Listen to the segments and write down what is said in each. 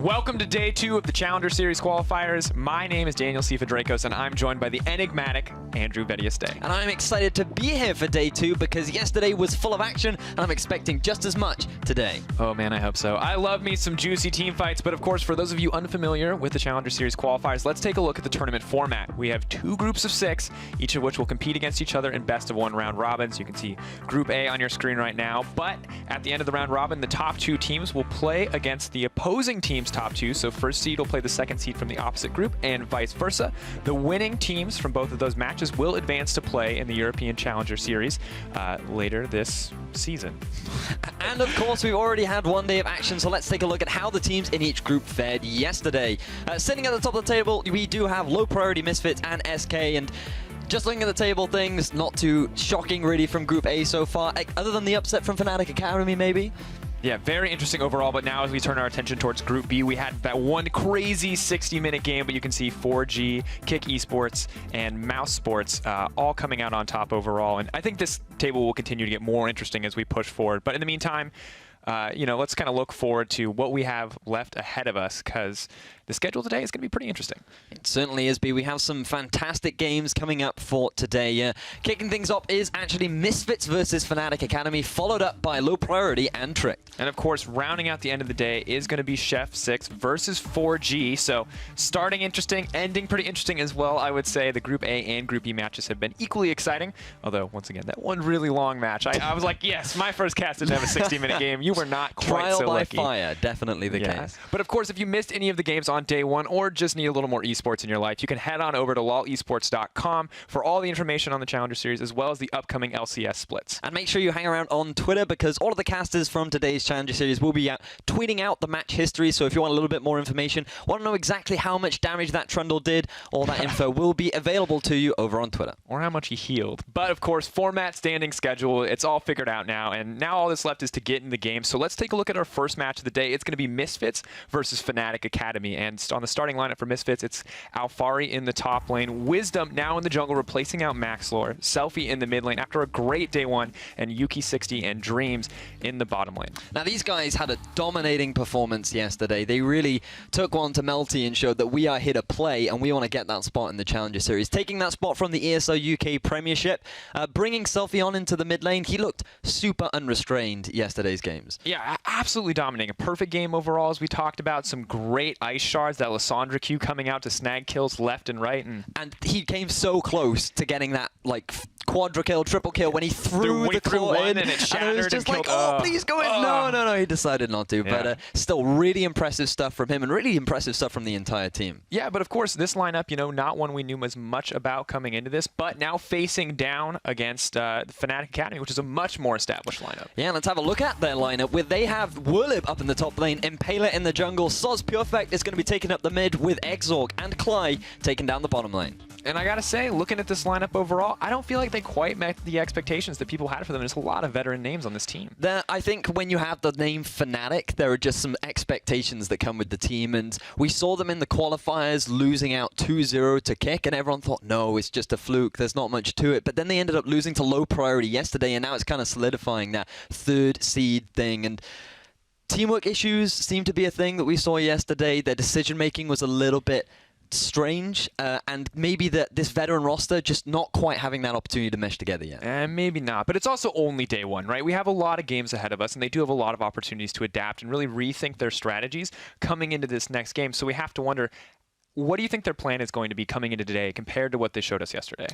Welcome to day 2 of the Challenger Series qualifiers. My name is Daniel Dracos, and I'm joined by the enigmatic Andrew Vedieste. And I'm excited to be here for day 2 because yesterday was full of action, and I'm expecting just as much today. Oh man, I hope so. I love me some juicy team fights, but of course, for those of you unfamiliar with the Challenger Series qualifiers, let's take a look at the tournament format. We have 2 groups of 6, each of which will compete against each other in best-of-1 round robins. You can see Group A on your screen right now, but at the end of the round robin, the top 2 teams will play against the opposing team's top 2, so first seed will play the second seed from the opposite group, and vice versa. The winning teams from both of those matches will advance to play in the European Challenger Series later this season. And of course, we've already had one day of action, so let's take a look at how the teams in each group fared yesterday. Sitting at the top of the table, we do have low priority Misfits and SK, and just looking at the table, things not too shocking really from Group A so far, other than the upset from Fnatic Academy maybe. Yeah, very interesting overall, but now as we turn our attention towards Group B, we had that one crazy 60-minute game, but you can see 4G, Kick Esports, and Mouse Sports all coming out on top overall. And I think this table will continue to get more interesting as we push forward. But in the meantime, let's kind of look forward to what we have left ahead of us, because the schedule today is going to be pretty interesting. It certainly is, B. We have some fantastic games coming up for today. Kicking things off is actually Misfits versus Fnatic Academy, followed up by Low Priority and Tricked. And of course, rounding out the end of the day is going to be Chef 6 versus 4G. So starting interesting, ending pretty interesting as well, I would say. The Group A and Group B matches have been equally exciting. Although, once again, that one really long match. I was like, yes, my first cast didn't have a 60-minute game. You were not quite so lucky. Trial by fire, definitely the case. But of course, if you missed any of the games on day 1 or just need a little more esports in your life, you can head on over to lolesports.com for all the information on the Challenger Series as well as the upcoming LCS splits. And make sure you hang around on Twitter because all of the casters from today's Challenger Series will be tweeting out the match history. So if you want a little bit more information, want to know exactly how much damage that Trundle did, all that info will be available to you over on Twitter. Or how much he healed. But of course, format, standing, schedule, it's all figured out now. And now all that's left is to get in the game. So let's take a look at our first match of the day. It's going to be Misfits versus Fnatic Academy. And on the starting lineup for Misfits, it's Alfari in the top lane, Wisdom now in the jungle replacing out Maxlore, Selfie in the mid lane after a great day 1, and Yuki60 and Dreams in the bottom lane. Now these guys had a dominating performance yesterday. They really took one to Melty and showed that we are here to play and we want to get that spot in the Challenger Series. Taking that spot from the ESL UK Premiership, bringing Selfie on into the mid lane. He looked super unrestrained yesterday's games. Yeah, absolutely dominating. A perfect game overall, as we talked about. Some great ice shards, that Lissandra Q coming out to snag kills left and right. And he came so close to getting that like quadra kill, triple kill when he threw the claw in, and it shattered, was just and like, killed, oh, please go in. No, he decided not to. Yeah. But still really impressive stuff from him and really impressive stuff from the entire team. Yeah, but of course, this lineup, not one we knew as much about coming into this, but now facing down against the Fnatic Academy, which is a much more established lineup. Yeah, let's have a look at their lineup, where they have Wurlib up in the top lane, Impaler in the jungle, Soz Purefect is going to be taking up the mid with Exorg, and Cly taking down the bottom lane. And I gotta say, looking at this lineup overall, I don't feel like they quite met the expectations that people had for them. There's a lot of veteran names on this team. I think when you have the name Fnatic, there are just some expectations that come with the team, and we saw them in the qualifiers losing out 2-0 to Kick, and everyone thought, no, it's just a fluke, there's not much to it. But then they ended up losing to Low Priority yesterday, and now it's kind of solidifying that third seed thing. And teamwork issues seem to be a thing that we saw yesterday. Their decision-making was a little bit strange, and maybe this veteran roster just not quite having that opportunity to mesh together yet. And maybe not, but it's also only day 1, right? We have a lot of games ahead of us, and they do have a lot of opportunities to adapt and really rethink their strategies coming into this next game. So we have to wonder, what do you think their plan is going to be coming into today compared to what they showed us yesterday?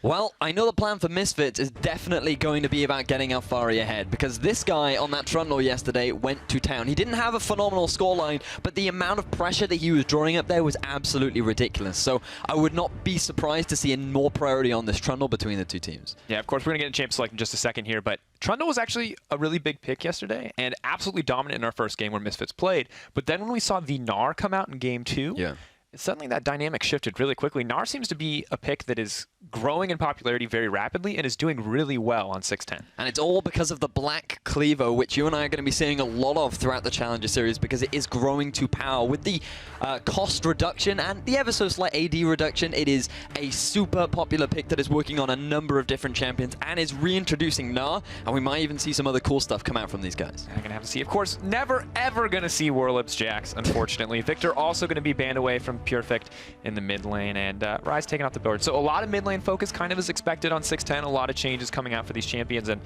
Well, I know the plan for Misfits is definitely going to be about getting Alfari ahead, because this guy on that Trundle yesterday went to town. He didn't have a phenomenal scoreline, but the amount of pressure that he was drawing up there was absolutely ridiculous. So I would not be surprised to see more priority on this Trundle between the two teams. Yeah, of course, we're going to get a champ select in just a second here, but Trundle was actually a really big pick yesterday and absolutely dominant in our first game where Misfits played. But then when we saw the Gnar come out in game 2, suddenly that dynamic shifted really quickly. Gnar seems to be a pick that is growing in popularity very rapidly and is doing really well on 610. And it's all because of the Black Cleaver, which you and I are going to be seeing a lot of throughout the Challenger Series because it is growing to power. With the cost reduction and the ever so slight AD reduction, it is a super popular pick that is working on a number of different champions and is reintroducing Gnar, and we might even see some other cool stuff come out from these guys. I'm going to have to see. Of course, never ever going to see Warlib's Jax, unfortunately. Viktor also going to be banned away from Perfect in the mid lane, and Ryze taken off the board. So a lot of mid lane focus kind of as expected on 610. A lot of changes coming out for these champions, and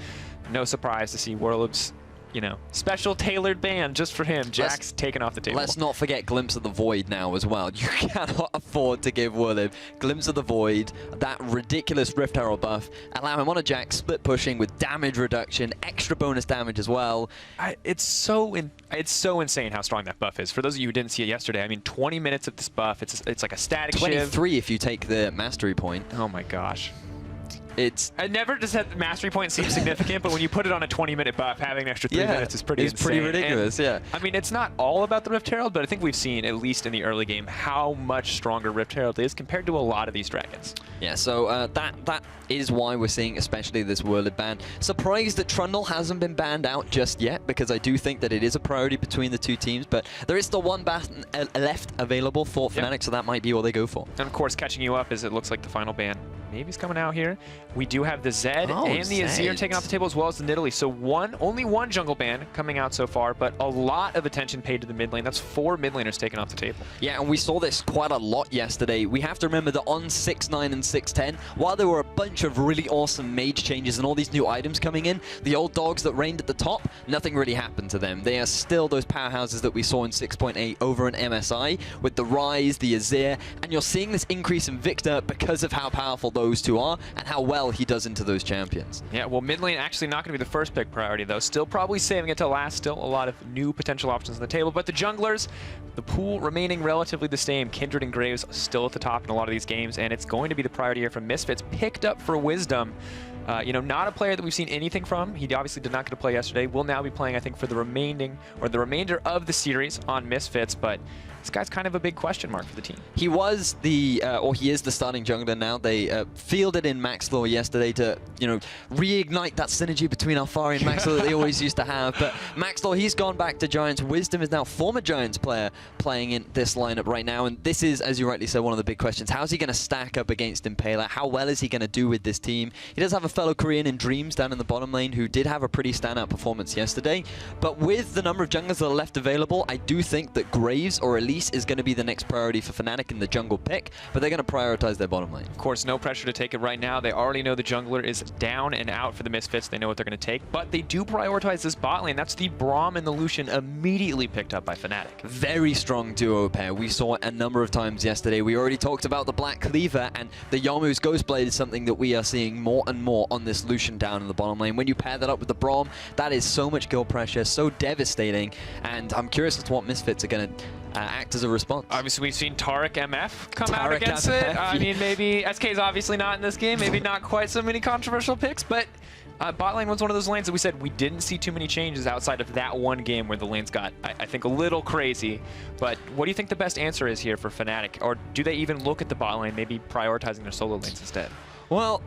no surprise to see Warlib's, special tailored ban just for him. Jax taken off the table. Let's not forget Glimpse of the Void now as well. You cannot afford to give Warlib Glimpse of the Void, that ridiculous Rift Herald buff, allow him on a Jax, split pushing with damage reduction, extra bonus damage as well. It's so insane how strong that buff is. For those of you who didn't see it yesterday, I mean, 20 minutes of this buff, it's like a static 23 shiv. if you take the mastery point. Oh my gosh. I never just had the mastery point seem significant, but when you put it on a 20-minute buff, having an extra 3 minutes is pretty insane. It's pretty ridiculous, and, yeah. I mean, it's not all about the Rift Herald, but I think we've seen, at least in the early game, how much stronger Rift Herald is compared to a lot of these dragons. Yeah, so that is why we're seeing especially this Warlib ban. Surprised that Trundle hasn't been banned out just yet, because I do think that it is a priority between the two teams, but there is still one ban left available for Fnatic, so that might be what they go for. And of course, catching you up is it looks like the final ban maybe is coming out here. We do have the Zed and the Azir taken off the table, as well as the Nidalee. So only one jungle ban coming out so far, but a lot of attention paid to the mid lane. That's 4 mid laners taken off the table. Yeah, and we saw this quite a lot yesterday. We have to remember that on 6-9 and 6-10, while there were a bunch of really awesome mage changes and all these new items coming in, the old dogs that reigned at the top, nothing really happened to them. They are still those powerhouses that we saw in 6.8 over in MSI, with the Ryze, the Azir, and you're seeing this increase in Viktor because of how powerful those two are and how well he does into those champions. Yeah, well, mid lane actually not going to be the first pick priority, though. Still probably saving it to last. Still a lot of new potential options on the table. But the junglers, the pool remaining relatively the same. Kindred and Graves still at the top in a lot of these games, and it's going to be the priority here from Misfits. Picked up for Wisdom. Not a player that we've seen anything from. He obviously did not get to play yesterday. Will now be playing, I think, for the remainder of the series on Misfits, but this guy's kind of a big question mark for the team. He was he is the starting jungler now. They fielded in Maxlore yesterday to, reignite that synergy between Alphari and Maxlore that they always used to have. But Maxlore, he's gone back to Giants. Wisdom is now former Giants player playing in this lineup right now. And this is, as you rightly said, one of the big questions. How's he going to stack up against Impaler? How well is he going to do with this team? He does have a fellow Korean in Dreams down in the bottom lane who did have a pretty standout performance yesterday. But with the number of junglers that are left available, I do think that Graves or Elise is going to be the next priority for Fnatic in the jungle pick, but they're going to prioritize their bottom lane. Of course, no pressure to take it right now. They already know the jungler is down and out for the Misfits. They know what they're going to take, but they do prioritize this bot lane. That's the Braum and the Lucian immediately picked up by Fnatic. Very strong duo pair. We saw it a number of times yesterday. We already talked about the Black Cleaver, and the Yomu's Ghostblade is something that we are seeing more and more on this Lucian down in the bottom lane. When you pair that up with the Braum, that is so much kill pressure, so devastating, and I'm curious as to what Misfits are going to act as a response. Obviously, we've seen Taric MF come out against it. I mean, maybe SK is obviously not in this game. Maybe not quite so many controversial picks, but bot lane was one of those lanes that we said we didn't see too many changes outside of that one game where the lanes got, I think, a little crazy. But what do you think the best answer is here for Fnatic? Or do they even look at the bot lane, maybe prioritizing their solo lanes instead? Well,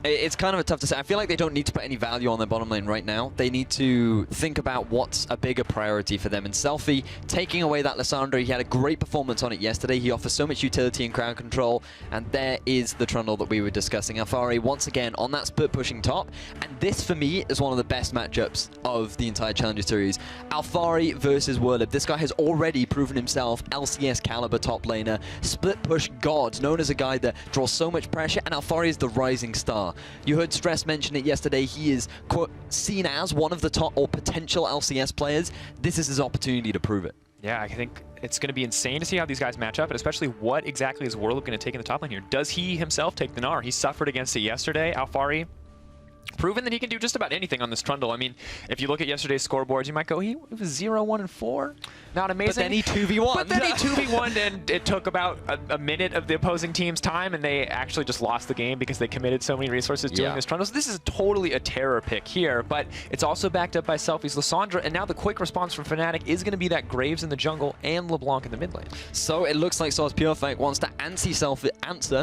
it's kind of a tough to say. I feel like they don't need to put any value on their bottom lane right now. They need to think about what's a bigger priority for them. And Selfie, taking away that Lissandra, he had a great performance on it yesterday. He offers so much utility and crowd control. And there is the Trundle that we were discussing. Alphari, once again, on that split pushing top. And this, for me, is one of the best matchups of the entire Challenger Series. Alphari versus Warlib. This guy has already proven himself LCS caliber top laner. Split push god, known as a guy that draws so much pressure. And Alphari is the rising star. You heard Stress mention it yesterday. He is, quote, seen as one of the top or potential LCS players. This is his opportunity to prove it. Yeah, I think it's going to be insane to see how these guys match up, and especially what exactly is Warlib going to take in the top lane here. Does he himself take the Gnar? He suffered against it yesterday. Alphari, proven that he can do just about anything on this Trundle. I mean, if you look at yesterday's scoreboards, you might go, it was 0, 1, and 4. not amazing. But then he 2v1. But then he 2v1'd, and it took about a minute of the opposing team's time, and they actually just lost the game because they committed so many resources doing this trundle. So this is totally a terror pick here, but it's also backed up by Selfie's Lissandra, and now the quick response from Fnatic is going to be that Graves in the jungle and LeBlanc in the mid lane. So it looks like Source Pure Fake wants to answer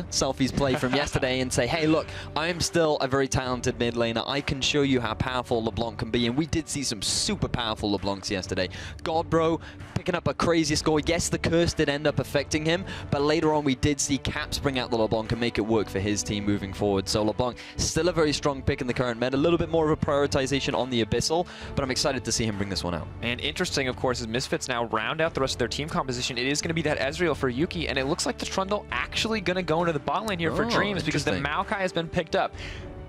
Selfie's play from yesterday and say, hey, look, I'm still a very talented mid laner. I can show you how powerful LeBlanc can be, and we did see some super powerful LeBlancs yesterday. God, bro, picking up a crazy score. Yes, the curse did end up affecting him, but later on we did see Caps bring out the LeBlanc and make it work for his team moving forward. So LeBlanc, still a very strong pick in the current meta. A little bit more of a prioritization on the Abyssal, but I'm excited to see him bring this one out. And interesting, of course, is Misfits now round out the rest of their team composition. It is going to be that Ezreal for Yuki, and it looks like the Trundle actually going to go into the bot lane here for Dreams because the Maokai has been picked up.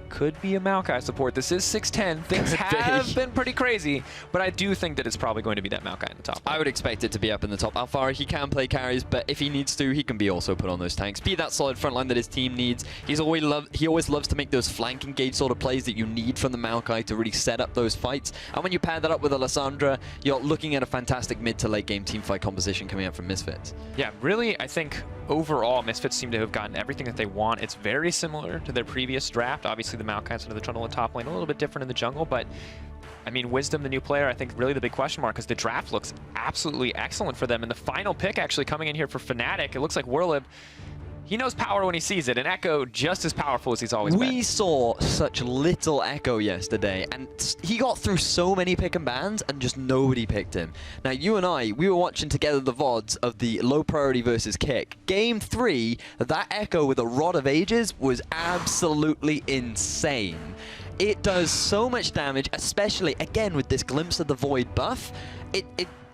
Could be a Maokai support. This is 6'10". Things have been pretty crazy, but I do think that it's probably going to be that Maokai in the top lane. I would expect it to be up in the top. Alfaro, he can play carries, but if he needs to, he can be also put on those tanks. Be that solid front line that his team needs. He always loves to make those flank engage sort of plays that you need from the Maokai to really set up those fights. And when you pair that up with a Lissandra, you're looking at a fantastic mid to late game team fight composition coming up from Misfits. Yeah, really, I think overall, Misfits seem to have gotten everything that they want. It's very similar to their previous draft. Obviously, the Maokai's under the Trundle in top lane, a little bit different in the jungle, but I mean, Wisdom, the new player, I think really the big question mark, because the draft looks absolutely excellent for them. And the final pick actually coming in here for Fnatic, it looks like Warlib, he knows power when he sees it, and Echo just as powerful as he's always been. We saw such little Echo yesterday, and he got through so many pick and bans, and just nobody picked him. Now, you and I, we were watching together the VODs of the low priority versus Kick. Game 3, that Echo with a Rod of Ages was absolutely insane. It does so much damage, especially, again, with this Glimpse of the Void buff.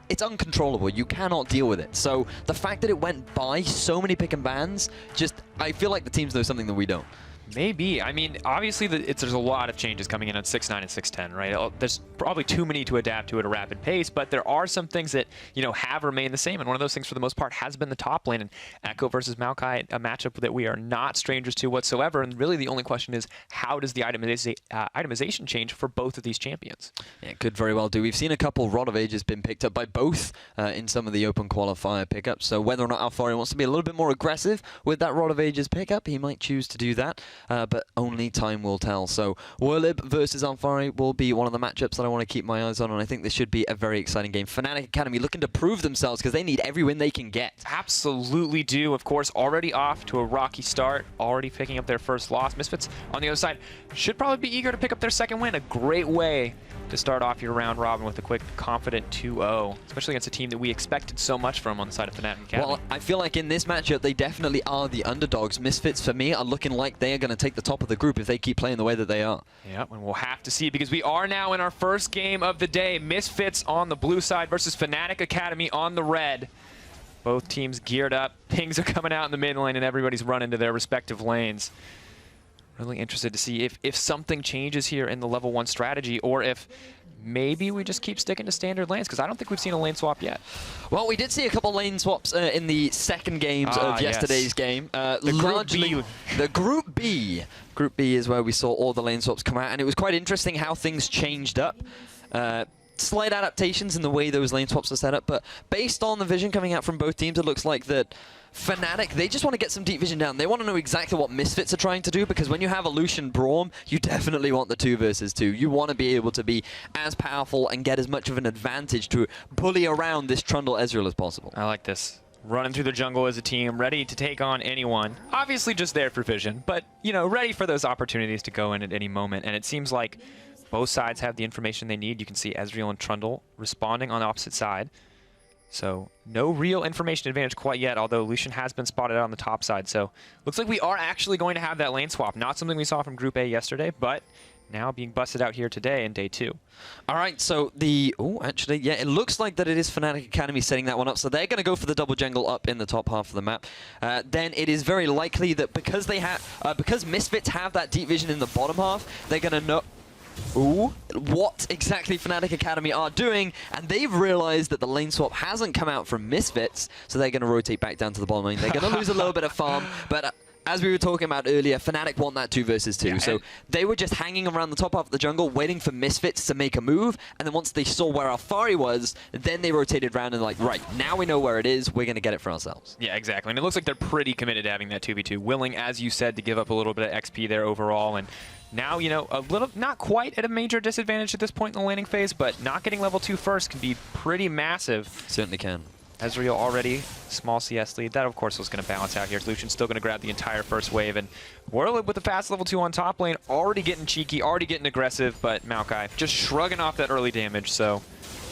It's uncontrollable. You cannot deal with it. So the fact that it went by so many pick and bans, I feel like the teams know something that we don't. Maybe. I mean, obviously, there's a lot of changes coming in on 6'9" and 6'10", right? There's probably too many to adapt to at a rapid pace, but there are some things that, you know, have remained the same. And one of those things, for the most part, has been the top lane. And Echo versus Maokai, a matchup that we are not strangers to whatsoever. And really, the only question is, how does the itemization change for both of these champions? Yeah, it could very well do. We've seen a couple Rod of Ages been picked up by both in some of the open qualifier pickups. So whether or not Alfaro wants to be a little bit more aggressive with that Rod of Ages pickup, he might choose to do that. But only time will tell. So Warlib versus Alfaro will be one of the matchups that I want to keep my eyes on, and I think this should be a very exciting game. Fnatic Academy looking to prove themselves because they need every win they can get. Absolutely do. Of course, already off to a rocky start, already picking up their first loss. Misfits, on the other side, should probably be eager to pick up their second win. A great way to start off your round robin with a quick, confident 2-0, especially against a team that we expected so much from on the side of Fnatic Academy. Well, I feel like in this matchup, they definitely are the underdogs. Misfits, for me, are looking like they are going to take the top of the group if they keep playing the way that they are. Yeah, and we'll have to see, because we are now in our first game of the day. Misfits on the blue side versus Fnatic Academy on the red. Both teams geared up. Pings are coming out in the mid lane, and everybody's running to their respective lanes. Really interested to see if something changes here in the level 1 strategy, or if maybe we just keep sticking to standard lanes, because I don't think we've seen a lane swap yet. Well, we did see a couple lane swaps in the second games of yesterday's game. The Group B. Group B is where we saw all the lane swaps come out, and it was quite interesting how things changed up. Slight adaptations in the way those lane swaps are set up, but based on the vision coming out from both teams, it looks like that Fnatic, they just want to get some deep vision down. They want to know exactly what Misfits are trying to do, because when you have a Lucian Braum, you definitely want the 2 versus 2. You want to be able to be as powerful and get as much of an advantage to bully around this Trundle Ezreal as possible. I like this. Running through the jungle as a team, ready to take on anyone. Obviously just there for vision, but, you know, ready for those opportunities to go in at any moment. And it seems like both sides have the information they need. You can see Ezreal and Trundle responding on the opposite side. So no real information advantage quite yet, although Lucian has been spotted out on the top side. So looks like we are actually going to have that lane swap. Not something we saw from Group A yesterday, but now being busted out here today in day 2. All right, so actually, yeah, it looks like that it is Fnatic Academy setting that one up. So they're going to go for the double jungle up in the top half of the map. Then it is very likely that because Misfits have that deep vision in the bottom half, they're going to know what exactly Fnatic Academy are doing, and they've realized that the lane swap hasn't come out from Misfits, so they're going to rotate back down to the bottom lane. They're going to lose a little bit of farm, but as we were talking about earlier, Fnatic want that 2 versus 2. Yeah, so they were just hanging around the top half of the jungle, waiting for Misfits to make a move. And then once they saw where Alfari was, then they rotated around and like, right, now we know where it is. We're going to get it for ourselves. Yeah, exactly. And it looks like they're pretty committed to having that 2v2. Willing, as you said, to give up a little bit of XP there overall. And now, you know, a little, not quite at a major disadvantage at this point in the laning phase, but not getting level 2 first can be pretty massive. Certainly can. Ezreal already, small CS lead. That, of course, was going to balance out here. Lucian's still going to grab the entire first wave. And Warlib with the fast level 2 on top lane, already getting cheeky, already getting aggressive, but Maokai just shrugging off that early damage. So,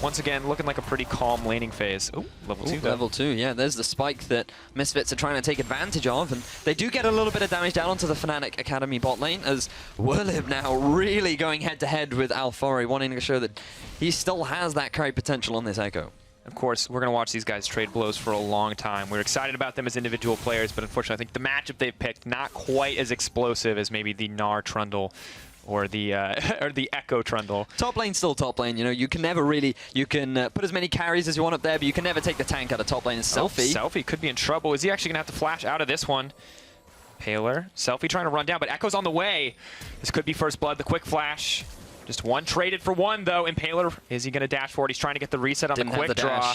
once again, looking like a pretty calm laning phase. Oh, level 2 though. Level 2, yeah. There's the spike that Misfits are trying to take advantage of, and they do get a little bit of damage down onto the Fnatic Academy bot lane, as Warlib now really going head-to-head with Alfari, wanting to show that he still has that carry potential on this Echo. Of course, we're going to watch these guys trade blows for a long time. We're excited about them as individual players, but unfortunately, I think the matchup they've picked not quite as explosive as maybe the Gnar Trundle or the Echo Trundle. Top lane's still top lane. You know, you can never really, you can put as many carries as you want up there, but you can never take the tank out of top lane. And Selfie. Oh, Selfie could be in trouble. Is he actually going to have to flash out of this one? Paler, Selfie trying to run down, but Echo's on the way. This could be first blood. The quick flash. Just one traded for one, though. Impaler, is he going to dash forward? He's trying to get the reset on the quick draw.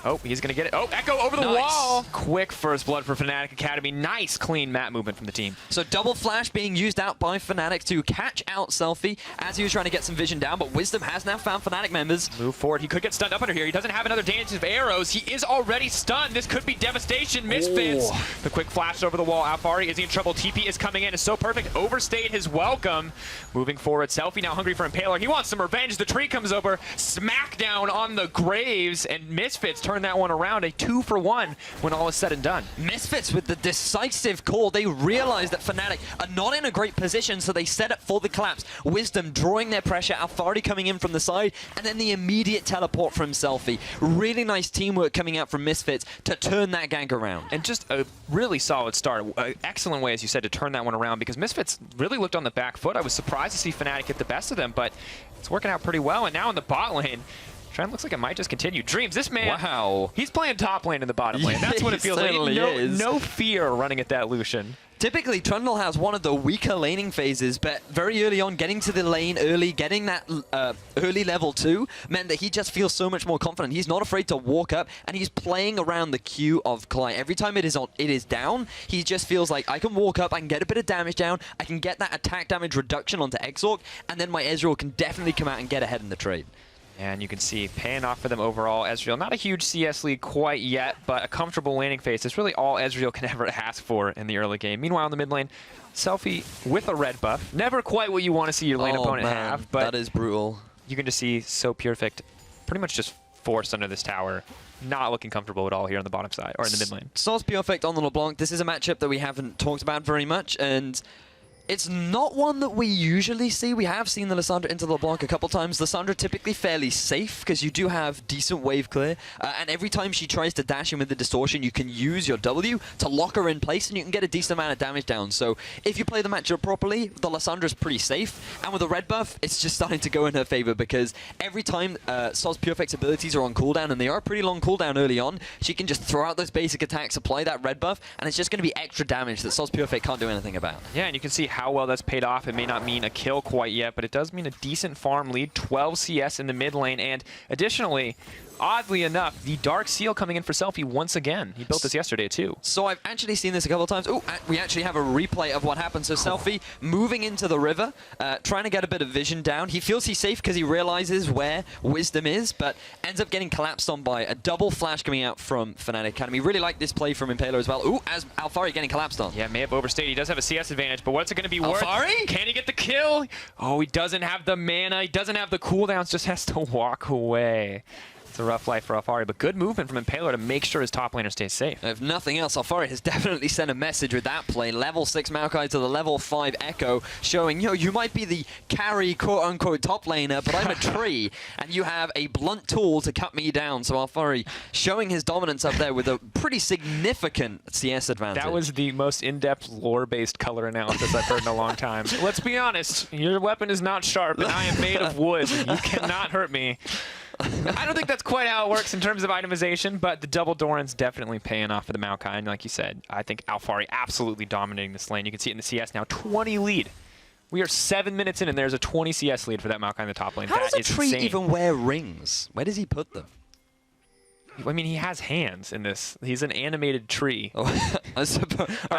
Oh, he's going to get it. Oh, Echo over the wall. Quick first blood for Fnatic Academy. Nice, clean map movement from the team. So double flash being used out by Fnatic to catch out Selfie as he was trying to get some vision down, but Wisdom has now found Fnatic members. Move forward. He could get stunned up under here. He doesn't have another dance of arrows. He is already stunned. This could be devastation. Misfits. Oh. The quick flash over the wall. Alfari, is he in trouble? TP is coming in. It's so perfect. Overstayed his welcome. Moving forward. Selfie now hungry for Impaler. He wants some revenge. The tree comes over. Smackdown on the Graves, and Misfits turn that one around. A 2-for-1 when all is said and done. Misfits with the decisive call. They realize that Fnatic are not in a great position, so they set up for the collapse. Wisdom drawing their pressure, Alfari coming in from the side, and then the immediate teleport from Selfie. Really nice teamwork coming out from Misfits to turn that gank around. And just a really solid start. Excellent way, as you said, to turn that one around, because Misfits really looked on the back foot. I was surprised to see Fnatic get the best of them, but it's working out pretty well. And now in the bot lane, trend looks like it might just continue. Dreams, this man, wow, he's playing top lane in the bottom lane. That's what it feels like. No fear running at that Lucian. Typically, Trundle has one of the weaker laning phases, but very early on, getting to the lane early, getting that early level 2, meant that he just feels so much more confident. He's not afraid to walk up, and he's playing around the Q of Clyde. Every time it is down, he just feels like, I can walk up, I can get a bit of damage down, I can get that attack damage reduction onto Exorc, and then my Ezreal can definitely come out and get ahead in the trade. And you can see paying off for them overall. Ezreal, not a huge CS lead quite yet, but a comfortable laning phase. It's really all Ezreal can ever ask for in the early game. Meanwhile, in the mid lane, Selfie with a red buff. Never quite what you want to see your lane opponent have, but that is brutal. You can just see So Perfect pretty much just forced under this tower. Not looking comfortable at all here on the bottom side, or in the mid lane. So Perfect on the LeBlanc. This is a matchup that we haven't talked about very much, and it's not one that we usually see. We have seen the Lissandra into the LeBlanc a couple times. Lissandra typically fairly safe because you do have decent wave clear. And every time she tries to dash in with the distortion, you can use your W to lock her in place and you can get a decent amount of damage down. So if you play the matchup properly, the Lissandra's pretty safe. And with a red buff, it's just starting to go in her favor because every time Soz Perfect's abilities are on cooldown, and they are pretty long cooldown early on, she can just throw out those basic attacks, apply that red buff, and it's just going to be extra damage that Soz Perfect can't do anything about. Yeah, and you can see how well that's paid off. It may not mean a kill quite yet, but it does mean a decent farm lead. 12 CS in the mid lane, and additionally, oddly enough, the Dark Seal coming in for Selfie once again. He built this yesterday too. So I've actually seen this a couple of times. Oh, we actually have a replay of what happened. So Selfie moving into the river, trying to get a bit of vision down. He feels he's safe because he realizes where Wisdom is, but ends up getting collapsed on by a double flash coming out from Fnatic Academy. Really like this play from Impaler as well. Ooh, as Alfari getting collapsed on. Yeah, may have overstayed. He does have a CS advantage, but what's it going to be worth? Alfari? Can he get the kill? Oh, he doesn't have the mana. He doesn't have the cooldowns. Just has to walk away. It's a rough life for Alfari, but good movement from Impaler to make sure his top laner stays safe. If nothing else, Alfari has definitely sent a message with that play. Level 6 Maokai to the level 5 Echo, showing, you know, you might be the carry, quote-unquote, top laner, but I'm a tree, and you have a blunt tool to cut me down. So Alfari showing his dominance up there with a pretty significant CS advantage. That was the most in-depth lore-based color analysis I've heard in a long time. Let's be honest, your weapon is not sharp, and I am made of wood. You cannot hurt me. I don't think that's quite how it works in terms of itemization, but the double Doran's definitely paying off for the Maokai. And like you said, I think Alphari absolutely dominating this lane. You can see it in the CS now, 20 lead. We are 7 minutes in, and there's a 20 CS lead for that Maokai in the top lane. How does a tree insane. even wear rings? Where does he put them? I mean, he has hands in this. He's an animated tree. Oh, I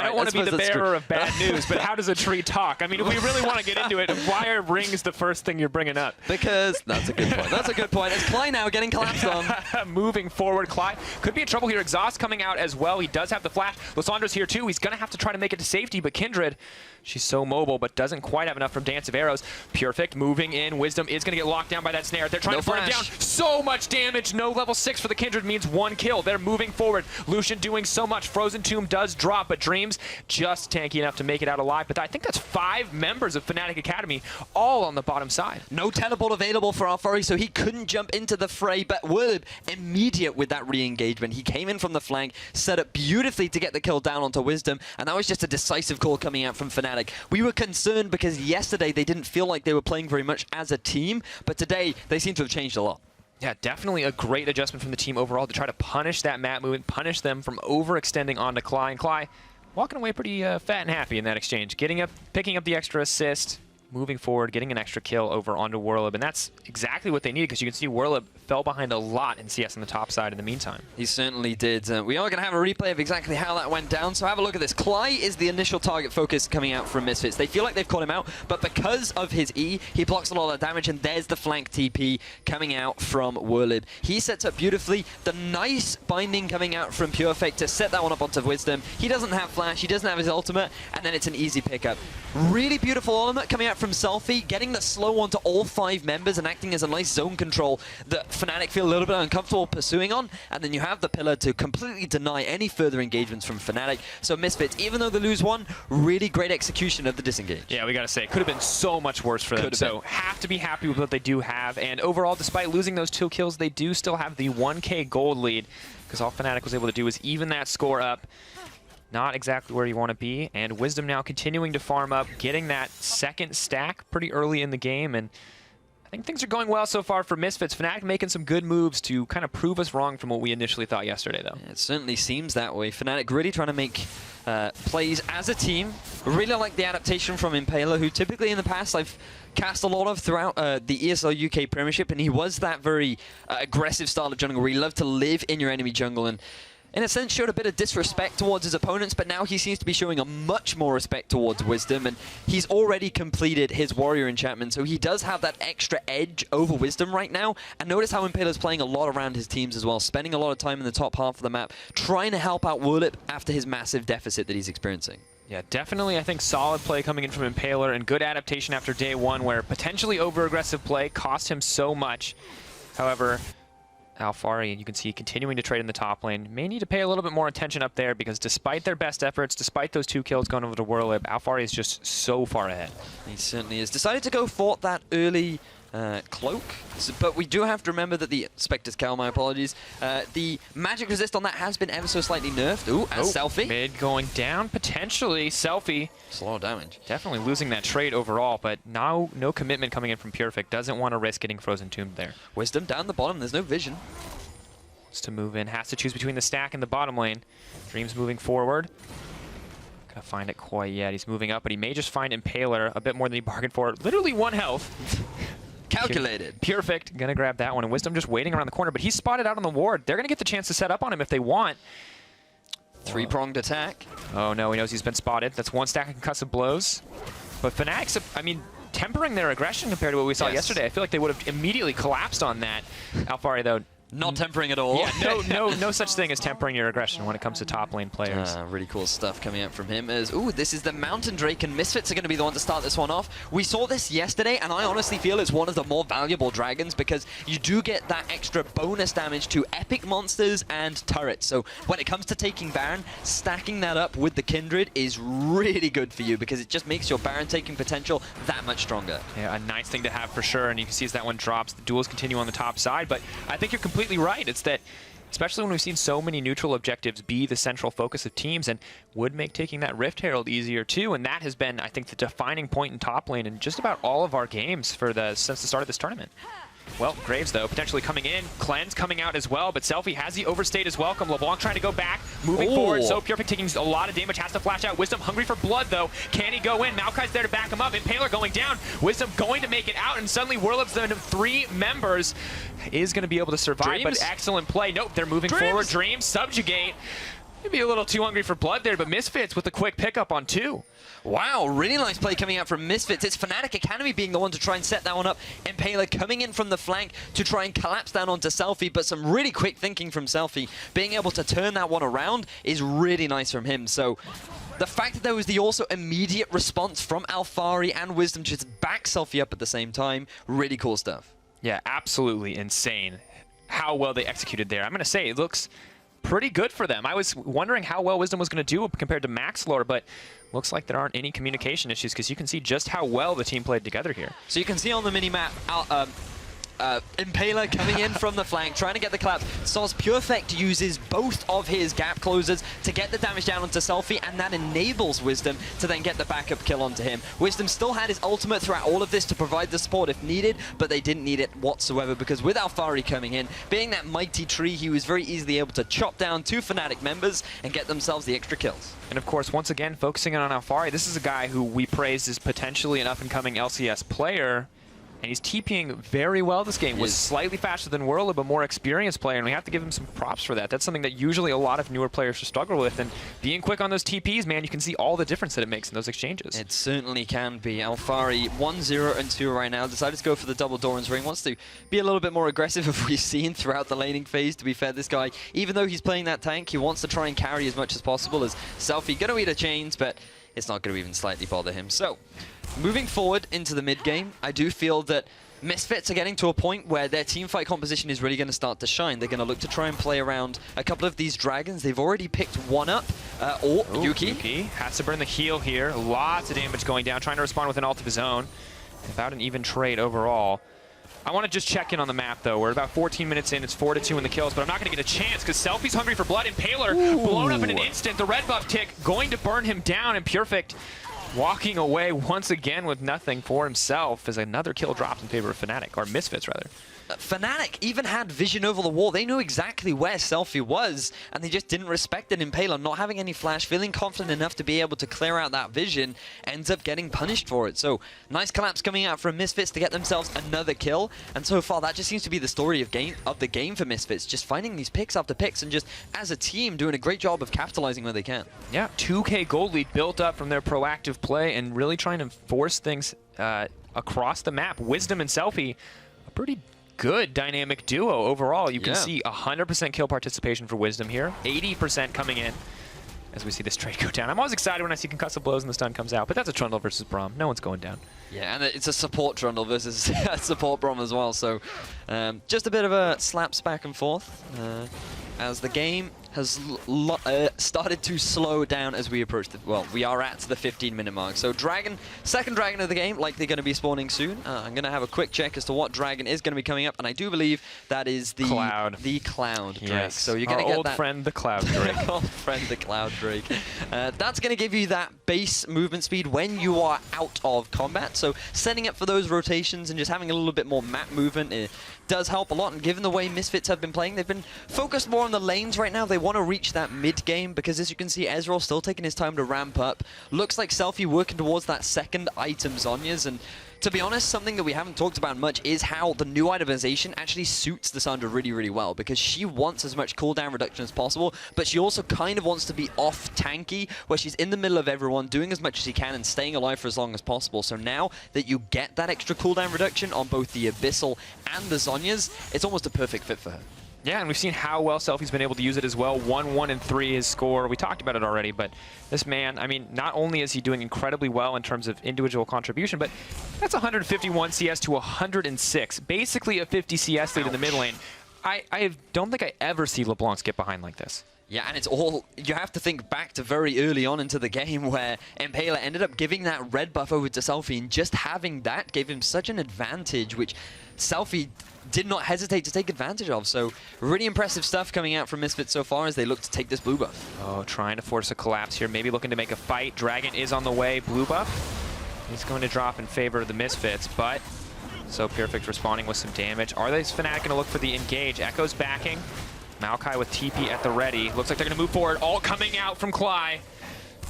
don't want to be the bearer of bad news, but how does a tree talk? I mean, if we really want to get into it, why are rings the first thing you're bringing up? Because that's a good point. That's a good point. It's Cly now getting collapsed on. Moving forward, Cly could be in trouble here. Exhaust coming out as well. He does have the flash. Lissandra's here too. He's going to have to try to make it to safety, but Kindred, she's so mobile, but doesn't quite have enough from Dance of Arrows. Perfect moving in. Wisdom is going to get locked down by that snare. They're trying to burn him down. So much damage. No level 6 for the Kindred means 1 kill. They're moving forward. Lucian doing so much. Frozen Tomb does drop, but Dreams just tanky enough to make it out alive. But I think that's 5 members of Fnatic Academy all on the bottom side. No teleport available for Alphari, so he couldn't jump into the fray, but Willib immediate with that re-engagement. He came in from the flank, set up beautifully to get the kill down onto Wisdom, and that was just a decisive call coming out from Fnatic. We were concerned because yesterday they didn't feel like they were playing very much as a team, but today they seem to have changed a lot. Yeah, definitely a great adjustment from the team overall to try to punish that map movement, punish them from overextending onto Cly. And Cly walking away pretty fat and happy in that exchange, picking up the extra assist, moving forward, getting an extra kill over onto Werlib, and that's exactly what they needed because you can see Werlib fell behind a lot in CS on the top side in the meantime. He certainly did. We are going to have a replay of exactly how that went down, so have a look at this. Cly is the initial target focus coming out from Misfits. They feel like they've caught him out, but because of his E, he blocks a lot of damage, and there's the flank TP coming out from Werlib. He sets up beautifully. The nice binding coming out from Purefect to set that one up onto Wisdom. He doesn't have flash, he doesn't have his ultimate, and then it's an easy pickup. Really beautiful ultimate coming out from Selfie, getting the slow onto all 5 members and acting as a nice zone control that Fnatic feel a little bit uncomfortable pursuing on, and then you have the pillar to completely deny any further engagements from Fnatic. So Misfits, even though they lose one, really great execution of the disengage. Yeah, we gotta say, it could have been so much worse for them, so have to be happy with what they do have, and overall, despite losing those 2 kills, they do still have the 1K gold lead, because all Fnatic was able to do was even that score up. Not exactly where you want to be, and Wisdom now continuing to farm up, getting that second stack pretty early in the game, and I think things are going well so far for Misfits. Fnatic making some good moves to kind of prove us wrong from what we initially thought yesterday, though. Yeah, it certainly seems that way. Fnatic really trying to make plays as a team. Really like the adaptation from Impaler, who typically in the past I've cast a lot of throughout the ESL UK Premiership, and he was that very aggressive style of jungle where he loved to live in your enemy jungle, and in a sense showed a bit of disrespect towards his opponents, but now he seems to be showing a much more respect towards Wisdom, and he's already completed his warrior enchantment, so he does have that extra edge over Wisdom right now. And notice how Impaler's playing a lot around his teams as well, spending a lot of time in the top half of the map, trying to help out Werlib after his massive deficit that he's experiencing. Yeah, definitely, I think, solid play coming in from Impaler, and good adaptation after day 1, where potentially over-aggressive play cost him so much. However, Alphari, you can see continuing to trade in the top lane. May need to pay a little bit more attention up there because despite their best efforts, despite those 2 kills going over to Werlib, Alphari is just so far ahead. He certainly is. Decided to go for that early cloak, but we do have to remember that the Spectre's Cowl, my apologies, the magic resist on that has been ever so slightly nerfed. Ooh, and Selfie. Mid going down, potentially. Selfie. It's a lot of damage. Definitely losing that trade overall, but now no commitment coming in from Purefect. Doesn't want to risk getting Frozen Tomb there. Wisdom down the bottom, there's no vision. Just to move in, has to choose between the stack and the bottom lane. Dreams moving forward. Gonna find it quite yet. He's moving up, but he may just find Impaler a bit more than he bargained for. Literally 1 health. Calculated. Purefect gonna grab that one, and Wisdom just waiting around the corner, but he's spotted out on the ward. They're gonna get the chance to set up on him if they want. 3-pronged attack. Oh no, he knows he's been spotted. That's 1 stack of concussive blows. But Fnatic's, I mean, tempering their aggression compared to what we saw yesterday. I feel like they would have immediately collapsed on that. Alphari, though, not tempering at all. Yeah, no such thing as tempering your aggression when it comes to top lane players. Really cool stuff coming out from him. Ooh, this is the Mountain Drake, and Misfits are going to be the one to start this one off. We saw this yesterday, and I honestly feel it's one of the more valuable dragons because you do get that extra bonus damage to epic monsters and turrets. So when it comes to taking Baron, stacking that up with the Kindred is really good for you because it just makes your Baron taking potential that much stronger. Yeah, a nice thing to have for sure, and you can see as that one drops, the duels continue on the top side, but I think you're completely right. It's that, especially when we've seen so many neutral objectives be the central focus of teams, and would make taking that Rift Herald easier too, and that has been, I think, the defining point in top lane in just about all of our games since the start of this tournament. Well, Graves, though, potentially coming in. Cleanse coming out as well, but Selfie has the overstayed as welcome. LeBlanc trying to go back, moving forward. So Perfect taking a lot of damage, has to flash out. Wisdom hungry for blood, though. Can he go in? Maokai's there to back him up. Impaler going down. Wisdom going to make it out, and suddenly Warlub's the 3 members is going to be able to survive, Dreams. but excellent play. Nope, they're moving forward. Dreams, subjugate. Maybe a little too hungry for blood there, but Misfits with a quick pickup on 2. Wow, really nice play coming out from Misfits. It's Fnatic Academy being the one to try and set that one up. Impaler coming in from the flank to try and collapse down onto Selfie, but some really quick thinking from Selfie. Being able to turn that one around is really nice from him. So the fact that there was the also immediate response from Alphari and Wisdom to just back Selfie up at the same time, really cool stuff. Yeah, absolutely insane how well they executed there. I'm going to say it looks pretty good for them. I was wondering how well Wisdom was going to do compared to Max Lore, but looks like there aren't any communication issues because you can see just how well the team played together here. So you can see on the mini-map, Impaler coming in from the flank, trying to get the collapse. Sauce Perfect uses both of his gap closers to get the damage down onto Selfie, and that enables Wisdom to then get the backup kill onto him. Wisdom still had his ultimate throughout all of this to provide the support if needed, but they didn't need it whatsoever because with Alphari coming in, being that mighty tree, he was very easily able to chop down 2 Fnatic members and get themselves the extra kills. And of course, once again, focusing on Alphari, this is a guy who we praised as potentially an up-and-coming LCS player. And he's TPing very well this game. Was slightly faster than Whirlib, a more experienced player, and we have to give him some props for that. That's something that usually a lot of newer players struggle with. And being quick on those TPs, man, you can see all the difference that it makes in those exchanges. It certainly can be. Alphari 1-0 and 2 right now. Decided to go for the double Doran's ring. Wants to be a little bit more aggressive as we've seen throughout the laning phase. To be fair, this guy, even though he's playing that tank, he wants to try and carry as much as possible as Selfie. Gonna eat a chains, but it's not going to even slightly bother him. So, moving forward into the mid game, I do feel that Misfits are getting to a point where their teamfight composition is really going to start to shine. They're going to look to try and play around a couple of these dragons. They've already picked one up. Yuki has to burn the heal here. Lots of damage going down, trying to respond with an ult of his own. About an even trade overall. I want to just check in on the map, though. We're about 14 minutes in. It's 4-2 in the kills, but I'm not going to get a chance because Selfie's hungry for blood. Impaler blown up in an instant. The red buff tick going to burn him down, and Perfect walking away once again with nothing for himself as another kill drops in favor of Fnatic, or Misfits, rather. Fnatic even had vision over the wall. They knew exactly where Selfie was, and they just didn't respect it. Impaler not having any flash, feeling confident enough to be able to clear out that vision, ends up getting punished for it. So, nice collapse coming out from Misfits to get themselves another kill, and so far that just seems to be the story of the game for Misfits, just finding these picks after picks, and just, as a team, doing a great job of capitalizing where they can. Yeah, 2K gold lead built up from their proactive play, and really trying to force things across the map. Wisdom and Selfie, a pretty good dynamic duo overall. You can see 100% kill participation for Wisdom here, 80% coming in as we see this trade go down. I'm always excited when I see concussive blows and the stun comes out, but that's a Trundle versus Braum. No one's going down. Yeah, and it's a support Trundle versus a support Braum as well, so just a bit of a slaps back and forth as the game has started to slow down as we approach the, well, we are at the 15-minute mark. So Dragon, second Dragon of the game, likely going to be spawning soon. I'm going to have a quick check as to what Dragon is going to be coming up, and I do believe that is the Cloud. The Cloud Drake. Yes. So you're going to get old that friend, the Cloud Drake. old friend, the Cloud Drake. That's going to give you that base movement speed when you are out of combat. So setting up for those rotations and just having a little bit more map movement, it does help a lot. And given the way Misfits have been playing, they've been focused more on the lanes right now. They want to reach that mid game because, as you can see, Ezreal still taking his time to ramp up. Looks like Selfie working towards that second item, Zhonya's. And to be honest, something that we haven't talked about much is how the new itemization actually suits the Sandra really, really well, because she wants as much cooldown reduction as possible, but she also kind of wants to be off tanky, where she's in the middle of everyone, doing as much as she can and staying alive for as long as possible. So now that you get that extra cooldown reduction on both the Abyssal and the Zhonya's, it's almost a perfect fit for her. Yeah, and we've seen how well Selfie's been able to use it as well. 1-1 and 3 his score. We talked about it already, but this man, I mean, not only is he doing incredibly well in terms of individual contribution, but that's 151 CS to 106. Basically a 50 CS lead in the mid lane. I don't think I ever see LeBlanc get behind like this. Yeah, and it's all, you have to think back to very early on into the game where Impaler ended up giving that red buff over to Selfie, and just having that gave him such an advantage, which Selfie did not hesitate to take advantage of. So really impressive stuff coming out from Misfits so far as they look to take this blue buff. Oh, trying to force a collapse here, maybe looking to make a fight. Dragon is on the way. Blue buff, he's going to drop in favor of the Misfits, but So Perfect responding with some damage. Are they Fnatic going to look for the engage? Echo's backing. Maokai with TP at the ready. Looks like they're going to move forward. All coming out from Cly.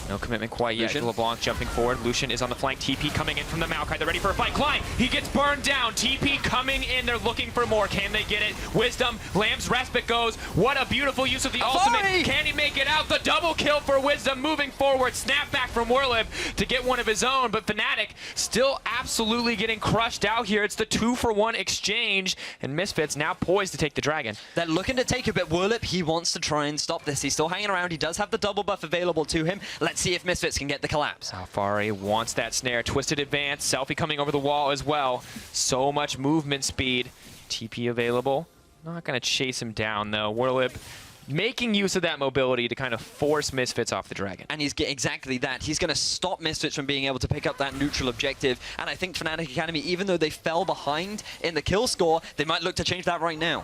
No commitment quite yet. LeBlanc jumping forward. Lucian is on the flank. TP coming in from the Maokai. They're ready for a fight. Cly, he gets burned down. TP coming in. They're looking for more. Can they get it? Wisdom. Lamb's Respite goes. What a beautiful use of the ultimate. Can he make it out? The double kill for Wisdom moving forward. Snap back from Warlib to get one of his own. But Fnatic still absolutely getting crushed out here. It's the 2-for-1 exchange. And Misfits now poised to take the Dragon. They're looking to take a bit. Warlib, he wants to try and stop this. He's still hanging around. He does have the double buff available to him. Let's see if Misfits can get the collapse. Alfari wants that snare. Twisted advance. Selfie coming over the wall as well. So much movement speed. TP available. Not going to chase him down, though. Warlib making use of that mobility to kind of force Misfits off the Dragon. And he's getting exactly that. He's going to stop Misfits from being able to pick up that neutral objective. And I think Fnatic Academy, even though they fell behind in the kill score, they might look to change that right now.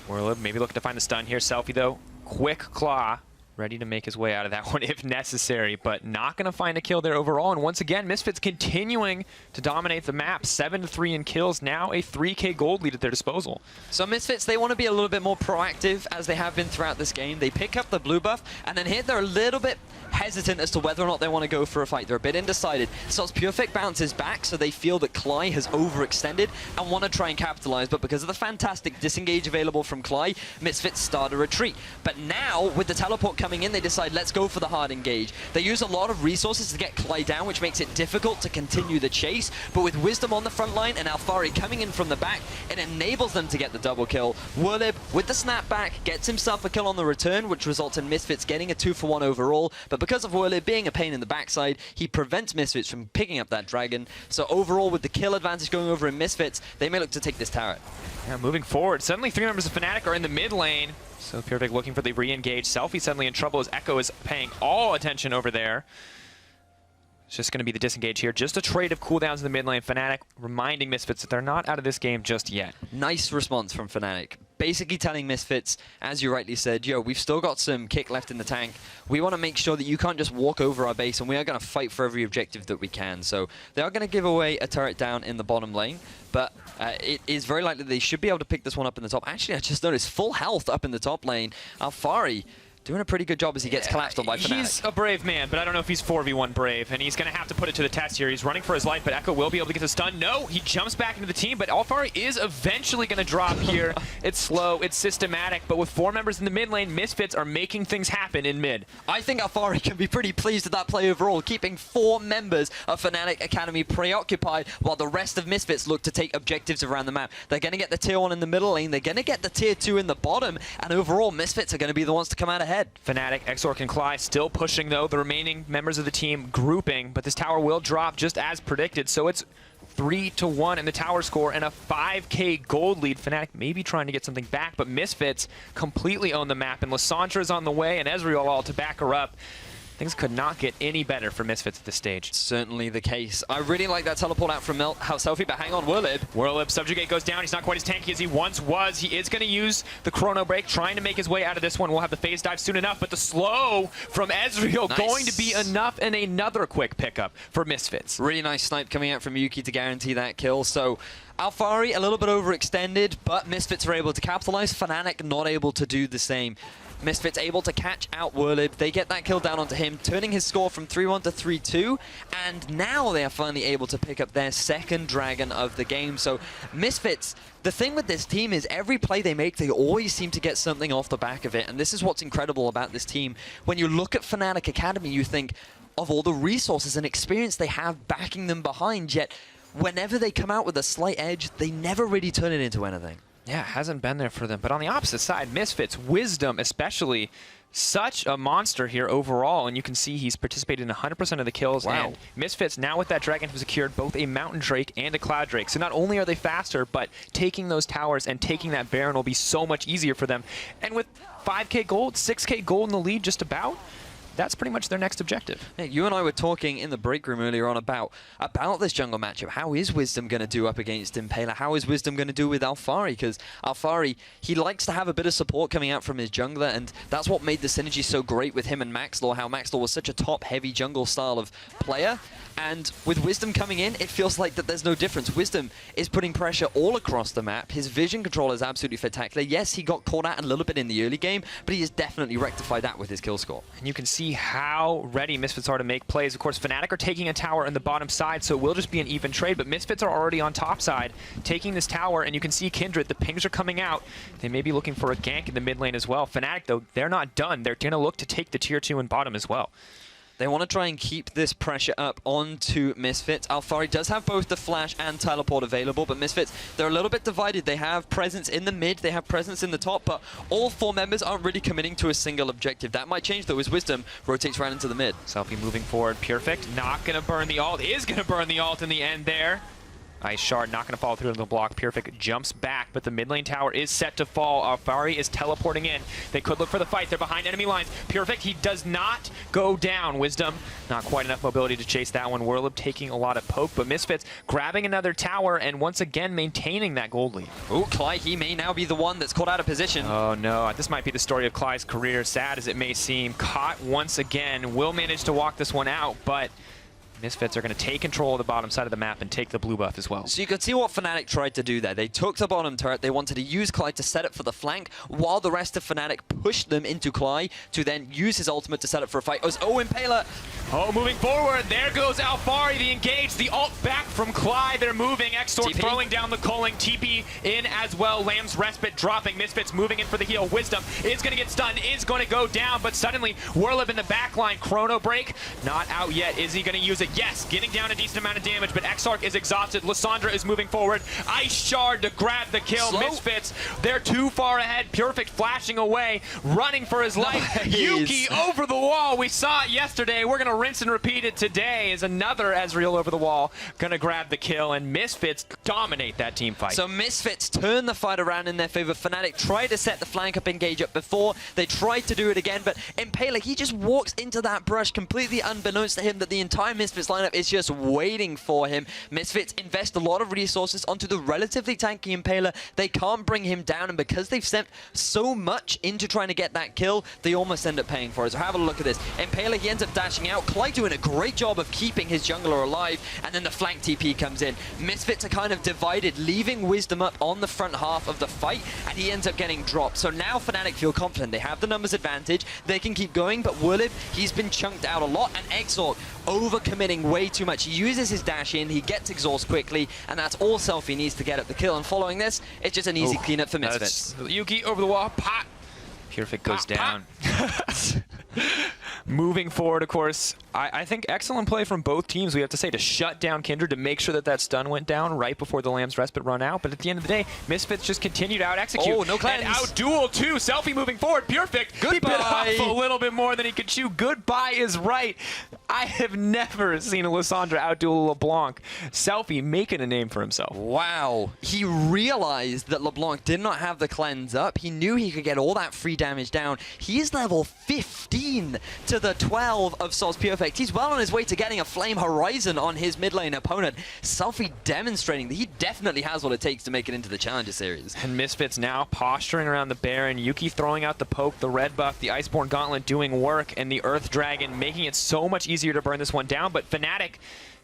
Warlib maybe looking to find the stun here. Selfie, though. Quick claw. Ready to make his way out of that one if necessary, but not going to find a kill there overall. And once again, Misfits continuing to dominate the map. 7-3 in kills, now a 3K gold lead at their disposal. So Misfits, they want to be a little bit more proactive as they have been throughout this game. They pick up the blue buff, and then here they're a little bit hesitant as to whether or not they want to go for a fight. They're a bit undecided. So Perfect bounces back, so they feel that Cly has overextended and want to try and capitalize. But because of the fantastic disengage available from Cly, Misfits start a retreat. But now, with the teleport coming in, they decide, let's go for the hard engage. They use a lot of resources to get Cly down, which makes it difficult to continue the chase. But with Wisdom on the front line and Alfari coming in from the back, it enables them to get the double kill. Warlib, with the snapback, gets himself a kill on the return, which results in Misfits getting a 2-for-1 overall. But because of Warlib being a pain in the backside, he prevents Misfits from picking up that Dragon. So overall, with the kill advantage going over in Misfits, they may look to take this turret. Yeah, moving forward, suddenly 3 members of Fnatic are in the mid lane. So Perfect looking for the re-engage. Selfie suddenly in trouble as Echo is paying all attention over there. It's just going to be the disengage here. Just a trade of cooldowns in the mid lane. Fnatic reminding Misfits that they're not out of this game just yet. Nice response from Fnatic. Basically telling Misfits, as you rightly said, yo, we've still got some kick left in the tank. We want to make sure that you can't just walk over our base, and we are going to fight for every objective that we can. So they are going to give away a turret down in the bottom lane, but it is very likely they should be able to pick this one up in the top. Actually, I just noticed full health up in the top lane. Alfari doing a pretty good job as he gets collapsed on by Fnatic. He's a brave man, but I don't know if he's 4v1 brave, and he's going to have to put it to the test here. He's running for his life, but Echo will be able to get the stun. No, he jumps back into the team, but Alfari is eventually going to drop here. It's slow, it's systematic, but with 4 members in the mid lane, Misfits are making things happen in mid. I think Alfari can be pretty pleased with that play overall, keeping 4 members of Fnatic Academy preoccupied while the rest of Misfits look to take objectives around the map. They're going to get the tier 1 in the middle lane, they're going to get the tier 2 in the bottom, and overall, Misfits are going to be the ones to come out ahead. Fnatic, Exorc, and Cly still pushing, though. The remaining members of the team grouping, but this tower will drop just as predicted, so it's 3-1 in the tower score and a 5K gold lead. Fnatic maybe trying to get something back, but Misfits completely own the map, and Lysandra is on the way, and Ezreal all to back her up. Things could not get any better for Misfits at this stage. Certainly the case. I really like that teleport out from Selfie, but hang on, Warlib. Warlib, Subjugate goes down. He's not quite as tanky as he once was. He is going to use the Chrono Break, trying to make his way out of this one. We'll have the phase dive soon enough, but the slow from Ezreal going to be enough, and another quick pickup for Misfits. Really nice snipe coming out from Yuki to guarantee that kill. So Alfari a little bit overextended, but Misfits are able to capitalize. Fnatic not able to do the same. Misfits able to catch out Warlib. They get that kill down onto him, turning his score from 3-1 to 3-2. And now they are finally able to pick up their second Dragon of the game. So Misfits, the thing with this team is every play they make, they always seem to get something off the back of it. And this is what's incredible about this team. When you look at Fnatic Academy, you think of all the resources and experience they have backing them behind, yet whenever they come out with a slight edge, they never really turn it into anything. Yeah, it hasn't been there for them. But on the opposite side, Misfits, Wisdom especially, such a monster here overall. And you can see he's participated in 100% of the kills. Wow. And Misfits, now with that Dragon, have secured both a Mountain Drake and a Cloud Drake. So not only are they faster, but taking those towers and taking that Baron will be so much easier for them. And with 5K gold, 6K gold in the lead just about, that's pretty much their next objective. Hey, you and I were talking in the break room earlier on about this jungle matchup. How is Wisdom going to do up against Impaler? How is Wisdom going to do with Alfari? Because Alfari, he likes to have a bit of support coming out from his jungler, and that's what made the synergy so great with him and Maxlaw, how Maxlaw was such a top-heavy jungle style of player. And with Wisdom coming in, it feels like that there's no difference. Wisdom is putting pressure all across the map. His vision control is absolutely spectacular. Yes, he got caught out a little bit in the early game, but he has definitely rectified that with his kill score. And you can see how ready Misfits are to make plays. Of course, Fnatic are taking a tower in the bottom side, so it will just be an even trade, but Misfits are already on top side, taking this tower, and you can see Kindred, the pings are coming out. They may be looking for a gank in the mid lane as well. Fnatic, though, they're not done. They're going to look to take the tier 2 and bottom as well. They want to try and keep this pressure up onto Misfits. Alfari does have both the flash and teleport available, but Misfits, they're a little bit divided. They have presence in the mid, they have presence in the top, but all 4 members aren't really committing to a single objective. That might change, though, as Wisdom rotates right into the mid. Selfie moving forward. Perfect. Not going to burn the ult. Is going to burn the ult in the end there. Ice Shard not going to fall through the block. Perfect jumps back, but the mid lane tower is set to fall. Alfari is teleporting in. They could look for the fight. They're behind enemy lines. Perfect, he does not go down. Wisdom, not quite enough mobility to chase that one. Werlib taking a lot of poke, but Misfits grabbing another tower and once again maintaining that gold lead. Oh, Cly, he may now be the one that's caught out of position. Oh no, this might be the story of Cly's career. Sad as it may seem. Caught once again. Will manage to walk this one out, but Misfits are going to take control of the bottom side of the map and take the blue buff as well. So you could see what Fnatic tried to do there. They took the bottom turret. They wanted to use Clyde to set up for the flank, while the rest of Fnatic pushed them into Clyde to then use his ultimate to set up for a fight. Oh, Impaler. Oh, moving forward. There goes Alfari, the engage. The ult back from Clyde. They're moving. Extork throwing down the culling. TP in as well. Lamb's Respite dropping. Misfits moving in for the heal. Wisdom is going to get stunned, is going to go down, but suddenly Werlib in the back line. Chrono Break not out yet. Is he going to use it? Yes, getting down a decent amount of damage, but Exarch is exhausted. Lissandra is moving forward. Ice Shard to grab the kill. Slow. Misfits, they're too far ahead. Perfect flashing away, running for his life. Nice. Yuki over the wall. We saw it yesterday. We're going to rinse and repeat it today as another Ezreal over the wall. Going to grab the kill, and Misfits dominate that team fight. So Misfits turn the fight around in their favor. Fnatic tried to set the flank up engage up before. They tried to do it again, but Impaler, he just walks into that brush completely unbeknownst to him that the entire Misfits lineup is just waiting for him. Misfits invest a lot of resources onto the relatively tanky Impaler. They can't bring him down, and because they've sent so much into trying to get that kill, they almost end up paying for it. So have a look at this. Impaler, he ends up dashing out. Clyde doing a great job of keeping his jungler alive, and then the flank TP comes in. Misfits are kind of divided, leaving Wisdom up on the front half of the fight, and he ends up getting dropped. So now Fnatic feel confident. They have the numbers advantage. They can keep going, but Werlib, he's been chunked out a lot, and Exorc overcommitting way too much. He uses his dash in, he gets exhaust quickly, and that's all Selfie needs to get up the kill. And following this, it's just an easy cleanup for Misfits. Yuki over the wall, pot. Perfect goes down. Moving forward, of course, I think excellent play from both teams, we have to say, to shut down Kindred, to make sure that that stun went down right before the Lamb's Respite run out. But at the end of the day, Misfits just continued to out-execute. Oh, no cleanse. And out-duel, too. Selfie moving forward. Perfect. Goodbye. He bit off a little bit more than he could chew. Goodbye is right. I have never seen a Lissandra out-duel LeBlanc. Selfie making a name for himself. Wow. He realized that LeBlanc did not have the cleanse up. He knew he could get all that free damage down. He is level 15 to the 12 of Sol's Perfect. He's well on his way to getting a Flame Horizon on his mid lane opponent. Selfie demonstrating that he definitely has what it takes to make it into the Challenger Series. And Misfits now posturing around the Baron. Yuki throwing out the poke, the red buff, the Iceborne Gauntlet doing work, and the Earth Dragon making it so much easier to burn this one down. But Fnatic,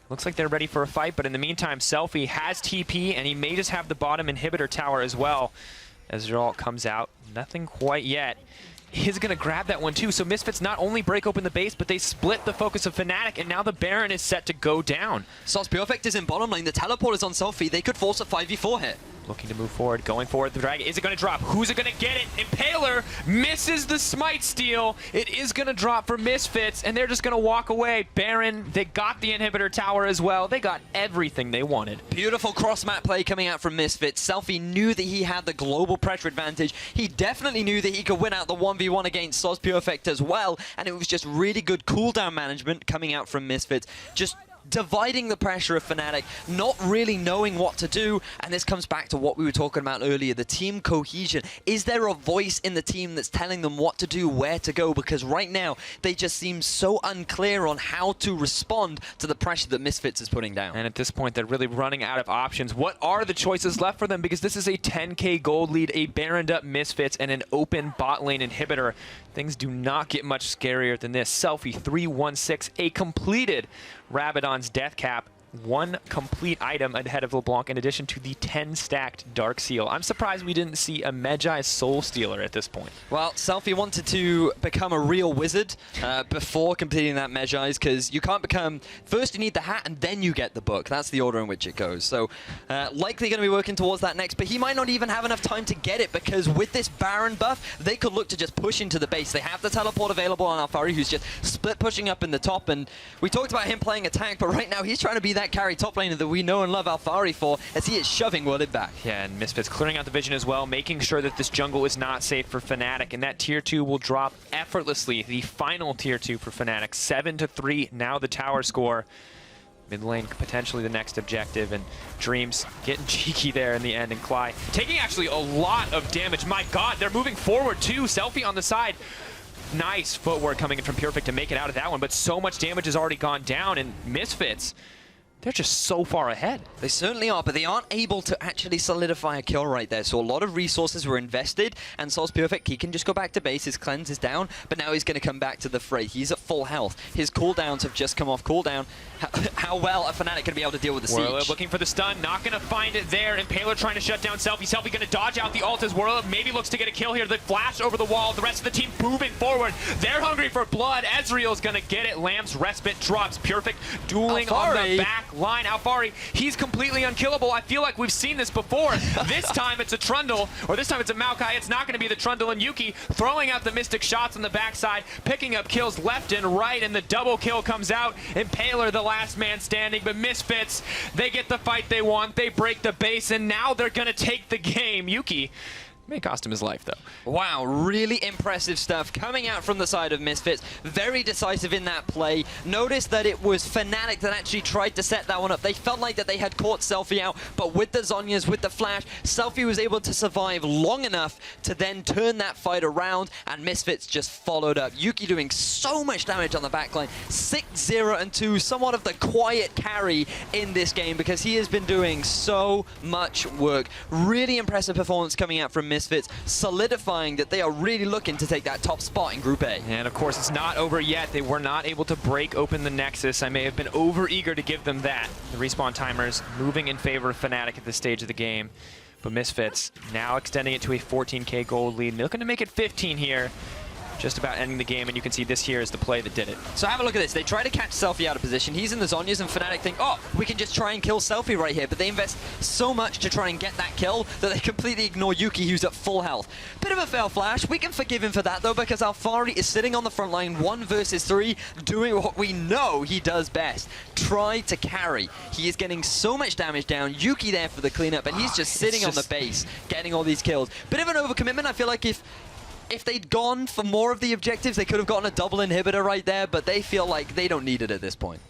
looks like they're ready for a fight, but in the meantime, Selfie has TP, and he may just have the bottom inhibitor tower as well. As Geralt comes out, nothing quite yet. He's going to grab that one too. So Misfits not only break open the base, but they split the focus of Fnatic, and now the Baron is set to go down. Sauce Perfect is in bottom lane. The teleport is on Selfie. They could force a 5v4 hit. Looking to move forward, going forward. The Dragon, is it going to drop? Who's it going to get it? Impaler misses the smite steal. It is going to drop for Misfits, and they're just going to walk away. Baron, they got the inhibitor tower as well. They got everything they wanted. Beautiful cross-map play coming out from Misfits. Selfie knew that he had the global pressure advantage. He definitely knew that he could win out the 1v1 against Sauce Perfect as well, and it was just really good cooldown management coming out from Misfits. Just dividing the pressure of Fnatic, not really knowing what to do, and this comes back to what we were talking about earlier, the team cohesion. Is there a voice in the team that's telling them what to do, where to go? Because right now, they just seem so unclear on how to respond to the pressure that Misfits is putting down. And at this point, they're really running out of options. What are the choices left for them? Because this is a 10k gold lead, a Baroned up Misfits, and an open bot lane inhibitor. Things do not get much scarier than this. Selfie 316, a completed Rabadon's death cap. One complete item ahead of LeBlanc in addition to the 10 stacked Dark Seal. I'm surprised we didn't see a Magi Soul Stealer at this point. Well, Selfie wanted to become a real wizard before completing that Magi's, because you can't become... First you need the hat and then you get the book. That's the order in which it goes. So likely going to be working towards that next, but he might not even have enough time to get it, because with this Baron buff, they could look to just push into the base. They have the teleport available on Alfari, who's just split pushing up in the top, and we talked about him playing attack, but right now he's trying to be that carry top laner that we know and love Alfari for, as he is shoving Willid back. Yeah, and Misfits clearing out the vision as well, making sure that this jungle is not safe for Fnatic, and that tier 2 will drop effortlessly. The final tier 2 for Fnatic, 7-3, now the tower score. Mid lane potentially the next objective, and Dreams getting cheeky there in the end, and Cly taking actually a lot of damage. My god, they're moving forward too. Selfie on the side. Nice footwork coming in from Purific to make it out of that one, but so much damage has already gone down, and Misfits, they're just so far ahead. They certainly are, but they aren't able to actually solidify a kill right there. So a lot of resources were invested, and Sol's Perfect, he can just go back to base. His cleanse is down, but now he's going to come back to the fray. He's at full health. His cooldowns have just come off cooldown. How well are Fnatic going to be able to deal with the siege? Looking for the stun, not going to find it there. Impaler trying to shut down Selfie. Selfie going to dodge out the ult as Warlord maybe looks to get a kill here. The flash over the wall. The rest of the team moving forward. They're hungry for blood. Ezreal's going to get it. Lamb's respite drops. Perfect dueling Alfari on the back line. Alfari, he's completely unkillable. I feel like we've seen this before. This time it's a Trundle, or this time it's a Maokai. It's not going to be the Trundle, and Yuki throwing out the Mystic shots on the backside, picking up kills left and right, and the double kill comes out. Impaler, the last man standing, but Misfits, they get the fight they want. They break the base, and now they're going to take the game. Yuki may cost him his life, though. Wow, really impressive stuff coming out from the side of Misfits. Very decisive in that play. Notice that it was Fnatic that actually tried to set that one up. They felt like that they had caught Selfie out, but with the Zhonya's, with the flash, Selfie was able to survive long enough to then turn that fight around, and Misfits just followed up. Yuki doing so much damage on the backline. 6-0-2, somewhat of the quiet carry in this game, because he has been doing so much work. Really impressive performance coming out from Misfits, solidifying that they are really looking to take that top spot in Group A. And of course, it's not over yet. They were not able to break open the Nexus. I may have been over-eager to give them that. The respawn timers moving in favor of Fnatic at this stage of the game. But Misfits now extending it to a 14k gold lead. They're looking to make it 15 here. Just about ending the game, and you can see this here is the play that did it. So have a look at this. They try to catch Selfie out of position. He's in the Zhonya's, and Fnatic think, oh, we can just try and kill Selfie right here. But they invest so much to try and get that kill that they completely ignore Yuki, who's at full health. Bit of a fail flash. We can forgive him for that, though, because Alfari is sitting on the front line, 1 versus 3, doing what we know he does best. Try to carry. He is getting so much damage down. Yuki there for the cleanup, and he's just sitting on the base, getting all these kills. Bit of an overcommitment. I feel like if they'd gone for more of the objectives, they could have gotten a double inhibitor right there, but they feel like they don't need it at this point.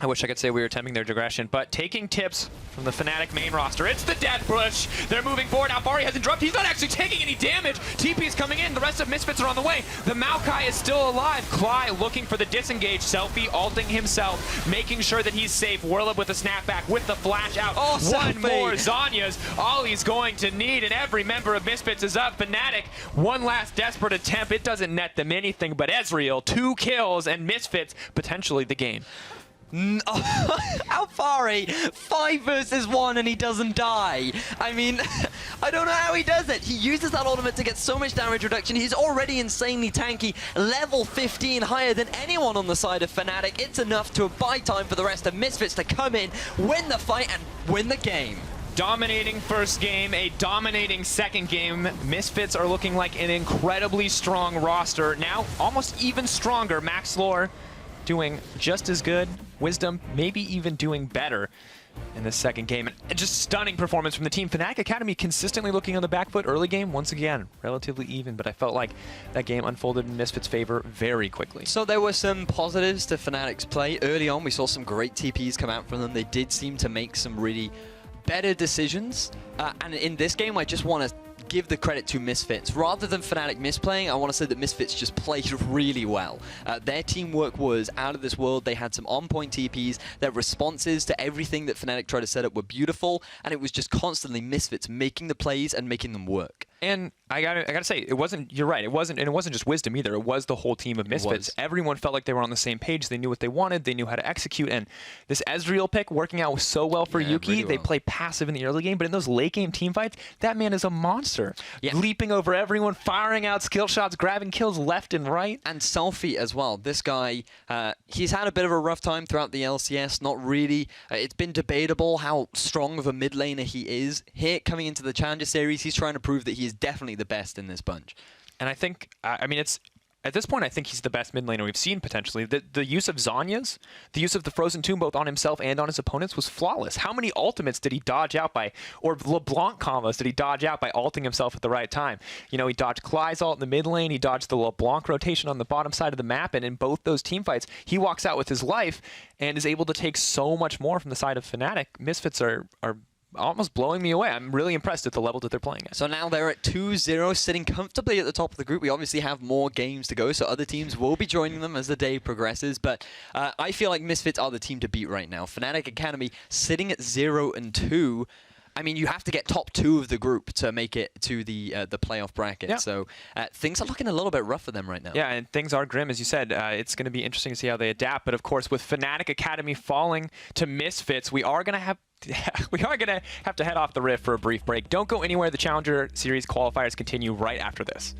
I wish I could say we were attempting their digression, but taking tips from the Fnatic main roster, it's the Death Push. They're moving forward. Alfari hasn't dropped. He's not actually taking any damage. TP is coming in. The rest of Misfits are on the way. The Maokai is still alive. Cly looking for the disengage. Selfie ulting himself, making sure that he's safe. Warlord with a snapback, with the flash out. Oh, one Selfie. more Zhonya's. All he's going to need, and every member of Misfits is up. Fnatic, one last desperate attempt. It doesn't net them anything, but Ezreal, 2 kills, and Misfits potentially the game. Alfari, 5 versus 1, and he doesn't die. I mean, I don't know how he does it. He uses that ultimate to get so much damage reduction. He's already insanely tanky, level 15, higher than anyone on the side of Fnatic. It's enough to buy time for the rest of Misfits to come in, win the fight, and win the game. Dominating first game, a dominating second game. Misfits are looking like an incredibly strong roster. Now, almost even stronger. Max Lore doing just as good Wisdom maybe even doing better in the second game. And just stunning performance from the team. Fnatic Academy consistently looking on the back foot early game. Once again, relatively even, but I felt like that game unfolded in Misfits' favor very quickly. So there were some positives to Fnatic's play. Early on, we saw some great TPs come out from them. They did seem to make some really better decisions. And in this game, I just want to give the credit to Misfits. Rather than Fnatic misplaying, I want to say that Misfits just played really well. Their teamwork was out of this world. They had some on-point TPs. Their responses to everything that Fnatic tried to set up were beautiful, and it was just constantly Misfits making the plays and making them work. And I gotta say, it wasn't. You're right. It wasn't just Wisdom either. It was the whole team of Misfits. Everyone felt like they were on the same page. They knew what they wanted. They knew how to execute. And this Ezreal pick working out so well for Yuki. Really They well. play passive in the early game, but in those late game team fights, that man is a monster. Yeah. Leaping over everyone, firing out skill shots, grabbing kills left and right. And Selfie as well. This guy, he's had a bit of a rough time throughout the LCS. Not really. It's been debatable how strong of a mid laner he is. Here, coming into the Challenger Series, he's trying to prove that he is definitely the best in this bunch. And I think, I mean, it's at this point, I think he's the best mid laner we've seen potentially. The use of Zhonya's, the use of the Frozen Tomb both on himself and on his opponents was flawless. How many ultimates did he dodge out by, or LeBlanc combos did he dodge out by ulting himself at the right time? You know, he dodged Clyde's ult in the mid lane, he dodged the LeBlanc rotation on the bottom side of the map, and in both those team fights, he walks out with his life and is able to take so much more from the side of Fnatic. Misfits are almost blowing me away. I'm really impressed at the level that they're playing at. So now they're at 2-0, sitting comfortably at the top of the group. We obviously have more games to go, so other teams will be joining them as the day progresses. But I feel like Misfits are the team to beat right now. Fnatic Academy sitting at 0-2. I mean, you have to get top 2 of the group to make it to the playoff bracket. Yeah. So things are looking a little bit rough for them right now. Yeah, and things are grim, as you said. It's going to be interesting to see how they adapt. But of course, with Fnatic Academy falling to Misfits, we are going to have to head off the rift for a brief break. Don't go anywhere. The Challenger Series qualifiers continue right after this.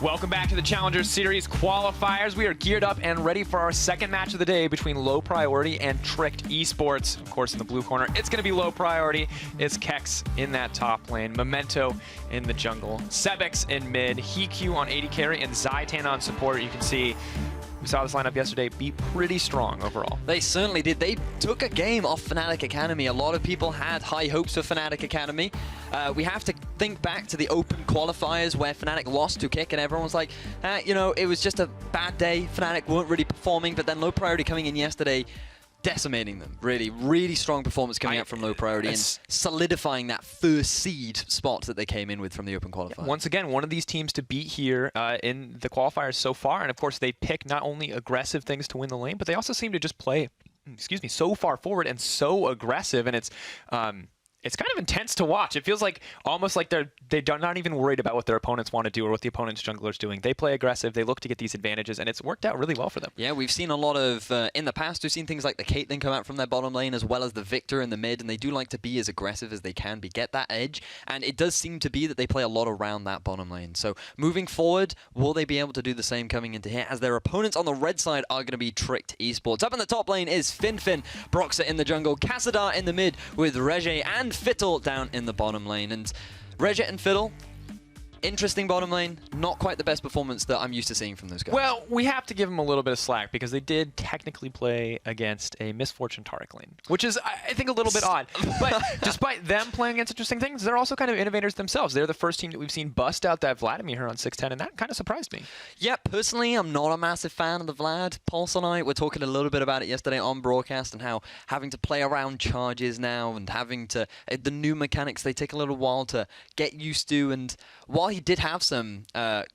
Welcome back to the Challenger Series qualifiers. We are geared up and ready for our second match of the day between Low Priority and Tricked Esports. Of course, in the blue corner, it's going to be Low Priority. It's Kex in that top lane, Memento in the jungle, Sebix in mid, Hikyu on AD carry, and Zaitan on support. You can see we saw this lineup yesterday be pretty strong overall. They certainly did. They took a game off Fnatic Academy. A lot of people had high hopes for Fnatic Academy. We have to think back to the open qualifiers where Fnatic lost to Kick and everyone was like, you know, it was just a bad day. Fnatic weren't really performing, but then Low Priority coming in yesterday, decimating them. Really, really strong performance coming out from Low Priority and solidifying that first seed spot that they came in with from the open qualifier. Once again, one of these teams to beat here in the qualifiers so far, and of course they pick not only aggressive things to win the lane, but they also seem to just play, excuse me, so far forward and so aggressive, and it's kind of intense to watch. It feels like almost like they're not even worried about what their opponents want to do or what the opponent's jungler's doing. They play aggressive, they look to get these advantages, and it's worked out really well for them. Yeah, we've seen a lot of, in the past, we've seen things like the Caitlyn come out from their bottom lane as well as the Victor in the mid, and they do like to be as aggressive as they can be, get that edge, and it does seem to be that they play a lot around that bottom lane. So moving forward, will they be able to do the same coming into here, as their opponents on the red side are going to be Tricked Esports. Up in the top lane is Finfin, Broxah in the jungle, Kassadar in the mid with Regé and Fiddle down in the bottom lane. And Regé and Fiddle, interesting bottom lane, not quite the best performance that I'm used to seeing from those guys. Well, we have to give them a little bit of slack because they did technically play against a Misfortune Taric lane, which is, I think, a little bit odd. But despite them playing against interesting things, they're also kind of innovators themselves. They're the first team that we've seen bust out that Vladimir here on 610, and that kind of surprised me. Yeah, personally, I'm not a massive fan of the Vlad. Pulse and I were talking a little bit about it yesterday on broadcast and how having to play around charges now and having to, the new mechanics, they take a little while to get used to. And while he did have some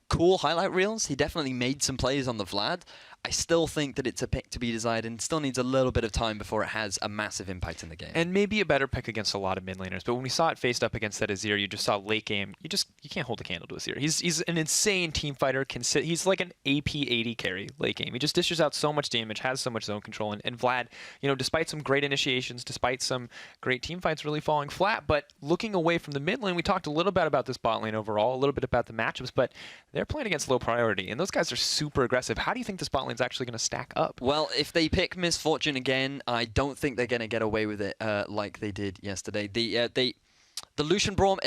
cool highlight reels, he definitely made some plays on the Vlad. I still think that it's a pick to be desired and still needs a little bit of time before it has a massive impact in the game. And maybe a better pick against a lot of mid laners, but when we saw it faced up against that Azir, you just saw late game, you can't hold a candle to Azir. He's an insane team fighter. He's like an AP 80 carry late game. He just dishes out so much damage, has so much zone control, and Vlad, you know, despite some great initiations, despite some great team fights really falling flat, but looking away from the mid lane, we talked a little bit about this bot lane overall, a little bit about the matchups, but they're playing against Low Priority, and those guys are super aggressive. How do you think this bot lane's actually going to stack up? Well, if they pick Misfortune again, I don't think they're going to get away with it like they did yesterday. The Lucian Braum,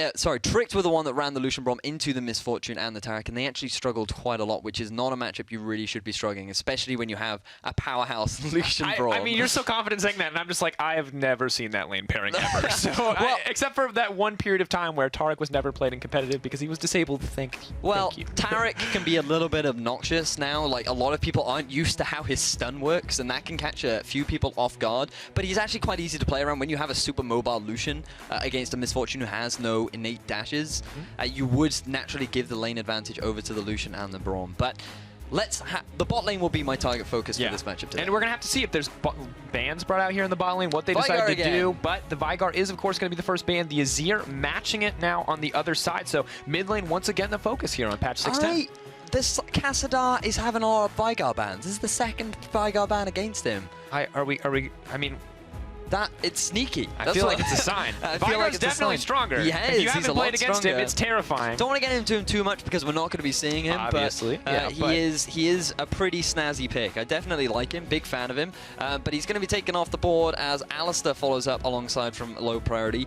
Tricked were the one that ran the Lucian Braum into the Misfortune and the Taric, and they actually struggled quite a lot, which is not a matchup you really should be struggling, especially when you have a powerhouse Lucian Braum. I mean, you're so confident saying that, and I'm just like, I have never seen that lane pairing ever. So, except for that one period of time where Taric was never played in competitive because he was disabled. Thank you. Taric can be a little bit obnoxious now. Like, a lot of people aren't used to how his stun works, and that can catch a few people off guard. But he's actually quite easy to play around when you have a super mobile Lucian against a Misfortune who has no innate dashes. You would naturally give the lane advantage over to the Lucian and the Braum. But the bot lane will be my target focus for this matchup today. And we're going to have to see if there's bans brought out here in the bot lane, what they decide to do. But the Veigar is, of course, going to be the first ban. The Azir matching it now on the other side. So mid lane, once again, the focus here on patch 610. This Kassadar is having a lot of Veigar bans. This is the second Veigar ban against him. I mean... It's sneaky. I feel like it's a sign. Veigar's definitely stronger. If you haven't played against him, it's terrifying. Don't want to get into him too much because we're not going to be seeing him. Obviously. But he is a pretty snazzy pick. I definitely like him. Big fan of him. But he's going to be taken off the board as Alistar follows up alongside from Low Priority.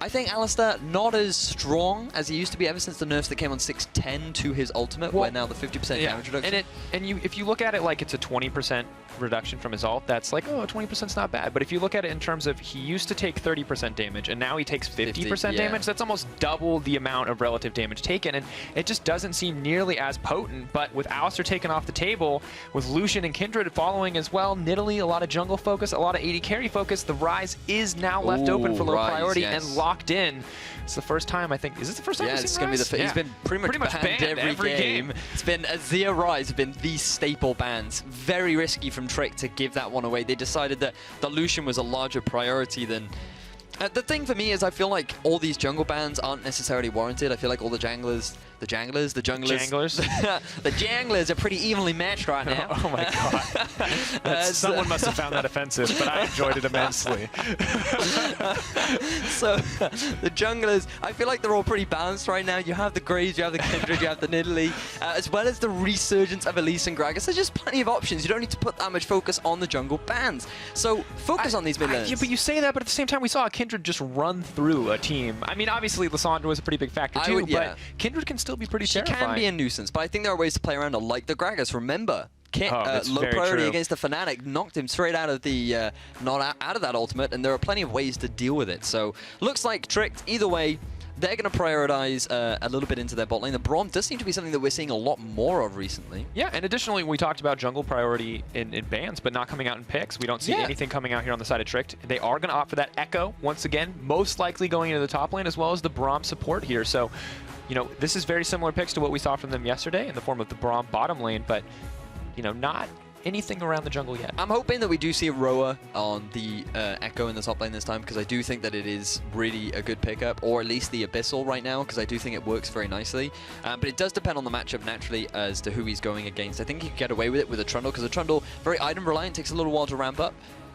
I think Alistar not as strong as he used to be ever since the nerfs that came on 610 to his ultimate, where now the 50% damage reduction. If you look at it like it's a 20% reduction from his ult, that's like, oh, 20%'s not bad. But if you look at it in terms of he used to take 30% damage, and now he takes 50% damage, that's almost double the amount of relative damage taken, and it just doesn't seem nearly as potent. But with Alistar taken off the table, with Lucian and Kindred following as well, Nidalee, a lot of jungle focus, a lot of AD carry focus, the Rise is now left open for Low Priority and locked in. It's the first time, I think. Is this the first time we've seen Rise? He's been pretty much banned every game. It's been Azir Rise have been the staple bans. Very risky from Trick to give that one away. They decided that the Lucian was a larger priority than... the thing for me is I feel like all these jungle bans aren't necessarily warranted. I feel like all the junglers the janglers. The junglers. Janglers? The janglers are pretty evenly matched right now. Oh my god. Someone must have found that offensive, but I enjoyed it immensely. So the junglers, I feel like they're all pretty balanced right now. You have the Graves, you have the Kindred, you have the Nidalee, as well as the resurgence of Elise and Gragas. There's just plenty of options. You don't need to put that much focus on the jungle bans. So focus on these mid lanes. Yeah, but you say that, but at the same time, we saw a Kindred just run through a team. I mean, obviously, Lissandra was a pretty big factor too, but Kindred can still be pretty terrifying. She can be a nuisance, but I think there are ways to play around her, like the Gragas. Remember, low priority against the Fnatic knocked him straight out of the not out of that ultimate, and there are plenty of ways to deal with it. So looks like Tricked either way. They're going to prioritize a little bit into their bot lane. The Braum does seem to be something that we're seeing a lot more of recently. Yeah, and additionally, we talked about jungle priority in bans, but not coming out in picks. We don't see anything coming out here on the side of Tricked. They are going to opt for that Echo, once again, most likely going into the top lane, as well as the Braum support here. So, you know, this is very similar picks to what we saw from them yesterday in the form of the Braum bottom lane, but, you know, not anything around the jungle yet. I'm hoping that we do see a Roa on the Echo in the top lane this time, because I do think that it is really a good pickup, or at least the Abyssal right now, because I do think it works very nicely. But it does depend on the matchup naturally as to who he's going against. I think he could get away with it with a Trundle, because a Trundle, very item reliant, takes a little while to ramp up.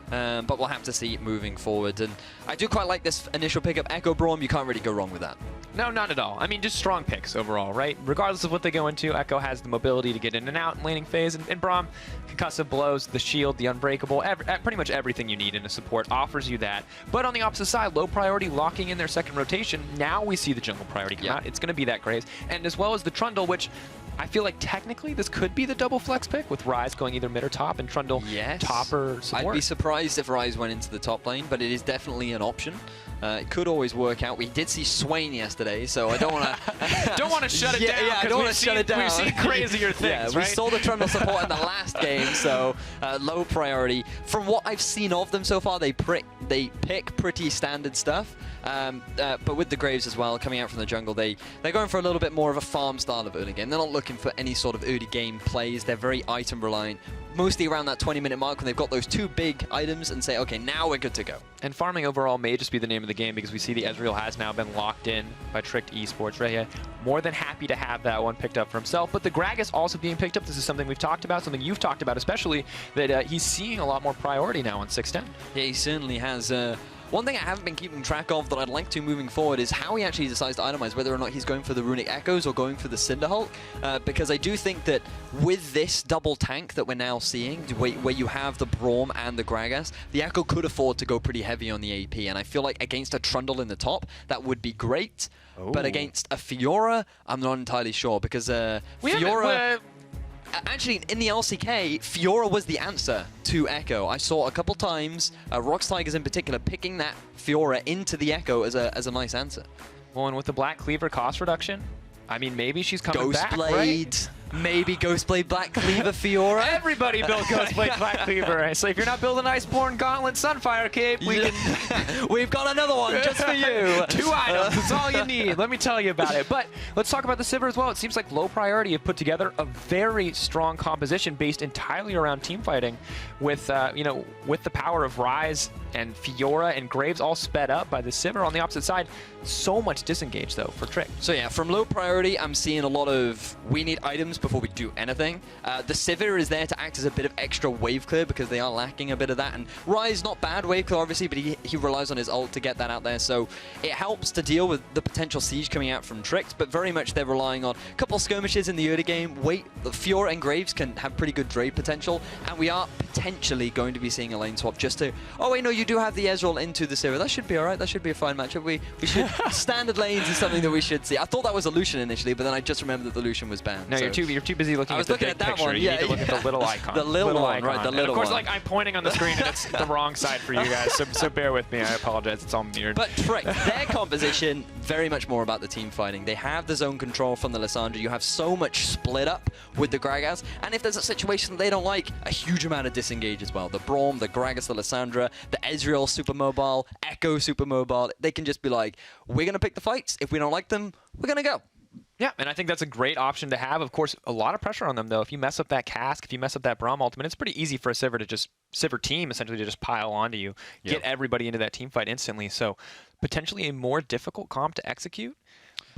But we'll have to see moving forward. And I do quite like this initial pickup. Echo Braum, you can't really go wrong with that. No, not at all. I mean, just strong picks overall, right? Regardless of what they go into, Echo has the mobility to get in and out in laning phase, and Braum, concussive blows, the shield, the unbreakable, pretty much everything you need in a support offers you that. But on the opposite side, low priority locking in their second rotation, now we see the jungle priority come out. It's going to be that Graves, and as well as the Trundle, which I feel like technically this could be the double flex pick with Ryze going either mid or top and Trundle top or support. I'd be surprised if Ryze went into the top lane, but it is definitely an option. It could always work out. We did see Swain yesterday, so I don't want to don't want to shut it down. Yeah, I don't want to shut it down. We've seen crazier things. We saw the Trundle support in the last game, so low priority. From what I've seen of them so far, they pick pretty standard stuff. But with the Graves as well, coming out from the jungle, they're going for a little bit more of a farm style of early game. They're not looking for any sort of early game plays. They're very item reliant, mostly around that 20-minute mark when they've got those two big items and say, okay, now we're good to go. And farming overall may just be the name of the game, because we see the Ezreal has now been locked in by Tricked Esports. Right here, more than happy to have that one picked up for himself. But the Gragas also being picked up, this is something we've talked about, something you've talked about especially, that he's seeing a lot more priority now on 6-10. Yeah, he certainly has. One thing I haven't been keeping track of that I'd like to moving forward is how he actually decides to itemize, whether or not he's going for the Runic Echoes or going for the Cinderhulk, because I do think that with this double tank that we're now seeing, where you have the Braum and the Gragas, the Echo could afford to go pretty heavy on the AP, and I feel like against a Trundle in the top, that would be great, but against a Fiora, I'm not entirely sure, because Fiora... Actually, in the LCK, Fiora was the answer to Echo. I saw a couple times, Rox Tigers in particular, picking that Fiora into the Echo as a nice answer. Well, and with the Black Cleaver cost reduction, I mean, maybe she's coming back, Ghostblade, right? Maybe Ghostblade Black Cleaver Fiora. Everybody built Ghostblade Black Cleaver. So if you're not building Iceborne Gauntlet Sunfire Cape, we've got another one just for you. 2 items, that's all you need. Let me tell you about it. But let's talk about the Sivir as well. It seems like low priority have put together a very strong composition based entirely around team fighting, with you know, with the power of Ryze and Fiora and Graves all sped up by the Sivir. On the opposite side, so much disengage though for Trick. So yeah, from low priority, I'm seeing a lot of we need items before we do anything. The Sivir is there to act as a bit of extra wave clear, because they are lacking a bit of that. And Ryze, not bad wave clear obviously, but he relies on his ult to get that out there. So it helps to deal with the potential siege coming out from Tricked, but very much they're relying on a couple of skirmishes in the early game. Fiora and Graves can have pretty good trade potential, and we are potentially going to be seeing a lane swap just to, oh wait, no, you do have the Ezreal into the Sivir. That should be alright. That should be a fine matchup. We should, standard lanes is something that we should see. I thought that was a Lucian initially, but then I just remembered that the Lucian was banned. No, so. you're too busy looking at the big picture. One. You need to look at the little icon. The little one, icon. right, the little and of course, one. like, I'm pointing on the screen and it's the wrong side for you guys, so bear with me. I apologize. It's all mirrored. But Trick, their composition, very much more about the team fighting. They have the zone control from the Lissandra. You have so much split up with the Gragas, and if there's a situation that they don't like, a huge amount of disengage as well. The Braum, the Gragas, the Lissandra, the Ezreal super mobile, Echo super mobile. They can just be like, we're going to pick the fights. If we don't like them, we're going to go. Yeah, and I think that's a great option to have. Of course, a lot of pressure on them, though. If you mess up that cask, if you mess up that Braum ultimate, it's pretty easy for a Sivir team, essentially, to just pile onto you, get everybody into that team fight instantly. So potentially a more difficult comp to execute.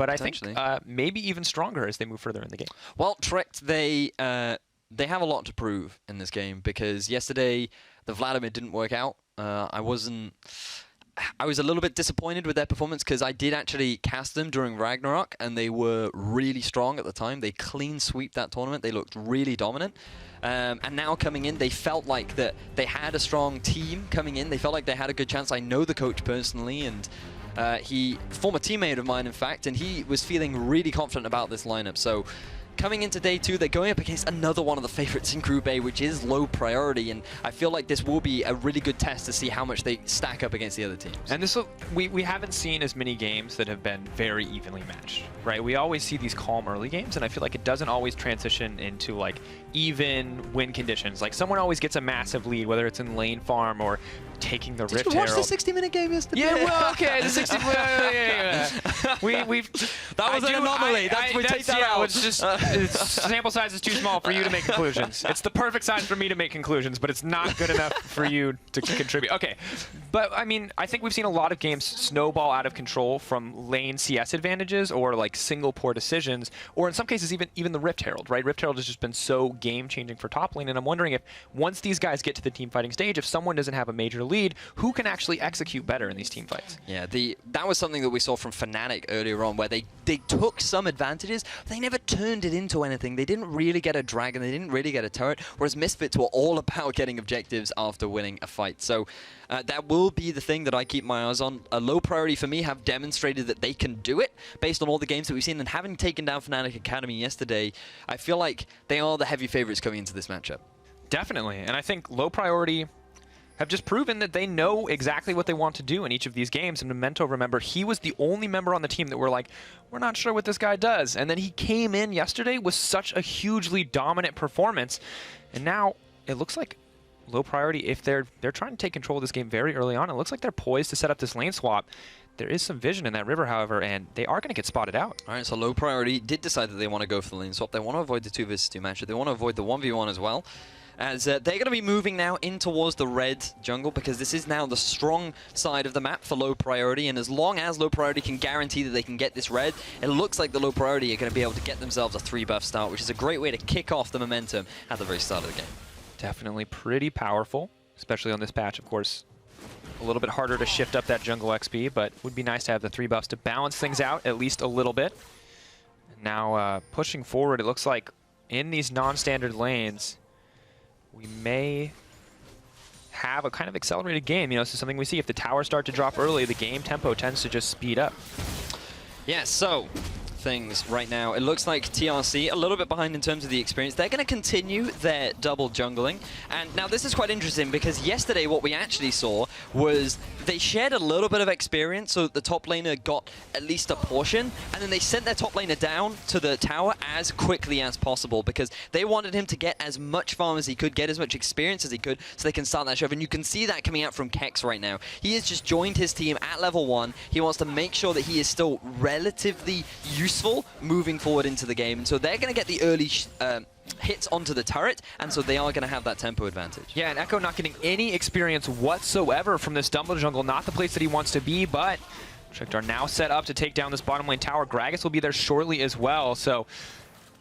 but I think maybe even stronger as they move further in the game. Well, Tricked, they have a lot to prove in this game because yesterday the Vladimir didn't work out. I was a little bit disappointed with their performance because I did actually cast them during Ragnarok and they were really strong at the time. They clean sweep that tournament. They looked really dominant. And now coming in, they felt like that they had a strong team coming in. They felt like they had a good chance. I know the coach personally, and former teammate of mine, in fact, and he was feeling really confident about this lineup. So coming into day 2, they're going up against another one of the favorites in Group A, which is low priority, and I feel like this will be a really good test to see how much they stack up against the other teams. And this we haven't seen as many games that have been very evenly matched, right? We always see these calm early games, and I feel like it doesn't always transition into like even win conditions. Like someone always gets a massive lead, whether it's in lane farm or taking the Rift Herald. Did you watch the 60-minute game yesterday? Yeah, well, okay, the 60. That was an anomaly. We take that out. It's just sample size is too small for you to make conclusions. It's the perfect size for me to make conclusions, but it's not good enough for you to contribute. Okay, but I mean, I think we've seen a lot of games snowball out of control from lane CS advantages or like single poor decisions, or in some cases even the Rift Herald, right? Rift Herald has just been so game-changing for top lane, and I'm wondering if once these guys get to the team fighting stage, if someone doesn't have a major lead, who can actually execute better in these team fights? Yeah, that was something that we saw from Fnatic earlier on, where they took some advantages, they never turned it into anything. They didn't really get a dragon, they didn't really get a turret, whereas Misfits were all about getting objectives after winning a fight. So that will be the thing that I keep my eyes on. A low priority for me have demonstrated that they can do it based on all the games that we've seen, and having taken down Fnatic Academy yesterday, I feel like they are the heavy favorites coming into this matchup. Definitely, and I think low priority have just proven that they know exactly what they want to do in each of these games. And Memento, remember, he was the only member on the team that were like, we're not sure what this guy does. And then he came in yesterday with such a hugely dominant performance. And now it looks like low priority, if they're trying to take control of this game very early on, it looks like they're poised to set up this lane swap. There is some vision in that river, however, and they are going to get spotted out. All right, so low priority did decide that they want to go for the lane swap. They want to avoid the 2 vs 2 matchup. They want to avoid the 1v1 as well, as they're going to be moving now in towards the red jungle, because this is now the strong side of the map for low priority, and as long as low priority can guarantee that they can get this red, it looks like the low priority are going to be able to get themselves a 3-buff start, which is a great way to kick off the momentum at the very start of the game. Definitely pretty powerful, especially on this patch, of course. A little bit harder to shift up that jungle XP, but would be nice to have the 3 buffs to balance things out at least a little bit. Now pushing forward, it looks like in these non-standard lanes, we may have a kind of accelerated game. You know, this is something we see. If the towers start to drop early, the game tempo tends to just speed up. Yeah, so things right now, it looks like TRC a little bit behind in terms of the experience. They're going to continue their double jungling, and now this is quite interesting because yesterday what we actually saw was they shared a little bit of experience, so the top laner got at least a portion, and then they sent their top laner down to the tower as quickly as possible because they wanted him to get as much farm as he could, get as much experience as he could, so they can start that shove. And you can see that coming out from Kex right now. He has just joined his team at level 1. He wants to make sure that he is still relatively useful moving forward into the game, and so they're going to get the early hits onto the turret, and so they are going to have that tempo advantage. Yeah, and Echo not getting any experience whatsoever from this Dumble jungle, not the place that he wants to be, but Tricked are now set up to take down this bottom lane tower. Gragas will be there shortly as well, so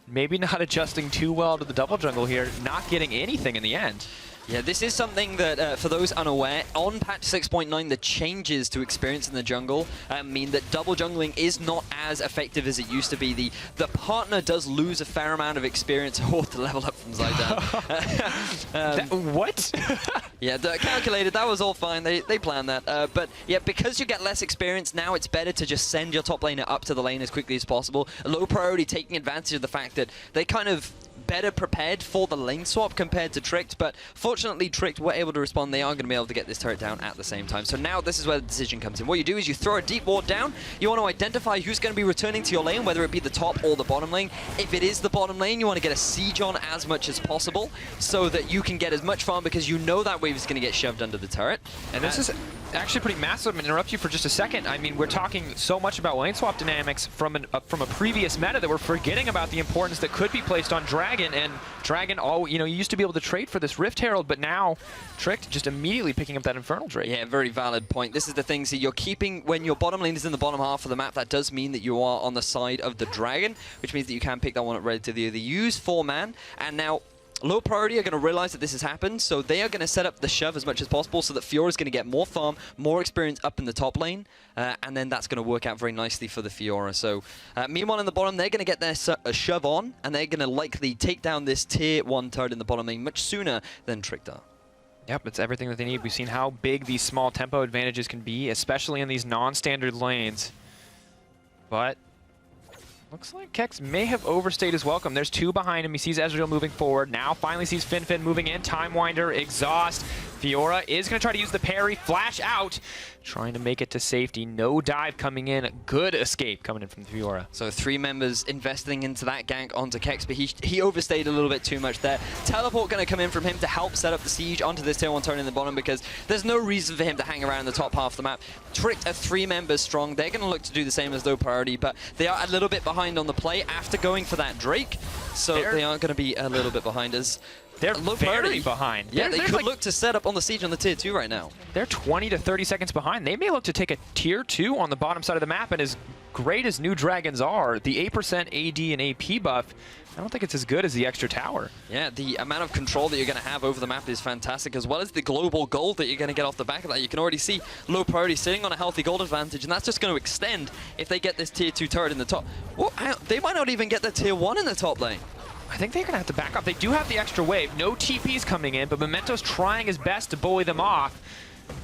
maybe not adjusting too well to the double jungle here, not getting anything in the end. Yeah, this is something that, for those unaware, on patch 6.9, the changes to experience in the jungle mean that double jungling is not as effective as it used to be. The partner does lose a fair amount of experience. Oh, the level up from Zidane. What? Yeah, calculated. That was all fine. They planned that. But yeah, because you get less experience, now it's better to just send your top laner up to the lane as quickly as possible. Low priority taking advantage of the fact that they kind of better prepared for the lane swap compared to Tricked, but fortunately Tricked were able to respond. They are going to be able to get this turret down at the same time. So now this is where the decision comes in. What you do is you throw a deep ward down. You want to identify who's going to be returning to your lane, whether it be the top or the bottom lane. If it is the bottom lane, you want to get a siege on as much as possible so that you can get as much farm, because you know that wave is going to get shoved under the turret. And this is actually pretty massive. I'm going to interrupt you for just a second. I mean, we're talking so much about lane swap dynamics from a previous meta that we're forgetting about the importance that could be placed on Dragon. And Dragon, you used to be able to trade for this Rift Herald, but now Tricked just immediately picking up that Infernal Drake. Yeah, very valid point. This is the thing, so you're keeping, when your bottom lane is in the bottom half of the map, that does mean that you are on the side of the Dragon, which means that you can pick that one up relatively early. Use 4-man, and now Low Priority are going to realize that this has happened, so they are going to set up the shove as much as possible so that Fiora is going to get more farm, more experience up in the top lane, and then that's going to work out very nicely for the Fiora. So meanwhile in the bottom, they're going to get their shove on, and they're going to likely take down this tier 1 turret in the bottom lane much sooner than Tricked are. Yep, it's everything that they need. We've seen how big these small tempo advantages can be, especially in these non-standard lanes. But looks like Kex may have overstayed his welcome. There's 2 behind him. He sees Ezreal moving forward. Now finally sees Fin moving in. Time Winder, Exhaust. Fiora is going to try to use the parry. Flash out. Trying to make it to safety. No dive coming in. Good escape coming in from Fiora. So 3 members investing into that gank onto Kex, but he overstayed a little bit too much there. Teleport going to come in from him to help set up the siege onto this tier 1 turret in the bottom because there's no reason for him to hang around the top half of the map. Tricked are 3 members strong. They're going to look to do the same as Low Priority, but they are a little bit behind on the play after going for that Drake. So they are going to be a little bit behind us. They're very behind. Yeah, they could look to set up on the siege on the tier 2 right now. They're 20 to 30 seconds behind. They may look to take a tier 2 on the bottom side of the map, and as great as new dragons are, the 8% AD and AP buff, I don't think it's as good as the extra tower. Yeah, the amount of control that you're going to have over the map is fantastic, as well as the global gold that you're going to get off the back of that. You can already see Low Priority sitting on a healthy gold advantage, and that's just going to extend if they get this tier 2 turret in the top. Well, they might not even get the tier 1 in the top lane. I think they're going to have to back up. They do have the extra wave. No TPs coming in, but Memento's trying his best to bully them off.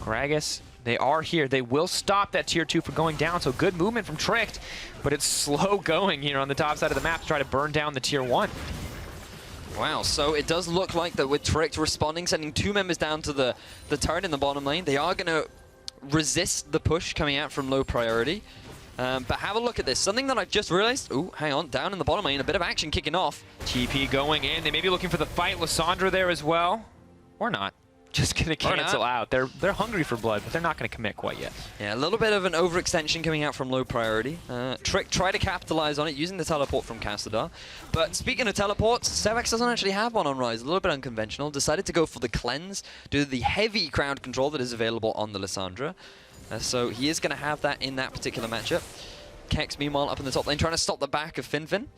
Gragas, they are here. They will stop that tier 2 from going down, so good movement from Tricked, but it's slow going here on the top side of the map to try to burn down the tier 1. Wow, so it does look like that with Tricked responding, sending 2 members down to the turret in the bottom lane. They are going to resist the push coming out from Low Priority. But have a look at this. Something that I've just realized. Ooh, hang on. Down in the bottom lane. A bit of action kicking off. TP going in. They may be looking for the fight. Lissandra there as well. Or not. Just going to cancel out. They're hungry for blood, but they're not going to commit quite yet. Yeah, a little bit of an overextension coming out from Low Priority. Trick try to capitalize on it using the teleport from Cassadar. But speaking of teleports, Sevex doesn't actually have one on Rise. A little bit unconventional. Decided to go for the cleanse, do the heavy crowd control that is available on the Lissandra. So he is going to have that in that particular matchup. Kex, meanwhile, up in the top lane, trying to stop the back of Fin,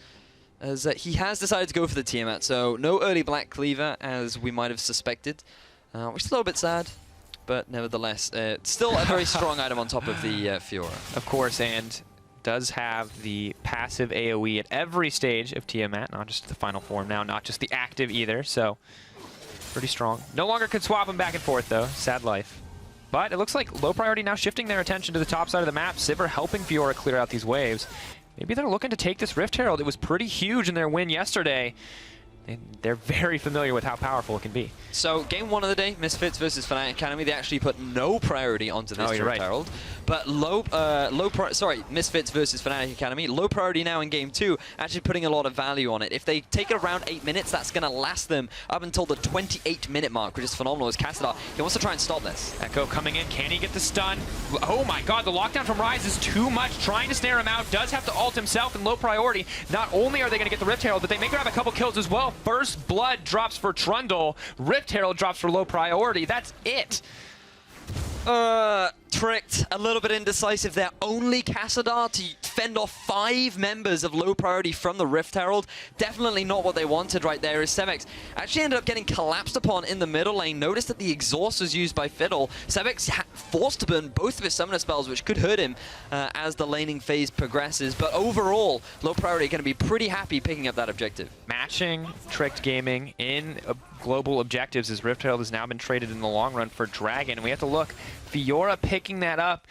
as he has decided to go for the Tiamat. So no early Black Cleaver, as we might have suspected, which is a little bit sad, but nevertheless, still a very strong item on top of the Fiora. Of course, and does have the passive AoE at every stage of Tiamat, not just the final form now, not just the active either, so pretty strong. No longer can swap them back and forth, though. Sad life. But it looks like Low Priority now shifting their attention to the top side of the map. Sivir helping Fiora clear out these waves. Maybe they're looking to take this Rift Herald. It was pretty huge in their win yesterday. And they're very familiar with how powerful it can be. So, game 1 of the day, Misfits versus Fnatic Academy. They actually put no priority onto this Rift Herald. But Misfits versus Fnatic Academy. Low Priority now in game 2, actually putting a lot of value on it. If they take it around 8 minutes, that's going to last them up until the 28-minute mark, which is phenomenal. As Cassadar, he wants to try and stop this. Echo coming in. Can he get the stun? Oh my god, the lockdown from Rise is too much. Trying to snare him out. Does have to ult himself in Low Priority. Not only are they going to get the Rift Herald, but they may grab a couple kills as well. First Blood drops for Trundle. Rift Herald drops for Low Priority. That's it. Tricked, a little bit indecisive there. Only Cassadar to fend off 5 members of Low Priority from the Rift Herald. Definitely not what they wanted right there. As Sevex actually ended up getting collapsed upon in the middle lane. Notice that the exhaust was used by Fiddle. Sevex forced to burn both of his summoner spells, which could hurt him as the laning phase progresses. But overall, Low Priority are going to be pretty happy picking up that objective. Matching Tricked Gaming in global objectives as Rift Herald has now been traded in the long run for Dragon. And we have to look. Fiora picking that up.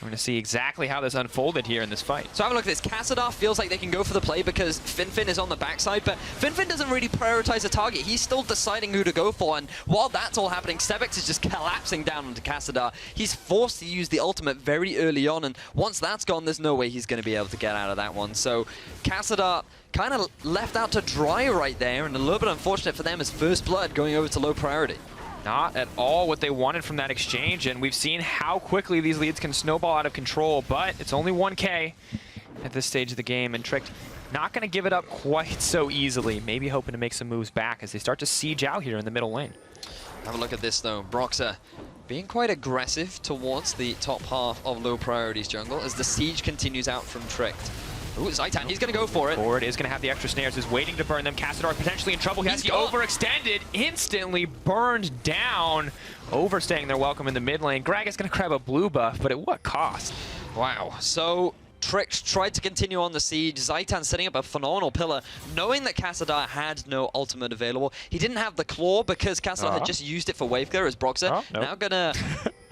We're going to see exactly how this unfolded here in this fight. So have a look at this. Cassadar feels like they can go for the play because Fin is on the backside, but Fin doesn't really prioritize a target. He's still deciding who to go for, and while that's all happening, Sevex is just collapsing down onto Cassadar. He's forced to use the ultimate very early on, and once that's gone, there's no way he's going to be able to get out of that one. So Cassadar kind of left out to dry right there, and a little bit unfortunate for them as First Blood going over to Low Priority. Not at all what they wanted from that exchange, and we've seen how quickly these leads can snowball out of control, but it's only 1K at this stage of the game, and Tricked not going to give it up quite so easily. Maybe hoping to make some moves back as they start to siege out here in the middle lane. Have a look at this though. Broxah being quite aggressive towards the top half of low priorities jungle as the siege continues out from Tricked. Ooh, Zaitan, he's going to go for it. Forward is going to have the extra snares, is waiting to burn them. Cassadar potentially in trouble. He has to overextended, instantly burned down, overstaying their welcome in the mid lane. Greg is going to grab a blue buff, but at what cost? Wow. So Tricked tried to continue on the siege. Zaitan setting up a phenomenal pillar, knowing that Cassadar had no ultimate available. He didn't have the claw because Cassadar had just used it for wave clear as Broxah. Now going to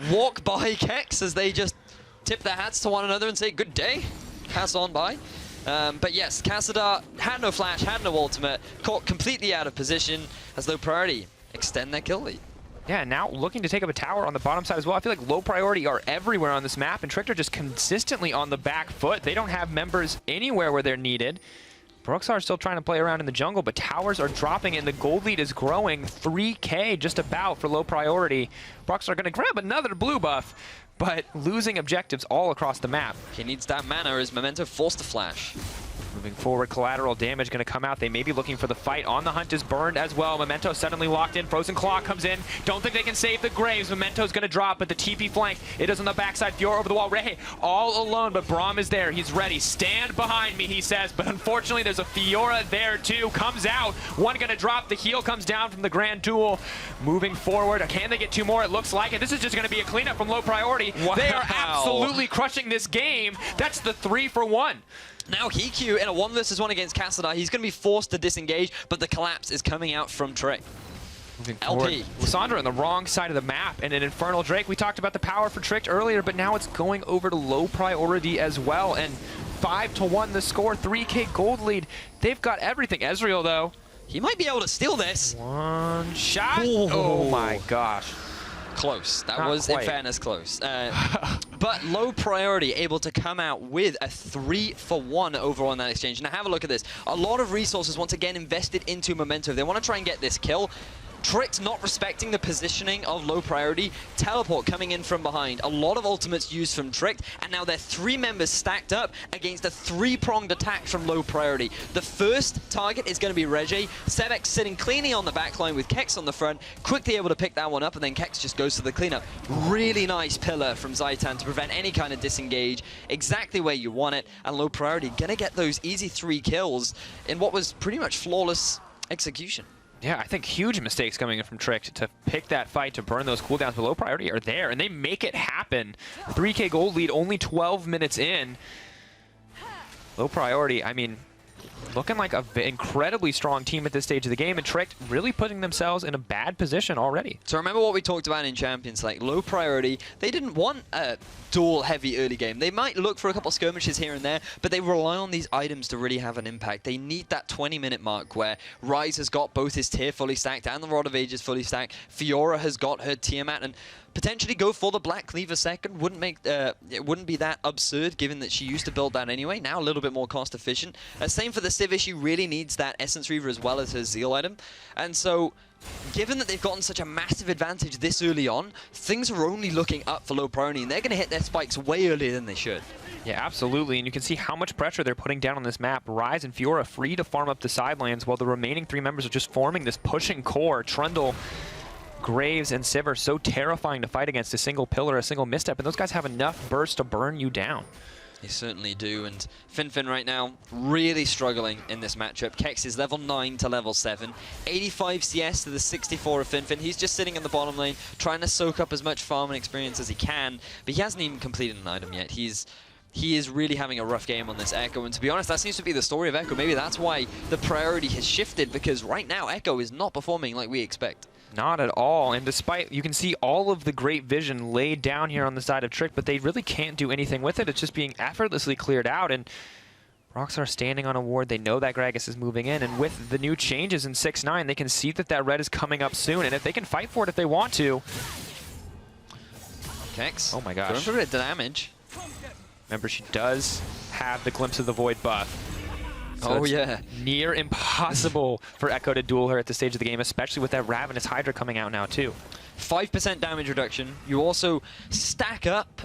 walk by Kex as they just tip their hats to one another and say good day. Pass on by. But yes, Cassadar had no flash, had no ultimate, caught completely out of position as low priority extend their kill lead. Yeah, now looking to take up a tower on the bottom side as well. I feel like low priority are everywhere on this map, and Tricked are just consistently on the back foot. They don't have members anywhere where they're needed. Broxah are still trying to play around in the jungle, but towers are dropping, and the gold lead is growing. 3K just about for low priority. Broxah are going to grab another blue buff, but losing objectives all across the map. He needs that mana as Memento forced to flash. Moving forward, collateral damage going to come out. They may be looking for the fight. On the hunt is burned as well. Memento suddenly locked in. Frozen Claw comes in. Don't think they can save the Graves. Memento's going to drop, but the TP flank, it is on the backside. Fiora over the wall. Rehe all alone, but Braum is there. He's ready. Stand behind me, he says. But unfortunately, there's a Fiora there too. Comes out. One going to drop. The heal comes down from the Grand Duel. Moving forward. Can they get two more? It looks like it. This is just going to be a cleanup from low priority. Wow. They are absolutely crushing this game. That's the 3-for-1. Now Hiku in a 1 versus 1 against Cassadar. He's going to be forced to disengage, but the collapse is coming out from Trick. Moving forward. Lissandra on the wrong side of the map and an Infernal Drake. We talked about the power for Tricked earlier, but now it's going over to low priority as well. And 5-1 the score, 3K gold lead. They've got everything. Ezreal, though. He might be able to steal this. One shot. Oh my gosh. Close. That Not was, quite. in fairness, close. But low priority able to come out with a 3-for-1 over on that exchange. Now have a look at this. A lot of resources once again invested into Memento. They want to try and get this kill. Tricked not respecting the positioning of low priority. Teleport coming in from behind. A lot of ultimates used from Tricked, and now they're 3 members stacked up against a 3-pronged attack from low priority. The first target is going to be Reggie. Sebek sitting cleanly on the backline with Kex on the front, quickly able to pick that one up, and then Kex just goes to the cleanup. Really nice pillar from Zaitan to prevent any kind of disengage. Exactly where you want it, and low priority gonna get those easy 3 kills in what was pretty much flawless execution. Yeah, I think huge mistakes coming in from Tricked to pick that fight, to burn those cooldowns, but low priority are there, and they make it happen. 3K gold lead, only 12 minutes in. Low priority, I mean, looking like an incredibly strong team at this stage of the game, and Tricked really putting themselves in a bad position already. So remember what we talked about in Champions, like low priority, they didn't want a duel heavy early game. They might look for a couple skirmishes here and there, but they rely on these items to really have an impact. They need that 20-minute mark where Ryze has got both his tier fully stacked and the Rod of Ages fully stacked. Fiora has got her Tiamat, and potentially go for the Black Cleaver second. It wouldn't be that absurd given that she used to build that anyway. Now a little bit more cost efficient. Same for the Civ, she really needs that Essence Reaver as well as her Zeal item. And so, given that they've gotten such a massive advantage this early on, things are only looking up for low priority, and they're going to hit their spikes way earlier than they should. Yeah, absolutely, and you can see how much pressure they're putting down on this map. Ryze and Fiora free to farm up the sidelines while the remaining 3 members are just forming this pushing core. Trundle, Graves, and Civ are so terrifying to fight against. A single pillar, a single misstep, and those guys have enough burst to burn you down. They certainly do, and Finfin right now really struggling in this matchup. Kex is level 9 to level 7. 85 CS to the 64 of Finfin. He's just sitting in the bottom lane, trying to soak up as much farming experience as he can, but he hasn't even completed an item yet. He is really having a rough game on this Echo, and to be honest, that seems to be the story of Echo. Maybe that's why the priority has shifted, because right now Echo is not performing like we expect. Not at all, and despite, you can see all of the great vision laid down here on the side of Trick, but they really can't do anything with it. It's just being effortlessly cleared out, and Rockstar standing on a ward. They know that Gragas is moving in, and with the new changes in 6-9, they can see that that red is coming up soon, and if they can fight for it if they want to. Kex, oh my gosh. going for a bit of damage. Remember, she does have the Glimpse of the Void buff. So oh, yeah. Near impossible for Echo to duel her at this stage of the game, especially with that Ravenous Hydra coming out now, too. 5% damage reduction. You also stack up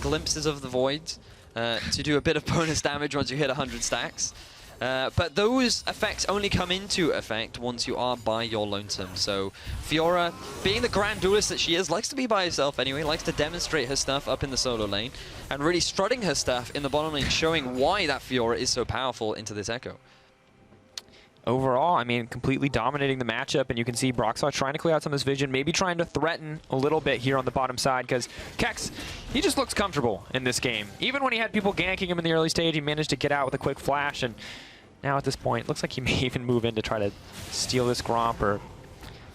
Glimpses of the Void to do a bit of bonus damage once you hit 100 stacks. But those effects only come into effect once you are by your lonesome. So Fiora, being the grand duelist that she is, likes to be by herself anyway, likes to demonstrate her stuff up in the solo lane, and really strutting her stuff in the bottom lane, showing why that Fiora is so powerful into this Echo. Overall, I mean, completely dominating the matchup, and you can see Broxar trying to clear out some of this vision, maybe trying to threaten a little bit here on the bottom side, because Kex, he just looks comfortable in this game. Even when he had people ganking him in the early stage, he managed to get out with a quick flash, and now at this point, looks like he may even move in to try to steal this Gromp, or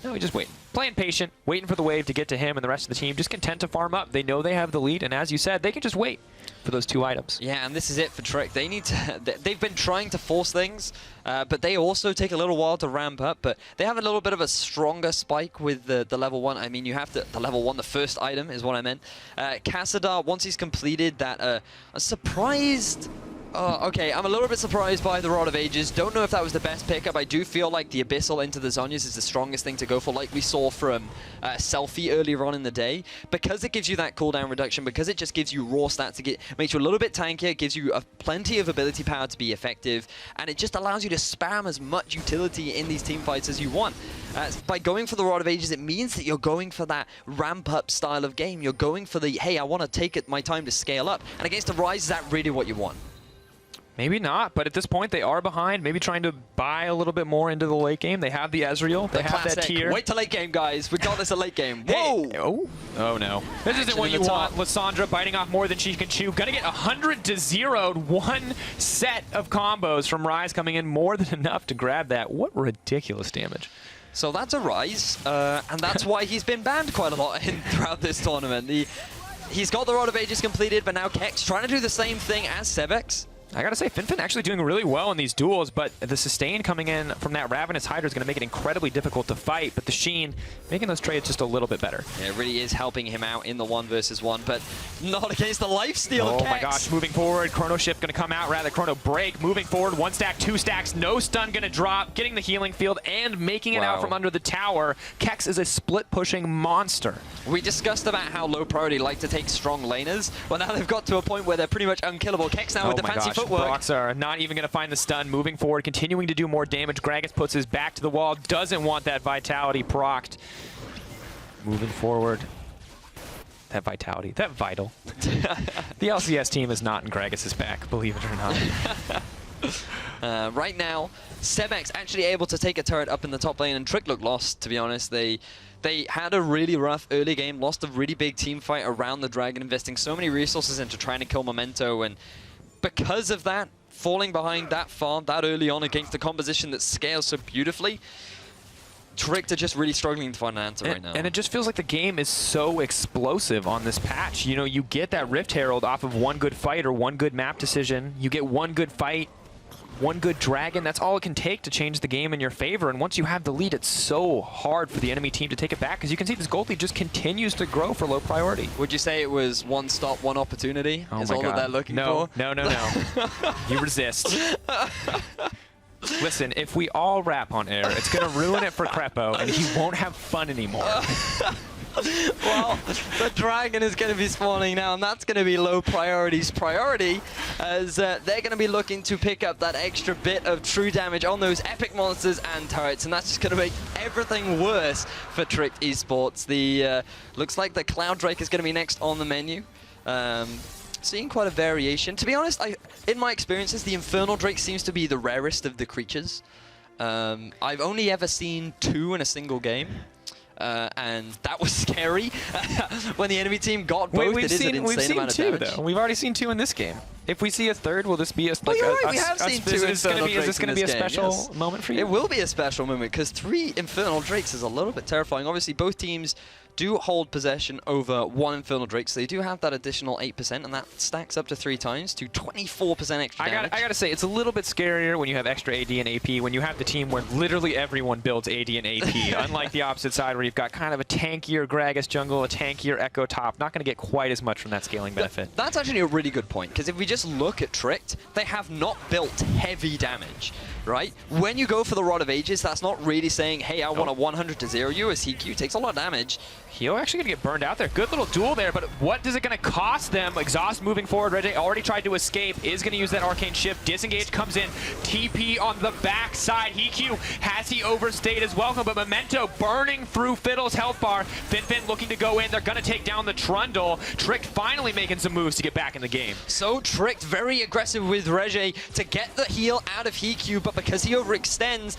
no, he just waiting. Playing patient, waiting for the wave to get to him and the rest of the team, just content to farm up. They know they have the lead, and as you said, they can just wait for those 2 items. Yeah, and this is it for Trick. They need to. They've been trying to force things, but they also take a little while to ramp up. But they have a little bit of a stronger spike with the level 1. I mean, you have to the level 1. The first item is what I meant. Kassadar, once he's completed that, a surprised. Okay, I'm a little bit surprised by the Rod of Ages. Don't know if that was the best pickup. I do feel like the Abyssal into the Zhonya's is the strongest thing to go for, like we saw from Selfie earlier on in the day. Because it gives you that cooldown reduction, because it just gives you raw stats, makes you a little bit tankier, gives you plenty of ability power to be effective, and it just allows you to spam as much utility in these team fights as you want. By going for the Rod of Ages, it means that you're going for that ramp-up style of game. You're going for the, hey, I want to take my time to scale up. And against the Ryze, is that really what you want? Maybe not, but at this point they are behind, maybe trying to buy a little bit more into the late game. They have the Ezreal, they have that tier. Wait till late game, guys. We got this at late game. Whoa! Hey. Oh no. This isn't what you want. Lissandra biting off more than she can chew. Gonna get 100-0'd. One set of combos from Ryze coming in, more than enough to grab that. What ridiculous damage. So that's a Ryze, and that's why he's been banned quite a lot throughout this tournament. He's got the Rod of Ages completed, but now Kex trying to do the same thing as Sevex. I gotta say, Finfin actually doing really well in these duels, but the sustain coming in from that Ravenous Hydra is gonna make it incredibly difficult to fight, but the Sheen making those trades just a little bit better. Yeah, it really is helping him out in the 1 versus 1, but not against the lifesteal of Kex. Oh my gosh, moving forward, Chrono Shift gonna come out, rather Chrono Break, moving forward, 1 stack, 2 stacks, no stun gonna drop, getting the healing field and making it out from under the tower. Kex is a split-pushing monster. We discussed about how low priority like to take strong laners, well now they've got to a point where they're pretty much unkillable. Kex now with the fancy footwork. Broxar not even going to find the stun, moving forward, continuing to do more damage. Gragas puts his back to the wall, doesn't want that Vitality procced. Moving forward. That Vitality, that Vital. The LCS team is not in Gragas' back, believe it or not. Right now, Sevex actually able to take a turret up in the top lane, and Trick looked lost, to be honest. They had a really rough early game, lost a really big team fight around the Dragon, investing so many resources into trying to kill Memento, and because of that, falling behind that far, that early on against a composition that scales so beautifully, Trick are just really struggling to find an answer right now. And it just feels like the game is so explosive on this patch. You know, you get that Rift Herald off of 1 good fight or 1 good map decision. You get 1 good fight, 1 good dragon. That's all it can take to change the game in your favor. And once you have the lead, it's so hard for the enemy team to take it back, because you can see this gold lead just continues to grow for low priority. Would you say it was 1 stop, 1 opportunity? Oh is my all God. that they're looking for? No. You resist. Listen, if we all rap on air, it's going to ruin it for Crepo, and he won't have fun anymore. Well, the dragon is going to be spawning now, and that's going to be low priority's priority, as they're going to be looking to pick up that extra bit of true damage on those epic monsters and turrets, and that's just going to make everything worse for Trick Esports. Looks like the Cloud Drake is going to be next on the menu. Seeing quite a variation. To be honest, in my experiences, the Infernal Drake seems to be the rarest of the creatures. I've only ever seen 2 in a single game. And that was scary when the enemy team got both. We've seen 2, though. We've already seen 2 in this game. If we see a third, will this be a we have seen 2 Infernal Drakes. Is this going to be a special moment for you? It will be a special moment, because 3 Infernal Drakes is a little bit terrifying. Obviously, both teams do hold possession over 1 Infernal Drake, so they do have that additional 8%, and that stacks up to 3 times to 24% extra damage. I gotta say, it's a little bit scarier when you have extra AD and AP, when you have the team where literally everyone builds AD and AP, unlike the opposite side where you've got kind of a tankier Gragas jungle, a tankier Echo top. Not going to get quite as much from that scaling benefit. That's actually a really good point, because if we just look at Tricked, they have not built heavy damage, right? When you go for the Rod of Ages, that's not really saying, hey, I want a 100 to 0 you, as EQ takes a lot of damage. Heo actually going to get burned out there. Good little duel there, but what is it going to cost them? Exhaust moving forward. Reggie already tried to escape, is going to use that Arcane Shift. Disengage comes in. TP on the backside. EQ, has he overstayed his welcome? But Memento burning through Fiddle's health bar. Fin looking to go in. They're going to take down the Trundle. Tricked finally making some moves to get back in the game. So Tricked, very aggressive with Reggie to get the heal out of EQ, but because he overextends,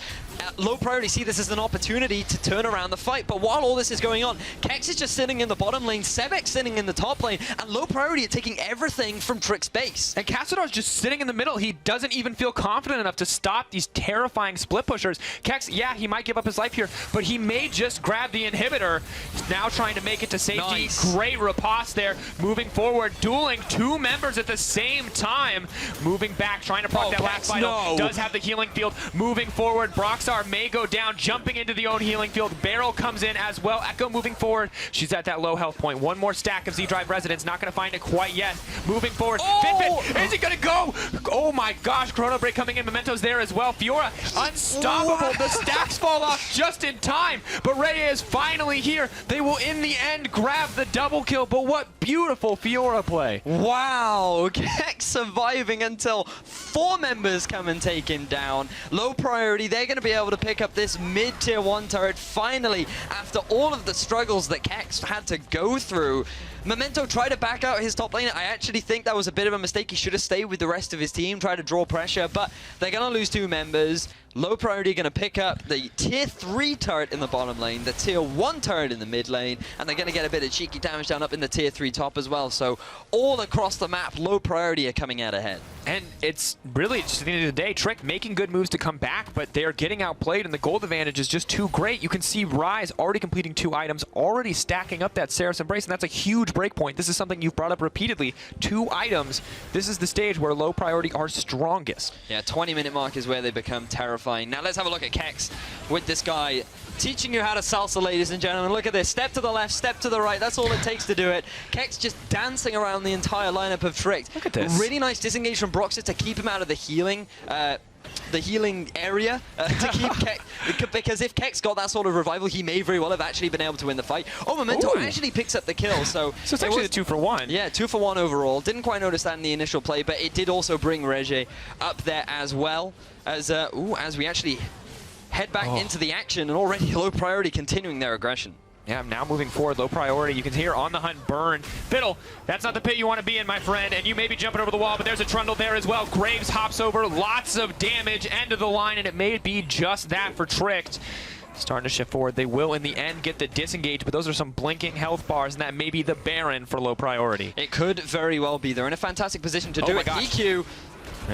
low priority see this as an opportunity to turn around the fight. But while all this is going on, Kex is just sitting in the bottom lane, Sebek sitting in the top lane, and low priority are taking everything from Trick's base. And Cassador's just sitting in the middle. He doesn't even feel confident enough to stop these terrifying split pushers. Kex, yeah, he might give up his life here, but he may just grab the inhibitor. He's now trying to make it to safety. Nice. Great riposte there. Moving forward, dueling two members at the same time. Moving back, trying to proc that last vital. No. Does have the healing field. Moving forward, Broxar may go down, jumping into the own healing field. Barrel comes in as well. Echo moving forward. She's at that low health point. One more stack of Z-Drive Residents. Not going to find it quite yet. Moving forward. Fin, is he going to go? Oh my gosh. Chrono Break coming in. Memento's there as well. Fiora, unstoppable. The stacks fall off just in time. But Reye is finally here. They will, in the end, grab the double kill. But what beautiful Fiora play. Wow, Kex surviving until 4 members come and take him down. Low priority, they're going to be able to pick up this mid-tier 1 turret finally after all of the struggles that Kex had to go through. Memento tried to back out his top lane. I actually think that was a bit of a mistake. He should have stayed with the rest of his team, try to draw pressure, but they're going to lose 2 members. Low priority going to pick up the tier 3 turret in the bottom lane, the tier 1 turret in the mid lane, and they're going to get a bit of cheeky damage down up in the tier 3 top as well. So all across the map, low priority are coming out ahead. And it's really, just at the end of the day, Trick making good moves to come back, but they're getting outplayed, and the gold advantage is just too great. You can see Rise already completing 2 items, already stacking up that Seraph Embrace, and that's a huge breakpoint. This is something you've brought up repeatedly. 2 items. This is the stage where low priority are strongest. Yeah, 20-minute mark is where they become terrifying. Now let's have a look at Kex with this guy teaching you how to salsa, ladies and gentlemen. Look at this. Step to the left, step to the right. That's all it takes to do it. Kex just dancing around the entire lineup of Tricked. Look at this. Really nice disengage from Broxer to keep him out of the healing area to keep Kex, because if Kex got that sort of revival, he may very well have actually been able to win the fight. Oh, Memento actually picks up the kill, so it's actually a 2 for 1. Yeah, 2 for 1 overall. Didn't quite notice that in the initial play, but it did also bring Reggie up there as well, as we actually head back into the action, and already low priority continuing their aggression. Yeah, now moving forward, low priority. You can hear on the hunt burn. Fiddle, that's not the pit you want to be in, my friend, and you may be jumping over the wall, but there's a Trundle there as well. Graves hops over, lots of damage, end of the line, and it may be just that for Tricked. Starting to shift forward. They will, in the end, get the disengage, but those are some blinking health bars, and that may be the Baron for low priority. It could very well be. They're in a fantastic position to do it. EQ.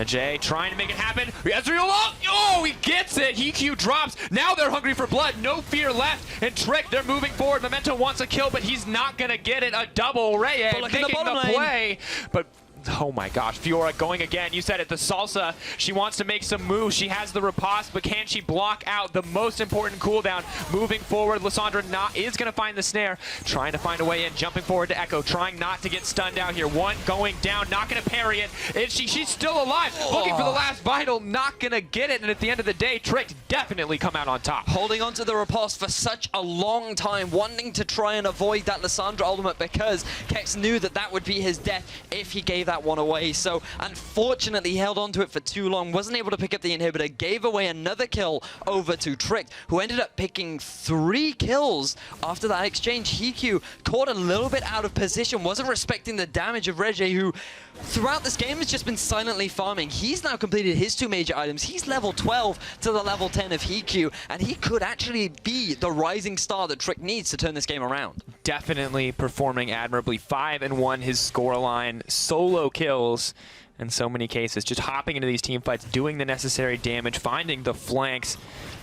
Jay trying to make it happen. Ezreal, oh, he gets it. EQ drops. Now they're hungry for blood. No fear left. And Trick, they're moving forward. Memento wants a kill, but he's not going to get it. A double. Reye making the play. But oh my gosh, Fiora going again. You said it, the salsa. She wants to make some moves. She has the riposte, but can she block out the most important cooldown? Moving forward, Lissandra is going to find the snare. Trying to find a way in. Jumping forward to Echo. Trying not to get stunned out here. One going down. Not going to parry it. She's still alive. Looking for the last vital. Not going to get it. And at the end of the day, Trick definitely come out on top. Holding on to the riposte for such a long time. Wanting to try and avoid that Lissandra ultimate because Kex knew that that would be his death if he gave that one away. So unfortunately he held on to it for too long, wasn't able to pick up the inhibitor, gave away another kill over to Trick, who ended up picking 3 kills after that exchange. Hiku caught a little bit out of position, wasn't respecting the damage of Reggie, who throughout this game has just been silently farming. He's now completed his 2 major items. He's level 12 to the level 10 of Hiku, and he could actually be the rising star that Trick needs to turn this game around. Definitely performing admirably. 5-1 his scoreline, solo kills in so many cases, just hopping into these team fights, doing the necessary damage, finding the flanks,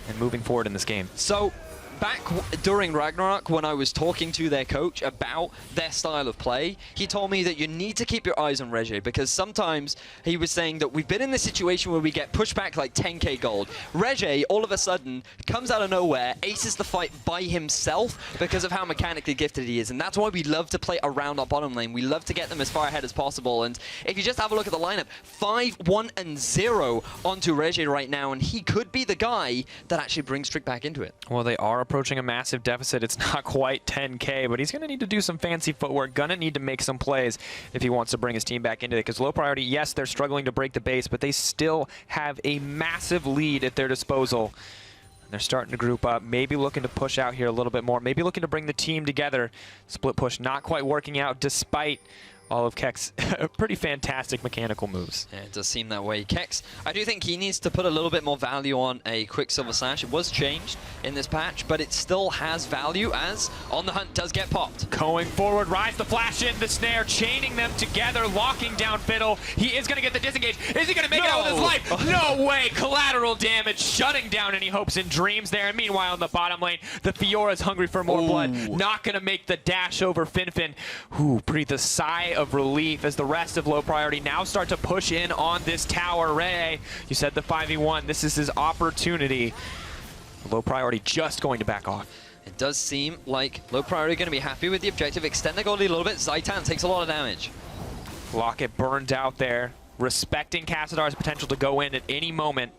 and moving forward in this game. So back during Ragnarok, when I was talking to their coach about their style of play, he told me that you need to keep your eyes on Regé, because sometimes he was saying that we've been in this situation where we get pushed back like 10k gold. Regé, all of a sudden, comes out of nowhere, aces the fight by himself because of how mechanically gifted he is, and that's why we love to play around our bottom lane. We love to get them as far ahead as possible, and if you just have a look at the lineup, 5-1-0 onto Regé right now, and he could be the guy that actually brings Trick back into it. Well, they are approaching a massive deficit. It's not quite 10k, but he's going to need to do some fancy footwork, going to need to make some plays if he wants to bring his team back into it, because low priority, yes, they're struggling to break the base, but they still have a massive lead at their disposal. They're starting to group up, maybe looking to push out here a little bit more, maybe looking to bring the team together. Split push not quite working out despite all of Keck's pretty fantastic mechanical moves. Yeah, it does seem that way. Kex, I do think he needs to put a little bit more value on a Quicksilver Slash. It was changed in this patch, but it still has value as On the Hunt does get popped. Going forward, Rise the flash in, the snare, chaining them together, locking down Fiddle. He is going to get the disengage. Is he going to make it out with his life? No way! Collateral damage, shutting down any hopes and dreams there. And meanwhile, in the bottom lane, the Fiora's hungry for more blood. Not going to make the dash over Finfin. Ooh, breathe a sigh of relief as the rest of low priority now start to push in on this tower. Ray, you said the 5v1. This is his opportunity. Low priority just going to back off. It does seem like low priority going to be happy with the objective. Extend the gold lead a little bit. Zaitan takes a lot of damage. Locket burned out there, respecting Cassidar's potential to go in at any moment.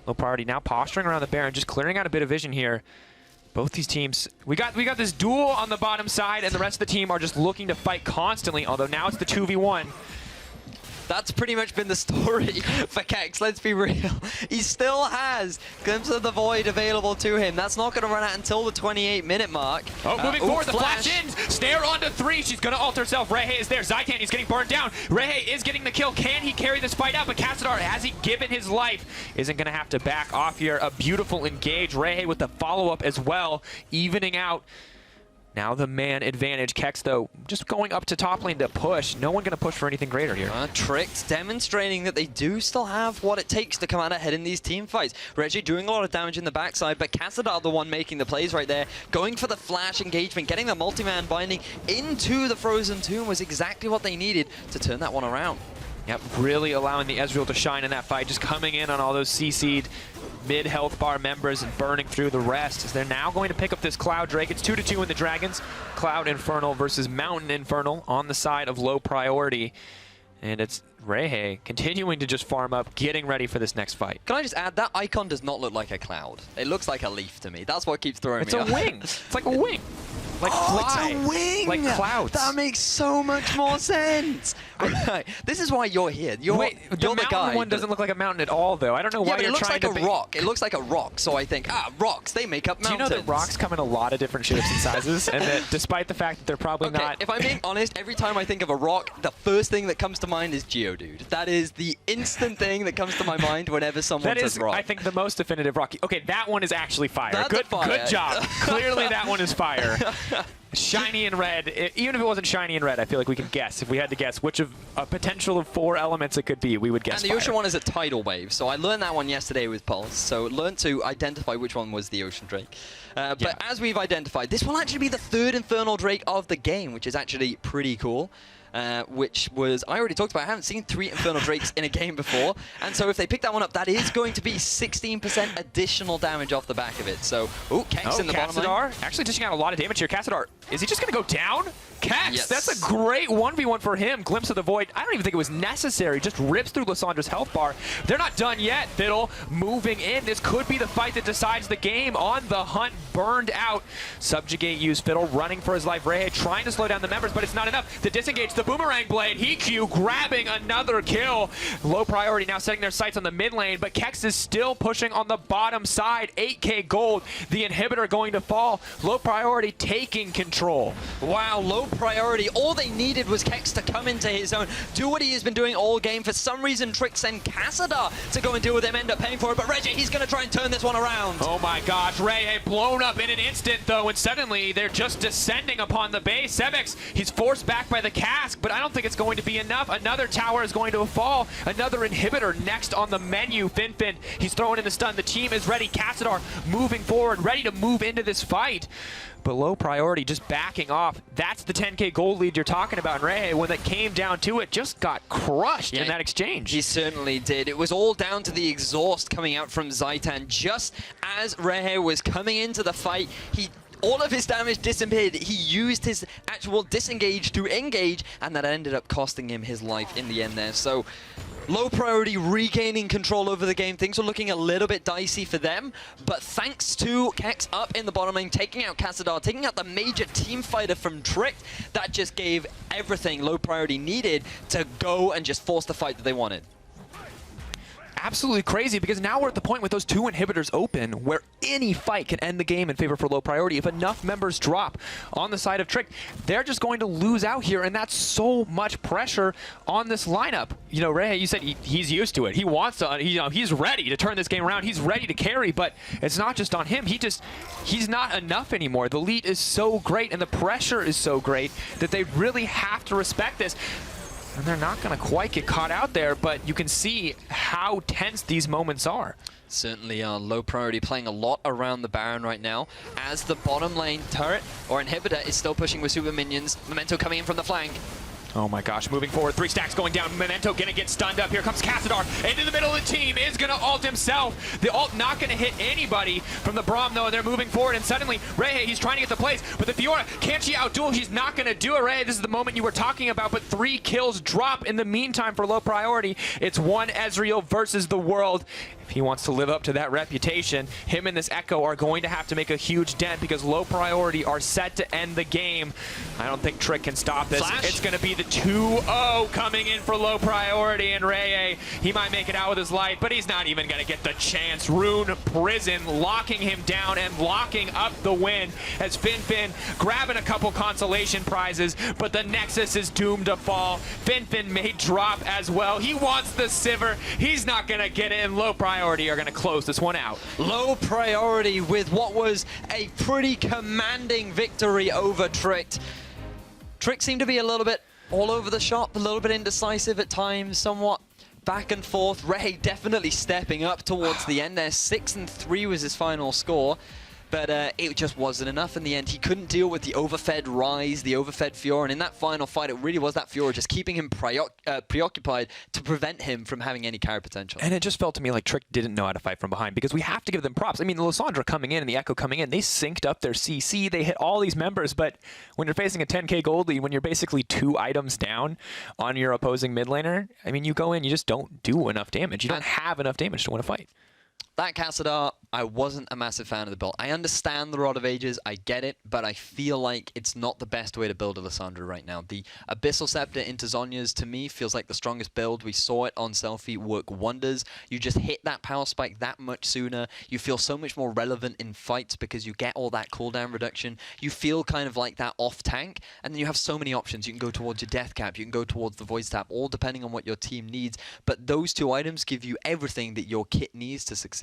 Low priority now posturing around the Baron, just clearing out a bit of vision here. Both these teams, we got this duel on the bottom side, and the rest of the team are just looking to fight constantly, although now it's the 2v1. That's pretty much been the story for Kex, let's be real. He still has Glimpse of the Void available to him. That's not going to run out until the 28-minute mark. Oh, moving forward, the flash ins, snare onto 3. She's going to ult herself. Rehe is there. Zaitan, he's getting burned down. Rehe is getting the kill. Can he carry this fight out? But Cassadar, has he given his life? Isn't going to have to back off here. A beautiful engage. Rehe with the follow-up as well, evening out. Now the man advantage. Kex, though, just going up to top lane to push. No one going to push for anything greater here. Tricked, demonstrating that they do still have what it takes to come out ahead in these team fights. Regé doing a lot of damage in the backside, but Cassadar the one making the plays right there. Going for the flash engagement, getting the multi-man binding into the Frozen Tomb was exactly what they needed to turn that one around. Yep, really allowing the Ezreal to shine in that fight, just coming in on all those CC'd mid-health bar members and burning through the rest, as they're now going to pick up this Cloud Drake. It's 2-2 in the Dragons. Cloud Infernal versus Mountain Infernal on the side of low priority. And it's Rehe continuing to just farm up, getting ready for this next fight. Can I just add, that icon does not look like a cloud. It looks like a leaf to me. That's what keeps throwing me off. It's a wing. It's like a wing. Like fly. It's a wing! Like clouds. That makes so much more sense. Right. This is why you're here. You're the guy. One doesn't look like a mountain at all, though. I don't know why you're trying to... It looks like a rock. It looks like a rock, so I think, rocks, they make up mountains. Do you know that rocks come in a lot of different shapes and sizes? And that despite the fact that they're probably not... If I'm being honest, every time I think of a rock, the first thing that comes to mind is Geodude. That is the instant thing that comes to my mind whenever someone says rock. I think, the most definitive rock. Okay, that one is actually fire. That's fire. Good job. Clearly that one is fire. Shiny and red. Even if it wasn't shiny and red, I feel like we could guess. If we had to guess which of a potential of 4 elements it could be, we would guess And the ocean one is a tidal wave. So I learned that one yesterday with Pulse. So learned to identify which one was the ocean drake. But as we've identified, this will actually be the 3rd Infernal Drake of the game, which is actually pretty cool. Which was, I already talked about, I haven't seen 3 Infernal Drakes in a game before, and so if they pick that one up, that is going to be 16% additional damage off the back of it. So, Kex in the bottom lane. Actually dishing out a lot of damage here. Cassadar, is he just going to go down? Kex, yes. That's a great 1v1 for him. Glimpse of the Void. I don't even think it was necessary. Just rips through Lissandra's health bar. They're not done yet. Fiddle moving in. This could be the fight that decides the game. On the hunt, burned out. Subjugate used Fiddle, running for his life. Rehe trying to slow down the members, but it's not enough. The disengage, the Boomerang Blade. Heq grabbing another kill. Low priority now setting their sights on the mid lane, but Kex is still pushing on the bottom side. 8k gold. The inhibitor going to fall. Low priority taking control control. Wow, low priority. All they needed was Kex to come into his own, do what he has been doing all game. For some reason, Trick send Cassadar to go and deal with him, end up paying for it. But Reggie, he's going to try and turn this one around. Oh my gosh, Ray blown up in an instant though, and suddenly they're just descending upon the base. Sebex, he's forced back by the cask, but I don't think it's going to be enough. Another tower is going to fall. Another inhibitor next on the menu. Finfin, he's throwing in the stun. The team is ready. Cassadar moving forward, ready to move into this fight. But low priority just backing off. That's the 10K gold lead you're talking about. And Ray, when it came down to it, just got crushed in that exchange. He certainly did. It was all down to the exhaust coming out from Zaitan. Just as Ray was coming into the fight, all of his damage disappeared. He used his actual disengage to engage, and that ended up costing him his life in the end there. So low priority regaining control over the game. Things are looking a little bit dicey for them, but thanks to Kex up in the bottom lane, taking out Cassadar, taking out the major team fighter from Trick, that just gave everything low priority needed to go and just force the fight that they wanted. Absolutely crazy, because now we're at the point with those two inhibitors open where any fight can end the game in favor for low priority. If enough members drop on the side of Trick, they're just going to lose out here, and that's so much pressure on this lineup. You know, Ray, you said he's used to it. He wants to, he's ready to turn this game around. He's ready to carry, but it's not just on him. He's not enough anymore. The lead is so great, and the pressure is so great that they really have to respect this. And they're not going to quite get caught out there, but you can see how tense these moments are. Certainly low priority playing a lot around the Baron right now, as the bottom lane turret or inhibitor is still pushing with super minions. Memento coming in from the flank. Oh my gosh, moving forward, 3 stacks going down. Memento gonna get stunned up. Here comes Cassadar into the middle of the team, is gonna ult himself. The ult not gonna hit anybody from the Braum though, and they're moving forward, and suddenly Ray, he's trying to get the plays, but the Fiora, can't she outduel? He's not gonna do it, Ray. This is the moment you were talking about, but 3 kills drop in the meantime for low priority. It's one Ezreal versus the world. If he wants to live up to that reputation, him and this Echo are going to have to make a huge dent, because low priority are set to end the game. I don't think Trick can stop this. Flash. It's going to be the 2-0 coming in for low priority, and Ray, he might make it out with his life, but he's not even going to get the chance. Rune Prison locking him down and locking up the win, as Finfin grabbing a couple consolation prizes, but the Nexus is doomed to fall. Finfin may drop as well. He wants the Sivir. He's not going to get it, and low priority are going to close this one out. Low priority with what was a pretty commanding victory over Trick. Trick seemed to be a little bit all over the shop, a little bit indecisive at times, somewhat back and forth. Ray definitely stepping up towards the end there. 6-3 was his final score. But it just wasn't enough in the end. He couldn't deal with the overfed Ryze, the overfed Fiora, and in that final fight, it really was that Fiora just keeping him preoccupied to prevent him from having any carry potential. And it just felt to me like Trick didn't know how to fight from behind, because we have to give them props. I mean, the Lissandra coming in and the Echo coming in, they synced up their CC, they hit all these members, but when you're facing a 10K gold lead, when you're basically 2 items down on your opposing mid laner, I mean, you go in, you just don't do enough damage. You don't have enough damage to win a fight. That Cassadar, I wasn't a massive fan of the build. I understand the Rod of Ages, I get it, but I feel like it's not the best way to build a Lissandra right now. The Abyssal Scepter into Zhonya's, to me, feels like the strongest build. We saw it on Selfie work wonders. You just hit that power spike that much sooner. You feel so much more relevant in fights because you get all that cooldown reduction. You feel kind of like that off tank, and then you have so many options. You can go towards your Death Cap, you can go towards the Voice Tap, all depending on what your team needs. But those 2 items give you everything that your kit needs to succeed.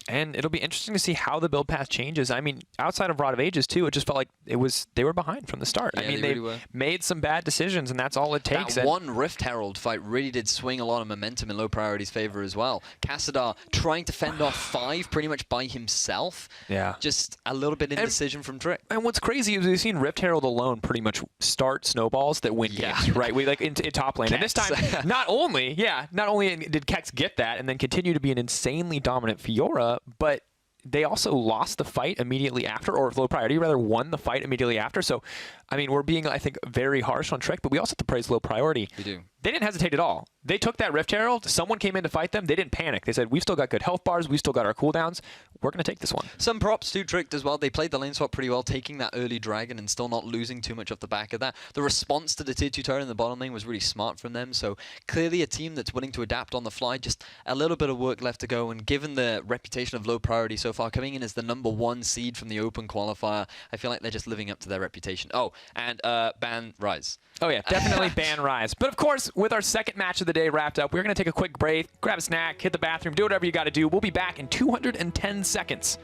And it'll be interesting to see how the build path changes. I mean, outside of Rod of Ages, too, it just felt like they were behind from the start. Yeah, I mean, they they really made some bad decisions, and that's all it takes. That one Rift Herald fight really did swing a lot of momentum in low priority's favor as well. Cassadar trying to fend off 5 pretty much by himself. Yeah. Just a little bit indecision from Trick. And what's crazy is we've seen Rift Herald alone pretty much start snowballs that win games, right? We like in top lane. Kex. And this time, not only did Kex get that and then continue to be an insanely dominant Fiora, but they also lost the fight immediately after, or low priority rather won the fight immediately after. So, I mean, we're being, I think, very harsh on Trick, but we also have to praise low priority. We do. they didn't hesitate at all. They took that Rift Herald. Someone came in to fight them. They didn't panic. They said, we've still got good health bars. We've still got our cooldowns. We're going to take this one. Some props to Tricked as well. They played the lane swap pretty well, taking that early dragon and still not losing too much off the back of that. The response to the tier 2 turret in the bottom lane was really smart from them. So clearly a team that's willing to adapt on the fly. Just a little bit of work left to go. And given the reputation of low priority so far, coming in as the #1 seed from the Open qualifier, I feel like they're just living up to their reputation. Oh, and ban Rise. Oh, yeah, definitely ban Rise. But, of course, with our second match of the day wrapped up, we're going to take a quick break, grab a snack, hit the bathroom, do whatever you got to do. We'll be back in 210 seconds.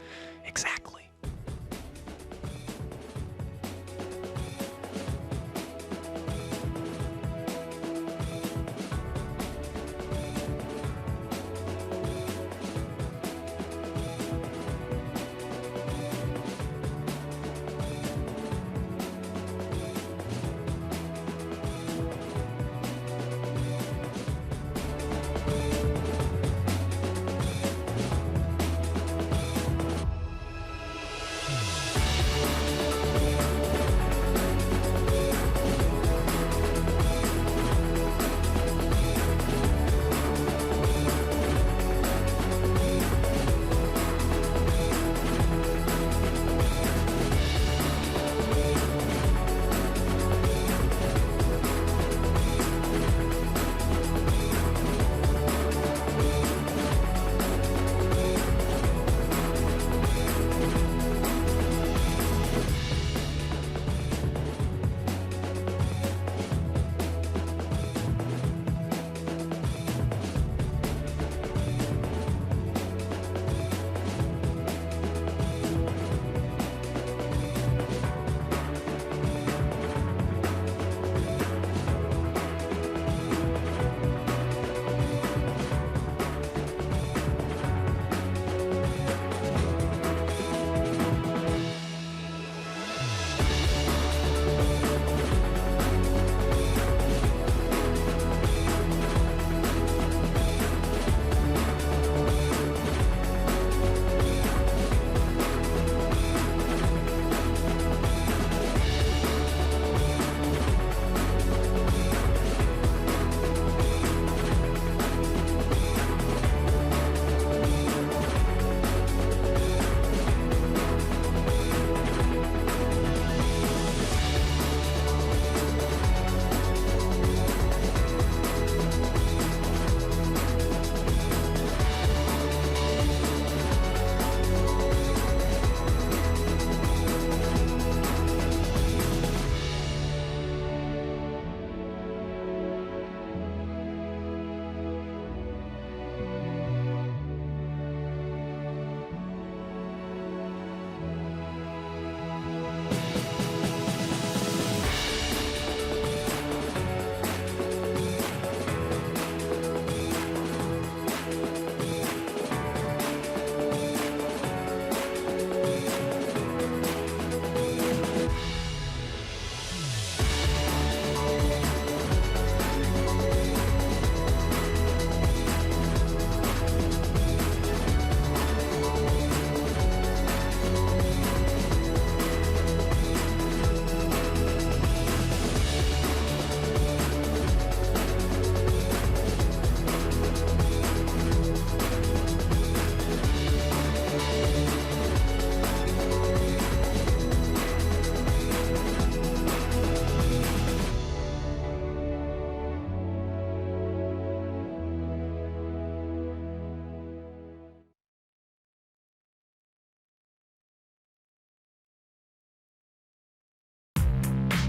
Exactly.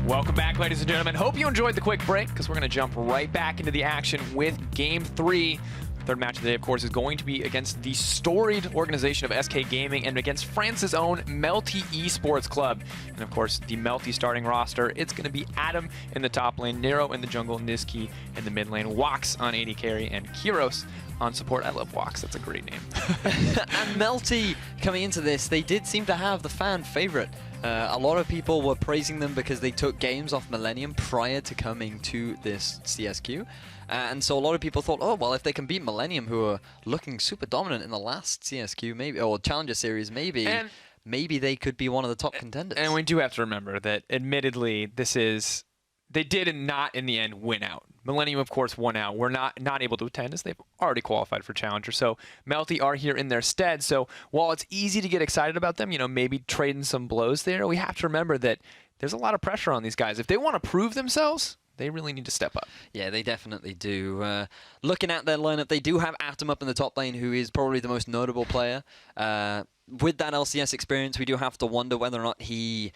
Welcome back, ladies and gentlemen. Hope you enjoyed the quick break, because we're going to jump right back into the action with Game 3. The third match of the day, of course, is going to be against the storied organization of SK Gaming and against France's own Melty Esports Club. And, of course, the Melty starting roster, it's going to be Adam in the top lane, Nero in the jungle, Nizki in the mid lane, Wax on AD carry, and Kyros on support. I love Wax. That's a great name. And Melty, coming into this, they did seem to have the fan favorite. A lot of people were praising them because they took games off Millennium prior to coming to this CSQ. And so a lot of people thought, oh, well, if they can beat Millennium, who are looking super dominant in the last CSQ, maybe, or Challenger Series, maybe they could be one of the top contenders. And we do have to remember that, admittedly, this is they did not in the end win out. Millennium, of course, won out. We're not able to attend as they've already qualified for Challenger. So Melty are here in their stead. So while it's easy to get excited about them, maybe trading some blows there, we have to remember that there's a lot of pressure on these guys. If they want to prove themselves, they really need to step up. Yeah, they definitely do. Looking at their lineup, they do have Atom up in the top lane, who is probably the most notable player. With that LCS experience, we do have to wonder whether or not he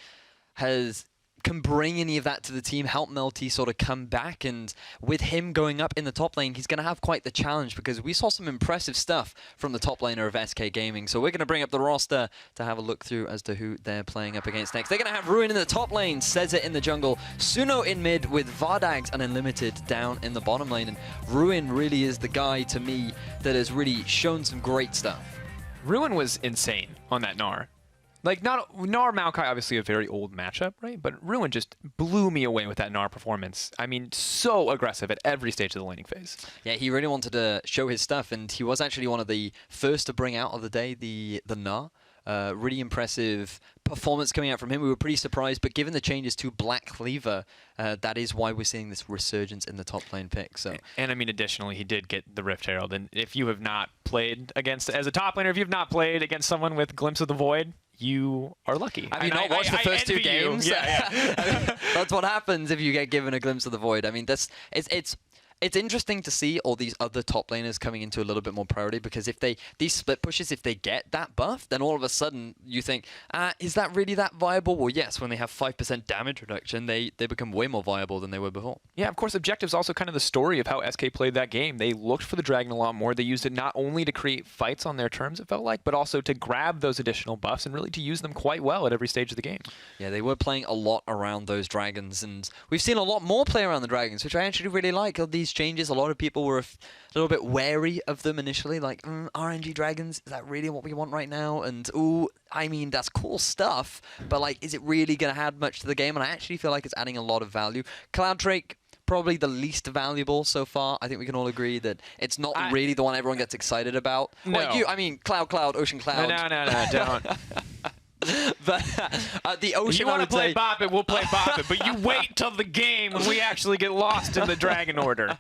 can bring any of that to the team, help Melty sort of come back. And with him going up in the top lane, he's going to have quite the challenge, because we saw some impressive stuff from the top laner of SK Gaming. So we're going to bring up the roster to have a look through as to who they're playing up against next. They're going to have Ruin in the top lane, Seza in the jungle, Suno in mid with Vardags and Unlimited down in the bottom lane. And Ruin really is the guy, to me, that has really shown some great stuff. Ruin was insane on that Gnar. Like, Gnar Maokai, obviously a very old matchup, right? But Ruin just blew me away with that Gnar performance. I mean, so aggressive at every stage of the laning phase. Yeah, he really wanted to show his stuff, and he was actually one of the first to bring out of the day the Gnar. Really impressive performance coming out from him. We were pretty surprised, but given the changes to Black Cleaver, that is why we're seeing this resurgence in the top lane pick. So, and I mean, additionally, he did get the Rift Herald. And if you have not played against, as a top laner, if you've not played against someone with Glimpse of the Void, you are lucky. Have you not watched the first two games? Yeah. I mean, that's what happens if you get given a glimpse of the void. I mean, it's interesting to see all these other top laners coming into a little bit more priority, because if these split pushes, if they get that buff, then all of a sudden you think, is that really that viable? Well, yes, when they have 5% damage reduction, they become way more viable than they were before. Yeah, of course, objective's also kind of the story of how SK played that game. They looked for the dragon a lot more. They used it not only to create fights on their terms, it felt like, but also to grab those additional buffs and really to use them quite well at every stage of the game. Yeah, they were playing a lot around those dragons, and we've seen a lot more play around the dragons, which I actually really like. All these changes, a lot of people were a little bit wary of them initially, like, RNG dragons, is that really what we want right now? And, ooh, I mean, that's cool stuff, but, like, is it really going to add much to the game? And I actually feel like it's adding a lot of value. Cloud Drake, probably the least valuable so far. I think we can all agree that it's not really the one everyone gets excited about. No. Well, I mean, Cloud, Ocean Cloud. No, don't. But the Ocean, you want to play Bop It, we'll play Bop It, but you wait till the game when we actually get lost in the Dragon Order.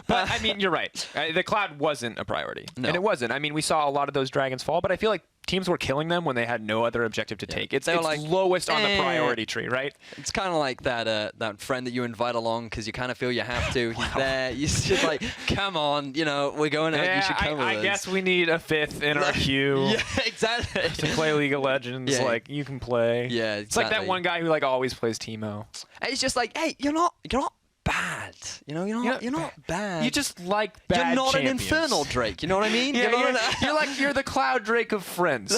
But, I mean, you're right. The Cloud wasn't a priority. No. And it wasn't. I mean, we saw a lot of those dragons fall, but I feel like teams were killing them when they had no other objective to take. It's like lowest on the priority tree, right? It's kind of like that friend that you invite along because you kind of feel you have to. He's there. You're just like, come on, we're going out. You should come with us. I guess we need a fifth in our queue. Yeah, exactly. To play League of Legends, like, you can play. Yeah, exactly. It's like that one guy who, like, always plays Teemo. And it's just like, hey, you're not bad. You're not bad. You just like bad You're not champions. an Infernal Drake. You know what I mean? Yeah, you're the Cloud Drake of friends.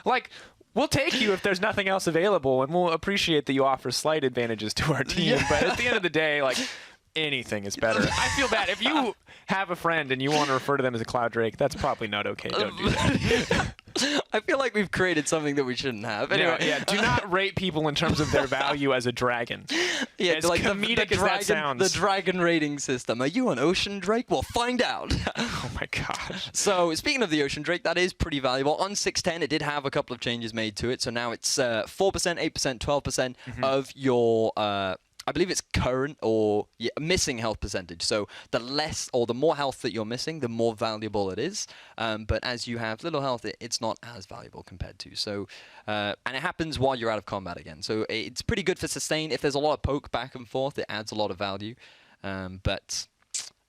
Like, we'll take you if there's nothing else available, and we'll appreciate that you offer slight advantages to our team. Yeah. But at the end of the day, like, anything is better. I feel bad. If you have a friend and you want to refer to them as a Cloud Drake, that's probably not okay. Don't do that. I feel like we've created something that we shouldn't have. Anyway. Yeah, do not rate people in terms of their value as a dragon. Yeah, as like comedic as that sounds. The dragon rating system. Are you an Ocean Drake? Well, find out. Oh my gosh. So, speaking of the Ocean Drake, that is pretty valuable. On 610, it did have a couple of changes made to it. So now it's 4%, 8%, 12% of your... I believe it's current or missing health percentage. So the less or the more health that you're missing, the more valuable it is. But as you have little health, it's not as valuable compared to. So, and it happens while you're out of combat again. So it's pretty good for sustain. If there's a lot of poke back and forth, it adds a lot of value. But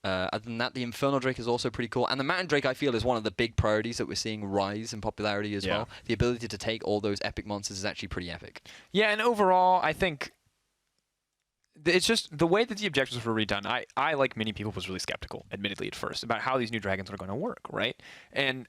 other than that, the Infernal Drake is also pretty cool. And the Mountain Drake, I feel, is one of the big priorities that we're seeing rise in popularity as well. The ability to take all those epic monsters is actually pretty epic. Yeah, and overall, I think... it's just the way that the objectives were redone. I, like many people, was really skeptical, admittedly, at first, about how these new dragons are going to work, right? And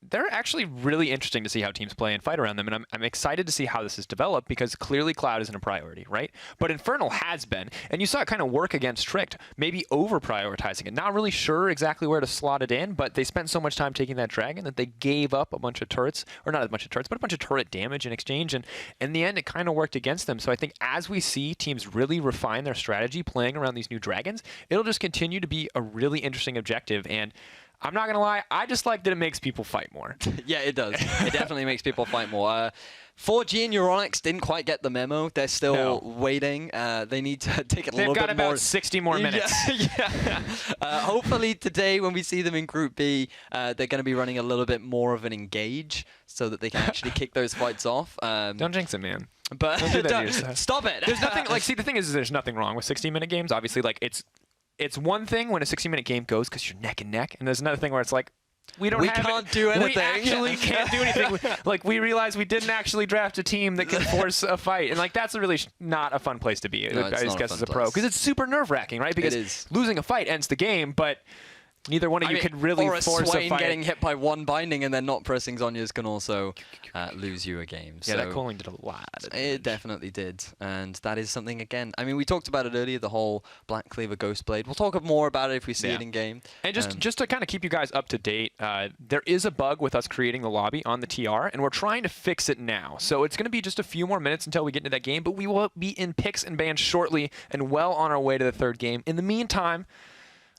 they're actually really interesting to see how teams play and fight around them, and I'm excited to see how this is developed, because clearly Cloud isn't a priority, right? But Infernal has been, and you saw it kind of work against Tricked, maybe over-prioritizing it. Not really sure exactly where to slot it in, but they spent so much time taking that dragon that they gave up a bunch of turrets, or not a bunch of turrets, but a bunch of turret damage in exchange, and in the end, it kind of worked against them. So I think as we see teams really refine their strategy playing around these new dragons, it'll just continue to be a really interesting objective, and I'm not going to lie, I just like that it makes people fight more. Yeah, it does. It definitely makes people fight more. 4G and Euronics didn't quite get the memo. They're still waiting. They need to take it a little bit more. They've got about 60 more minutes. Yeah. Hopefully today, when we see them in Group B, they're going to be running a little bit more of an engage so that they can actually kick those fights off. Don't jinx it, man. But don't do that to yourself. Stop it. There's nothing like. See, the thing is there's nothing wrong with 60-minute games. Obviously, like it's one thing when a 60-minute game goes because you're neck and neck, and there's another thing where it's like. We can't do anything. We actually can't do anything. Like, we realized we didn't actually draft a team that can force a fight. And, like, that's really not a fun place to be, no, I guess, as a pro. Because it's super nerve-wracking, right? Because losing a fight ends the game, but neither one of you could really force a fight. Getting hit by one binding and then not pressing Zhonya's can also lose you a game. Yeah, so that calling did a lot. It definitely did. And that is something, again, I mean, we talked about it earlier, the whole Black Cleaver Ghostblade. We'll talk more about it if we see it in game. And just to kind of keep you guys up to date, there is a bug with us creating the lobby on the TR, and we're trying to fix it now. So it's going to be just a few more minutes until we get into that game, but we will be in picks and bans shortly and well on our way to the third game. In the meantime,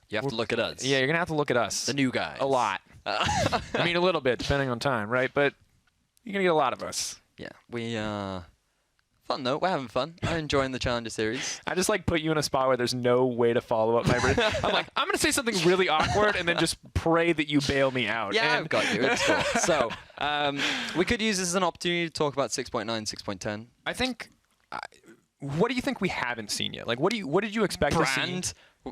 you have to look at us. Yeah, you're going to have to look at us. The new guys. A lot. I mean, a little bit, depending on time, right? But you're going to get a lot of us. Yeah. We, fun, though. We're having fun. I'm enjoying the Challenger Series. I just, like, put you in a spot where there's no way to follow up my... I'm like, I'm going to say something really awkward and then just pray that you bail me out. Yeah, I've got you. It's cool. So, we could use this as an opportunity to talk about 6.9, 6.10. I think... what do you think we haven't seen yet? Like, what did you expect to see?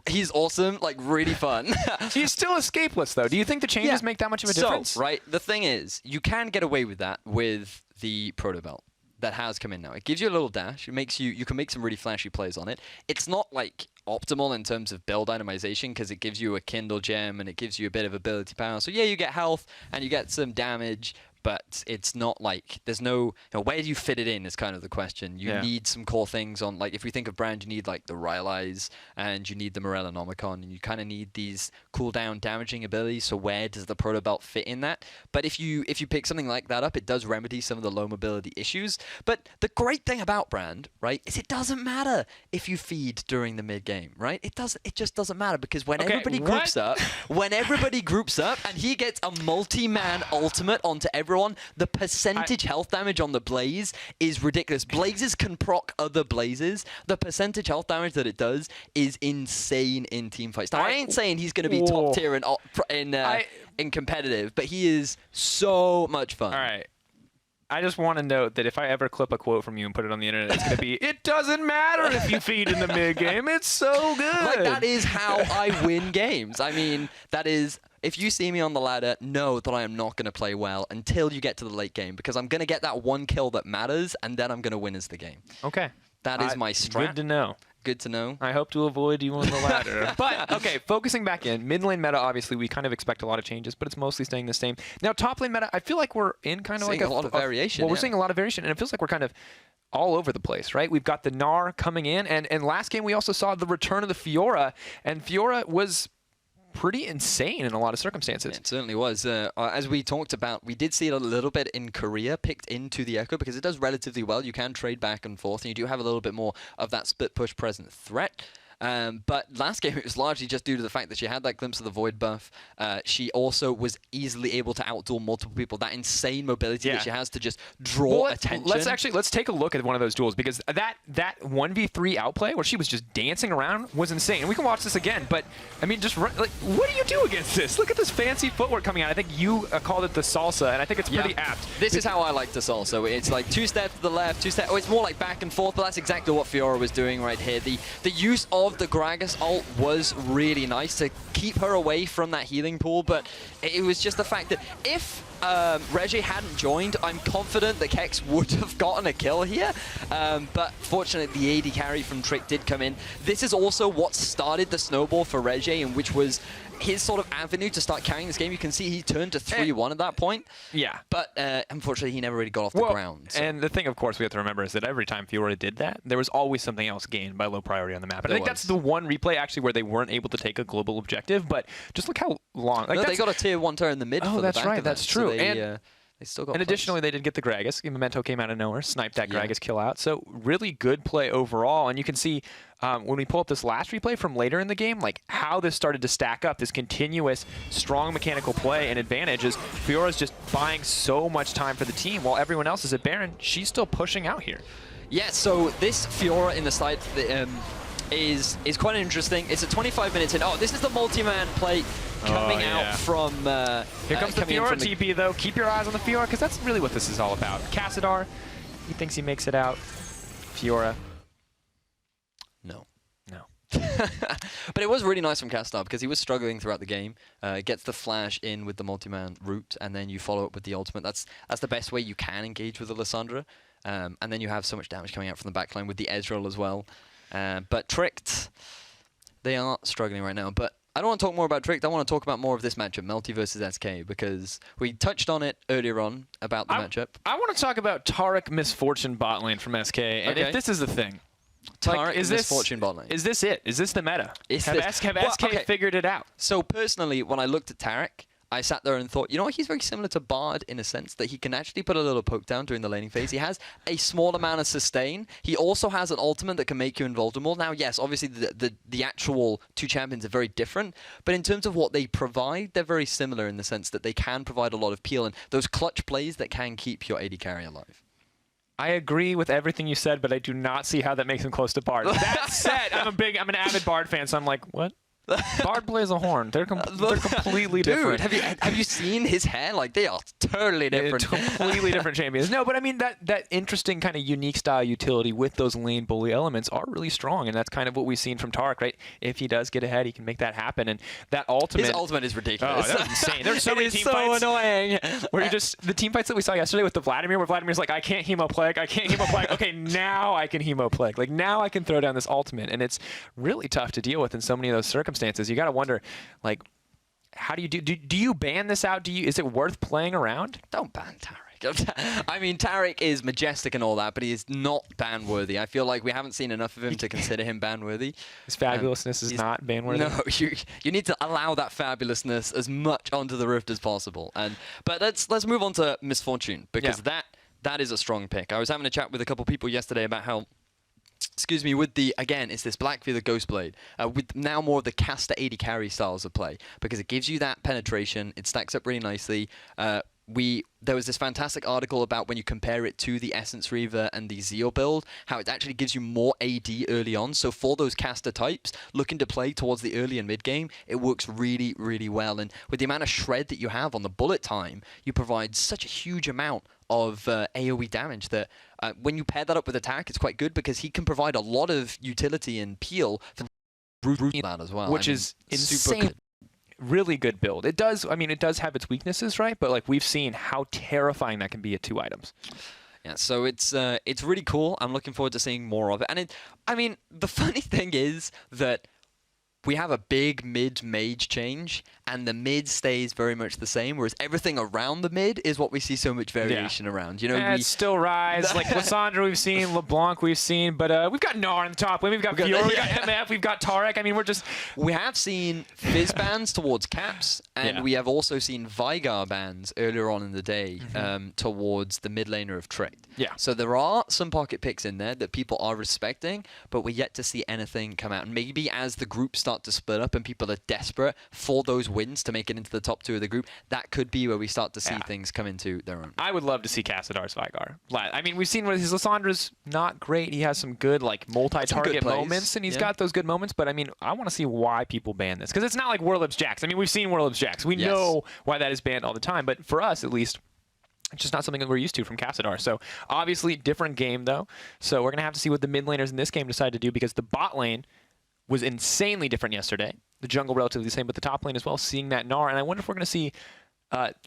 He's awesome, like really fun. He's still escapeless, though. Do you think the changes make that much of a difference? So, right, the thing is, you can get away with that with the Proto Belt that has come in now. It gives you a little dash. It makes you can make some really flashy plays on it. It's not like optimal in terms of build itemization because it gives you a Kindle gem and it gives you a bit of ability power. So yeah, you get health and you get some damage, but it's not like there's no, where do you fit it in is kind of the question. You need some core things on, like if we think of brand, you need like the Rylai's and you need the Morellonomicon, and you kind of need these cooldown damaging abilities. So where does the Proto Belt fit in that? But if you pick something like that up, it does remedy some of the low mobility issues. But the great thing about brand, right, is it doesn't matter if you feed during the mid game, right? It just doesn't matter because when everybody groups up, and he gets a multi-man ultimate onto everyone, the percentage health damage on the Blaze is ridiculous. Blazes can proc other Blazes. The percentage health damage that it does is insane in team fights. Now, I ain't saying he's going to be top tier in competitive, but he is so much fun. All right. I just want to note that if I ever clip a quote from you and put it on the internet, it's going to be, it doesn't matter if you feed in the mid game. It's so good. Like, that is how I win games. I mean, that is... If you see me on the ladder, know that I am not going to play well until you get to the late game, because I'm going to get that one kill that matters, and then I'm going to win as the game. Okay. That is my strat. Good to know. Good to know. I hope to avoid you on the ladder. But, okay, focusing back in, mid lane meta, obviously, we kind of expect a lot of changes, but it's mostly staying the same. Now, top lane meta, I feel like we're in kind of like a lot of variation. Well, we're seeing a lot of variation, and it feels like we're kind of all over the place, right? We've got the Gnar coming in, and last game we also saw the return of the Fiora, and Fiora was pretty insane in a lot of circumstances. It certainly was. As we talked about, we did see it a little bit in Korea, picked into the Echo, because it does relatively well. You can trade back and forth, and you do have a little bit more of that split push present threat. But last game, it was largely just due to the fact that she had that Glimpse of the Void buff. She also was easily able to outduel multiple people. That insane mobility that she has to just draw attention. Let's take a look at one of those duels, because that 1v3 outplay where she was just dancing around was insane. And we can watch this again, but I mean, just like, what do you do against this? Look at this fancy footwork coming out. I think you called it the salsa, and I think it's pretty apt. This is how I like the salsa. It's like 2 steps to the left, 2 steps. Oh, it's more like back and forth, but that's exactly what Fiora was doing right here. The use of the Gragas ult was really nice to keep her away from that healing pool, but it was just the fact that if Reggie hadn't joined, I'm confident that Kex would have gotten a kill here. But fortunately, the AD carry from Trick did come in. This is also what started the snowball for Reggie, and which was his sort of avenue to start carrying this game. You can see he turned to 3-1 at that point. Yeah. But unfortunately, he never really got off the ground. So. And the thing, of course, we have to remember is that every time Fiora did that, there was always something else gained by low priority on the map. And I think that's the one replay, actually, where they weren't able to take a global objective. But just look how long. Like, no, they got a tier 1 turret in the mid for the back that's right. of That's that. true. So they, They still got And plays. additionally, they did get the Gragas. Memento came out of nowhere, sniped that Yeah. Gragas kill out. So really good play overall. And you can see when we pull up this last replay from later in the game, like how this started to stack up, this continuous, strong mechanical play and advantage is Fiora's just buying so much time for the team while everyone else is at Baron. She's still pushing out here. Yeah, so this Fiora in the side is quite interesting. It's a 25 minutes in. Oh, this is the multi-man play coming out from... Here comes the Fiora TP, though. Keep your eyes on the Fiora, because that's really what this is all about. Cassadar, he thinks he makes it out. Fiora. No. No. But it was really nice from Cassadar because he was struggling throughout the game. Gets the flash in with the multi-man route, and then you follow up with the ultimate. That's the best way you can engage with Alessandra. And then you have so much damage coming out from the backline with the Ezreal as well. But Tricked, they are struggling right now. But I don't want to talk more about Tricked. I want to talk about more of this matchup, Melty versus SK, because we touched on it earlier on about the matchup. I want to talk about Taric Misfortune bot lane from SK, and if this is the thing. Taric Misfortune bot lane. Is this it? Is this the meta? Have SK figured it out? So personally, when I looked at Taric, I sat there and thought, you know what, he's very similar to Bard in a sense that he can actually put a little poke down during the laning phase. He has a small amount of sustain. He also has an ultimate that can make you invulnerable. Now, yes, obviously the actual two champions are very different, but in terms of what they provide, they're very similar in the sense that they can provide a lot of peel and those clutch plays that can keep your AD carry alive. I agree with everything you said, but I do not see how that makes him close to Bard. That said, I'm an avid Bard fan, so I'm like, what? Bard plays a horn. They're completely different. Dude, have you seen his hair? Like, they are totally different. Completely different champions. No, but I mean, that interesting kind of unique style utility with those lane bully elements are really strong, and that's kind of what we've seen from Taric, right? If he does get ahead, he can make that happen, and that ultimate... His ultimate is ridiculous. Oh, that was insane. There's so many team fights. so annoying. Where you just... The team fights that we saw yesterday with the Vladimir, where Vladimir's like, I can't Hemoplague, I can't Hemoplague. Okay, now I can Hemoplague. Like, now I can throw down this ultimate, and it's really tough to deal with in so many of those circumstances. You got to wonder, like, how do you do you ban this out? Is it worth playing around? Don't ban Taric. I mean, Taric is majestic and all that, but he is not ban-worthy. I feel like we haven't seen enough of him to consider him ban-worthy. His fabulousness is not ban-worthy? No, you need to allow that fabulousness as much onto the Rift as possible. But let's move on to Misfortune, because that is a strong pick. I was having a chat with a couple people yesterday about how, excuse me, with the, again, it's this Blackfear, the Ghostblade, with now more of the caster AD carry styles of play, because it gives you that penetration, it stacks up really nicely. There was this fantastic article about when you compare it to the Essence Reaver and the Zeal build, how it actually gives you more AD early on. So for those caster types looking to play towards the early and mid game, it works really, really well. And with the amount of shred that you have on the bullet time, you provide such a huge amount of AoE damage that when you pair that up with attack, it's quite good because he can provide a lot of utility and peel for that as well. Which is insane. Super really good build. It does, I mean, it does have its weaknesses, right? But like we've seen how terrifying that can be at 2 items. Yeah, so it's really cool. I'm looking forward to seeing more of it. And I mean, the funny thing is that we have a big mid-mage change, and the mid stays very much the same, whereas everything around the mid is what we see so much variation around. You know, it's still Rise, like Lissandra we've seen, LeBlanc we've seen, but we've got Gnar on the top lane, we've got Fiora, we've got MF, we've got Taric. I mean, we have seen Fizz bans towards Caps, and we have also seen Vigar bans earlier on in the day towards the mid laner of Tricked. Yeah. So there are some pocket picks in there that people are respecting, but we're yet to see anything come out. And maybe as the group start to split up and people are desperate for those wins to make it into the top 2 of the group, that could be where we start to see things come into their own. I would love to see Cassadar's Vigar. I mean, we've seen where his Lissandra's not great. He has some good like multi-target moments, and he's got those good moments, but I mean, I want to see why people ban this. Because it's not like Warlip's Jax. I mean, we've seen Warlip's Jax. We know why that is banned all the time, but for us, at least, it's just not something that we're used to from Cassadar. So obviously, different game, though. So we're going to have to see what the mid laners in this game decide to do, because the bot lane was insanely different yesterday. The jungle relatively the same, but the top lane as well, seeing that Gnar. And I wonder if we're going to see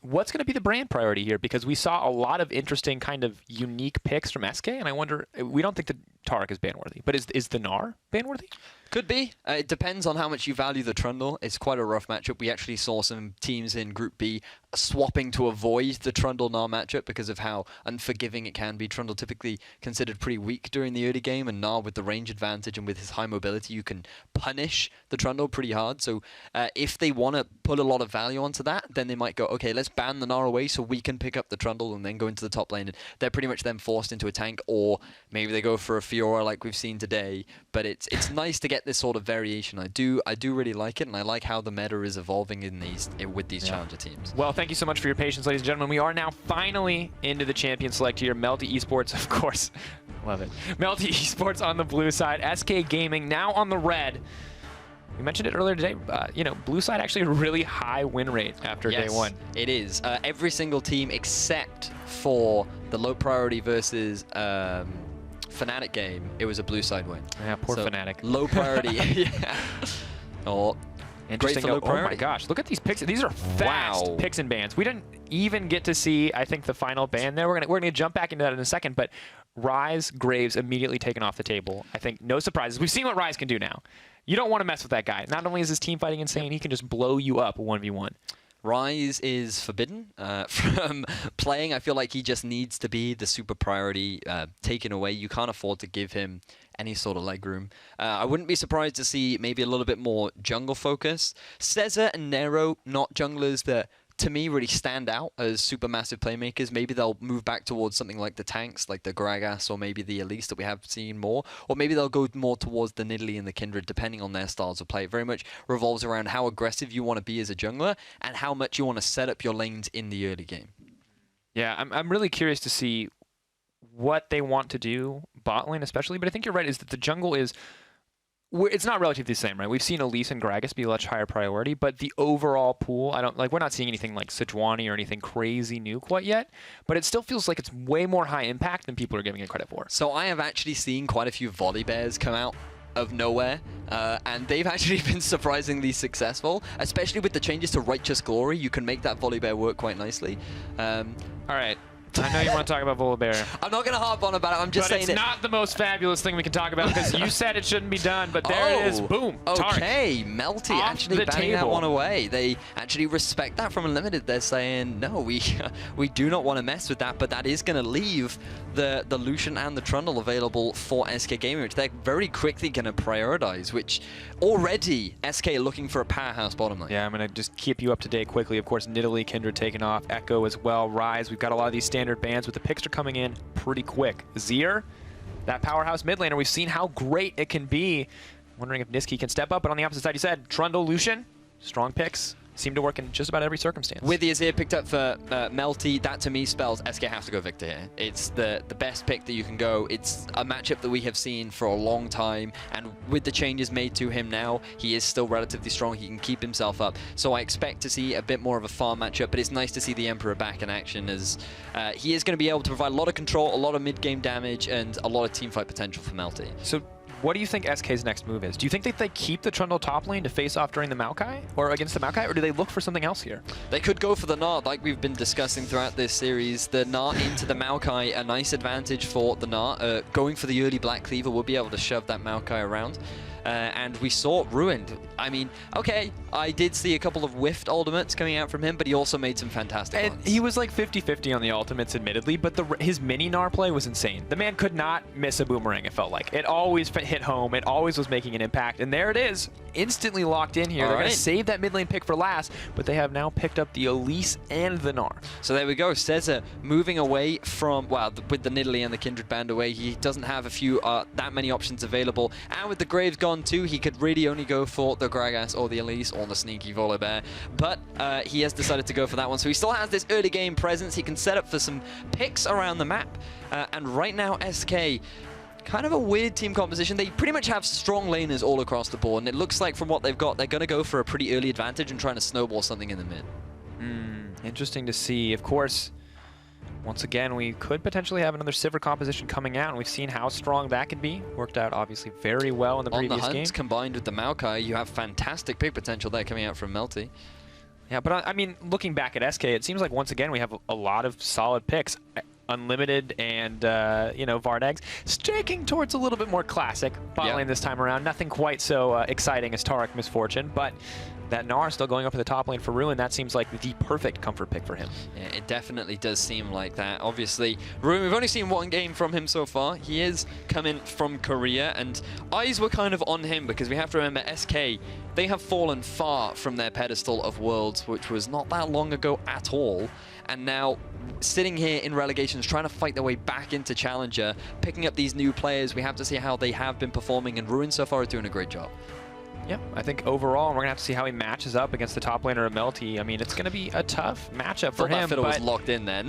what's going to be the brand priority here, because we saw a lot of interesting kind of unique picks from SK, and I wonder, we don't think that Taric is ban-worthy, but is the Gnar ban-worthy? Could be. It depends on how much you value the Trundle. It's quite a rough matchup. We actually saw some teams in Group B swapping to avoid the Trundle-Gnar matchup because of how unforgiving it can be. Trundle typically considered pretty weak during the early game, and Gnar with the range advantage and with his high mobility, you can punish the Trundle pretty hard. So if they want to put a lot of value onto that, then they might go, okay, let's ban the Gnar away so we can pick up the Trundle and then go into the top lane. And they're pretty much then forced into a tank, or maybe they go for a Fiora like we've seen today. But it's nice to get this sort of variation. I do really like it, and I like how the meta is evolving in with these challenger teams. Well, thank you so much for your patience, ladies and gentlemen. We are now finally into the champion select here. Melty Esports, of course. Love it. Melty Esports on the blue side. SK Gaming now on the red. We mentioned it earlier today. You know, blue side actually a really high win rate after day one. It is. Every single team except for the low priority versus Fnatic game, it was a blue side win. Yeah, poor Fnatic. Low priority. Yeah. Oh, great for low priority. Oh my gosh, look at these picks. These are fast picks and bans. We didn't even get to see, I think, the final ban there. We're gonna jump back into that in a second, but Ryze, Graves immediately taken off the table. I think no surprises. We've seen what Ryze can do now. You don't want to mess with that guy. Not only is his team fighting insane, he can just blow you up 1v1. Ryze is forbidden from playing. I feel like he just needs to be the super priority taken away. You can't afford to give him any sort of leg room. I wouldn't be surprised to see maybe a little bit more jungle focus. Cesar and Nero, not junglers that to me really stand out as super massive playmakers. Maybe they'll move back towards something like the tanks, like the Gragas or maybe the Elise that we have seen more, or maybe they'll go more towards the Nidalee and the Kindred, depending on their styles of play. It very much revolves around how aggressive you want to be as a jungler and how much you want to set up your lanes in the early game. Yeah, I'm really curious to see what they want to do bot lane especially, but I think you're right, is that the jungle is it's not relatively the same, right? We've seen Elise and Gragas be a much higher priority, but the overall pool, we're not seeing anything like Sejuani or anything crazy new quite yet, but it still feels like it's way more high impact than people are giving it credit for. So I have actually seen quite a few volley bears come out of nowhere, and they've actually been surprisingly successful, especially with the changes to Righteous Glory. You can make that volley bear work quite nicely. All right. I know you want to talk about Volibear. I'm not going to harp on about it. I'm just saying it's not the most fabulous thing we can talk about because you said it shouldn't be done, but there it is. Boom. Okay, Melty actually banning that one away. They actually respect that from Unlimited. They're saying, no, we do not want to mess with that, but that is going to leave the Lucian and the Trundle available for SK Gaming, which they're very quickly going to prioritize, which already SK looking for a powerhouse bottom lane. Yeah, I'm going to just keep you up to date quickly. Of course, Nidalee, Kindred taken off, Echo as well, Ryze. We've got a lot of these standard bans with the picks are coming in pretty quick. Zir, that powerhouse mid laner, we've seen how great it can be. Wondering if Niski can step up, but on the opposite side, you said Trundle, Lucian, strong picks. Seem to work in just about every circumstance. With the Azir picked up for Melty, that to me spells SK have to go Victor here. It's the best pick that you can go. It's a matchup that we have seen for a long time, and with the changes made to him now, he is still relatively strong. He can keep himself up. So I expect to see a bit more of a farm matchup, but it's nice to see the Emperor back in action, as he is going to be able to provide a lot of control, a lot of mid-game damage, and a lot of teamfight potential for Melty. So what do you think SK's next move is? Do you think that they keep the Trundle top lane to face off during the Maokai, or against the Maokai, or do they look for something else here? They could go for the Gnar, like we've been discussing throughout this series. The Gnar into the Maokai, a nice advantage for the Gnar. Going for the early Black Cleaver will be able to shove that Maokai around. And we saw Ruined. I mean, okay, I did see a couple of whiffed ultimates coming out from him, but he also made some fantastic ones. He was like 50-50 on the ultimates, admittedly, but his mini Gnar play was insane. The man could not miss a boomerang, it felt like. It always hit home. It always was making an impact. And there it is, instantly locked in here. They're going to save that mid lane pick for last, but they have now picked up the Elise and the Gnar. So there we go. Cesar moving away from, well, with the Nidalee and the Kindred band away, he doesn't have that many options available. And with the Graves gone too, he could really only go for the Gragas or the Elise or the sneaky Volibear, but he has decided to go for that one. So he still has this early game presence. He can set up for some picks around the map. And right now, SK, kind of a weird team composition. They pretty much have strong laners all across the board, and it looks like from what they've got, they're going to go for a pretty early advantage and trying to snowball something in the mid. Interesting to see. Of course, once again, we could potentially have another Sivir composition coming out, and we've seen how strong that can be. Worked out, obviously, very well in the previous game. On the Hunt, combined with the Maokai, you have fantastic pick potential there coming out from Melty. Yeah, but I mean, looking back at SK, it seems like, once again, we have a lot of solid picks. Unlimited and, you know, Vardags. Staking towards a little bit more classic bot lane this time around. Nothing quite so exciting as Taric Misfortune, but that Gnar still going up in the top lane for Ruin, that seems like the perfect comfort pick for him. Yeah, it definitely does seem like that. Obviously, Ruin, we've only seen one game from him so far. He is coming from Korea, and eyes were kind of on him because we have to remember SK, they have fallen far from their pedestal of Worlds, which was not that long ago at all. And now, sitting here in relegations, trying to fight their way back into Challenger, picking up these new players, we have to see how they have been performing, and Ruin so far is doing a great job. Yeah, I think overall, we're going to have to see how he matches up against the top laner of Melty. I mean, it's going to be a tough matchup for him. That fiddle was locked in then.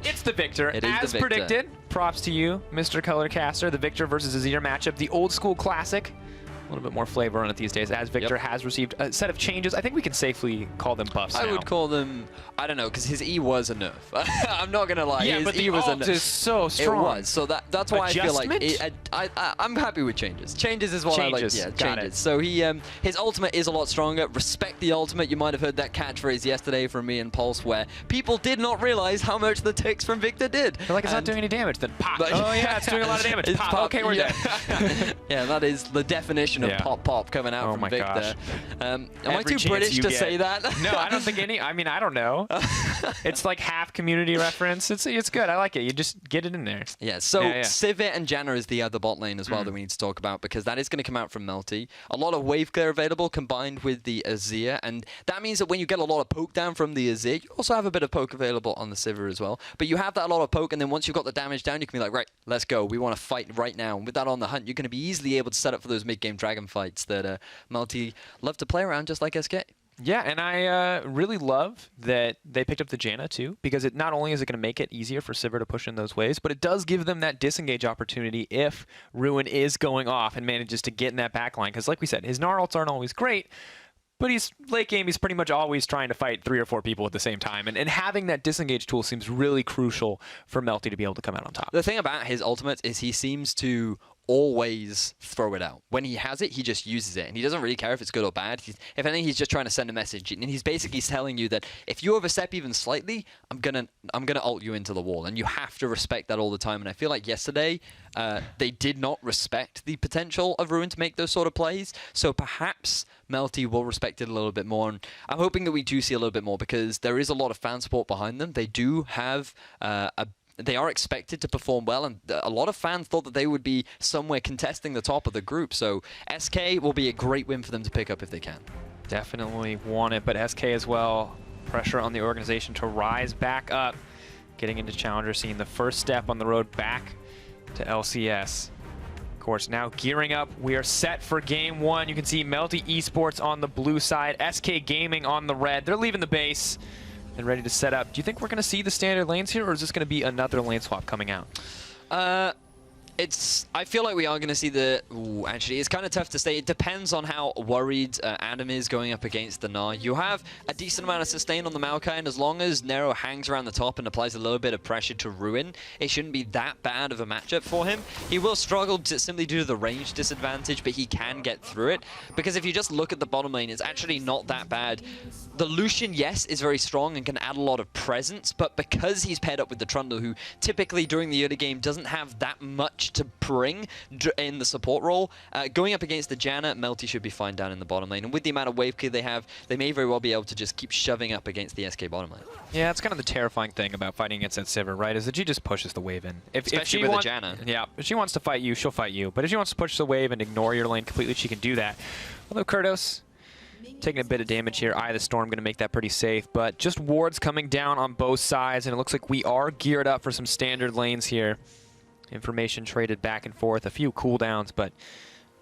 It's the Victor. It is as the Victor. predicted. Props to you, Mr. Colorcaster. The Victor versus Azir matchup, the old school classic. A little bit more flavor on it these days, as Victor has received a set of changes. I think we can safely call them buffs now. I would call them, I don't know, because his E was a nerf. I'm not going to lie. Yeah, his but the E was ult is so strong. It was, so that's why Adjustment? I feel like I'm happy with changes. Changes is what I like. Yeah, Got changes. it. So his ultimate is a lot stronger. Respect the ultimate. You might have heard that catchphrase yesterday from me and Pulse, where people did not realize how much the ticks from Victor did. They're like, it's not doing any damage. Then pop. But, oh yeah, it's doing a lot of damage. Pop. Okay, we're dead. Yeah, that is the definition of pop coming out from Victor. Gosh. Am I too British to say that? No, I don't think any. I mean, I don't know. It's like half community reference. It's good. I like it. You just get it in there. Yeah, so Sivir and Janna is the other bot lane as well that we need to talk about, because that is going to come out from Melty. A lot of wave clear available combined with the Azir, and that means that when you get a lot of poke down from the Azir, you also have a bit of poke available on the Sivir as well. But you have that a lot of poke, and then once you've got the damage down, you can be like, right, let's go. We want to fight right now. And with that on the hunt, you're going to be easily able to set up for those mid-game dragon fights that Melty love to play around, just like SK. Yeah, and I really love that they picked up the Janna too, because it not only is it going to make it easier for Sivir to push in those waves, but it does give them that disengage opportunity if Ruin is going off and manages to get in that backline. Because like we said, his Gnar ults aren't always great, but he's late game, he's pretty much always trying to fight 3 or 4 people at the same time. And having that disengage tool seems really crucial for Melty to be able to come out on top. The thing about his ultimate is he seems to always throw it out. When he has it, he just uses it, and he doesn't really care if it's good or bad. If anything, he's just trying to send a message, and he's basically telling you that if you overstep even slightly, I'm gonna ult you into the wall, and you have to respect that all the time. And I feel like yesterday they did not respect the potential of Ruin to make those sort of plays, so perhaps Melty will respect it a little bit more, and I'm hoping that we do see a little bit more, because there is a lot of fan support behind them. They do have they are expected to perform well, and a lot of fans thought that they would be somewhere contesting the top of the group. So SK will be a great win for them to pick up if they can. Definitely want it, but SK as well. Pressure on the organization to rise back up. Getting into Challenger, seeing the first step on the road back to LCS. Of course, now gearing up. We are set for game 1. You can see Melty Esports on the blue side, SK Gaming on the red. They're leaving the base and ready to set up. Do you think we're going to see the standard lanes here, or is this going to be another lane swap coming out? I feel like we are going to see the... Ooh, actually, it's kind of tough to say. It depends on how worried Adam is going up against the Gnar. You have a decent amount of sustain on the Maokai, and as long as Nero hangs around the top and applies a little bit of pressure to Ruin, it shouldn't be that bad of a matchup for him. He will struggle simply due to the range disadvantage, but he can get through it. Because if you just look at the bottom lane, it's actually not that bad. The Lucian, yes, is very strong and can add a lot of presence, but because he's paired up with the Trundle, who typically during the early game doesn't have that much to bring in the support role, going up against the Janna, Melty should be fine down in the bottom lane. And with the amount of wave clear they have, they may very well be able to just keep shoving up against the SK bottom lane. Yeah, it's kind of the terrifying thing about fighting against that Sivir, right? Is that she just pushes the wave in. Especially with the Janna. Yeah, if she wants to fight you, she'll fight you. But if she wants to push the wave and ignore your lane completely, she can do that. Although Kurdos taking a bit of damage here. Eye of the Storm going to make that pretty safe. But just wards coming down on both sides, and it looks like we are geared up for some standard lanes here. Information traded back and forth. A few cooldowns, but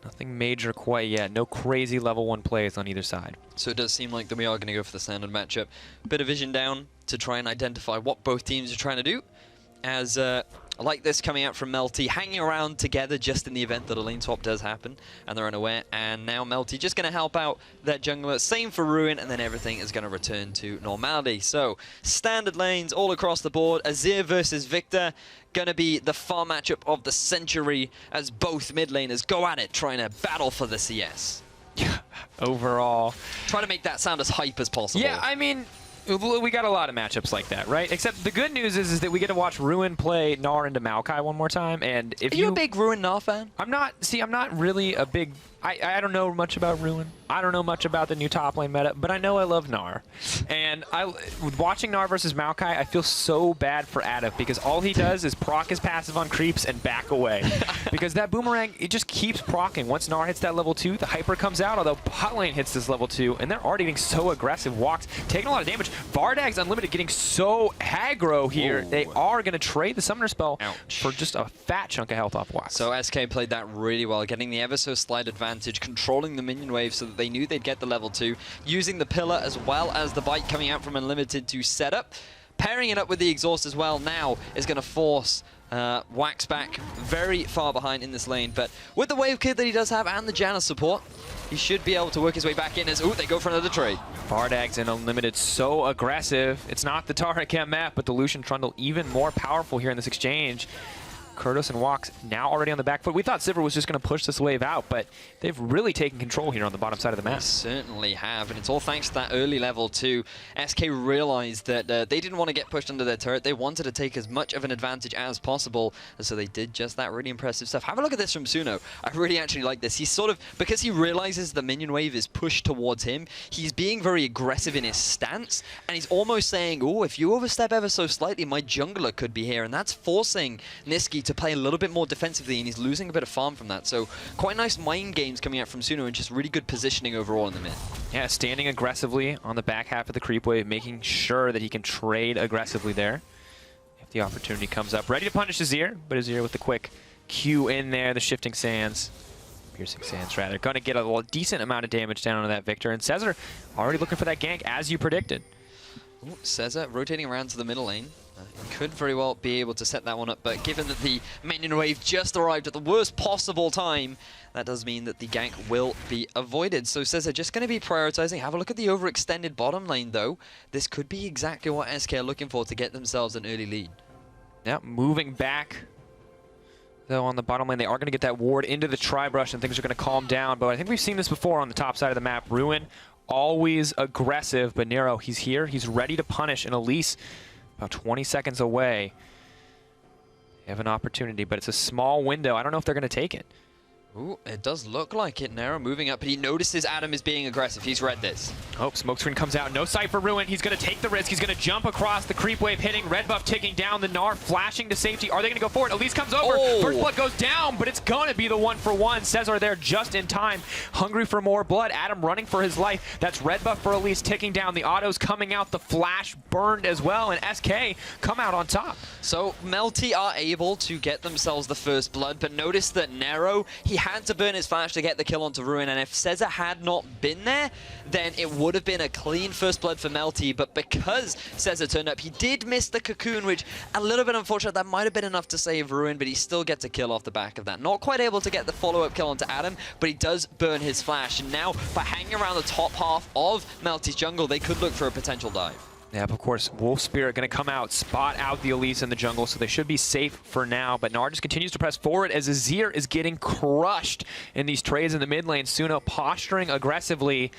nothing major quite yet. No crazy level 1 plays on either side. So it does seem like that we are going to go for the standard matchup. Bit of vision down to try and identify what both teams are trying to do. As I like this coming out from Melty, hanging around together just in the event that a lane swap does happen, and they're unaware. And now Melty just going to help out that jungler. Same for Ruin, and then everything is going to return to normality. So, standard lanes all across the board. Azir versus Victor, going to be the farm matchup of the century as both mid laners go at it, trying to battle for the CS. Overall. Try to make that sound as hype as possible. Yeah, I mean, We got a lot of matchups like that, right? Except the good news is that we get to watch Ruin play Gnar into Maokai one more time. And if Are you a big Ruin Gnar fan? I'm not really a big... I don't know much about Ruin. I don't know much about the new top lane meta, but I know I love Gnar. And watching Gnar versus Maokai, I feel so bad for Adam because all he does is proc his passive on creeps and back away. Because that boomerang, it just keeps procking. Once Gnar hits that level 2, the hyper comes out, although bot lane hits this level 2, and they're already getting so aggressive. Walks, taking a lot of damage. Vardag's Unlimited getting so aggro here. Ooh. They are going to trade the Summoner spell for just a fat chunk of health off Wax. So SK played that really well, getting the ever so slight advantage, controlling the minion wave so that they knew they'd get the level 2, using the pillar as well as the bite coming out from Unlimited to set up. Pairing it up with the exhaust as well now is going to force Wax back very far behind in this lane, but with the wave kit that he does have and the Janus support, he should be able to work his way back in as, they go for another trade. Vardag's in Unlimited so aggressive. It's not the Tarakem map, but the Lucian Trundle even more powerful here in this exchange. Kurdos and Wax now already on the back foot. We thought Sivir was just going to push this wave out, but they've really taken control here on the bottom side of the map. They certainly have, and it's all thanks to that early level 2. SK realized that they didn't want to get pushed under their turret. They wanted to take as much of an advantage as possible, and so they did just that. Really impressive stuff. Have a look at this from Suno. I really actually like this. He's sort of, because he realizes the minion wave is pushed towards him, he's being very aggressive in his stance, and he's almost saying, if you overstep ever so slightly, my jungler could be here, and that's forcing Niski to play a little bit more defensively, and he's losing a bit of farm from that. So quite nice mind games coming out from Suno, and just really good positioning overall in the mid. Yeah, standing aggressively on the back half of the creep wave, making sure that he can trade aggressively there if the opportunity comes up. Ready to punish Azir, but Azir with the quick Q in there, the shifting sands. Piercing sands, rather. Going to get a decent amount of damage down on that Victor, and Cesar already looking for that gank, as you predicted. Cesar rotating around to the middle lane. He could very well be able to set that one up, but given that the minion wave just arrived at the worst possible time, that does mean that the gank will be avoided. So Cesar just going to be prioritizing. Have a look at the overextended bottom lane, though. This could be exactly what SK are looking for to get themselves an early lead. Yeah, moving back, though, on the bottom lane. They are going to get that ward into the Tri-Brush, and things are going to calm down. But I think we've seen this before on the top side of the map. Ruin, always aggressive, but Nero, he's here. He's ready to punish, and Elise about 20 seconds away. They have an opportunity, but it's a small window. I don't know if they're going to take it. Ooh, it does look like it. Nero moving up, but he notices Adam is being aggressive. He's read this. Oh, smoke screen comes out. No sight for Ruin. He's going to take the risk. He's going to jump across the creep wave, hitting red buff, ticking down. The Gnar flashing to safety. Are they going to go for it? Elise comes over. First blood goes down, but it's going to be the 1-for-1. Cesar there just in time. Hungry for more blood. Adam running for his life. That's red buff for Elise ticking down. The autos coming out. The flash burned as well, and SK come out on top. So Melty are able to get themselves the first blood, but notice that Nero, he had to burn his flash to get the kill onto Ruin, and if Cesar had not been there, then it would have been a clean first blood for Melty, but because Cesar turned up, he did miss the cocoon, which a little bit unfortunate. That might have been enough to save Ruin, but he still gets a kill off the back of that. Not quite able to get the follow-up kill onto Adam, but he does burn his flash, and now by hanging around the top half of Melty's jungle, they could look for a potential dive. Yeah, but of course, Wolf Spirit going to come out, spot out the Elise in the jungle, so they should be safe for now. But Gnar just continues to press forward as Azir is getting crushed in these trades in the mid lane. Suno posturing aggressively.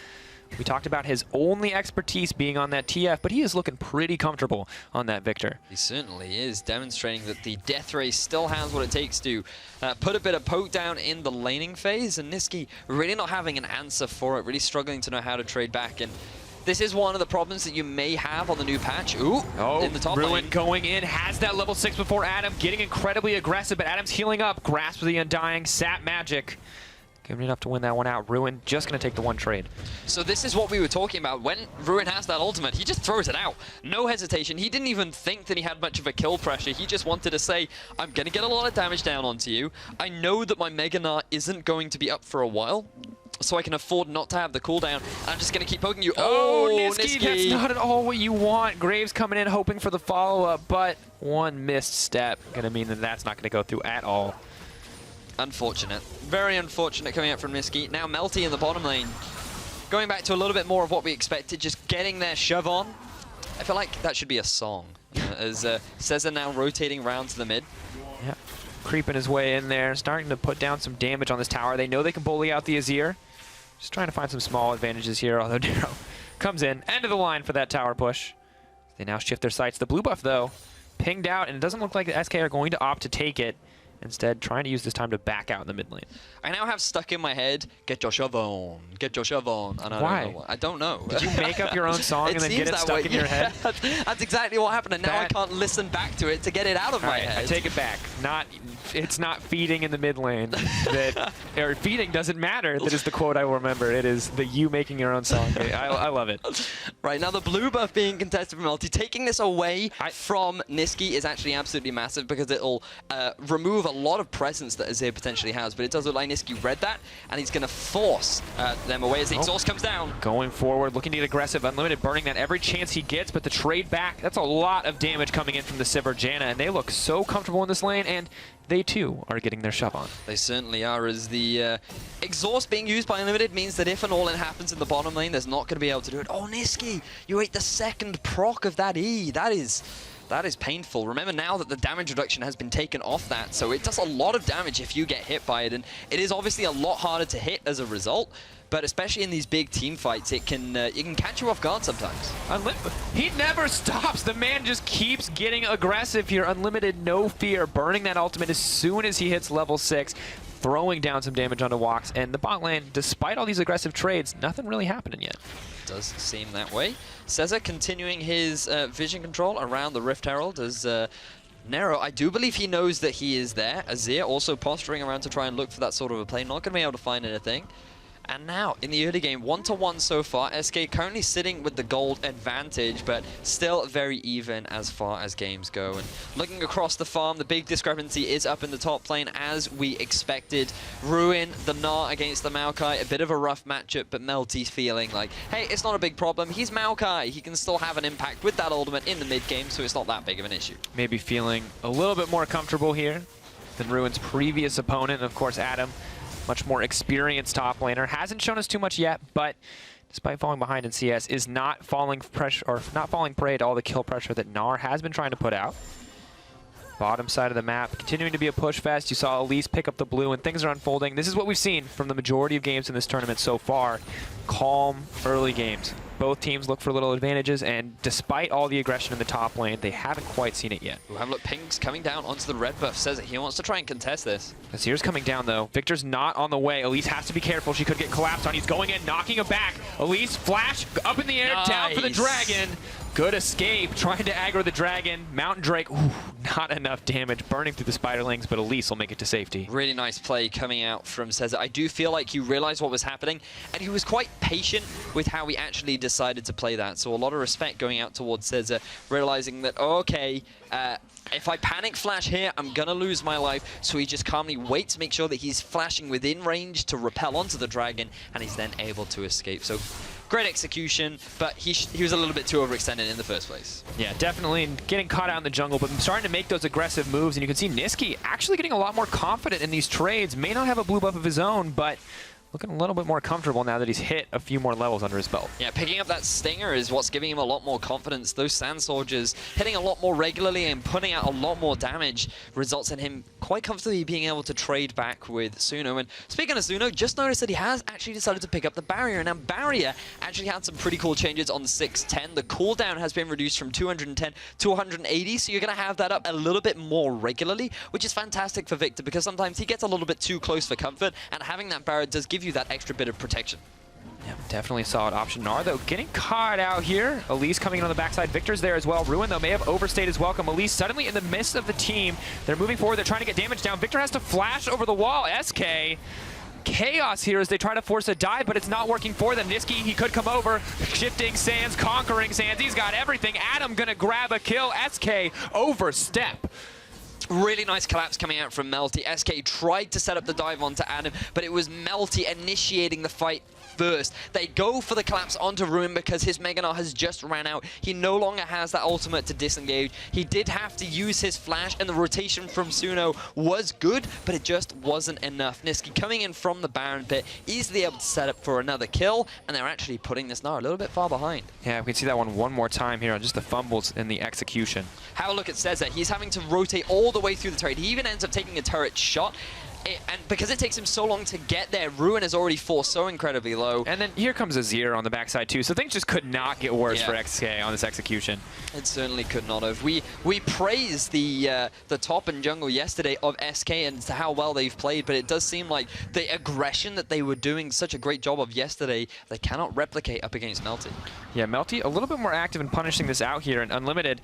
We talked about his only expertise being on that TF, but he is looking pretty comfortable on that Victor. He certainly is, demonstrating that the Death Ray still has what it takes to put a bit of poke down in the laning phase, and Niski really not having an answer for it, really struggling to know how to trade back. And this is one of the problems that you may have on the new patch. In the top Ruin lane. Going in, has that level 6 before Adam, getting incredibly aggressive, but Adam's healing up. Grasp of the Undying, sap magic. Giving enough to win that one out. Ruin just going to take the one trade. So this is what we were talking about. When Ruin has that ultimate, he just throws it out. No hesitation. He didn't even think that he had much of a kill pressure. He just wanted to say, I'm going to get a lot of damage down onto you. I know that my Mega Gnar isn't going to be up for a while, so I can afford not to have the cooldown. I'm just going to keep poking you. Niski, that's not at all what you want. Graves coming in hoping for the follow-up, but one missed step. Going to mean that that's not going to go through at all. Unfortunate. Very unfortunate coming out from Niski. Now Melty in the bottom lane. Going back to a little bit more of what we expected, just getting their shove on. I feel like that should be a song. As Cesar now rotating around to the mid. Yeah, creeping his way in there, starting to put down some damage on this tower. They know they can bully out the Azir. Just trying to find some small advantages here, although Nero comes in. End of the line for that tower push. They now shift their sights. The blue buff, though, pinged out, and it doesn't look like the SK are going to opt to take it. Instead, trying to use this time to back out in the mid lane. I now have stuck in my head, get your shove on, get your shove on. And Why? I don't know. Did you make up your own song and then get it stuck in your head? That's exactly what happened, and now I can't listen back to it to get it out of my head. I take it back. It's not feeding in the mid lane. Or feeding doesn't matter. That is the quote I will remember. It is the you making your own song. I love it. Right, now the blue buff being contested from Melty. Taking this away from Nisqy is actually absolutely massive because it'll remove a lot of presence that Azir potentially has, but it does look like Nisqy read that, and he's going to force them away as the exhaust comes down. Going forward, looking to get aggressive, Unlimited burning that every chance he gets, but the trade back, that's a lot of damage coming in from the Sivir Janna, and they look so comfortable in this lane, and they too are getting their shove on. They certainly are, as the exhaust being used by Unlimited means that if an all-in happens in the bottom lane, there's not going to be able to do it. Oh, Nisqy, you ate the second proc of that E. That is painful. Remember now that the damage reduction has been taken off that, so it does a lot of damage if you get hit by it, and it is obviously a lot harder to hit as a result, but especially in these big team fights, it can catch you off guard sometimes. He never stops. The man just keeps getting aggressive here. Unlimited, no fear, burning that ultimate as soon as he hits level 6, throwing down some damage onto Walks, and the bot lane, despite all these aggressive trades, nothing really happening yet. Does seem that way. Cesar continuing his vision control around the Rift Herald as Nero, I do believe he knows that he is there. Azir also posturing around to try and look for that sort of a play. Not going to be able to find anything. And now, in the early game, 1-1 so far. SK currently sitting with the gold advantage, but still very even as far as games go. And looking across the farm, the big discrepancy is up in the top lane, as we expected. Ruin, the Gnar against the Maokai, a bit of a rough matchup, but Melty's feeling like, hey, it's not a big problem. He's Maokai. He can still have an impact with that ultimate in the mid-game, so it's not that big of an issue. Maybe feeling a little bit more comfortable here than Ruin's previous opponent. And of course, Adam, much more experienced top laner, hasn't shown us too much yet, but despite falling behind in CS, is not falling prey to all the kill pressure that Gnar has been trying to put out. Bottom side of the map, continuing to be a push fest. You saw Elise pick up the blue, and things are unfolding. This is what we've seen from the majority of games in this tournament so far. Calm, early games. Both teams look for little advantages, and despite all the aggression in the top lane, they haven't quite seen it yet. Ooh, have a look, Ping's coming down onto the red buff. Says that he wants to try and contest this. Azir's coming down, though. Victor's not on the way. Elise has to be careful. She could get collapsed on. He's going in, knocking him back. Elise, flash, up in the air, down for the dragon. Good escape, trying to aggro the dragon. Mountain Drake, ooh, not enough damage, burning through the spiderlings, but Elise will make it to safety. Really nice play coming out from Cesar. I do feel like he realized what was happening, and he was quite patient with how he actually decided to play that. So a lot of respect going out towards Cesar, realizing that, okay, if I panic flash here, I'm going to lose my life. So he just calmly waits to make sure that he's flashing within range to repel onto the dragon, and he's then able to escape. So great execution, but he was a little bit too overextended in the first place. Yeah, definitely getting caught out in the jungle, but starting to make those aggressive moves. And you can see Nisqy actually getting a lot more confident in these trades. May not have a blue buff of his own, but looking a little bit more comfortable now that he's hit a few more levels under his belt. Yeah, picking up that Stinger is what's giving him a lot more confidence. Those Sand Soldiers hitting a lot more regularly and putting out a lot more damage results in him quite comfortably being able to trade back with Suno. And speaking of Suno, just noticed that he has actually decided to pick up the Barrier. Now, Barrier actually had some pretty cool changes on the 610. The cooldown has been reduced from 210 to 180, so you're going to have that up a little bit more regularly, which is fantastic for Victor because sometimes he gets a little bit too close for comfort, and having that Barrier does give you that extra bit of protection. Yeah, definitely a solid option. Gnar, though, getting caught out here. Elise coming in on the backside. Victor's there as well. Ruin, though, may have overstayed his welcome. Elise suddenly in the midst of the team. They're moving forward. They're trying to get damage down. Victor has to flash over the wall. SK, chaos here as they try to force a dive, but it's not working for them. Nisqy, he could come over. Shifting Sands, conquering Sands. He's got everything. Adam gonna grab a kill. SK, overstep. Really nice collapse coming out from Melty. SK tried to set up the dive onto Adam, but it was Melty initiating the fight first. They go for the collapse onto Ruin because his Mega Gnar has just ran out. He no longer has that ultimate to disengage. He did have to use his flash, and the rotation from Suno was good, but it just wasn't enough. Nisqy coming in from the Baron pit, easily able to set up for another kill, and they're actually putting this Gnar a little bit far behind. Yeah, we can see that one more time here on just the fumbles in the execution. Have a look at Cesar. He's having to rotate all the way through the turret. He even ends up taking a turret shot. and because it takes him so long to get there, Ruin is already forced so incredibly low. And then here comes Azir on the backside too, so things just could not get worse Yeah. for XK on this execution. It certainly could not have. We praised the top and jungle yesterday of SK and how well they've played, but it does seem like the aggression that they were doing such a great job of yesterday, they cannot replicate up against Melty. Yeah, Melty a little bit more active in punishing this out here, and Unlimited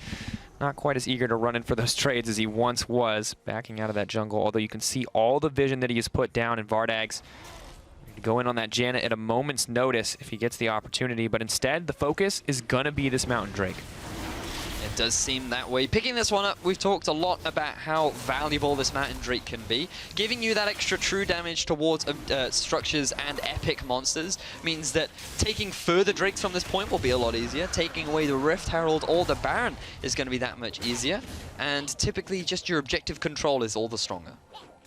not quite as eager to run in for those trades as he once was, backing out of that jungle, although you can see all the vision that he has put down in Vardag's. Go in on that Janet at a moment's notice if he gets the opportunity, but instead the focus is gonna be this Mountain Drake. It does seem that way. Picking this one up, we've talked a lot about how valuable this Mountain Drake can be. Giving you that extra true damage towards structures and epic monsters means that taking further Drakes from this point will be a lot easier. Taking away the Rift Herald or the Baron is going to be that much easier. And typically just your objective control is all the stronger.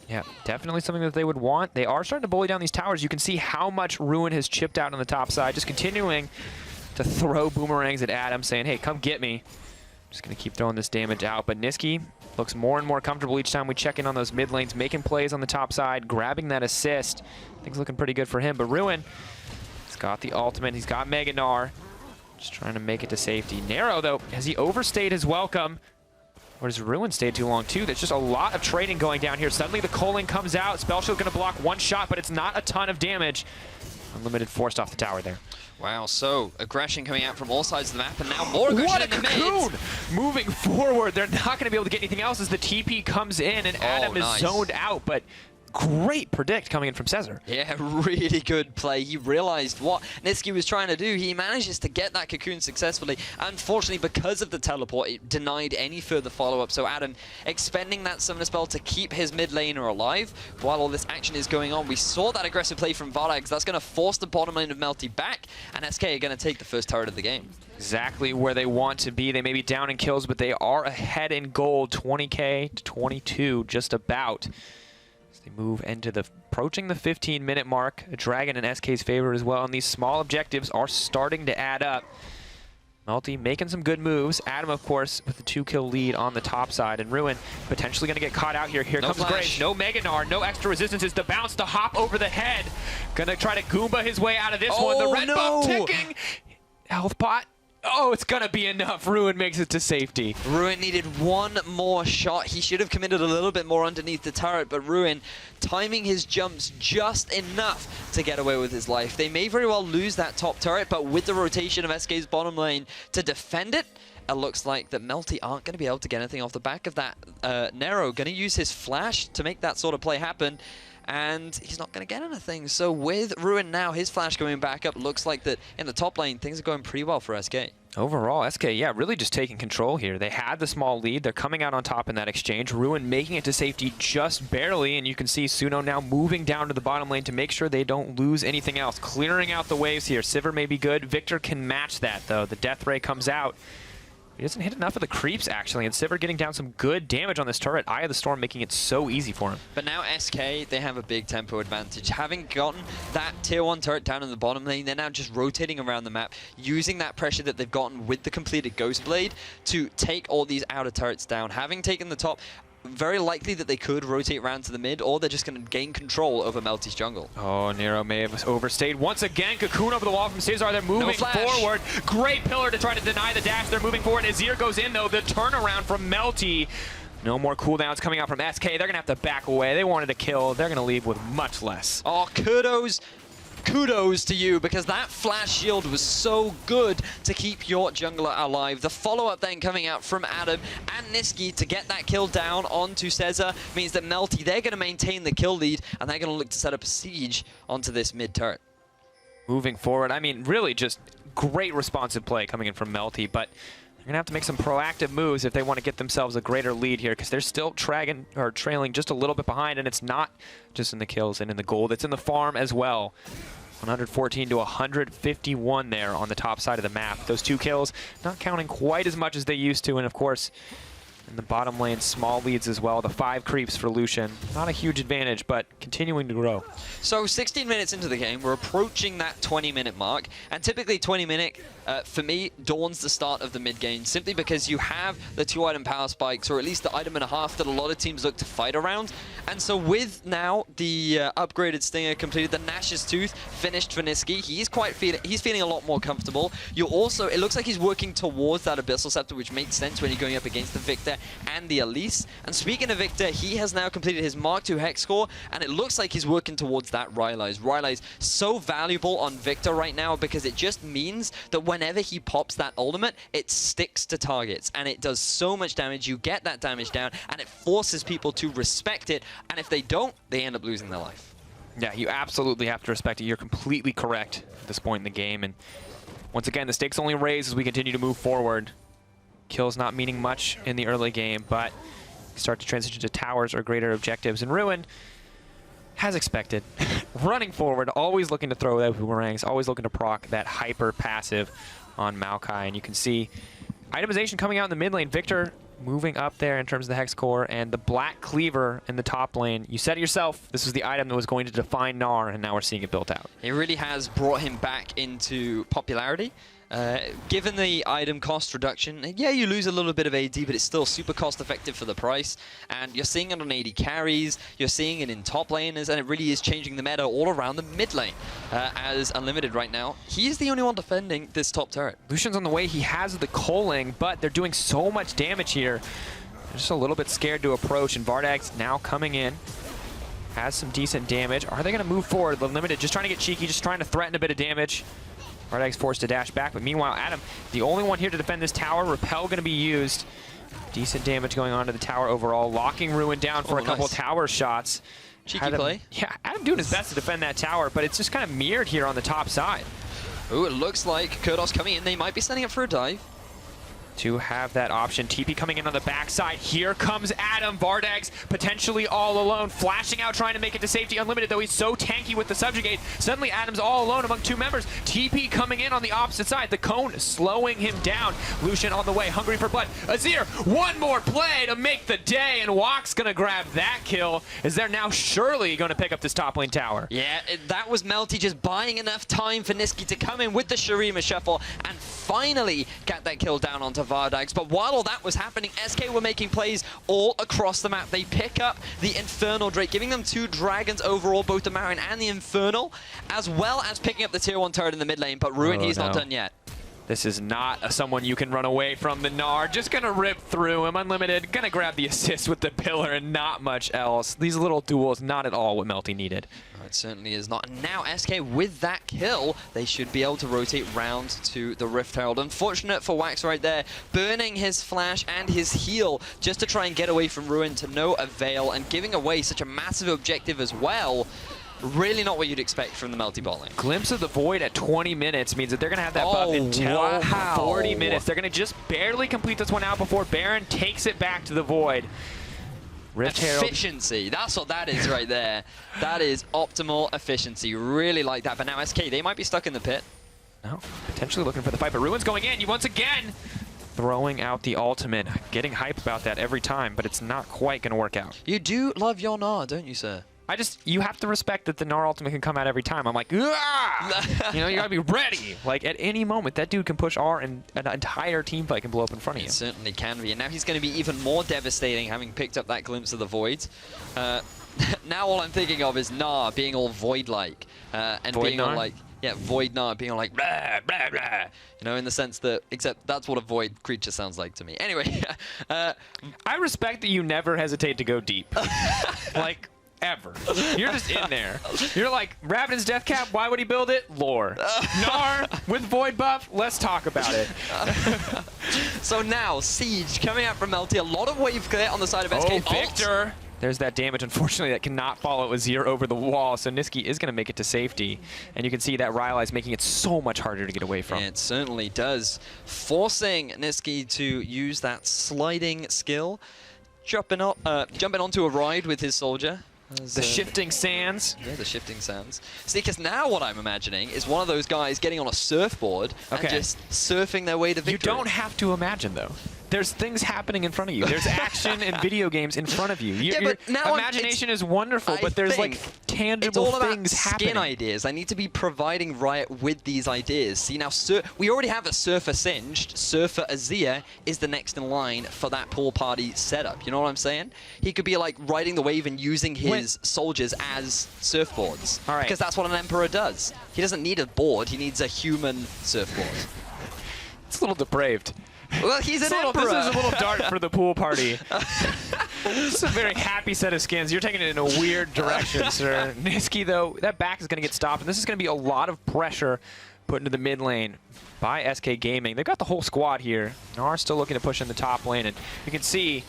Yeah, definitely something that they would want. They are starting to bully down these towers. You can see how much Ruin has chipped out on the top side, just continuing to throw boomerangs at Adam, saying, hey, come get me. Just going to keep throwing this damage out. But Niski looks more and more comfortable each time we check in on those mid lanes, making plays on the top side, grabbing that assist. Things looking pretty good for him. But Ruin, he's got the ultimate. He's got Mega Gnar. Just trying to make it to safety. Nero, though, has he overstayed his welcome? Or does Ruin stay too long, too? There's just a lot of trading going down here. Suddenly the culling comes out. Spell Shield going to block one shot, but it's not a ton of damage. Unlimited forced off the tower there. Wow, so aggression coming out from all sides of the map, and now more aggression in the mid. What a cocoon! Moving forward, they're not going to be able to get anything else as the TP comes in and Adam is zoned out, but great predict coming in from Cesar. Yeah, really good play. He realized what Niski was trying to do. He manages to get that cocoon successfully. Unfortunately, because of the teleport, it denied any further follow-up. So Adam expending that summoner spell to keep his mid laner alive while all this action is going on. We saw that aggressive play from Vardags. That's going to force the bottom lane of Melty back, and SK are going to take the first turret of the game. Exactly where they want to be. They may be down in kills, but they are ahead in gold, 20k to 22, just about. They move into approaching the 15-minute mark. A Dragon in SK's favor as well, and these small objectives are starting to add up. Melty making some good moves. Adam, of course, with the 2-kill lead on the top side, and Ruin potentially going to get caught out here. Here comes Graves. No Mega Gnar, no extra resistances. The bounce, the hop over the head. Gonna try to Goomba his way out of this one. The red buff ticking. Health pot. Oh, it's gonna be enough. Ruin makes it to safety. Ruin needed one more shot. He should have committed a little bit more underneath the turret, but Ruin timing his jumps just enough to get away with his life. They may very well lose that top turret, but with the rotation of SK's bottom lane to defend it, it looks like that Melty aren't going to be able to get anything off the back of that. Nero going to use his flash to make that sort of play happen, and he's not going to get anything. So with Ruin now, his flash going back up, looks like that in the top lane, things are going pretty well for SK. Overall, SK, yeah, really just taking control here. They had the small lead. They're coming out on top in that exchange. Ruin making it to safety just barely, and you can see Suno now moving down to the bottom lane to make sure they don't lose anything else. Clearing out the waves here. Sivir may be good. Victor can match that, though. The Death Ray comes out. He doesn't hit enough of the creeps, actually, and Sivir getting down some good damage on this turret. Eye of the Storm making it so easy for him. But now SK, they have a big tempo advantage. Having gotten that tier 1 turret down in the bottom lane, they're now just rotating around the map, using that pressure that they've gotten with the completed Ghost Blade to take all these outer turrets down. Having taken the top, very likely that they could rotate around to the mid, or they're just going to gain control over Melty's jungle. Oh, Nero may have overstayed. Once again, Cocoon over the wall from Cesar. They're moving forward. Great pillar to try to deny the dash. They're moving forward. Azir goes in, though. The turnaround from Melty. No more cooldowns coming out from SK. They're going to have to back away. They wanted to kill. They're going to leave with much less. Oh, kudos to you, because that flash shield was so good to keep your jungler alive. The follow-up then coming out from Adam and Niski to get that kill down onto Cesar means that Melty, they're going to maintain the kill lead, and they're going to look to set up a siege onto this mid turret. Moving forward, I mean, really just great responsive play coming in from Melty, but they're going to have to make some proactive moves if they want to get themselves a greater lead here, because they're still trailing just a little bit behind, and it's not just in the kills and in the gold, it's in the farm as well. 114 to 151 there on the top side of the map. Those 2 kills not counting quite as much as they used to, and of course, In the bottom lane, small leads as well. The 5 creeps for Lucian. Not a huge advantage, but continuing to grow. So 16 minutes into the game, we're approaching that 20-minute mark. And typically 20-minute, for me, dawns the start of the mid-game, simply because you have the 2-item power spikes, or at least the item and a half that a lot of teams look to fight around. And so with now the upgraded Stinger completed, the Nash's Tooth finished for Niski, he's feeling a lot more comfortable. You also, it looks like he's working towards that Abyssal Scepter, which makes sense when you're going up against the Victor and the Elise. And speaking of Victor, he has now completed his Mark II Hex Core, and it looks like he's working towards that Rylai's. Rylai's so valuable on Victor right now because it just means that whenever he pops that ultimate, it sticks to targets, and it does so much damage. You get that damage down, and it forces people to respect it, and if they don't, they end up losing their life. Yeah, you absolutely have to respect it. You're completely correct at this point in the game, and once again, the stakes only raise as we continue to move forward. Kills not meaning much in the early game, but start to transition to towers or greater objectives. And Ruin, as expected, running forward, always looking to throw that boomerangs, always looking to proc that hyper passive on Maokai. And you can see itemization coming out in the mid lane. Victor moving up there in terms of the Hex Core, and the Black Cleaver in the top lane. You said it yourself, this was the item that was going to define Gnar, and now we're seeing it built out. It really has brought him back into popularity. Given the item cost reduction, yeah, you lose a little bit of AD, but it's still super cost effective for the price. And you're seeing it on AD carries, you're seeing it in top laners, and it really is changing the meta all around the mid lane. As Unlimited right now, he is the only one defending this top turret. Lucian's on the way, he has the culling, but they're doing so much damage here. They're just a little bit scared to approach, and Vardag's now coming in. Has some decent damage. Are they going to move forward? Unlimited just trying to get cheeky, just trying to threaten a bit of damage. Vardag's forced to dash back, but meanwhile, Adam, the only one here to defend this tower. Repel going to be used. Decent damage going on to the tower overall. Locking Ruin down for a couple tower shots. Cheeky play. Yeah, Adam doing his best to defend that tower, but it's just kind of mirrored here on the top side. Ooh, it looks like Kurdos coming in. They might be setting up for a dive. To have that option. TP coming in on the backside. Here comes Adam. Vardag's potentially all alone. Flashing out, trying to make it to safety. Unlimited, though he's so tanky with the Subjugate. Suddenly Adam's all alone among 2 members. TP coming in on the opposite side. The cone slowing him down. Lucian on the way, hungry for blood. Azir, one more play to make the day, and Walk's going to grab that kill, as they're now surely going to pick up this top lane tower. Yeah, that was Melty just buying enough time for Niski to come in with the Shurima Shuffle and finally get that kill down onto Vardags. But while all that was happening, SK were making plays all across the map. They pick up the Infernal Drake, giving them 2 dragons overall, both the Marin and the Infernal, as well as picking up the tier 1 turret in the mid lane. But Ruin, he's not done yet. This is not someone you can run away from. The Gnar just going to rip through him. Unlimited going to grab the assist with the pillar and not much else. These little duels, not at all what Melty needed. It certainly is not. And now SK, with that kill, they should be able to rotate round to the Rift Herald. Unfortunate for Wax right there, burning his flash and his heal just to try and get away from Ruin to no avail, and giving away such a massive objective as well. Really not what you'd expect from the Melty bot lane. Glimpse of the Void at 20 minutes means that they're going to have that buff until 40 minutes. They're going to just barely complete this one out before Baron takes it back to the Void. Rift efficiency, that's what that is right there. That is optimal efficiency. Really like that. But now SK, they might be stuck in the pit. No, potentially looking for the fight, but Ruin's going in. You once again throwing out the ultimate. Getting hype about that every time, but it's not quite going to work out. You do love your Gnar, don't you, sir? You have to respect that the Gnar ultimate can come out every time. I'm like, ah! You know, you gotta be ready. Like, at any moment, that dude can push R and an entire team fight can blow up in front of you. It certainly can be, and now he's going to be even more devastating, having picked up that glimpse of the Void. Now all I'm thinking of is Gnar being all Void-like. And Void being Gnar? all like, yeah, Void Gnar being all like, blah, blah, blah. You know, in the sense that, except that's what a Void creature sounds like to me. Anyway. I respect that you never hesitate to go deep. Like, ever. You're just in there. You're like, Rabbidan's Death Cap, why would he build it? Lore. Gnar with Void buff, let's talk about it. So now, Siege coming out from Melty. A lot of wave clear on the side of SK. Oh, Victor! There's that damage, unfortunately, that cannot follow Azir over the wall, so Niski is going to make it to safety. And you can see that Rylai's making it so much harder to get away from. It certainly does. Forcing Niski to use that sliding skill. Jumping onto a ride with his soldier. The shifting sands. Yeah, the shifting sands. See, because now what I'm imagining is one of those guys getting on a surfboard and just surfing their way to victory. You don't have to imagine, though. there's things happening in front of you. There's action and video games in front of you. Your now imagination is wonderful, but there's like tangible things happening. Skin ideas. I need to be providing Riot with these ideas. See, now we already have a Surfer Singed. Surfer Azir is the next in line for that pool party setup. You know what I'm saying? He could be like riding the wave and using his soldiers as surfboards. All right. Because that's what an Emperor does. He doesn't need a board. He needs a human surfboard. It's a little depraved. Well, he's an Emperor. This is a little dark for the pool party. This is a very happy set of skins. You're taking it in a weird direction, sir. Niski, though, that back is going to get stopped, and this is going to be a lot of pressure put into the mid lane by SK Gaming. They've got the whole squad here. Are still looking to push in the top lane, and you can see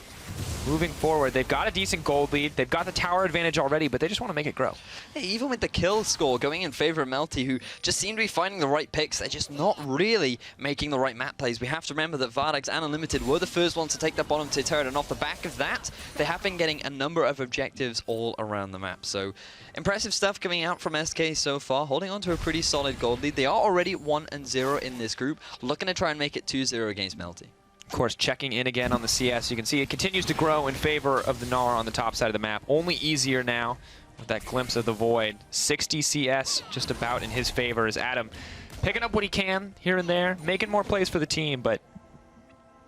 moving forward, they've got a decent gold lead. They've got the tower advantage already, but they just want to make it grow. Hey, even with the kill score going in favor of Melty, who just seem to be finding the right picks, they're just not really making the right map plays. We have to remember that Vardags and Unlimited were the first ones to take that bottom tier turret, and off the back of that, they have been getting a number of objectives all around the map. So impressive stuff coming out from SK so far, holding on to a pretty solid gold lead. They are already 1-0 in this group, looking to try and make it 2-0 against Melty. Of course, checking in again on the CS. You can see it continues to grow in favor of the Gnar on the top side of the map. Only easier now with that glimpse of the Void. 60 CS just about in his favor as Adam picking up what he can here and there, making more plays for the team, but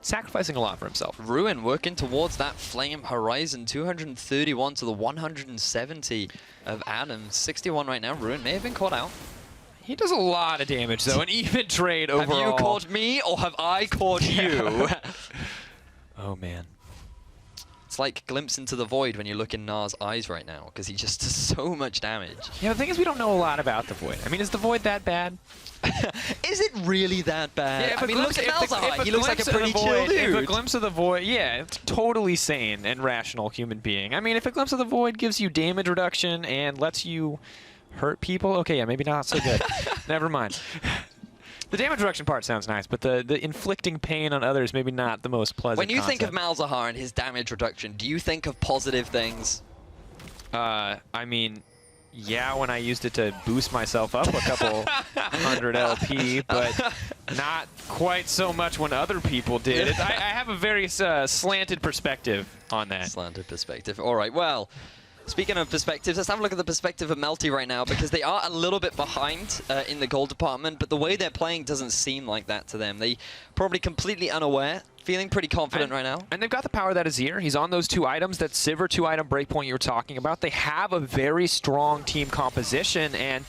sacrificing a lot for himself. Ruin working towards that Flame Horizon. 231 to the 170 of Adam. 61 right now. Ruin may have been caught out. He does a lot of damage, though. An even trade overall. Have you caught me, or have I caught you? Oh, man. It's like a glimpse into the void when you look in Gnar's eyes right now, because he just does so much damage. Yeah, the thing is, we don't know a lot about the Void. I mean, is the Void that bad? Is it really that bad? Yeah, I mean, look at Malzahar. He looks like a pretty chill dude. If a glimpse of the Void, yeah, it's totally sane and rational human being. I mean, if a glimpse of the Void gives you damage reduction and lets you hurt people, okay, yeah, maybe not so good. Never mind. The damage reduction part sounds nice, but the inflicting pain on others, maybe not the most pleasant When you concept. think of Malzahar and his damage reduction, do you think of positive things? I mean, yeah, when I used it to boost myself up a couple 100 LP, but not quite so much when other people did. I have a very slanted perspective on that. Slanted perspective. All right, well, speaking of perspectives, let's have a look at the perspective of Melty right now, because they are a little bit behind in the gold department, but the way they're playing doesn't seem like that to them. They probably completely unaware, feeling pretty confident right now. And they've got the power that is here. He's on those 2 items, that Sivir 2-item breakpoint you were talking about. They have a very strong team composition, and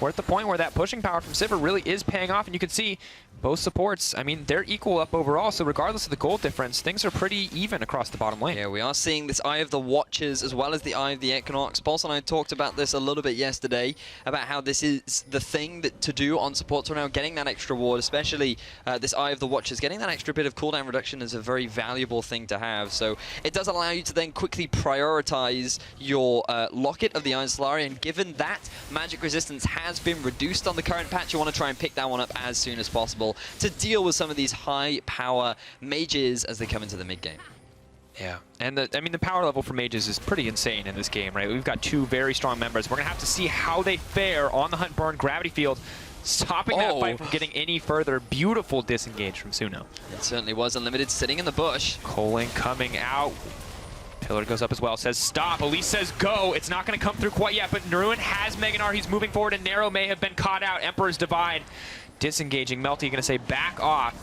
we're at the point where that pushing power from Sivir really is paying off, and you can see both supports, I mean, they're equal up overall, so regardless of the gold difference, things are pretty even across the bottom lane. Yeah, we are seeing this Eye of the Watchers as well as the Eye of the Equinox. Pulse and I talked about this a little bit yesterday, about how this is the thing to do on supports right now, getting that extra ward, especially this Eye of the Watchers. Getting that extra bit of cooldown reduction is a very valuable thing to have, so it does allow you to then quickly prioritize your Locket of the Iron Solari, and given that magic resistance has been reduced on the current patch, you want to try and pick that one up as soon as possible to deal with some of these high-power mages as they come into the mid-game. Yeah, and I mean, the power level for mages is pretty insane in this game, right? We've got 2 very strong members. We're going to have to see how they fare on the Hunt Burn Gravity Field, stopping that fight from getting any further. Beautiful disengage from Suno. It certainly was. Unlimited sitting in the bush. Coling coming out. Pillar goes up as well, says stop. Elise says go. It's not going to come through quite yet, but Ruin has Mega Gnar. He's moving forward, and Narrow may have been caught out. Emperor's Divide disengaging. Melty going to say back off.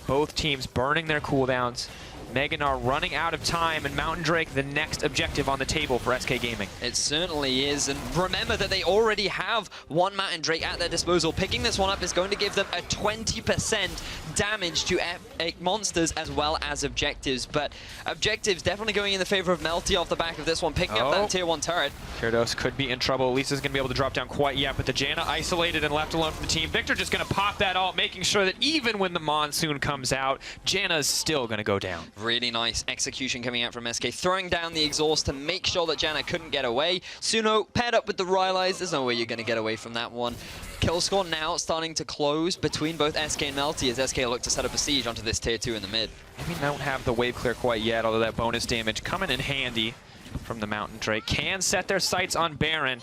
Both teams burning their cooldowns. Mega Gnar running out of time, and Mountain Drake the next objective on the table for SK Gaming. It certainly is, and remember that they already have 1 Mountain Drake at their disposal. Picking this one up is going to give them a 20% damage to epic monsters as well as objectives, but objectives definitely going in the favor of Melty off the back of this one, picking up that tier 1 turret. Kyrdos could be in trouble. Lisa's going to be able to drop down quite yet, but the Janna isolated and left alone from the team. Victor just going to pop that ult, making sure that even when the Monsoon comes out, Janna's still going to go down. Really nice execution coming out from SK, throwing down the exhaust to make sure that Janna couldn't get away. Suno paired up with the Rylai's. There's no way you're going to get away from that one. Kill score now starting to close between both SK and Melty as SK look to set up a siege onto this tier 2 in the mid. Maybe don't have the wave clear quite yet, although that bonus damage coming in handy from the Mountain Drake. Can set their sights on Baron.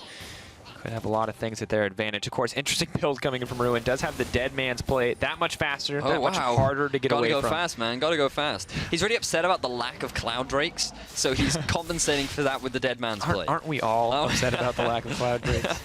Could have a lot of things at their advantage. Of course, interesting build coming in from Ruin. Does have the Dead Man's play that much faster, that much harder to get away from. Gotta go fast, man. Gotta go fast. He's really upset about the lack of Cloud Drakes, so he's compensating for that with the Dead Man's play. Aren't we all upset about the lack of Cloud Drakes?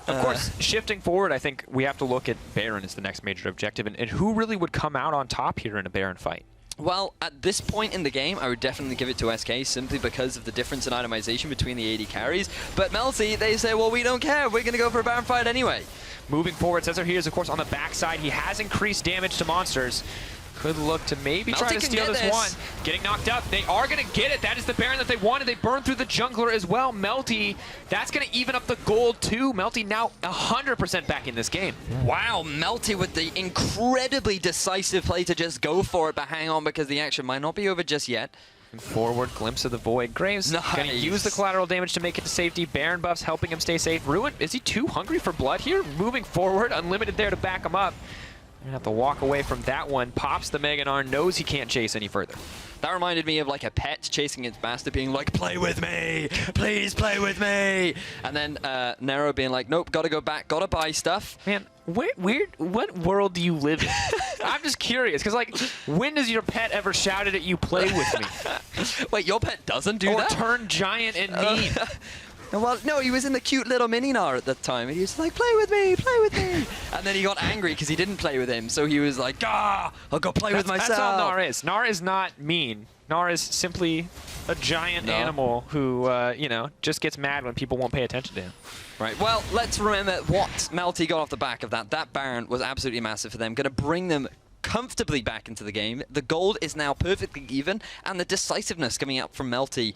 Of course, shifting forward, I think we have to look at Baron as the next major objective, and who really would come out on top here in a Baron fight? Well, at this point in the game, I would definitely give it to SK simply because of the difference in itemization between the AD carries. But Melty, they say, well, we don't care. We're going to go for a Baron fight anyway. Moving forward, Cesar here is, of course, on the backside. He has increased damage to monsters. Could look to maybe try to steal this one. Getting knocked up. They are going to get it. That is the Baron that they wanted. They burned through the jungler as well. Melty, that's going to even up the gold too. Melty now 100% back in this game. Wow, Melty with the incredibly decisive play to just go for it, but hang on because the action might not be over just yet. Forward, glimpse of the void. Graves going to use the collateral damage to make it to safety. Baron buffs helping him stay safe. Ruin, is he too hungry for blood here? Moving forward, Unlimited there to back him up. Gonna have to walk away from that one. Pops the Mega Gnar, knows he can't chase any further. That reminded me of like a pet chasing its master being like, play with me, please play with me. And then Nero being like, nope, gotta go back, gotta buy stuff. Man, what world do you live in? I'm just curious, because like, when does your pet ever shouted at you, play with me? Wait, your pet doesn't do that? Or turn giant and mean? Well, no, he was in the cute little mini Gnar at that time, and he was like, play with me, play with me. And then he got angry because he didn't play with him, so he was like, I'll go play with myself. That's all Gnar is. Gnar is not mean. Gnar is simply a giant animal who, you know, just gets mad when people won't pay attention to him. Right, well, let's remember what Melty got off the back of that. That Baron was absolutely massive for them. Going to bring them comfortably back into the game. The gold is now perfectly even, and the decisiveness coming out from Melty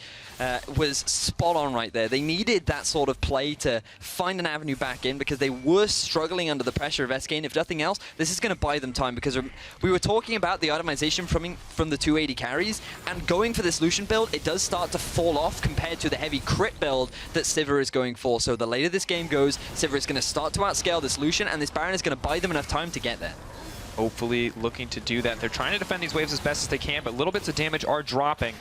was spot on right there. They needed that sort of play to find an avenue back in because they were struggling under the pressure of SK, and if nothing else, this is going to buy them time because we were talking about the itemization from the 280 carries, and going for this Lucian build, it does start to fall off compared to the heavy crit build that Sivir is going for. So the later this game goes, Sivir is going to start to outscale this Lucian, and this Baron is going to buy them enough time to get there. Hopefully looking to do that. They're trying to defend these waves as best as they can, but little bits of damage are dropping.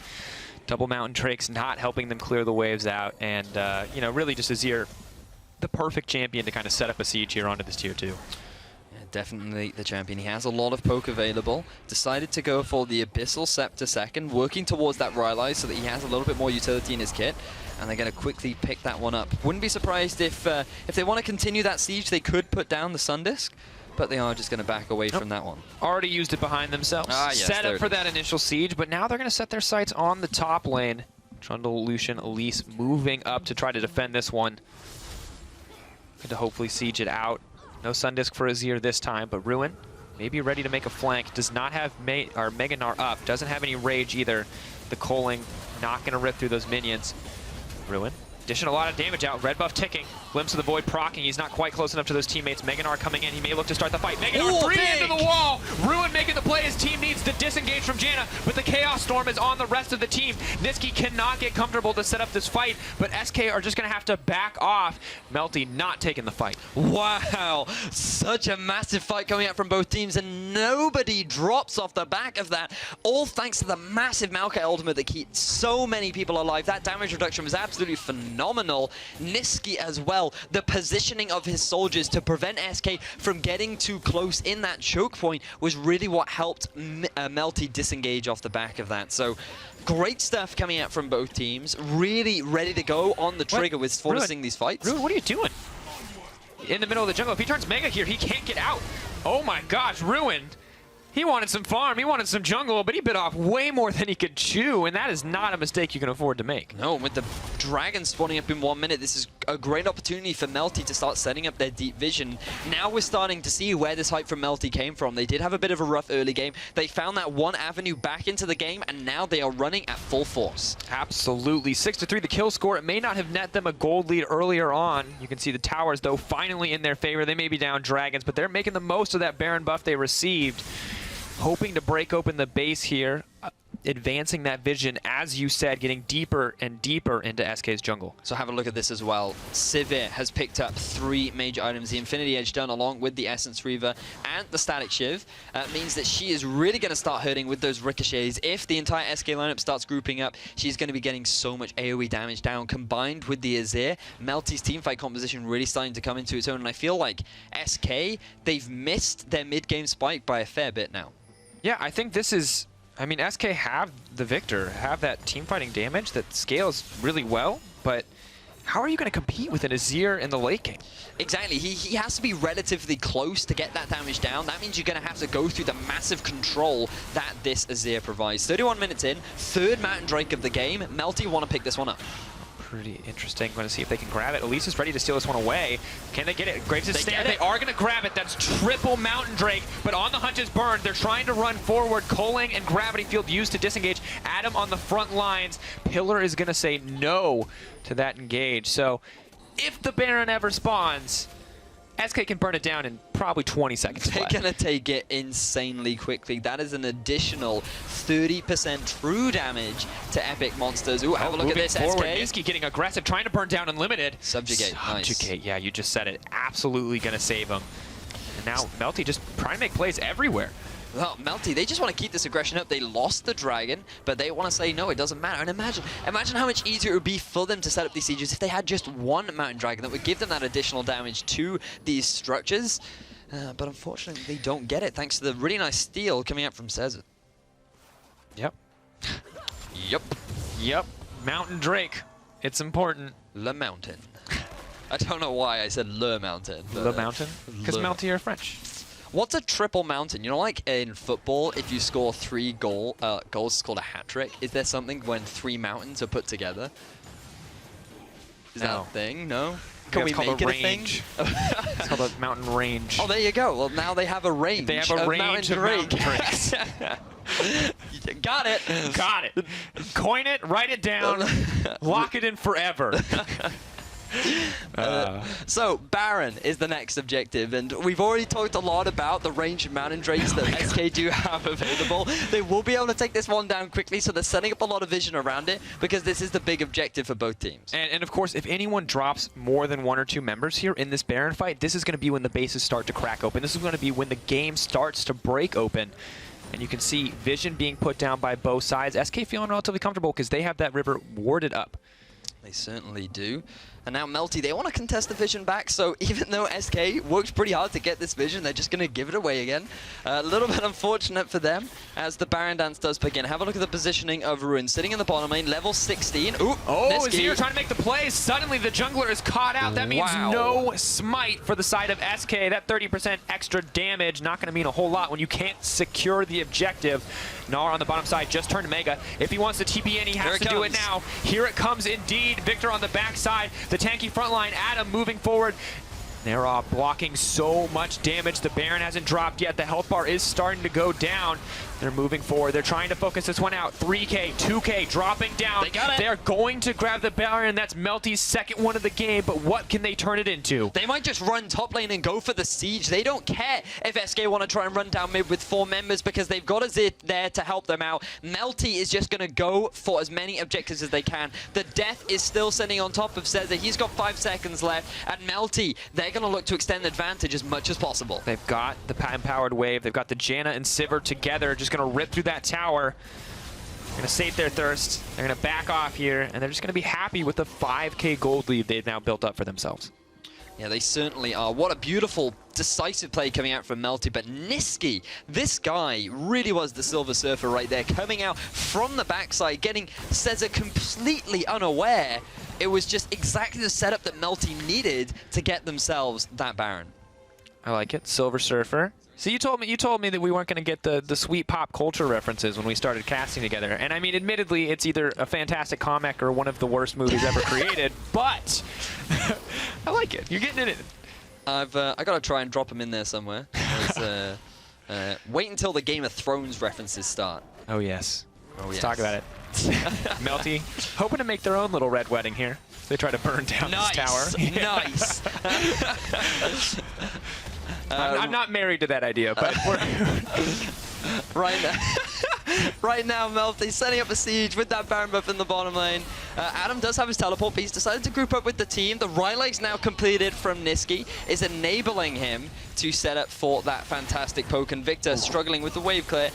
Double Mountain Drake's not helping them clear the waves out, and you know, really just Azir, the perfect champion to kind of set up a siege here onto this tier 2. Yeah, definitely the champion. He has a lot of poke available. Decided to go for the Abyssal Scepter second, working towards that Rylai's so that he has a little bit more utility in his kit. And they're going to quickly pick that one up. Wouldn't be surprised if they want to continue that siege, they could put down the Sun Disc. But they are just going to back away from that one. Already used it behind themselves. Yes, set up for that initial siege, but now they're going to set their sights on the top lane. Trundle, Lucian, Elise moving up to try to defend this one. Going to hopefully siege it out. No Sun Disc for Azir this time, but Ruin maybe ready to make a flank. Does not have Mega Gnar up. Doesn't have any rage either. The Culling not going to rip through those minions. Ruin dishing a lot of damage out. Red buff ticking. Glimpse of the Void proccing. He's not quite close enough to those teammates. Mega Gnar coming in. He may look to start the fight. Mega Gnar 3 into the wall. Ruin making the play. His team needs to disengage from Janna, but the Chaos Storm is on the rest of the team. Niski cannot get comfortable to set up this fight, but SK are just going to have to back off. Melty not taking the fight. Wow, such a massive fight coming out from both teams, and nobody drops off the back of that, all thanks to the massive Maokai ultimate that keeps so many people alive. That damage reduction was absolutely phenomenal. Niski as well, the positioning of his soldiers to prevent SK from getting too close in that choke point was really what helped Melty disengage off the back of that. So great stuff coming out from both teams, really ready to go on the trigger with forcing these fights. Ruin, what are you doing? In the middle of the jungle, if he turns Mega here, he can't get out. Oh my gosh, Ruin. He wanted some farm, he wanted some jungle, but he bit off way more than he could chew, and that is not a mistake you can afford to make. No, with the dragon spawning up in 1 minute, this is a great opportunity for Melty to start setting up their deep vision. Now we're starting to see where this hype from Melty came from. They did have a bit of a rough early game. They found that one avenue back into the game, and now they are running at full force. Absolutely. 6-3 the kill score. It may not have net them a gold lead earlier on. You can see the towers, though, finally in their favor. They may be down dragons, but they're making the most of that Baron buff they received. Hoping to break open the base here. advancing that vision, as you said, getting deeper and deeper into SK's jungle. So have a look at this as well. Sivir has picked up 3 major items. The Infinity Edge done along with the Essence Reaver and the Static Shiv means that she is really going to start hurting with those ricochets. If the entire SK lineup starts grouping up, she's going to be getting so much AoE damage down. Combined with the Azir, Melty's teamfight composition really starting to come into its own. And I feel like SK, they've missed their mid-game spike by a fair bit now. Yeah, I think this is... I mean, SK have the Victor, have that team fighting damage that scales really well, but how are you going to compete with an Azir in the late game? Exactly. He has to be relatively close to get that damage down. That means you're going to have to go through the massive control that this Azir provides. 31 minutes in, 3rd Mountain Drake of the game. Melty want to pick this one up. Pretty interesting. Going to see if they can grab it. Elise is ready to steal this one away. Can they get it? Graves is stand. They are going to grab it. That's triple Mountain Drake, but on the hunch is burned. They're trying to run forward. Coling and Gravity Field used to disengage. Adam on the front lines. Pillar is going to say no to that engage. So if the Baron ever spawns, SK can burn it down in probably 20 seconds. They're going to take it insanely quickly. That is an additional 30% true damage to Epic Monsters. Ooh, have a look at this, forward. SK. Niski getting aggressive, trying to burn down Unlimited. Subjugate, nice. Subjugate, yeah, you just said it. Absolutely going to save him. And now Melty just trying to make plays everywhere. Well, Melty, they just want to keep this aggression up. They lost the dragon, but they want to say, no, it doesn't matter. And imagine how much easier it would be for them to set up these sieges if they had just one Mountain Dragon that would give them that additional damage to these structures. But unfortunately, they don't get it, thanks to the really nice steal coming up from Cesar. Yep. Yep. Yep. Mountain Drake. It's important. Le Mountain. I don't know why I said Le Mountain. Le Mountain? Because Melty are French. What's a triple mountain? You know, like in football, if you score 3 goals, it's called a hat trick. Is there something when 3 mountains are put together? Is that a thing? No? Can we make it a thing? It's called a mountain range. Oh, there you go. Well, now they have a range. They have a range of mountain drakes. Got it. Got it. Coin it, write it down, lock it in forever. So, Baron is the next objective, and we've already talked a lot about the range of Mountain Drakes that SK do have available. They will be able to take this one down quickly, so they're setting up a lot of vision around it, because this is the big objective for both teams. And of course, if anyone drops more than 1 or 2 members here in this Baron fight, this is going to be when the bases start to crack open. This is going to be when the game starts to break open. And you can see vision being put down by both sides. SK feeling relatively comfortable because they have that river warded up. They certainly do. And now Melty, they want to contest the vision back, so even though SK worked pretty hard to get this vision, they're just going to give it away again. A little bit unfortunate for them as the Baron dance does begin. Have a look at the positioning of Ruin. Sitting in the bottom lane, level 16. Ooh, oh, Azir trying to make the plays. Suddenly the jungler is caught out. That means no smite for the side of SK. That 30% extra damage, not going to mean a whole lot when you can't secure the objective. Gnar on the bottom side just turned Mega. If he wants to TP in, he has to do it now. Here it comes indeed. Victor on the backside. The tanky front line. Adam moving forward. They're blocking so much damage. The Baron hasn't dropped yet. The health bar is starting to go down. They're moving forward. They're trying to focus this one out. 3K, 2K, dropping down. They got it. They're going to grab the Baron. That's Melty's second one of the game, but what can they turn it into? They might just run top lane and go for the siege. They don't care if SK want to try and run down mid with 4 members because they've got Azir there to help them out. Melty is just going to go for as many objectives as they can. The death is still sitting on top of Cesar. He's got 5 seconds left. And Melty, they're going to look to extend the advantage as much as possible. They've got the empowered wave. They've got the Janna and Sivir together, just going to rip through that tower. They're going to save their thirst. They're going to back off here, and they're just going to be happy with the 5K gold lead they've now built up for themselves. Yeah, they certainly are. What a beautiful, decisive play coming out from Melty. But Niski, this guy really was the Silver Surfer right there, coming out from the backside, getting Cesar completely unaware. It was just exactly the setup that Melty needed to get themselves that Baron. I like it. Silver Surfer. See, you told me that we weren't going to get the sweet pop culture references when we started casting together. And I mean, admittedly, it's either a fantastic comic or one of the worst movies ever created, but I like it. You're getting it in. I got to try and drop him in there somewhere. Wait until the Game of Thrones references start. Oh, yes. Oh, Let's talk about it. Melty, hoping to make their own little red wedding here. They try to burn down this tower. Nice. I'm not married to that idea, but we're right now. Right now, Melty setting up a siege with that Baron buff in the bottom lane. Adam does have his teleport, but he's decided to group up with the team. The Ryleig's now completed from Niski, is enabling him to set up for that fantastic poke. And Victor, struggling with the wave clear,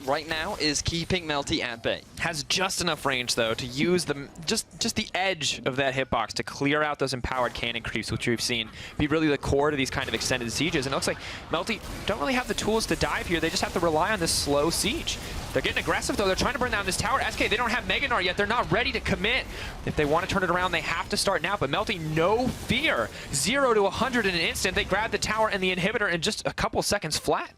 right now is keeping Melty at bay. Has just enough range, though, to use the just the edge of that hitbox to clear out those empowered cannon creeps, which we've seen be really the core to these kind of extended sieges. And it looks like Melty don't really have the tools to dive here. They just have to rely on this slow siege. They're getting aggressive, though. They're trying to burn down this tower. SK, they don't have Mega Gnar yet. They're not ready to commit. If they want to turn it around, they have to start now. But Melty, no fear. 0 to 100 in an instant. They grab the tower and the inhibitor in just a couple seconds flat.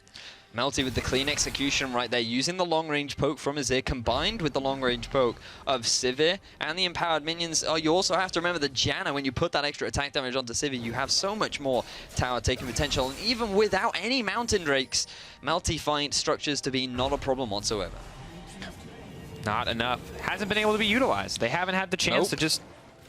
Melty with the clean execution right there, using the long-range poke from Azir combined with the long-range poke of Sivir and the empowered minions. Oh, you also have to remember the Janna. When you put that extra attack damage onto Sivir, you have so much more tower taking potential. And even without any Mountain Drakes, Melty finds structures to be not a problem whatsoever. Not enough. Hasn't been able to be utilized. They haven't had the chance to just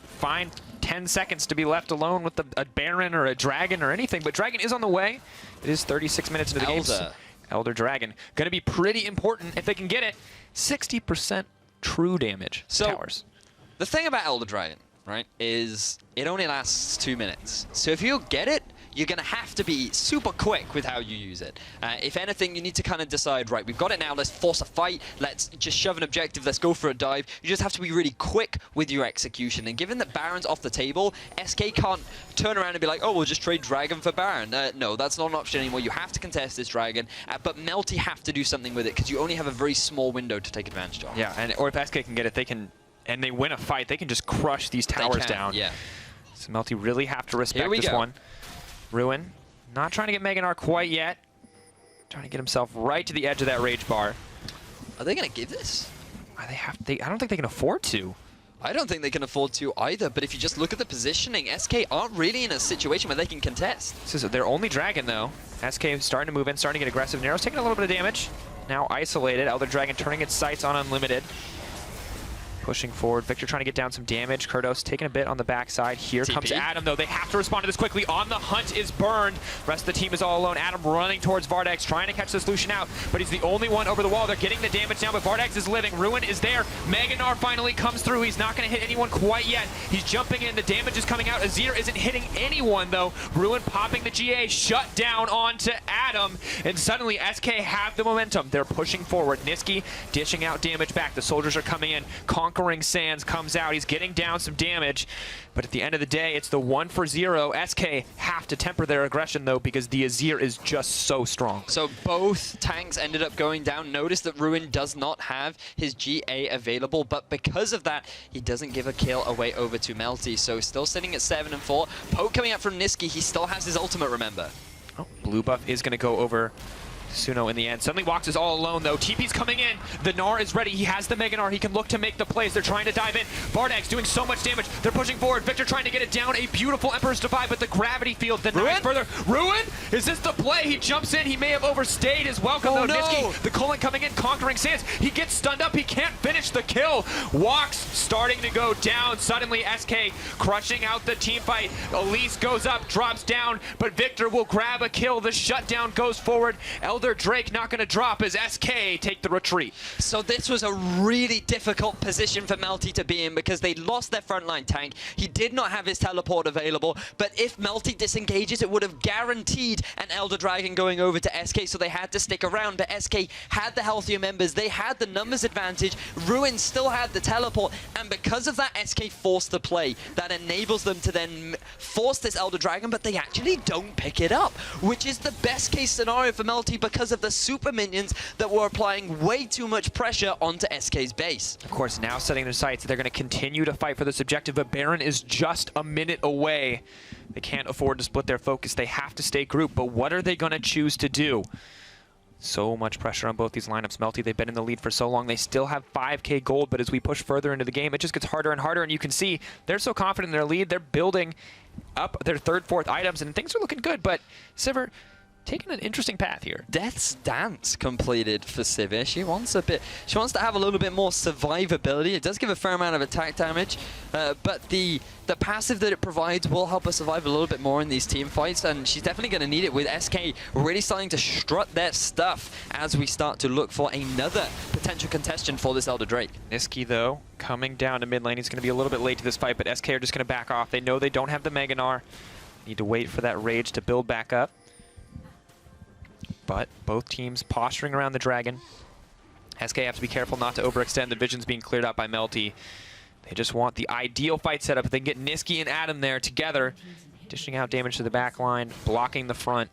find 10 seconds to be left alone with a Baron or a Dragon or anything. But Dragon is on the way. It is 36 minutes into the game. Elder Dragon. Going to be pretty important if they can get it. 60% true damage towers. The thing about Elder Dragon, right, is it only lasts 2 minutes. So if you get it, you're going to have to be super quick with how you use it. If anything, you need to kind of decide, right, we've got it now, let's force a fight, let's just shove an objective, let's go for a dive. You just have to be really quick with your execution. And given that Baron's off the table, SK can't turn around and be like, oh, we'll just trade Dragon for Baron. No, that's not an option anymore. You have to contest this Dragon. But Melty have to do something with it because you only have a very small window to take advantage of. Yeah, or if SK can get it, they can, and they win a fight, they can just crush these towers down. Yeah. So Melty really have to respect this one. Ruin, not trying to get Mega Gnar quite yet. Trying to get himself right to the edge of that rage bar. Are they going to give this? I don't think they can afford to. I don't think they can afford to either, but if you just look at the positioning, SK aren't really in a situation where they can contest. This is their only Dragon, though. SK is starting to move in, starting to get aggressive. Nero's taking a little bit of damage. Now isolated. Elder Dragon turning its sights on Unlimited. Pushing forward. Victor trying to get down some damage. Kurdos taking a bit on the backside. Here comes Adam, though. They have to respond to this quickly. On the hunt is burned. Rest of the team is all alone. Adam running towards Vardex, trying to catch this Lucian out, but he's the only one over the wall. They're getting the damage now, but Vardex is living. Ruin is there. Mega Gnar finally comes through. He's not going to hit anyone quite yet. He's jumping in. The damage is coming out. Azir isn't hitting anyone, though. Ruin popping the GA. Shut down onto Adam, and suddenly SK have the momentum. They're pushing forward. Niski dishing out damage back. The soldiers are coming in. Conquering Sands comes out. He's getting down some damage, but at the end of the day, it's the 1-for-0. SK have to temper their aggression, though, because the Azir is just so strong. So both tanks ended up going down. Notice that Ruin does not have his GA available, but because of that, he doesn't give a kill away over to Melty. So still sitting at 7 and 4. Poke coming out from Niski. He still has his ultimate, remember. Oh, blue buff is going to go over Suno in the end. Suddenly Walks is all alone, though. TP's coming in. The Gnar is ready. He has the Mega Gnar. He can look to make the plays. They're trying to dive in. Vardex doing so much damage. They're pushing forward. Victor trying to get it down. A beautiful Emperor's Divide, but the gravity field denies further. Ruin? Is this the play? He jumps in. He may have overstayed his welcome, though. Niski, the Cullen coming in, conquering Sands. He gets stunned up. He can't finish the kill. Walks starting to go down. Suddenly, SK crushing out the team fight. Elise goes up, drops down, but Victor will grab a kill. The shutdown goes forward. Elder Drake not going to drop as SK take the retreat. So this was a really difficult position for Melty to be in because they lost their frontline tank. He did not have his teleport available, but if Melty disengages, it would have guaranteed an Elder Dragon going over to SK, so they had to stick around. But SK had the healthier members. They had the numbers advantage. Ruin still had the teleport, and because of that, SK forced the play. That enables them to then force this Elder Dragon, but they actually don't pick it up, which is the best case scenario for Melty because of the super minions that were applying way too much pressure onto SK's base. Of course, now setting their sights, they're going to continue to fight for this objective, but Baron is just a minute away. They can't afford to split their focus. They have to stay grouped, but what are they going to choose to do? So much pressure on both these lineups. Melty, they've been in the lead for so long. They still have 5k gold, but as we push further into the game, it just gets harder and harder, and you can see they're so confident in their lead. They're building up their third, fourth items, and things are looking good, but Sivir, taking an interesting path here. Death's Dance completed for Sivir. She wants to have a little bit more survivability. It does give a fair amount of attack damage, but the passive that it provides will help her survive a little bit more in these team fights, and she's definitely going to need it with SK really starting to strut their stuff as we start to look for another potential contestant for this Elder Drake. Niski, though, coming down to mid lane. He's going to be a little bit late to this fight, but SK are just going to back off. They know they don't have the Mega Gnar. Need to wait for that Rage to build back up. But both teams posturing around the Dragon. SK have to be careful not to overextend. The vision's being cleared out by Melty. They just want the ideal fight setup. If they can get Niski and Adam there together, dishing out damage to the back line, blocking the front,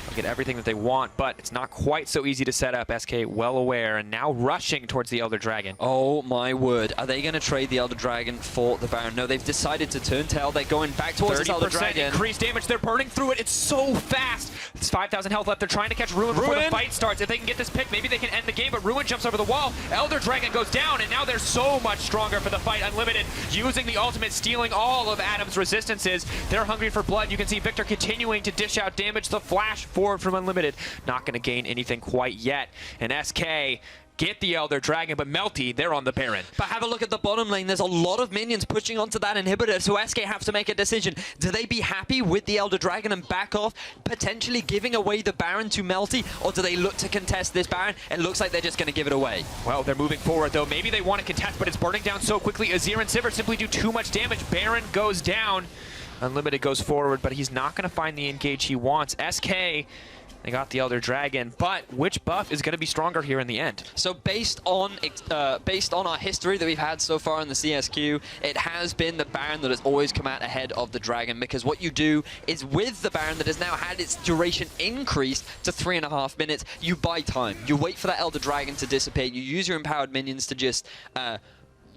they'll get everything that they want, but it's not quite so easy to set up. SK well aware, and now rushing towards the Elder Dragon. Oh my word. Are they going to trade the Elder Dragon for the Baron? No, they've decided to turn tail. They're going back towards this Elder Dragon. Increased damage. They're burning through it. It's so fast. It's 5,000 health left. They're trying to catch Ruin before the fight starts. If they can get this pick, maybe they can end the game, but Ruin jumps over the wall. Elder Dragon goes down, and now they're so much stronger for the fight. Unlimited using the ultimate, stealing all of Adam's resistances. They're hungry for blood. You can see Victor continuing to dish out damage. The flash forward from Unlimited. Not going to gain anything quite yet. And SK get the Elder Dragon, but Melty, they're on the Baron. But have a look at the bottom lane. There's a lot of minions pushing onto that inhibitor, so SK have to make a decision. Do they be happy with the Elder Dragon and back off, potentially giving away the Baron to Melty, or do they look to contest this Baron? It looks like they're just going to give it away. Well, they're moving forward, though. Maybe they want to contest, but it's burning down so quickly. Azir and Sivir simply do too much damage. Baron goes down. Unlimited goes forward, but he's not going to find the engage he wants. SK, they got the Elder Dragon, but which buff is going to be stronger here in the end? So based on our history that we've had so far in the CSQ, it has been the Baron that has always come out ahead of the Dragon, because what you do is with the Baron that has now had its duration increased to 3.5 minutes, you buy time. You wait for that Elder Dragon to dissipate. You use your empowered minions to just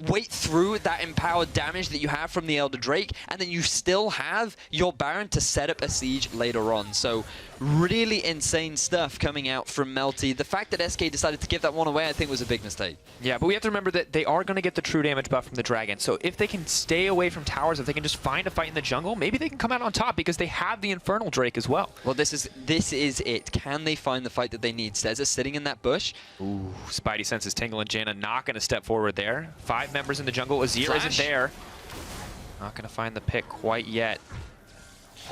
wait through that empowered damage that you have from the Elder Drake, and then you still have your Baron to set up a siege later on. So really insane stuff coming out from Melty. The fact that SK decided to give that one away, I think, was a big mistake. Yeah, but we have to remember that they are going to get the true damage buff from the Dragon. So if they can stay away from towers, if they can just find a fight in the jungle, maybe they can come out on top because they have the Infernal Drake as well. Well, this is it. Can they find the fight that they need? Cesar sitting in that bush. Ooh, Spidey senses Tingle and Janna not going to step forward there. 5 members in the jungle. Azir isn't there. Not going to find the pick quite yet.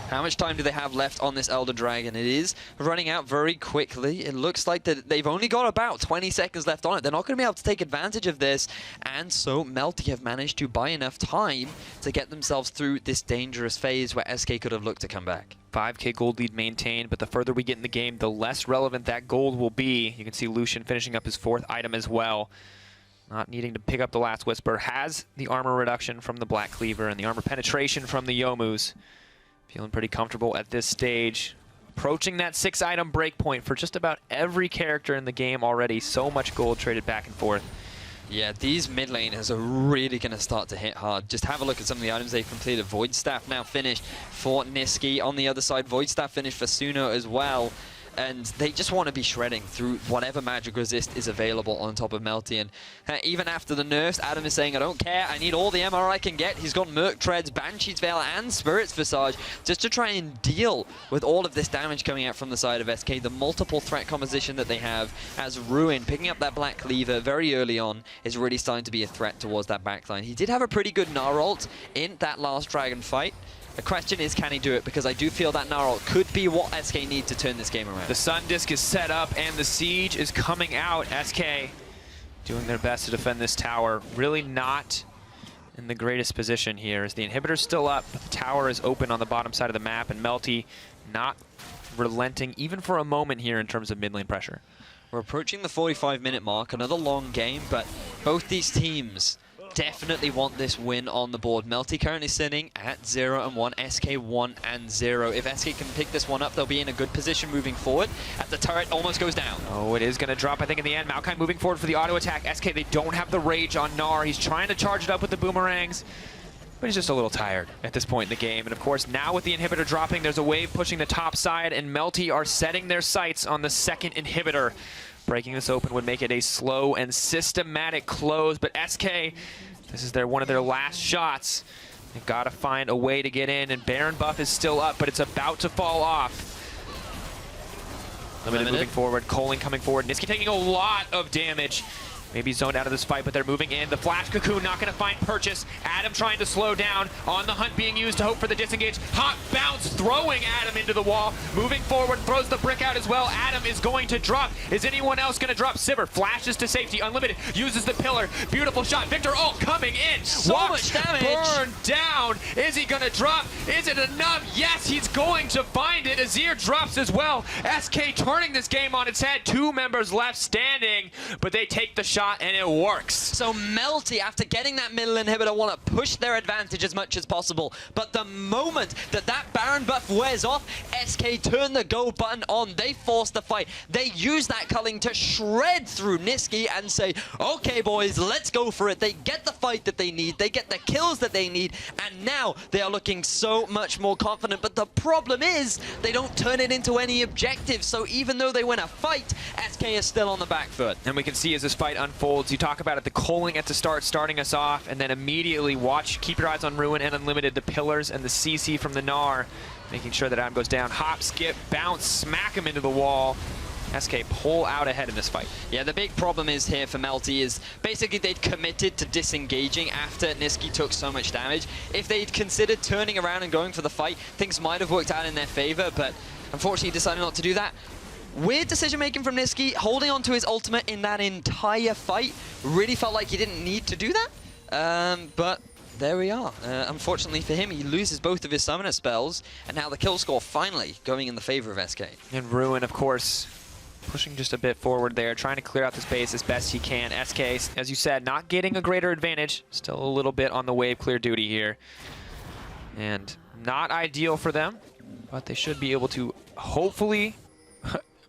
How much time do they have left on this Elder Dragon? It is running out very quickly. It looks like that they've only got about 20 seconds left on it. They're not going to be able to take advantage of this. And so Melty have managed to buy enough time to get themselves through this dangerous phase where SK could have looked to come back. 5k gold lead maintained, but the further we get in the game, the less relevant that gold will be. You can see Lucian finishing up his 4th item as well. Not needing to pick up the Last Whisper. Has the armor reduction from the Black Cleaver and the armor penetration from the Yomus. Feeling pretty comfortable at this stage. Approaching that 6-item breakpoint for just about every character in the game already. So much gold traded back and forth. Yeah, these mid laners are really going to start to hit hard. Just have a look at some of the items they've completed. Void Staff now finished for Niski. On the other side, Void Staff finished for Suno as well. And they just want to be shredding through whatever magic resist is available on top of Melty. And even after the nerfs, Adam is saying, I don't care, I need all the MR I can get. He's got Merc Treads, Banshee's Veil, and Spirit's Visage just to try and deal with all of this damage coming out from the side of SK. The multiple threat composition that they have as Ruin, picking up that Black Cleaver very early on, is really starting to be a threat towards that backline. He did have a pretty good Gnar ult in that last Dragon fight. The question is, can he do it? Because I do feel that Gnar ult could be what SK need to turn this game around. The Sun Disc is set up, and the siege is coming out. SK doing their best to defend this tower. Really not in the greatest position here, as the inhibitor's still up, but the tower is open on the bottom side of the map, and Melty not relenting even for a moment here in terms of mid lane pressure. We're approaching the 45-minute mark, another long game, but both these teams definitely want this win on the board. Melty currently sitting at 0-1, SK 1-0. If SK can pick this one up, they'll be in a good position moving forward as the turret almost goes down. Oh, it is going to drop, I think, in the end. Maokai moving forward for the auto attack. SK, they don't have the rage on Gnar. He's trying to charge it up with the boomerangs, but he's just a little tired at this point in the game. And of course, now with the inhibitor dropping, there's a wave pushing the top side, and Melty are setting their sights on the second inhibitor. Breaking this open would make it a slow and systematic close, but SK, this is one of their last shots. They've got to find a way to get in, and Baron buff is still up, but it's about to fall off. Limited moving forward. Coling coming forward. Niski taking a lot of damage. Maybe zoned out of this fight, but they're moving in. The Flash Cocoon not going to find purchase. Adam trying to slow down. On the hunt being used to hope for the disengage. Hot bounce throwing Adam into the wall. Moving forward, throws the brick out as well. Adam is going to drop. Is anyone else going to drop? Sivir flashes to safety. Unlimited uses the pillar. Beautiful shot. Victor Ult coming in. So much damage. Burned down. Is he going to drop? Is it enough? Yes, he's going to find it. Azir drops as well. SK turning this game on its head. 2 members left standing, but they take the shot and it works. So Melty, after getting that middle inhibitor, want to push their advantage as much as possible. But the moment that Baron buff wears off, SK turn the go button on. They force the fight. They use that culling to shred through Niski and say, okay, boys, let's go for it. They get the fight that they need. They get the kills that they need. And now they are looking so much more confident. But the problem is they don't turn it into any objectives. So even though they win a fight, SK is still on the back foot. And we can see as this fight unfolds, you talk about it, the Coling at the start, starting us off, and then immediately keep your eyes on Ruin and Unlimited, the pillars and the CC from the Gnar, making sure that Adam goes down. Hop, skip, bounce, smack him into the wall. SK pull out ahead in this fight. Yeah, the big problem is here for Melty is basically they'd committed to disengaging after Niski took so much damage. If they'd considered turning around and going for the fight, things might have worked out in their favor, but unfortunately decided not to do that. Weird decision making from Niski, holding on to his ultimate in that entire fight. Really felt like he didn't need to do that, but there we are. Unfortunately for him, he loses both of his summoner spells, and now the kill score finally going in the favor of SK. And Ruin, of course, pushing just a bit forward there, trying to clear out the space as best he can. SK, as you said, not getting a greater advantage. Still a little bit on the wave clear duty here. And not ideal for them, but they should be able to hopefully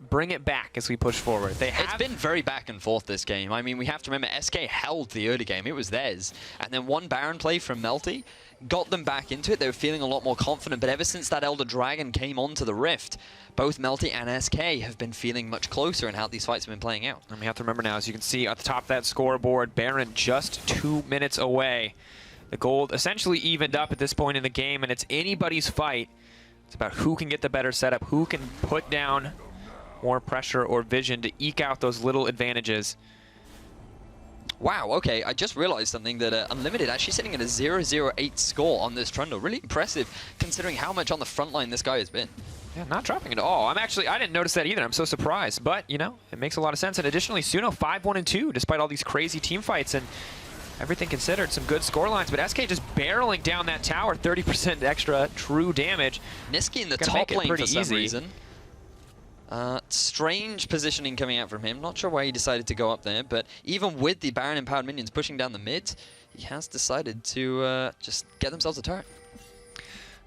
bring it back as we push forward. It's been very back and forth this game. I mean, we have to remember SK held the early game. It was theirs. And then one Baron play from Melty got them back into it. They were feeling a lot more confident. But ever since that Elder Dragon came onto the Rift, both Melty and SK have been feeling much closer in how these fights have been playing out. And we have to remember now, as you can see at the top of that scoreboard, Baron just 2 minutes away. The gold essentially evened up at this point in the game, and it's anybody's fight. It's about who can get the better setup, who can put down more pressure or vision to eke out those little advantages. Wow, okay, I just realized something, that Unlimited actually sitting at a 0-0-8 score on this Trundle. Really impressive, considering how much on the front line this guy has been. Yeah, not dropping at all. I didn't notice that either. I'm so surprised. But, you know, it makes a lot of sense. And additionally, Suno 5-1-2, despite all these crazy team fights and everything considered, some good score lines. But SK just barreling down that tower, 30% extra true damage. Niski in the top lane for some easy. reason. Strange positioning coming out from him. Not sure why he decided to go up there, but even with the Baron empowered minions pushing down the mid, he has decided to just get themselves a turret.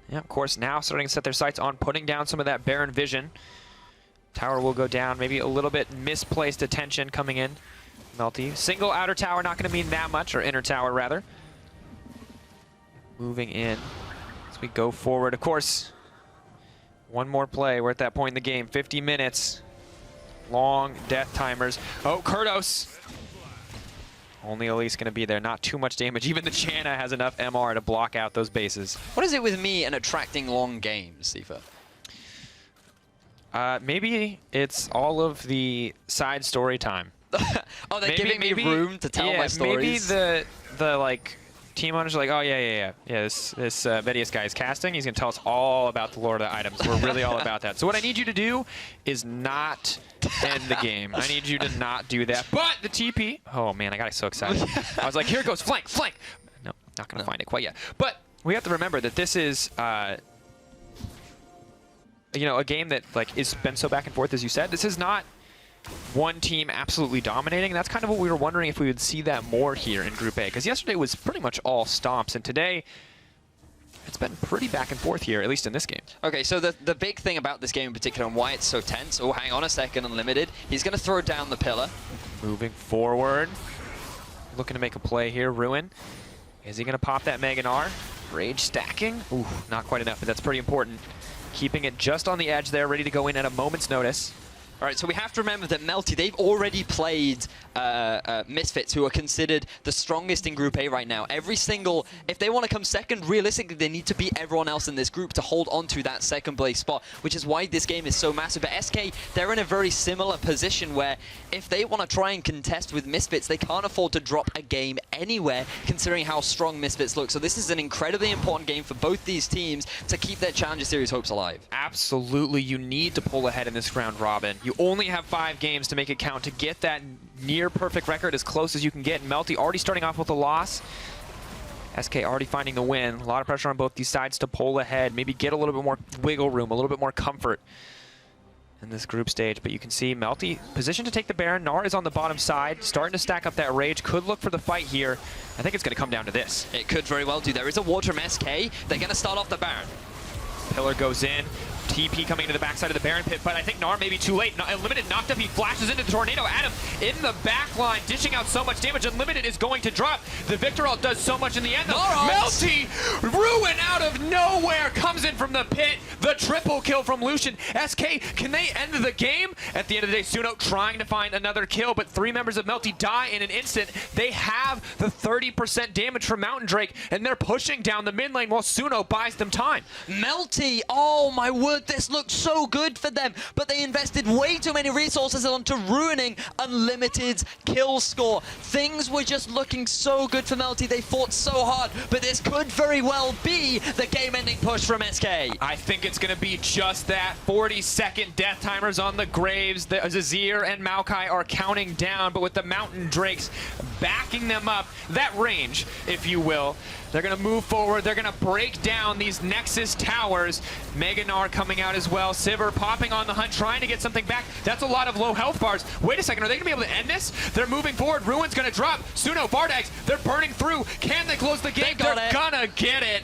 Yeah, of course, now starting to set their sights on putting down some of that Baron vision. Tower will go down, maybe a little bit misplaced attention coming in. Melty. Single outer tower, not going to mean that much, or inner tower rather. Moving in as we go forward. Of course, one more play. We're at that point in the game. 50 minutes. Long death timers. Oh, Kurdos. Only Elise going to be there. Not too much damage. Even the Channa has enough MR to block out those bases. What is it with me and attracting long games, Sifa? Maybe it's all of the side story time. Oh, they're giving me room to tell my stories? Maybe the like team owners are like, oh yeah, this Vedius guy is casting. He's gonna tell us all about the lore of the items. We're really all about that. So what I need you to do is not end the game. I need you to not do that. But the TP, oh man, I got so excited. I was like, here it goes, flank. No, not gonna find it quite yet. But we have to remember that this is, you know, a game that like is been so back and forth as you said. This is not one team absolutely dominating. That's kind of what we were wondering if we would see that more here in Group A, because yesterday was pretty much all stomps, and today it's been pretty back and forth here, at least in this game. Okay, so the big thing about this game in particular and why it's so tense, oh, hang on a second, Unlimited. He's going to throw down the pillar. Moving forward. Looking to make a play here, Ruin. Is he going to pop that Mega Gnar? Rage stacking? Ooh, not quite enough, but that's pretty important. Keeping it just on the edge there, ready to go in at a moment's notice. All right, so we have to remember that Melty, they've already played Misfits, who are considered the strongest in Group A right now. If they want to come second, realistically, they need to beat everyone else in this group to hold on to that second place spot, which is why this game is so massive. But SK, they're in a very similar position where if they want to try and contest with Misfits, they can't afford to drop a game anywhere, considering how strong Misfits look. So this is an incredibly important game for both these teams to keep their Challenger Series hopes alive. Absolutely, you need to pull ahead in this round robin. You only have 5 games to make it count to get that near perfect record as close as you can get. Melty already starting off with a loss. SK already finding the win. A lot of pressure on both these sides to pull ahead, maybe get a little bit more wiggle room, a little bit more comfort in this group stage. But you can see Melty positioned to take the Baron. Gnar is on the bottom side, starting to stack up that rage. Could look for the fight here. I think it's going to come down to this. It could very well do. There is a ward from SK. They're going to start off the Baron. Pillar goes in. TP coming into the backside of the Baron pit, but I think Gnar may be too late. Unlimited knocked up, he flashes into the Tornado at him in the back line, dishing out so much damage. Unlimited is going to drop. The Victor ult does so much in the end, though. Melty, Ruin out of nowhere, comes in from the pit. The triple kill from Lucian. SK, can they end the game? At the end of the day, Suno trying to find another kill, but 3 members of Melty die in an instant. They have the 30% damage from Mountain Drake, and they're pushing down the mid lane while Suno buys them time. Melty, oh my word, this looked so good for them, but they invested way too many resources onto ruining Unlimited's kill score. Things were just looking so good for Melty. They fought so hard, but this could very well be the game-ending push from SK. I think it's going to be just that. 40-second death timers on the Graves. The Azir and Maokai are counting down, but with the Mountain Drakes backing them up, that range, if you will, they're going to move forward. They're going to break down these Nexus towers. Mega Gnar coming out as well. Sivir popping on the hunt, trying to get something back. That's a lot of low health bars. Wait a second, are they going to be able to end this? They're moving forward. Ruin's going to drop. Suno, Bardags, they're burning through. Can they close the game? They're going to get it.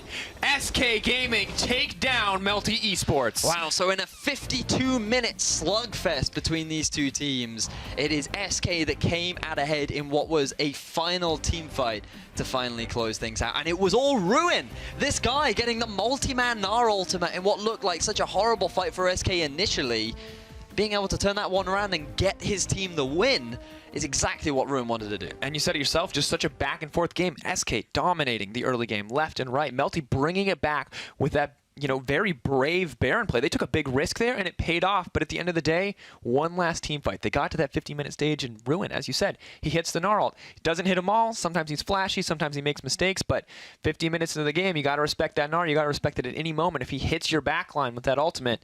SK Gaming take down Melty Esports. Wow, so in a 52-minute slugfest between these two teams, it is SK that came out ahead in what was a final team fight to finally close things out. And it was all Ruin. This guy getting the multi-man Gnar ultimate in what looked like such a horrible fight for SK initially, being able to turn that one around and get his team the win is exactly what Ruin wanted to do. And you said it yourself, just such a back and forth game. SK dominating the early game, left and right. Melty bringing it back with that, you know, very brave Baron play. They took a big risk there and it paid off, but at the end of the day, one last team fight. They got to that 50-minute stage and Ruin, as you said, he hits the Gnar ult. Doesn't hit them all. Sometimes he's flashy, sometimes he makes mistakes, but 50 minutes into the game, you got to respect that Gnar. You got to respect it at any moment. If he hits your backline with that ultimate,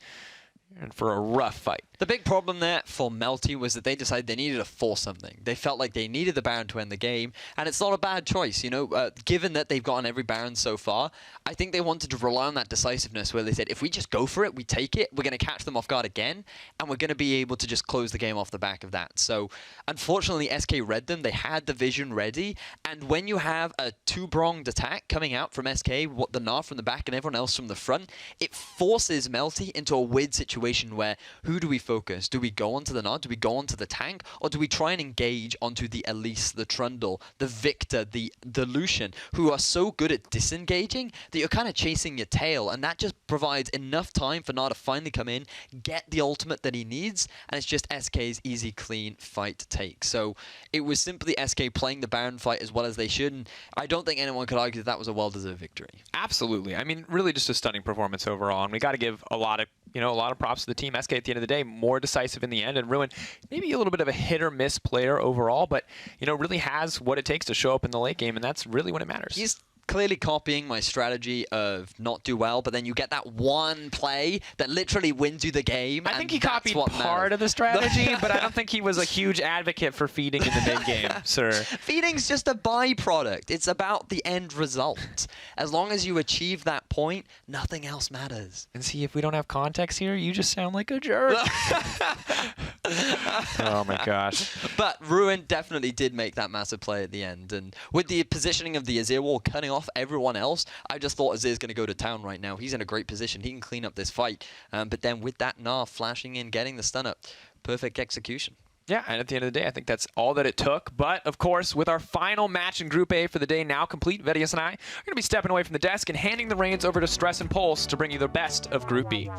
and for a rough fight. The big problem there for Melty was that they decided they needed to force something. They felt like they needed the Baron to end the game, and it's not a bad choice, you know, given that they've gotten every Baron so far. I think they wanted to rely on that decisiveness where they said, if we just go for it, we take it, we're going to catch them off guard again, and we're going to be able to just close the game off the back of that. So, unfortunately, SK read them. They had the vision ready, and when you have a two-pronged attack coming out from SK, what the Gnar from the back and everyone else from the front, it forces Melty into a weird situation where who do we focus? Do we go onto the Gnar? Do we go onto the tank? Or do we try and engage onto the Elise, the Trundle, the Victor, the Lucian, who are so good at disengaging that you're kind of chasing your tail, and that just provides enough time for Gnar to finally come in, get the ultimate that he needs, and it's just SK's easy, clean fight to take. So it was simply SK playing the Baron fight as well as they should, and I don't think anyone could argue that was a well-deserved victory. Absolutely. I mean, really just a stunning performance overall, and we got to give a lot of props to the team. SK at the end of the day, more decisive in the end, and Ruin, maybe a little bit of a hit or miss player overall, but, you know, really has what it takes to show up in the late game, and that's really when it matters. He's clearly copying my strategy of not do well, but then you get that one play that literally wins you the game. I think he copied part of the strategy, but I don't think he was a huge advocate for feeding in the mid-game, sir. Feeding's just a byproduct. It's about the end result. As long as you achieve that point, nothing else matters. And see, if we don't have context here, you just sound like a jerk. Oh my gosh. But Ruin definitely did make that massive play at the end, and with the positioning of the Azir wall cutting off everyone else, I just thought Azir's going to go to town right now. He's in a great position. He can clean up this fight. But then with that Gnar flashing in, getting the stun up, perfect execution. Yeah, and at the end of the day, I think that's all that it took. But, of course, with our final match in Group A for the day now complete, Vedius and I are going to be stepping away from the desk and handing the reins over to Stress and Pulse to bring you the best of Group B.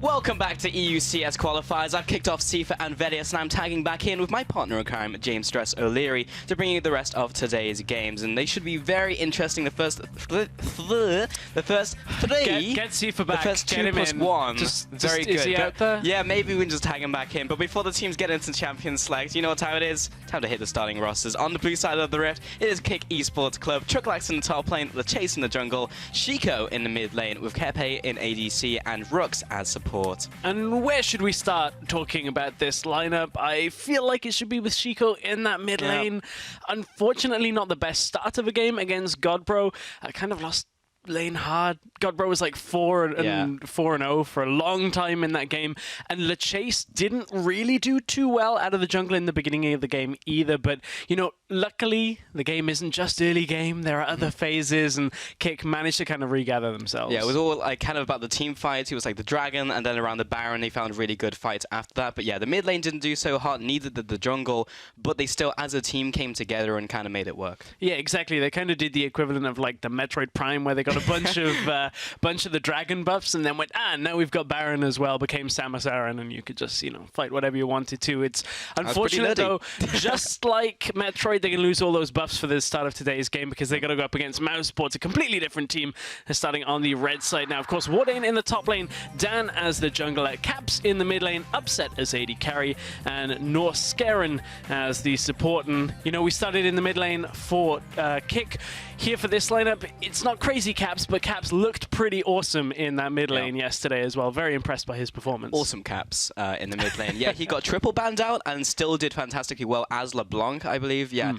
Welcome back to EUCS Qualifiers. I've kicked off Sifa and Velius, and I'm tagging back in with my partner in crime, James Stress O'Leary, to bring you the rest of today's games. And they should be very interesting. The first three. Get Sifa back. The first get 2 him plus in. 1. Just, very good. Is he out there? Yeah, maybe we can just tag him back in. But before the teams get into Champions Select, you know what time it is? Time to hit the starting rosters. On the blue side of the rift, it is Kick Esports Club, Chucklax in the top lane, The Chase in the jungle, Shiko in the mid lane, with Kepe in ADC, and Rooks as support. And where should we start talking about this lineup? I feel like it should be with Shiko in that mid lane. Unfortunately, not the best start of a game against Godbro. I kind of lost lane hard. Godbro was like 4-0 for a long time in that game, and LeChase didn't really do too well out of the jungle in the beginning of the game either. But you know, luckily the game isn't just early game. There are other phases, and Kick managed to kind of regather themselves. Yeah, it was all like kind of about the team fights. He was like the dragon, and then around the Baron they found really good fights after that. But yeah, the mid lane didn't do so hot, neither did the jungle, but they still as a team came together and kind of made it work. Yeah, exactly. They kind of did the equivalent of like the Metroid Prime, where they got a bunch of the dragon buffs, and then went, now we've got Baron as well, became Samus Aran, and you could just, you know, fight whatever you wanted to. It's unfortunate though, just like Metroid, they're going to lose all those buffs for the start of today's game because they're going to go up against Mouseport, a completely different team. They're starting on the red side now. Of course, Warden in the top lane, Dan as the jungler, Caps in the mid lane, Upset as AD carry, and Norse Skaren as the support. And, you know, we started in the mid lane for Kick. Here for this lineup, it's not crazy Caps, but Caps looked pretty awesome in that mid lane yesterday as well. Very impressed by his performance. Awesome Caps in the mid lane. Yeah, he got triple banned out and still did fantastically well as LeBlanc, I believe. Yeah,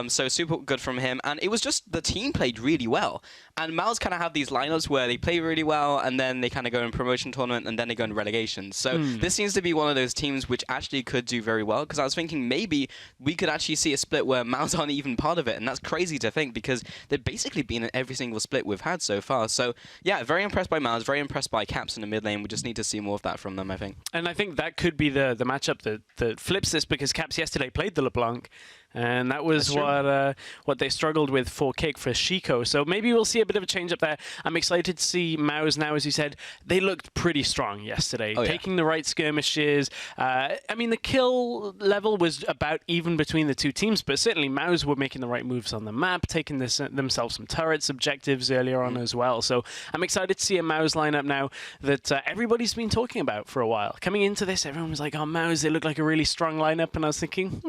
so super good from him. And it was just the team played really well. And Mouse kind of have these lineups where they play really well and then they kind of go in promotion tournament and then they go in relegation. So this seems to be one of those teams which actually could do very well, because I was thinking maybe we could actually see a split where Mouse aren't even part of it. And that's crazy to think, because they've basically been in every single split we've had so far. So yeah, very impressed by Mouse, very impressed by Caps in the mid lane. We just need to see more of that from them, I think. And I think that could be the matchup that flips this, because Caps yesterday played the LeBlanc, and that was what they struggled with for Kick for Chico. So maybe we'll see a bit of a change up there. I'm excited to see Maus now, as you said. They looked pretty strong yesterday, taking the right skirmishes. I mean, the kill level was about even between the two teams, but certainly Maus were making the right moves on the map, taking themselves some turrets objectives earlier on as well. So I'm excited to see a Maus lineup now that everybody's been talking about for a while. Coming into this, everyone was like, oh, Maus, they look like a really strong lineup, and I was thinking,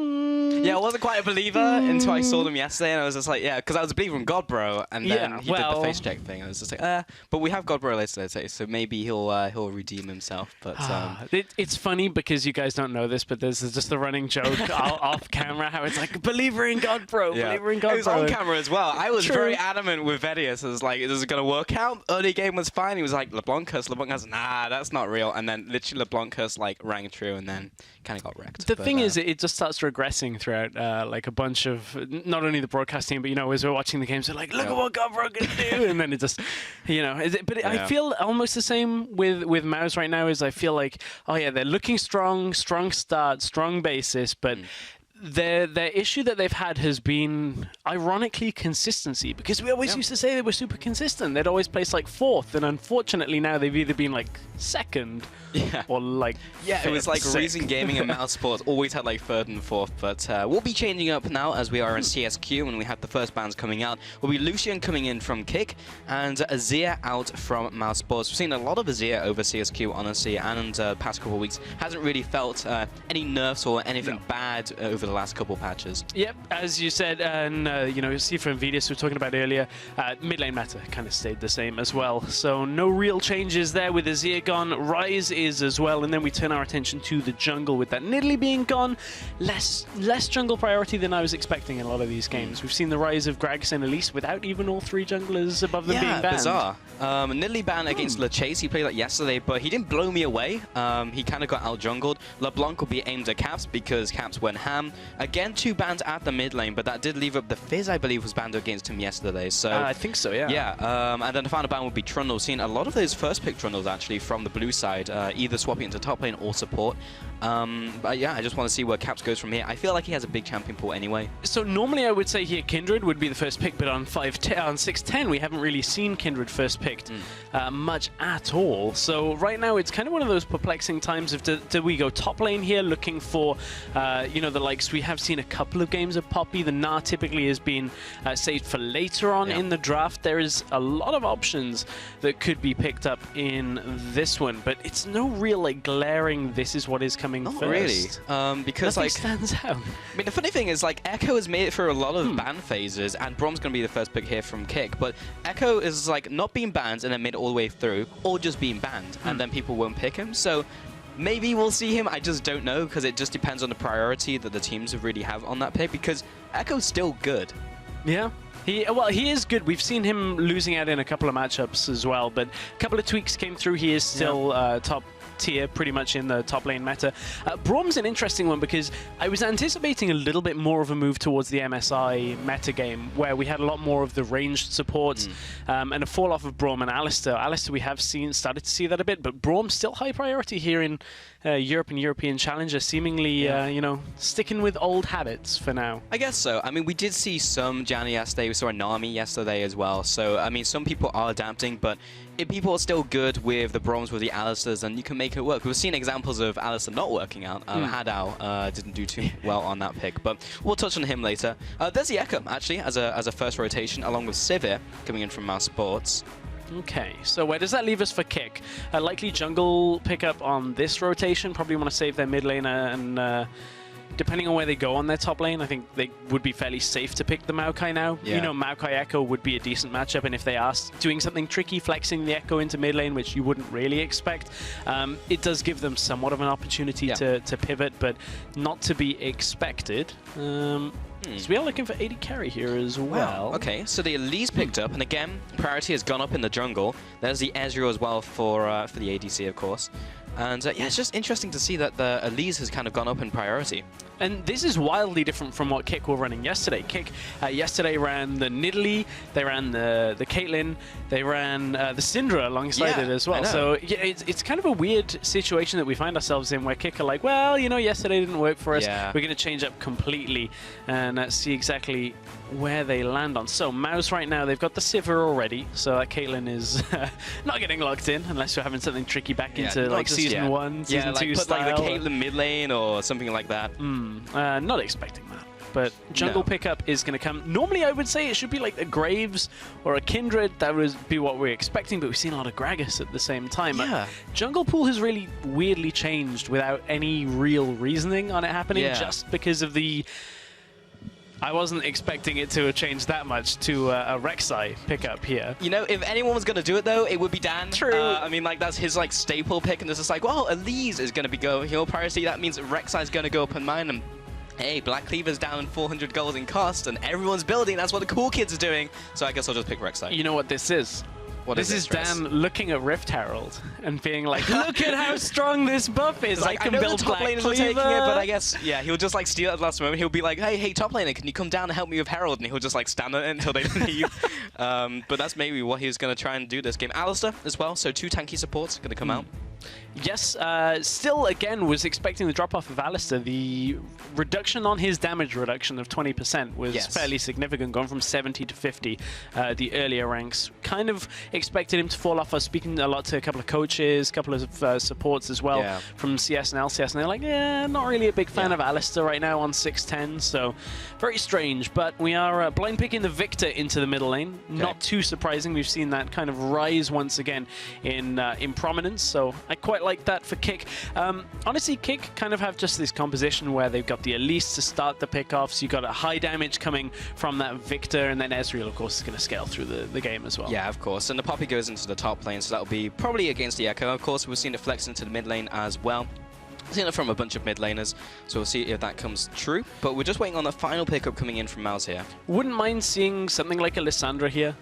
yeah, I wasn't quite a believer until I saw them yesterday, and I was just like, yeah, because I was a believer in Godbro, and then he did the face check thing. I was just like, but we have Godbro later today, so maybe he'll redeem himself. But it's funny because you guys don't know this, but there's just the running joke off camera how it's like, believer in Godbro, believer in Godbro. It was on camera as well. I was very adamant with Vedius. I was like, is it going to work out? Early game was fine. He was like, LeBlanc curse, nah, that's not real. And then literally LeBlanc curse like rang true, and then kind of got wrecked. The thing is, it just starts regressing throughout like a bunch of, not only the broadcast team, but, you know, as we're watching the games, they're like, look at what Godbro can do. And then it just, you know, I feel almost the same with Mouse right now. Is I feel like, oh yeah, they're looking strong start, strong basis, but their issue that they've had has been, ironically, consistency, because we always used to say they were super consistent. They'd always place like 4th, and unfortunately now they've either been like 2nd or like it was like Reason Gaming and Mouse Sports always had like 3rd and 4th, but we'll be changing up now as we are in CSQ, and we have the first bans coming out. Will be Lucian coming in from Kick and Azir out from Mouse Sports. We've seen a lot of Azir over CSQ, honestly, and past couple of weeks hasn't really felt any nerfs or anything bad over the last couple patches. Yep, as you said, and you know, see from Vidius we were talking about earlier, mid lane meta kind of stayed the same as well. So no real changes there with Azir gone. Ryze is as well, and then we turn our attention to the jungle with that Nidalee being gone. Less jungle priority than I was expecting in a lot of these games. We've seen the rise of Gragas and Elise without even all 3 junglers above them being banned. Bizarre. Nidalee banned against LeChase. He played that yesterday, but he didn't blow me away. He kind of got out jungled. LeBlanc will be aimed at Caps because Caps went ham. Again, 2 bans at the mid lane, but that did leave up the Fizz, I believe, was banned against him yesterday. So I think so, yeah. Yeah, and then the final ban would be Trundle. Seen a lot of those first pick Trundles actually from the blue side, either swapping into top lane or support. But yeah, I just want to see where Caps goes from here. I feel like he has a big champion pool anyway. So normally I would say here Kindred would be the first pick, but on 610 we haven't really seen Kindred first picked much at all. So right now it's kind of one of those perplexing times of do we go top lane here looking for you know, the likes. We have seen a couple of games of Poppy. The Gnar typically has been saved for later on in the draft. There is a lot of options that could be picked up in this one, but it's no real like glaring this is what is coming first. Really, because nothing like stands out. I mean, the funny thing is like Echo has made it through a lot of ban phases, and Brom's gonna be the first pick here from Kick, but Echo is like not being banned and then made it all the way through, or just being banned and then people won't pick him. So maybe we'll see him. I just don't know, because it just depends on the priority that the teams really have on that pick, because Echo's still good. Yeah. He is good. We've seen him losing out in a couple of matchups as well, but a couple of tweaks came through. He is still top tier pretty much in the top lane meta. Brom's an interesting one because I was anticipating a little bit more of a move towards the MSI meta game where we had a lot more of the ranged supports and a fall off of Brom and Alistair. Alistair we have started to see that a bit, but Brom's still high priority here in Europe and European Challenger, seemingly you know, sticking with old habits for now. I guess so. I mean, we did see some Janny yesterday. We saw a Nami yesterday as well. So, I mean, some people are adapting, but if people are still good with the Broms, with the Alistairs, then you can make it work. We've seen examples of Alistair not working out. Hadao didn't do too well on that pick, but we'll touch on him later. There's the Echo, actually, as a first rotation, along with Sivir coming in from Mouse Sports. Okay, so where does that leave us for Kick? A likely jungle pickup on this rotation. Probably want to save their mid laner and depending on where they go on their top lane, I think they would be fairly safe to pick the Maokai now. Yeah. You know, Maokai Echo would be a decent matchup, and if they are doing something tricky, flexing the Echo into mid lane, which you wouldn't really expect, it does give them somewhat of an opportunity to pivot, but not to be expected. So we are looking for AD carry here as well. Wow. Okay, so the Elise picked up, and again, priority has gone up in the jungle. There's the Ezreal as well for the ADC, of course. And yeah, it's just interesting to see that the Elise has kind of gone up in priority. And this is wildly different from what Kick were running yesterday. Kick yesterday ran the Nidalee, they ran the Caitlyn, they ran the Syndra alongside it as well. So yeah, it's kind of a weird situation that we find ourselves in where Kick are like, well, you know, yesterday didn't work for us. We're going to change up completely and see exactly where they land on. So Mouse right now, they've got the Sivir already, so that Caitlyn is not getting locked in unless you're having something tricky back into like season 1, season 2 put style. like the Caitlyn mid lane or something like that. Not expecting that. But jungle pickup is going to come. Normally, I would say it should be like a Graves or a Kindred. That would be what we're expecting, but we've seen a lot of Gragas at the same time. Jungle pool has really weirdly changed without any real reasoning on it happening, just because of the... I wasn't expecting it to have changed that much to a Rek'Sai pickup here. You know, if anyone was going to do it, though, it would be Dan. True. I mean, like, that's his, like, staple pick, and it's just like, well, Elise is going to be hero priority. That means Rek'Sai's going to go up in mine, and hey, Black Cleaver's down 400 gold in cost, and everyone's building. That's what the cool kids are doing. So I guess I'll just pick Rek'Sai. You know what this is? This is Dan looking at Rift Herald and being like, look at how strong this buff is. Like, I can build top Black laners Cleaver. are taking it, but I guess, yeah, he'll just like steal it at the last moment. He'll be like, hey, top laner, can you come down and help me with Herald? And he'll just like stand on it until they leave. But that's maybe what he was going to try and do this game. Alistair as well, so 2 tanky supports going to come out. Yes, still, again, was expecting the drop-off of Alistair. The reduction on his damage reduction of 20% was fairly significant, gone from 70 to 50, the earlier ranks. Kind of expected him to fall off. I was speaking a lot to a couple of coaches, a couple of supports as well from CS and LCS, and they're like, yeah, not really a big fan of Alistair right now on 610, so very strange. But we are blind picking the Victor into the middle lane. Not too surprising. We've seen that kind of rise once again in prominence, so I quite like that for Kick. Honestly, Kick kind of have just this composition where they've got the Elise to start the pickoffs. You've got a high damage coming from that Victor, and then Ezreal, of course, is going to scale through the game as well. Yeah, of course. And the Poppy goes into the top lane, so that'll be probably against the Echo. Of course, we've seen it flex into the mid lane as well. Seen it from a bunch of mid laners, so we'll see if that comes true. But we're just waiting on the final pickup coming in from Mouse here. Wouldn't mind seeing something like a Lissandra here.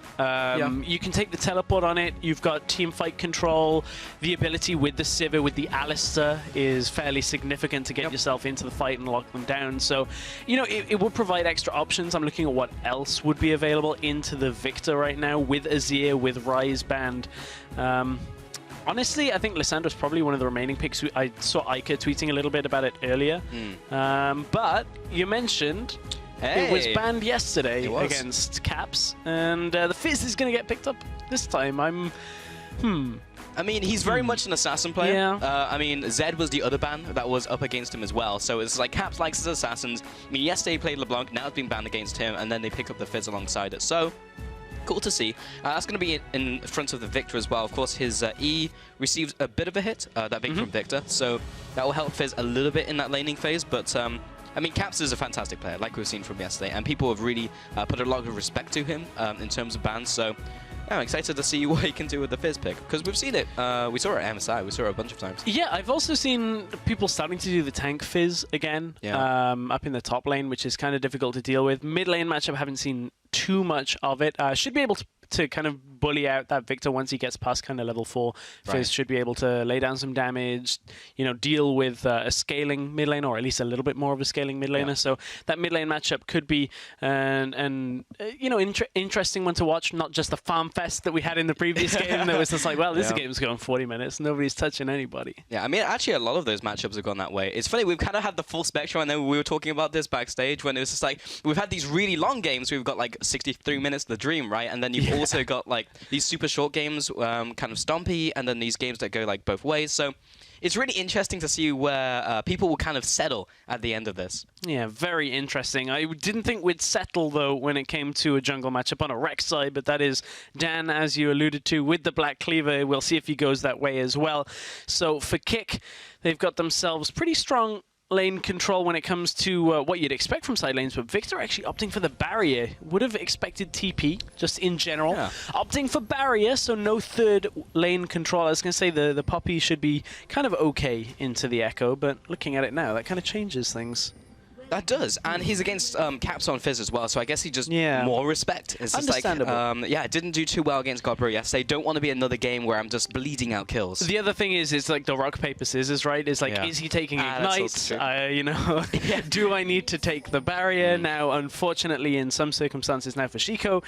You can take the teleport on it. You've got team fight control. The ability with the Sivir, with the Alistair, is fairly significant to get yourself into the fight and lock them down. So, you know, it would provide extra options. I'm looking at what else would be available into the Victor right now with Azir, with Rise Band. Honestly, I think Lissandra's probably one of the remaining picks. I saw Ica tweeting a little bit about it earlier. But you mentioned it was banned yesterday against Caps, and the Fizz is going to get picked up this time. I mean, he's very much an assassin player. I mean, Zed was the other ban that was up against him as well. So it's like Caps likes his assassins. I mean, yesterday he played LeBlanc, now it's been banned against him, and then they pick up the Fizz alongside it. So cool to see. That's going to be in front of the Victor as well. Of course, his E receives a bit of a hit, that Victor from Victor, so that will help Fizz a little bit in that laning phase. But I mean, Caps is a fantastic player, like we've seen from yesterday, and people have really put a lot of respect to him in terms of bans. So yeah, I'm excited to see what he can do with the Fizz pick, because we've seen it. We saw it at MSI. We saw it a bunch of times. Yeah, I've also seen people starting to do the tank Fizz again up in the top lane, which is kind of difficult to deal with. Mid lane matchup, haven't seen too much of it. Should be able to kind of bully out that Victor once he gets past kind of level 4. Fizz should be able to lay down some damage, you know, deal with a scaling mid lane, or at least a little bit more of a scaling mid laner. So that mid lane matchup could be an you know, interesting one to watch. Not just the farm fest that we had in the previous game that was just like, well, this game's going 40 minutes, nobody's touching anybody. Yeah, I mean, actually, a lot of those matchups have gone that way. It's funny, we've kind of had the full spectrum. I know we were talking about this backstage when it was just like, we've had these really long games. We've got like 63 minutes the dream, right? And then you've also got like these super short games, kind of stompy, and then these games that go like both ways. So it's really interesting to see where people will kind of settle at the end of this. Yeah, very interesting. I didn't think we'd settle, though, when it came to a jungle matchup on a Rex side, but that is Dan, as you alluded to, with the Black Cleaver. We'll see if he goes that way as well. So for Kick, they've got themselves pretty strong lane control when it comes to what you'd expect from side lanes, but Victor actually opting for the barrier. Would have expected TP, just in general. Yeah. Opting for barrier, so no third lane control. I was going to say the Poppy should be kind of okay into the Echo, but looking at it now, that kind of changes things. That does, and he's against Caps on Fizz as well, so I guess he just more respect. It's just like, yeah, didn't do too well against Godbro yesterday. Don't want to be another game where I'm just bleeding out kills. The other thing is like the rock, paper, scissors, right? It's like, is he taking Ignite? You know, do I need to take the barrier? Now, unfortunately, in some circumstances now for Chico,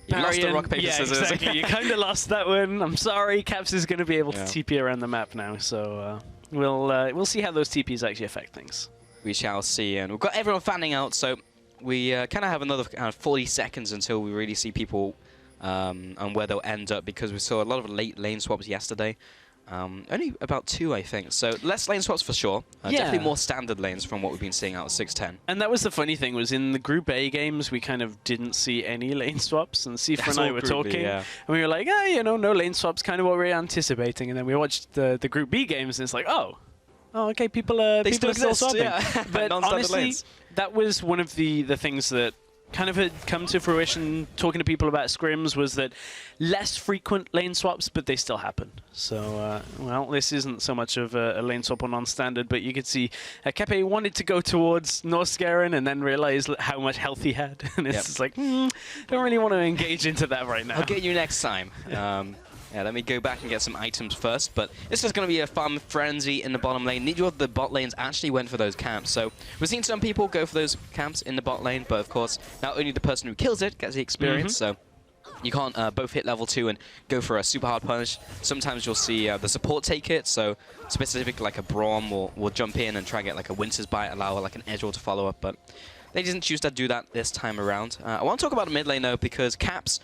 you lost the rock, paper, scissors. Exactly. You kind of lost that one. I'm sorry. Caps is going to be able to TP around the map now, so we'll see how those TPs actually affect things. We shall see, and we've got everyone fanning out, so we kind of have another 40 seconds until we really see people and where they'll end up, because we saw a lot of late lane swaps yesterday. Only about 2, I think, so less lane swaps for sure. Definitely more standard lanes from what we've been seeing out of 6-10. And that was the funny thing, was in the Group A games, we kind of didn't see any lane swaps, and Sifa and I were talking, and we were like, you know, no lane swaps, kind of what we were anticipating, and then we watched the Group B games, and it's like, oh, okay, people are still swapping. Yeah. But honestly, lanes. That was one of the things that kind of had come to fruition talking to people about scrims, was that less frequent lane swaps, but they still happen. So, well, this isn't so much of a lane swap on non-standard, but you could see Kepe wanted to go towards Norskeren and then realized how much health he had. And it's just like, don't really want to engage into that right now. I'll get you next time. Yeah, let me go back and get some items first, but this is going to be a farm frenzy in the bottom lane. Neither of the bot lanes actually went for those camps, so we've seen some people go for those camps in the bot lane, but of course, not only the person who kills it gets the experience, so you can't both hit level 2 and go for a super hard punish. Sometimes you'll see the support take it, so specific like a Braum will jump in and try and get like a Winter's Bite, allow like an Edgewall to follow up, but they didn't choose to do that this time around. I want to talk about the mid lane though, because Caps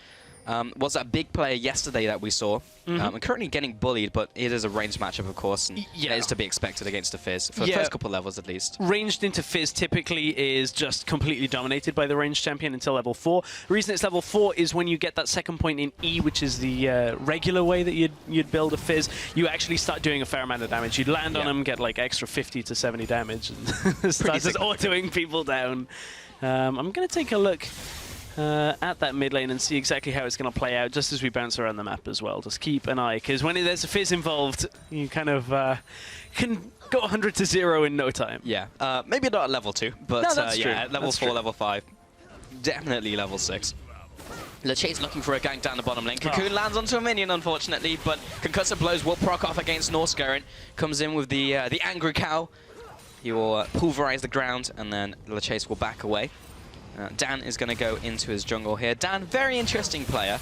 was that big player yesterday that we saw. And currently getting bullied, but it is a ranged matchup, of course, and it is to be expected against the Fizz, for the first couple of levels at least. Ranged into Fizz typically is just completely dominated by the ranged champion until level 4. The reason it's level 4 is when you get that second point in E, which is the regular way that you'd build a Fizz, you actually start doing a fair amount of damage. You'd land on them, get like extra 50 to 70 damage, and start just autoing people down. I'm going to take a look at that mid lane and see exactly how it's going to play out, just as we bounce around the map as well. Just keep an eye, because when there's a Fizz involved, you kind of can go 100 to 0 in no time. Yeah, maybe not at level 2, but no, that's true. Yeah, at level 4, level 5, definitely level 6. LeChase looking for a gank down the bottom lane. Cocoon lands onto a minion, unfortunately, but concussive blows will proc off against Norskeren. Comes in with the angry cow. He will pulverize the ground, and then LeChase will back away. Dan is going to go into his jungle here. Dan, very interesting player.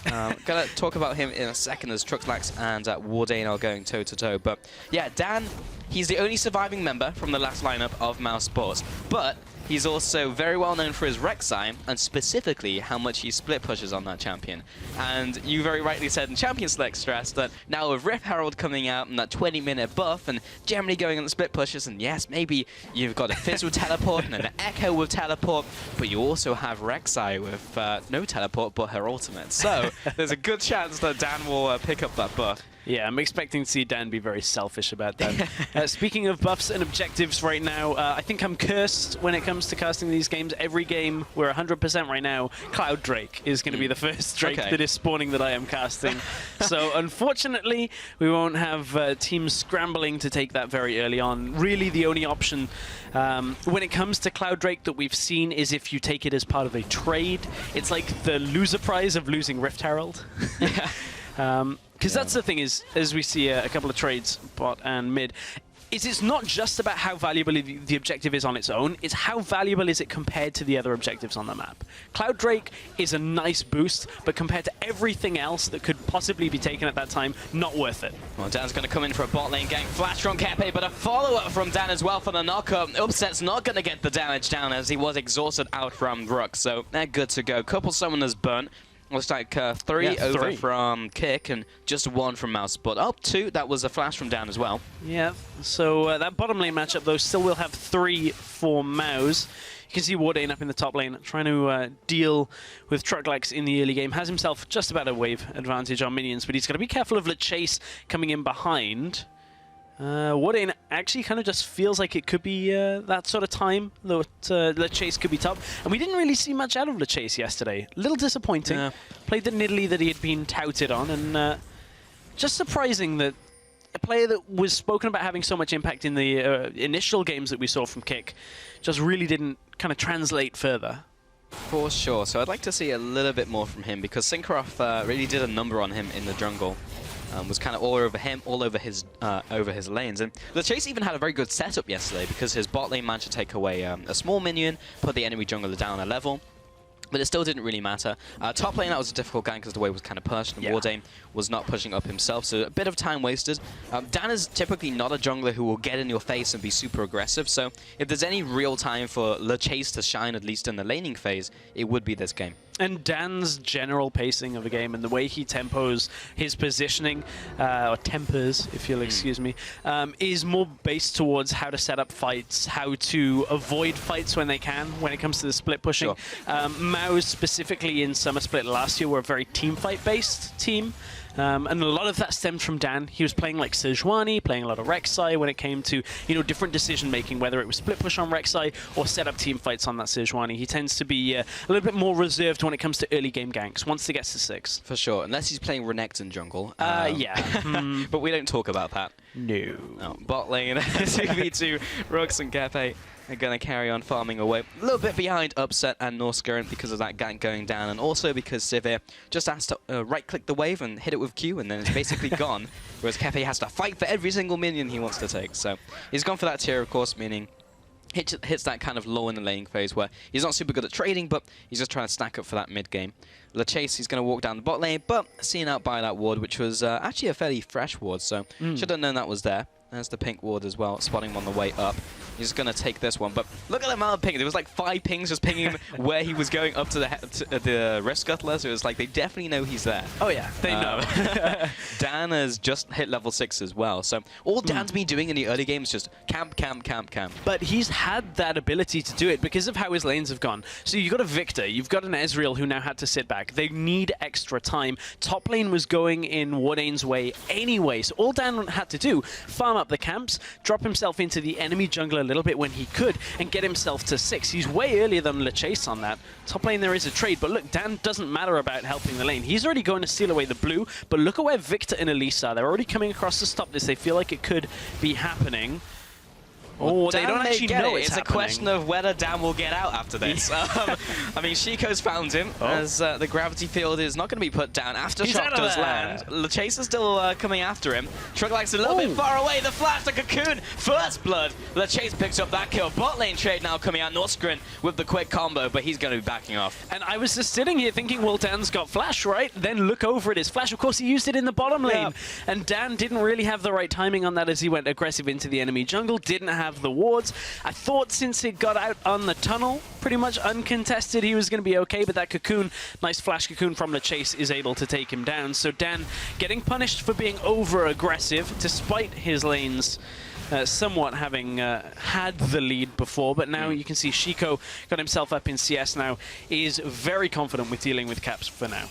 Gonna talk about him in a second, as Truxlax and Wardane are going toe-to-toe. But yeah, Dan, he's the only surviving member from the last lineup of Mouse Sports. But he's also very well known for his Rek'Sai, and specifically how much he split pushes on that champion. And you very rightly said in Champion Select Stress that now with Rift Herald coming out and that 20-minute buff and generally going on the split pushes, and yes, maybe you've got a Fizz with teleport and an Echo with teleport, but you also have Rek'Sai with no teleport but her ultimate. So there's a good chance that Dan will pick up that buff. Yeah, I'm expecting to see Dan be very selfish about that. Speaking of buffs and objectives right now, I think I'm cursed when it comes to casting these games. Every game, we're 100% right now. Cloud Drake is going to be the first Drake that is spawning that I am casting. So unfortunately, we won't have teams scrambling to take that very early on. Really, the only option when it comes to Cloud Drake that we've seen is if you take it as part of a trade. It's like the loser prize of losing Rift Herald. Because that's the thing is, as we see a couple of trades, bot and mid, is it's not just about how valuable the objective is on its own, it's how valuable is it compared to the other objectives on the map. Cloud Drake is a nice boost, but compared to everything else that could possibly be taken at that time, not worth it. Well, Dan's going to come in for a bot lane gank. Flash from Kepe, but a follow-up from Dan as well for the knockup. Upset's not going to get the damage down as he was exhausted out from Rook, so they're good to go. Couple summoners burnt. Looks like 3 over from Kick and just 1 from Mouse, but up 2, that was a flash from Dan as well. Yeah, so that bottom lane matchup, though, still will have 3 for Mouse. You can see Wardane up in the top lane, trying to deal with Truxlax in the early game. Has himself just about a wave advantage on minions, but he's got to be careful of LeChase coming in behind. Woodin actually kind of just feels like it could be that sort of time that LeChase could be top. And we didn't really see much out of LeChase yesterday. A little disappointing. Yeah. Played the Nidalee that he had been touted on, and just surprising that a player that was spoken about having so much impact in the initial games that we saw from Kick just really didn't kind of translate further. For sure. So I'd like to see a little bit more from him because Synchroff really did a number on him in the jungle. Was kind of all over him, all over his lanes. And LeChase even had a very good setup yesterday because his bot lane managed to take away a small minion, put the enemy jungler down a level. But it still didn't really matter. Top lane, that was a difficult gang because the wave was kind of pushed, and Wardane was not pushing up himself, so a bit of time wasted. Dan is typically not a jungler who will get in your face and be super aggressive, so if there's any real time for LeChase to shine, at least in the laning phase, it would be this game. And Dan's general pacing of the game and the way he tempos his positioning, or tempers, if you'll excuse me, is more based towards how to set up fights, how to avoid fights when they can, when it comes to the split pushing. Sure. Maus, specifically in Summer Split last year, were a very team fight-based team. And a lot of that stemmed from Dan. He was playing like Sejuani, playing a lot of Rek'Sai when it came to, you know, different decision-making, whether it was split push on Rek'Sai or set up team fights on that Sejuani. He tends to be a little bit more reserved when it comes to early game ganks, once he gets to 6. For sure, unless he's playing Renekton jungle. Yeah. But we don't talk about that. No. Bot lane, 2v2, Rux and Kepe are going to carry on farming away. A little bit behind Upset and Northscurrent because of that gank going down, and also because Sivir just has to right-click the wave and hit it with Q, and then it's basically gone, whereas Kepe has to fight for every single minion he wants to take. So he's gone for that tier, of course, meaning hits that kind of low in the laning phase where he's not super good at trading, but he's just trying to stack up for that mid-game. LeChase, he's going to walk down the bot lane, but seen out by that ward, which was actually a fairly fresh ward, so should have known that was there. There's the pink ward as well, spotting him on the way up. He's just going to take this one, but look at the amount of ping. There was like 5 pings just pinging him where he was going up to the Rift Scuttler, so it was like they definitely know he's there. Oh yeah, they know. Dan has just hit level 6 as well, so all Dan's been doing in the early games is just camp, camp, camp, camp. But he's had that ability to do it because of how his lanes have gone. So you've got a Victor, you've got an Ezreal who now had to sit back. They need extra time. Top lane was going in Wardane's way anyway, so all Dan had to do, farm up the camps, drop himself into the enemy jungle a little bit when he could, and get himself to 6. He's way earlier than LeChase on that. Top lane there is a trade, but look, Dan doesn't matter about helping the lane. He's already going to steal away the blue, but look at where Victor and Elise are. They're already coming across to stop this. They feel like it could be happening. Oh, they don't actually know it's a question of whether Dan will get out after this. I mean, Shiko's found him as the gravity field is not going to be put down after Shock does land. LeChase is still coming after him. Trucklight's a little bit far away. The flash, the cocoon, first blood. LeChase picks up that kill. Bot lane trade now coming out. Northscurrent with the quick combo, but he's going to be backing off. And I was just sitting here thinking, well, Dan's got flash, right? Then look over at his flash. Of course, he used it in the bottom lane. And Dan didn't really have the right timing on that as he went aggressive into the enemy jungle. Didn't have the wards. I thought since it got out on the tunnel, pretty much uncontested, he was going to be okay, but that cocoon, nice flash cocoon from LeChase, is able to take him down. So Dan getting punished for being over-aggressive, despite his lanes somewhat having had the lead before, but now you can see Shiko got himself up in CS now, is very confident with dealing with caps for now.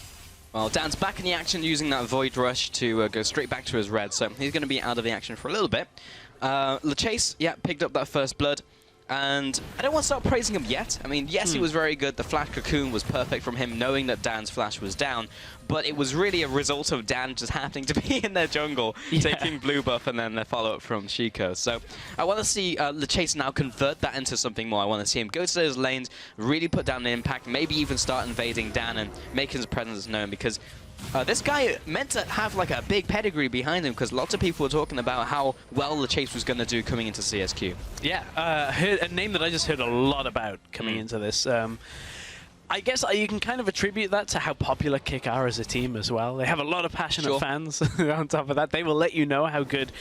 Well, Dan's back in the action using that Void Rush to go straight back to his red, so he's going to be out of the action for a little bit. LeChase, picked up that first blood, and I don't want to start praising him yet. I mean, yes, he was very good. The flash cocoon was perfect from him, knowing that Dan's flash was down, but it was really a result of Dan just happening to be in their jungle, taking blue buff, and then the follow-up from Shiko. So I want to see LeChase now convert that into something more. I want to see him go to those lanes, really put down an impact, maybe even start invading Dan and make his presence known, because this guy meant to have like a big pedigree behind him, because lots of people were talking about how well LeChase was going to do coming into CSQ. Yeah, a name that I just heard a lot about coming into this. I guess you can kind of attribute that to how popular Kick are as a team as well. They have a lot of passionate fans on top of that. They will let you know how good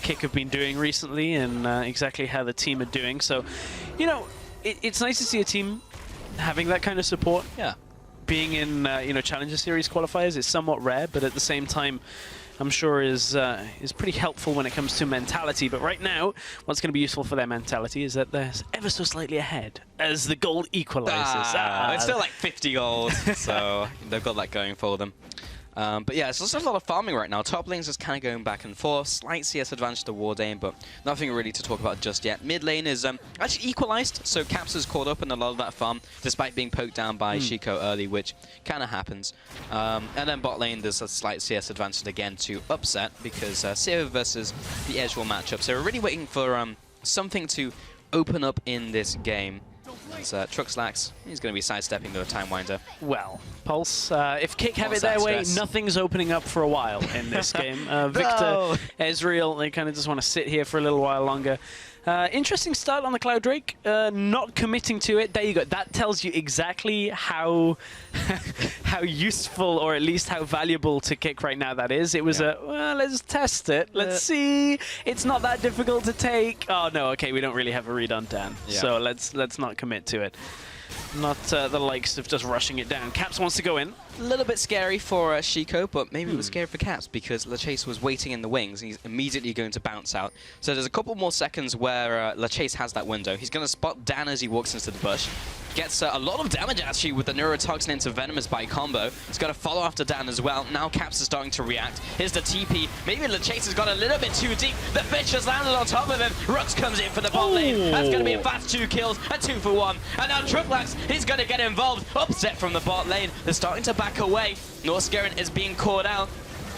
Kick have been doing recently and exactly how the team are doing. So, you know, it's nice to see a team having that kind of support. Yeah. Being in, you know, Challenger Series qualifiers is somewhat rare, but at the same time, I'm sure is pretty helpful when it comes to mentality. But right now, what's going to be useful for their mentality is that they're ever so slightly ahead as the gold equalizes. It's still like 50 gold, so they've got that going for them. But yeah, it's also a lot of farming right now. Top lane's just kind of going back and forth. Slight CS advantage to Warden, but nothing really to talk about just yet. Mid lane is actually equalized, so Caps is caught up in a lot of that farm, despite being poked down by Chico early, which kind of happens. And then bot lane, there's a slight CS advantage again to Upset, because Seo versus the Edge will match up. So we're really waiting for something to open up in this game. It's Truxlax, he's going to be sidestepping the Time Winder. Well, Pulse, if Kick have it their way, nothing's opening up for a while in this game. Victor, Ezreal, they kind of just want to sit here for a little while longer. Interesting start on the Cloud Drake, not committing to it. There you go. That tells you exactly how how useful, or at least how valuable to Kick right now that is. It was well, let's test it. Let's see. It's not that difficult to take. Oh no, okay, we don't really have a read on Dan, so let's not commit to it. Not the likes of just rushing it down. Caps wants to go in. A little bit scary for Chico, but maybe it was scary for Caps because LeChase was waiting in the wings. And he's immediately going to bounce out. So there's a couple more seconds where LeChase has that window. He's going to spot Dan as he walks into the bush. Gets a lot of damage actually with the Neurotoxin into Venomous Bite combo. He's got to follow after Dan as well. Now Caps is starting to react. Here's the TP. Maybe LeChase has got a little bit too deep. The fish has landed on top of him. Rux comes in for the bot lane. That's going to be a fast 2 kills, a 2 for 1. And now Truxlax, he's going to get involved. Upset from the bot lane. They're starting to back away. Norscarin is being caught out.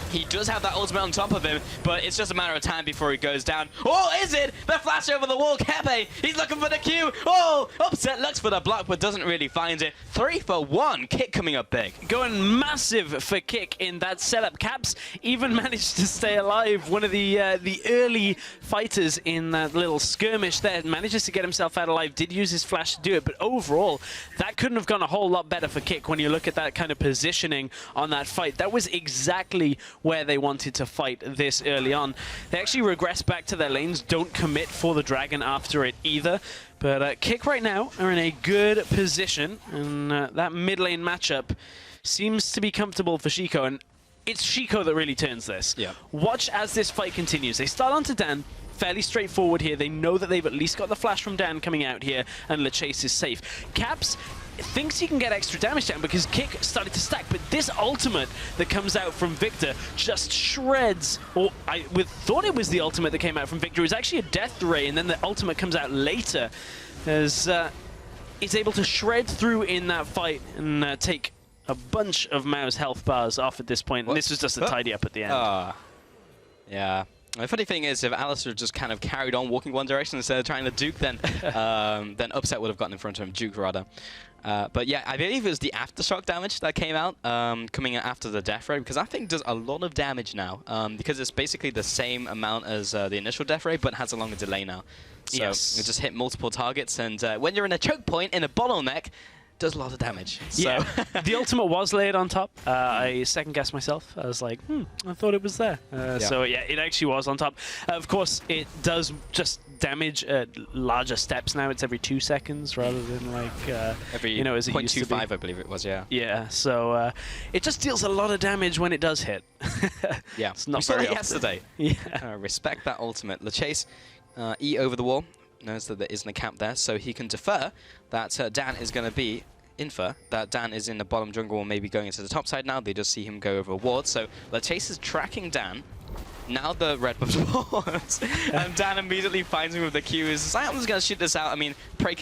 He does have that ultimate on top of him, but it's just a matter of time before he goes down. Oh, is it? The flash over the wall. Kepe, he's looking for the Q. Oh, Upset looks for the block, but doesn't really find it. 3 for 1. Kick coming up big. Going massive for Kick in that setup. Caps even managed to stay alive. One of the early fighters in that little skirmish there manages to get himself out alive. Did use his flash to do it, but overall, that couldn't have gone a whole lot better for Kick when you look at that kind of positioning on that fight. That was exactly where they wanted to fight this early on. They actually regress back to their lanes, don't commit for the dragon after it either. But Kick right now are in a good position, and that mid lane matchup seems to be comfortable for Chico, and it's Chico that really turns this. Yeah. Watch as this fight continues. They start onto Dan, fairly straightforward here. They know that they've at least got the flash from Dan coming out here, and LeChase is safe. Caps thinks he can get extra damage down because Kick started to stack, but this ultimate that comes out from Victor just shreds, or I thought it was the ultimate that came out from Victor. It was actually a death ray, and then the ultimate comes out later as is able to shred through in that fight and take a bunch of Mao's health bars off at this point. And this was just a tidy up at the end. Yeah. The funny thing is, if Alistair just kind of carried on walking one direction instead of trying to Duke, then Upset would have gotten in front of him, Duke rather. But yeah, I believe it was the aftershock damage that came out, coming out after the death ray, because that thing does a lot of damage now, because it's basically the same amount as the initial death ray, but has a longer delay now. So it just hit multiple targets, and when you're in a choke point, in a bottleneck, does a lot of damage. Yeah, the ultimate was laid on top. I second-guessed myself. I was like, I thought it was there. So yeah, it actually was on top. Of course, it does just damage at larger steps now. It's every 2 seconds rather than like every as it used to be. 0.25, I believe it was. Yeah. So it just deals a lot of damage when it does hit. Yeah, it's not we saw very that yesterday. Yeah. Respect that ultimate. LeChase, E over the wall. Knows that there isn't a camp there, so he can defer that Dan is going to infer that Dan is in the bottom jungle or maybe going into the top side now. They just see him go over a ward, so LeChase is tracking Dan. Now the red buff spawns, and Dan immediately finds him with the Q. Is like, I'm just going to shoot this out. I mean, Prey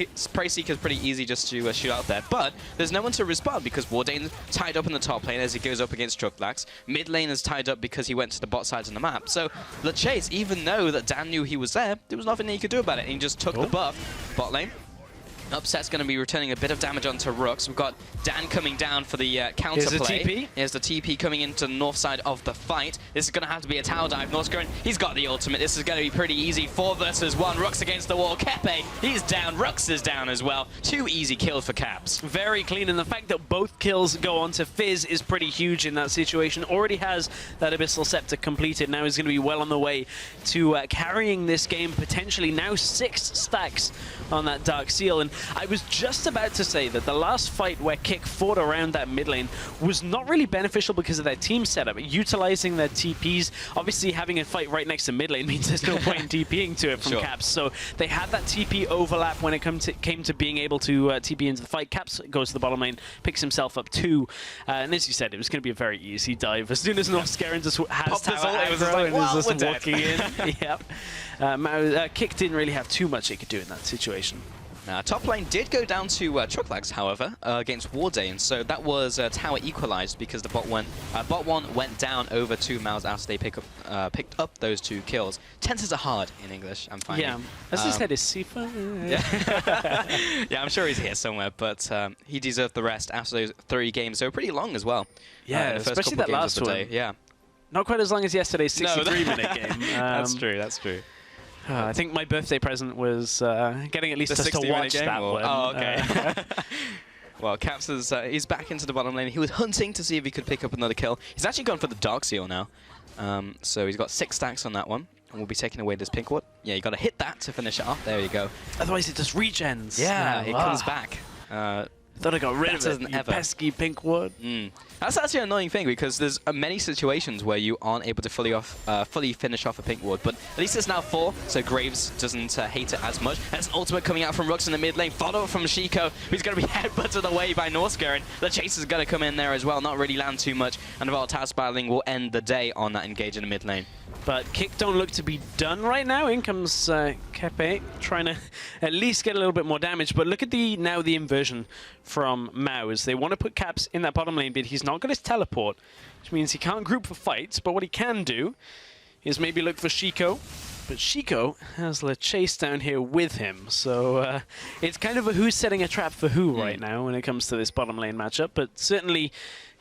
Seeker is pretty easy just to shoot out there, but there's no one to respond because Wardane's tied up in the top lane as he goes up against Truxlax. Mid lane is tied up because he went to the bot side of the map. So LeChase, even though that Dan knew he was there was nothing that he could do about it. And he just took the buff. Bot lane. Upset's going to be returning a bit of damage onto Rux. We've got Dan coming down for the counterplay. Here's the TP coming into the north side of the fight. This is going to have to be a tower dive. Norscarin, he's got the ultimate. This is going to be pretty easy. 4 versus 1. Rux against the wall. Kepe, he's down. Rux is down as well. 2 easy kills for Caps. Very clean, and the fact that both kills go on to Fizz is pretty huge in that situation. Already has that Abyssal Scepter completed. Now he's going to be well on the way to carrying this game, potentially now 6 stacks on that Dark Seal. And I was just about to say that the last fight where Kick fought around that mid lane was not really beneficial because of their team setup. Utilizing their TPs, obviously having a fight right next to mid lane means there's no point in TPing to it from Caps. So they had that TP overlap when it came to being able to TP into the fight. Caps goes to the bottom lane, picks himself up too, and as you said, it was going to be a very easy dive. As soon as Northscarin just has tower aggro, it was just like, and well, is we're just dead. walking in. Yep. Kick didn't really have too much he could do in that situation. Top lane did go down to Trucklax, however, against Wardane, so that was tower equalized because the bot one went down over 2 miles after they picked up those 2 kills. Tenses are hard in English, I'm finding. Yeah, as he said, is Sifa? Yeah. Yeah, I'm sure he's here somewhere, but he deserved the rest after those 3 games. They were pretty long as well. Yeah, the first especially couple that games last of the one. day. Yeah. Not quite as long as yesterday's 63-minute game. That's true, that's true. I think my birthday present was getting at least The just to 60-minute watch game, that or- one. Oh, okay. Well, Caps is he's back into the bottom lane. He was hunting to see if he could pick up another kill. He's actually gone for the Dark Seal now. So he's got 6 stacks on that one. And we'll be taking away this pink ward. Yeah, you got to hit that to finish it off. There you go. Otherwise, it just regens. Yeah, it comes back. Thought I got rid of Better it, than you ever. pesky pink wood. That's actually an annoying thing because there's many situations where you aren't able to fully finish off a pink ward, but at least it's now 4, so Graves doesn't hate it as much. There's an ultimate coming out from Rux in the mid lane, followed from Shiko, who's going to be headbutted away by Northscarin. The chase is going to come in there as well, not really land too much, and the Voltas battling will end the day on that engage in the mid lane. But Kick don't look to be done right now. In comes Kepe, trying to at least get a little bit more damage. But look at the inversion from Maus. They want to put Caps in that bottom lane, but he's not got his teleport, which means he can't group for fights. But what he can do is maybe look for Shiko. But Shiko has the chase down here with him. So it's kind of a who's setting a trap for who right now when it comes to this bottom lane matchup. But certainly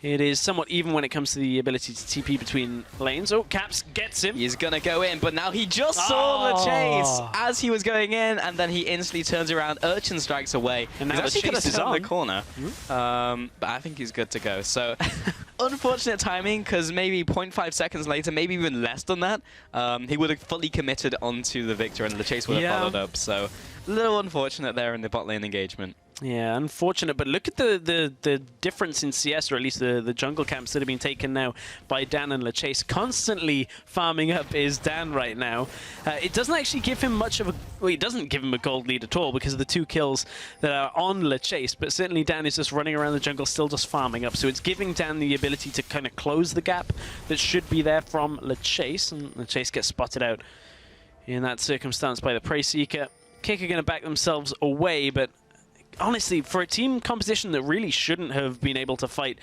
it is somewhat even when it comes to the ability to TP between lanes. Oh, Caps gets him. He's going to go in, but now he just saw the chase as he was going in, and then he instantly turns around. Urchin strikes away. And now he's the actually chase going is to turn on. the corner. But I think he's good to go. So unfortunate timing, because maybe 0.5 seconds later, maybe even less than that, he would have fully committed onto the victor, and the chase would have followed up. So a little unfortunate there in the bot lane engagement. Yeah, unfortunate, but look at the difference in CS, or at least the jungle camps that have been taken now by Dan and LeChase. Constantly farming up is Dan right now. It doesn't actually give him much of a... Well, it doesn't give him a gold lead at all because of the 2 kills that are on LeChase, but certainly Dan is just running around the jungle, still just farming up. So it's giving Dan the ability to kind of close the gap that should be there from LeChase, and LeChase gets spotted out in that circumstance by the Prey Seeker. Kick are going to back themselves away, but honestly, for a team composition that really shouldn't have been able to fight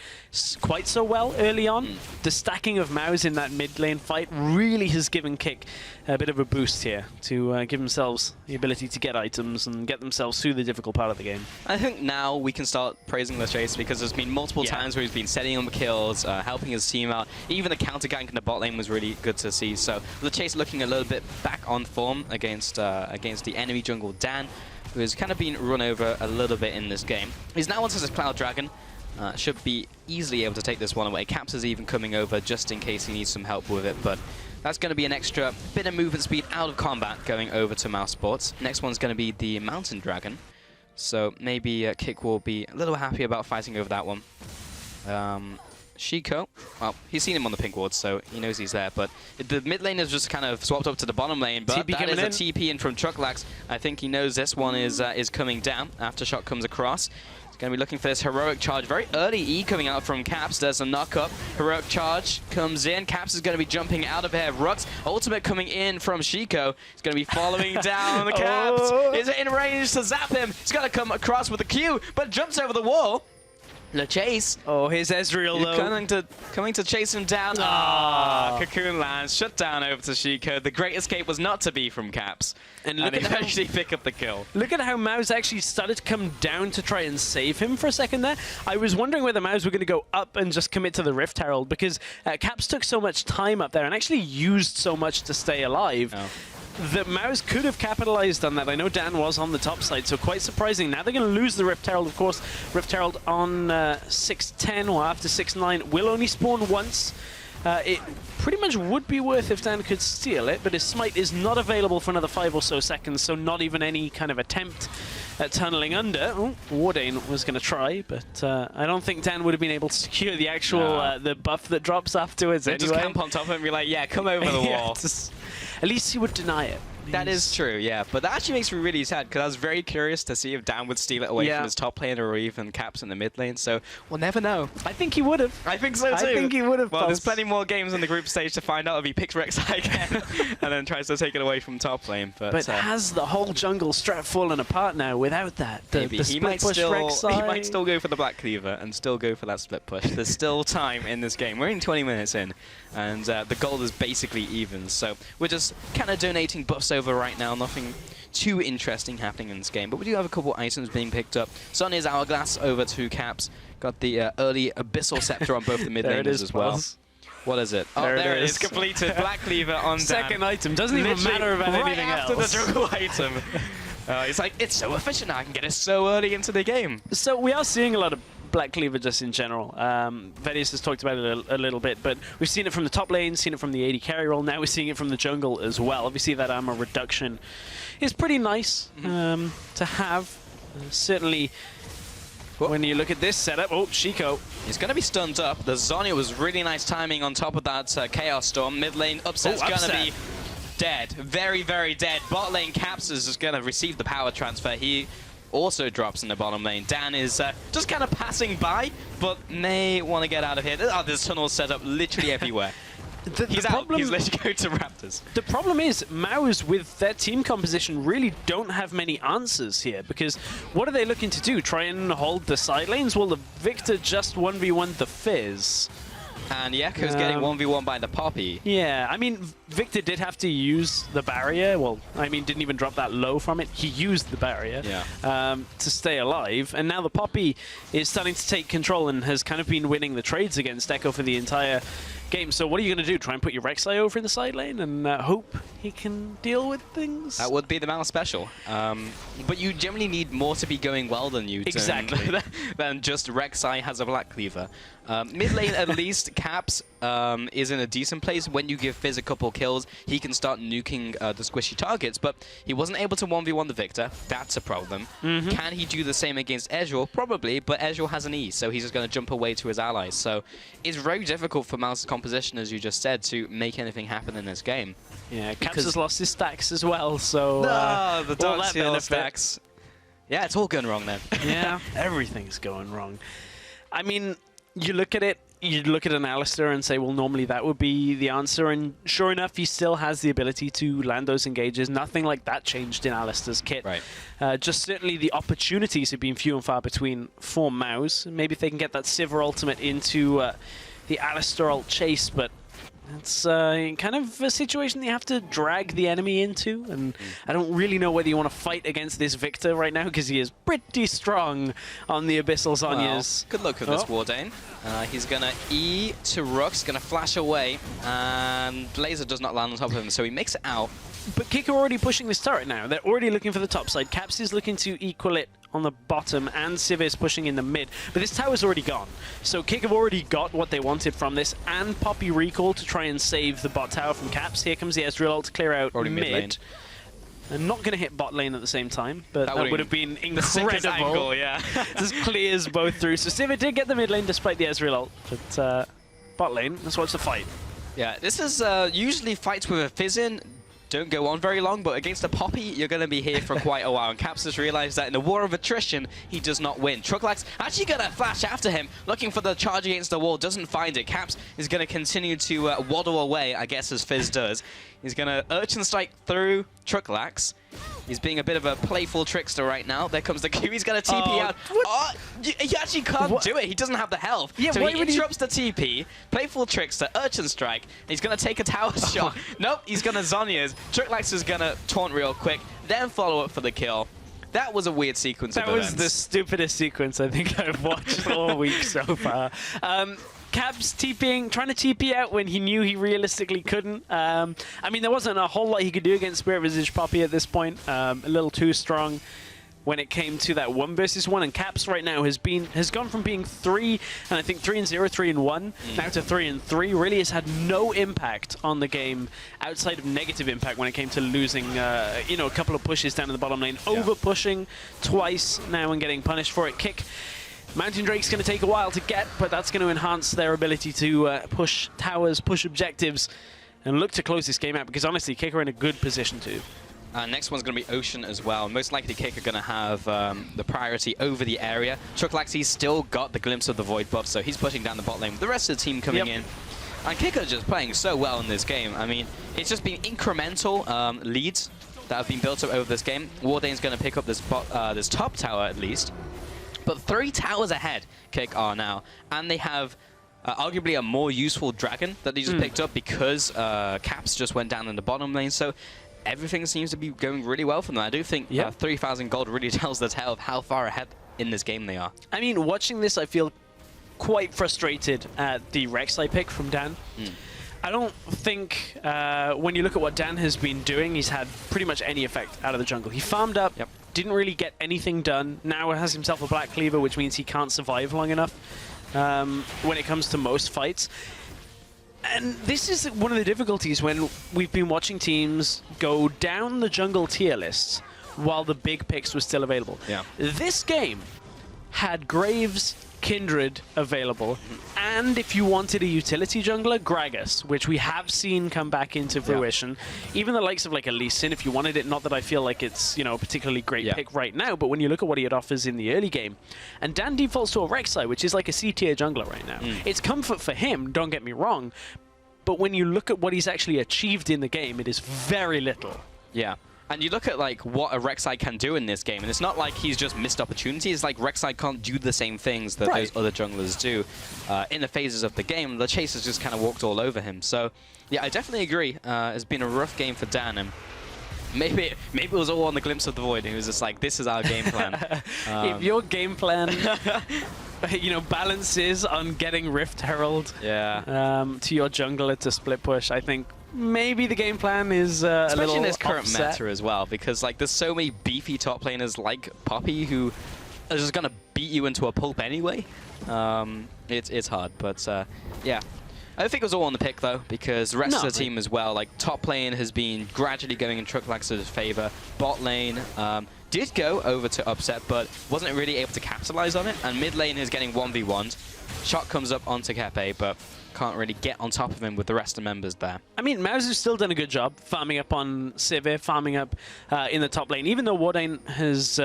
quite so well early on, the stacking of Maus in that mid lane fight really has given Kick a bit of a boost here to give themselves the ability to get items and get themselves through the difficult part of the game. I think now we can start praising LeChase because there's been multiple times where he's been setting on the kills, helping his team out. Even the counter gank in the bot lane was really good to see. So LeChase looking a little bit back on form against the enemy jungle Dan, who has kind of been run over a little bit in this game. He's now onto his Cloud Dragon. Should be easily able to take this one away. Caps is even coming over just in case he needs some help with it, but that's going to be an extra bit of movement speed out of combat going over to Mouse Sports. Next one's going to be the Mountain Dragon, so maybe Kick will be a little happy about fighting over that one. Shiko, well, he's seen him on the pink ward, so he knows he's there, but the mid lane is just kind of swapped up to the bottom lane, but TP that is a in. TP in from Trucklax. I think he knows this one is coming down. Aftershock comes across. He's going to be looking for this heroic charge. Very early E coming out from Caps. There's a knock up. Heroic charge comes in. Caps is going to be jumping out of here. Rux, ultimate coming in from Shiko. He's going to be following down the Caps. Is it in range to zap him? He's going to come across with a Q, but jumps over the wall. LeChase. Oh, here's Ezreal, though. Coming to chase him down. Cocoon lands, shut down over to Shiko. The great escape was not to be from Caps. And look at how- eventually pick up the kill. Look at how Maus actually started to come down to try and save him for a second there. I was wondering whether Maus were going to go up and just commit to the Rift Herald, because Caps took so much time up there and actually used so much to stay alive. That Maus could have capitalized on that. I know Dan was on the top side, so quite surprising. Now they're going to lose the Rift Herald, of course. Rift Herald on 6'10", or after 6'9", will only spawn once. It pretty much would be worth if Dan could steal it, but his smite is not available for another 5 or so seconds, so not even any kind of attempt at tunneling under. Oh, Wardane was going to try, but I don't think Dan would have been able to secure the actual the buff that drops afterwards anyway. Just camp on top of him and be like, yeah, come over the wall. At least he would deny it. That is true, yeah. But that actually makes me really sad, because I was very curious to see if Dan would steal it away from his top lane or even Caps in the mid lane, so we'll never know. I think he would have. I think so too. I think he would have. Well, there's plenty more games in the group stage to find out if he picks Rek'Sai again and then tries to take it away from top lane. But has the whole jungle strat fallen apart now without that? The he might push he might still go for the Black Cleaver and still go for that split push. There's still time in this game. We're only 20 minutes in, and the gold is basically even. So we're just kind of donating buffs over right now. Nothing too interesting happening in this game, but we do have a couple items being picked up. Sonya's Hourglass over to Caps. Got the early Abyssal Scepter on both the mid laners as well. What is it? Oh, there it is. Completed. Black Cleaver on second Dan. Item. Doesn't even matter about anything else. After the jungle item. It's like, it's so efficient now. I can get it so early into the game. So we are seeing a lot of Black Cleaver just in general. Venice has talked about it a little bit, but we've seen it from the top lane, seen it from the AD carry role, now we're seeing it from the jungle as well. Obviously that armor reduction is pretty nice to have. Certainly when you look at this setup, oh, Chico. He's going to be stunned up. The Zhonya was really nice timing on top of that Chaos Storm. Mid lane Upset's going to be dead. Very, very dead. Bot lane Caps is just going to receive the power transfer. He also drops in the bottom lane. Dan is just kind of passing by, but may want to get out of here. Oh, there's tunnels set up literally everywhere. He's out. He's literally going to Raptors. The problem is, MOUZ with their team composition really don't have many answers here, because what are they looking to do? Try and hold the side lanes? Well, the Victor just 1v1 the Fizz. And Yakko's getting 1v1 by the Poppy. Yeah, I mean, Victor did have to use the barrier. Well, I mean, didn't even drop that low from it. He used the barrier to stay alive. And now the Poppy is starting to take control and has kind of been winning the trades against Echo for the entire game. So what are you going to do? Try and put your Rek'Sai over in the side lane and hope he can deal with things? That would be the MOUZ special. But you generally need more to be going well than you than just Rek'Sai has a Black Cleaver. Mid lane, at least, Caps is in a decent place. When you give Fizz a couple kills, he can start nuking the squishy targets, but he wasn't able to 1v1 the Victor. That's a problem. Can he do the same against Ezreal? Probably, but Ezreal has an E, so he's just going to jump away to his allies. So it's very difficult for MOUZ's composition, as you just said, to make anything happen in this game. Yeah, Caps has lost his stacks as well, so the Dark Seal stacks. Yeah, it's all going wrong then. Yeah, everything's going wrong. I mean, you look at it, you look at an Alistar and say, well, normally that would be the answer, and sure enough, he still has the ability to land those engages. Nothing like that changed in Alistar's kit. Right. Just certainly the opportunities have been few and far between for MOUZ. Maybe if they can get that Sivir ultimate into the Alistar ult chase, but it's kind of a situation that you have to drag the enemy into, and I don't really know whether you want to fight against this Victor right now, because he is pretty strong on the Abyssal Zhonyas. Well, good luck with this, Wardane. He's going to E to Rux, going to flash away, and Laser does not land on top of him, so he makes it out. But Kick are already pushing this turret now. They're already looking for the top side. Caps is looking to equal it on the bottom, and Sivir is pushing in the mid. But this tower's already gone. So Kick have already got what they wanted from this, and Poppy recall to try and save the bot tower from Caps. Here comes the Ezreal ult to clear out mid. I'm not going to hit bot lane at the same time, but that would have been incredible. Angle, yeah. Just clears both through. So Sivir did get the mid lane despite the Ezreal ult, but bot lane, let's watch the fight. Yeah, this is usually fights with a Fizz in don't go on very long, but against a Poppy, you're going to be here for quite a while. And Caps has realized that in the war of attrition, he does not win. Trucklax actually going to flash after him, looking for the charge against the wall, doesn't find it. Caps is going to continue to waddle away, I guess, as Fizz does. He's going to Urchin Strike through Trucklax. He's being a bit of a playful trickster right now. There comes the Q. He's going to TP out. Oh, he actually can't do it. He doesn't have the health. Yeah, so he interrupts the TP. Playful trickster, Urchin Strike. He's going to take a tower shot. Nope, he's going to Zhonya's. Trucklax is going to taunt real quick, then follow up for the kill. That was a weird sequence of events. That was the stupidest sequence I think I've watched all week so far. Caps TPing, trying to TP out when he knew he realistically couldn't. I mean, there wasn't a whole lot he could do against Spirit Visage Poppy at this point. A little too strong. when it came to that 1 versus 1, and Caps right now has gone from being 3 and I think 3-0, 3-1 now to 3-3. Really has had no impact on the game outside of negative impact when it came to losing you know, a couple of pushes down in the bottom lane, over pushing twice now and getting punished for it. Kick Mountain Drake's going to take a while to get, but that's going to enhance their ability to push towers, push objectives, and look to close this game out, because honestly Kick are in a good position too. Next one's going to be Ocean as well. Most likely Kick are going to have the priority over the area. Chucklaxy's still got the glimpse of the Void buff, so he's pushing down the bot lane with the rest of the team coming in. And Kick are just playing so well in this game. I mean, it's just been incremental leads that have been built up over this game. Wardane's going to pick up this top tower at least. But 3 towers ahead Kick are now. And they have arguably a more useful dragon that they just picked up because Caps just went down in the bottom lane. So everything seems to be going really well for them. I do think 3,000 gold really tells the tale of how far ahead in this game they are. I mean, watching this, I feel quite frustrated at the Rek'Sai pick from Dan. I don't think, when you look at what Dan has been doing, he's had pretty much any effect out of the jungle. He farmed up, didn't really get anything done. Now has himself a Black Cleaver, which means he can't survive long enough when it comes to most fights. And this is one of the difficulties when we've been watching teams go down the jungle tier lists while the big picks were still available. This game had Graves, Kindred available, and if you wanted a utility jungler, Gragas, which we have seen come back into fruition. Even the likes of like a Lee Sin, if you wanted it, not that I feel like it's, you know, a particularly great pick right now, but when you look at what he had offers in the early game, and Dan defaults to a Rek'Sai, which is like a C-tier jungler right now. It's comfort for him, don't get me wrong, but when you look at what he's actually achieved in the game, it is very little. And you look at like what a Rek'Sai can do in this game, and it's not like he's just missed opportunities. It's like Rek'Sai can't do the same things that those other junglers do in the phases of the game. The chase has just kind of walked all over him. So yeah, I definitely agree. It's been a rough game for Dan, and maybe it was all on the glimpse of the void. He was just like, "This is our game plan." If your game plan, you know, balances on getting Rift Herald to your jungler to split push, I think maybe the game plan is a especially little in this current offset. meta as well, because like there's so many beefy top laners like Poppy who are just gonna beat you into a pulp anyway. It's hard, but yeah. I don't think it was all on the pick though, because the rest of the team as well, like top lane has been gradually going in Chucklax's favor. Bot lane did go over to Upset, but wasn't really able to capitalize on it. And mid lane is getting 1v1'd. Shot comes up onto Kepe, but can't really get on top of him with the rest of the members there. I mean, Mouse has still done a good job farming up on Sivir, farming up in the top lane. Even though Wardane has,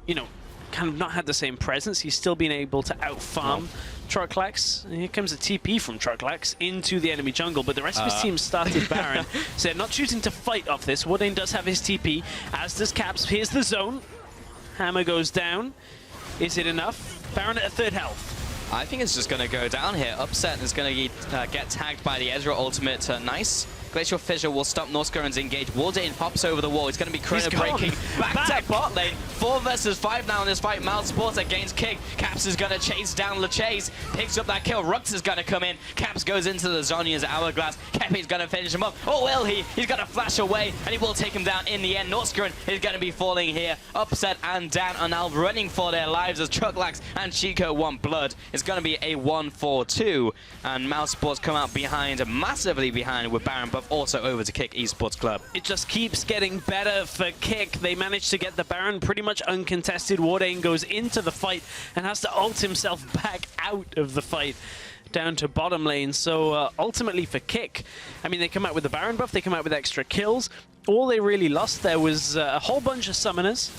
you know, kind of not had the same presence, he's still been able to out-farm Chucklax. Here comes a TP from Chucklax into the enemy jungle, but the rest of his team started Baron. So they're not choosing to fight off this. Wardane does have his TP, as does Caps. Here's the zone. Hammer goes down. Is it enough? Baron at a 3rd health. I think it's just going to go down here. Upset is going to get tagged by the Ezreal ultimate. Nice. Glacial Fissure will stop Northscore's engage. Wardane pops over the wall. He's going to be chrono breaking back to bot lane. 4 versus 5 now in this fight. Mousesports against Kick. Caps is going to chase down LeChase. Picks up that kill. Rux is going to come in. Caps goes into the Zhonya's Hourglass. Kepe's going to finish him up. Oh, will he? He's going to flash away, and he will take him down in the end. Northscore is going to be falling here. Upset and Dan are now running for their lives as Chucklax and Chico want blood. It's going to be a 1-4-2, and Mousesports come out behind, massively behind, with Baron Buff also over to Kick Esports Club. It just keeps getting better for Kick. They managed to get the Baron pretty much uncontested. Wardane goes into the fight and has to ult himself back out of the fight down to bottom lane. So ultimately for Kick, I mean, they come out with the Baron buff, they come out with extra kills. All they really lost there was a whole bunch of summoners,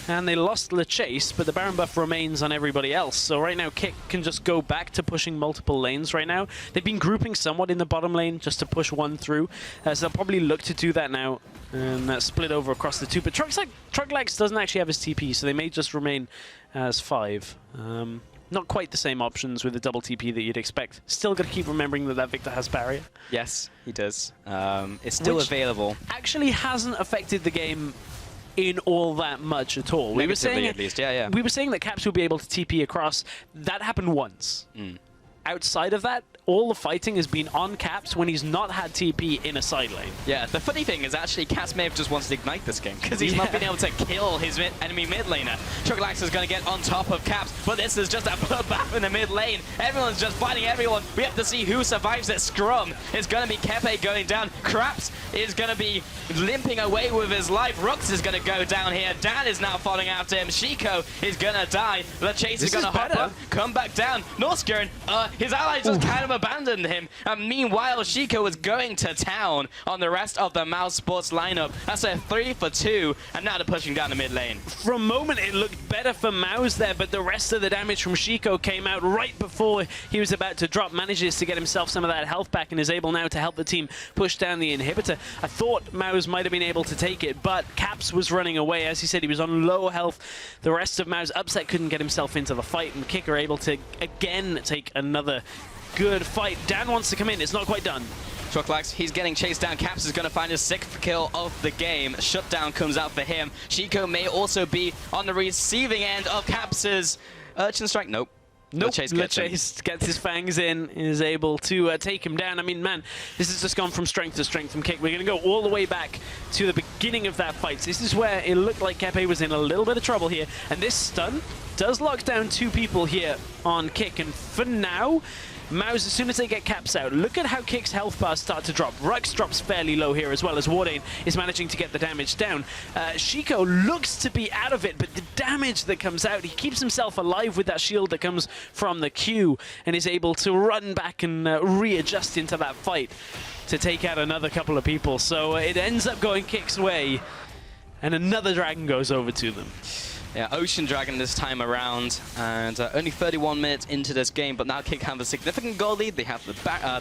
and they lost LeChase, but the Baron buff remains on everybody else. So right now, Kick can just go back to pushing multiple lanes right now. They've been grouping somewhat in the bottom lane just to push one through. So they'll probably look to do that now and split over across the two. But Chucklax doesn't actually have his TP, so they may just remain as 5. Not quite the same options with the double TP that you'd expect. Still got to keep remembering that Victor has barrier. Yes, he does. It's still available. Actually hasn't affected the game in all that much at all. We were saying at least, we were saying that Caps would be able to TP across. That happened once. outside of that, all the fighting has been on Caps when he's not had TP in a side lane. Yeah, the funny thing is actually Caps may have just wanted to ignite this game because he's not been able to kill his enemy mid laner. Truglax is going to get on top of Caps, but this is just a bloodbath in the mid lane. Everyone's just fighting everyone. We have to see who survives at Scrum. It's going to be Kepe going down. Craps is going to be limping away with his life. Rux is going to go down here. Dan is now following after him. Shiko is going to die. The Chase is going to hop up, come back down. Norskern, his allies just kind of abandoned him. And meanwhile, Shiko is going to town on the rest of the Mouse Sports lineup. That's a 3 for 2, and now they're pushing down the mid lane. For a moment, it looked better for Mouse there, but the rest of the damage from Shiko came out right before he was about to drop, manages to get himself some of that health back, and is able now to help the team push down the inhibitor. I thought Mouse might have been able to take it, but Caps was running away. As he said, he was on low health. The rest of Mouse Upset couldn't get himself into the fight, and FLICKR able to again take another good fight. Dan wants to come in. It's not quite done. Truglax, he's getting chased down. Caps is going to find his 6th kill of the game. Shutdown comes out for him. Shiko may also be on the receiving end of Caps's Urchin Strike. Nope. Nope. Chase gets his fangs in, is able to take him down. I mean, man, this has just gone from strength to strength from Kick. We're going to go all the way back to the beginning of that fight. So this is where it looked like Kepe was in a little bit of trouble here. And this stun does lock down 2 people here on Kick. And for now, Mouse, as soon as they get Caps out, look at how Kick's health bars start to drop. Rux drops fairly low here as well, as Wardane is managing to get the damage down. Shiko looks to be out of it, but the damage that comes out, he keeps himself alive with that shield that comes from the Q, and is able to run back and readjust into that fight to take out another couple of people. So it ends up going Kick's way, and another dragon goes over to them. Yeah, Ocean Dragon this time around, and only 31 minutes into this game, but now Kick have a significant goal lead. They have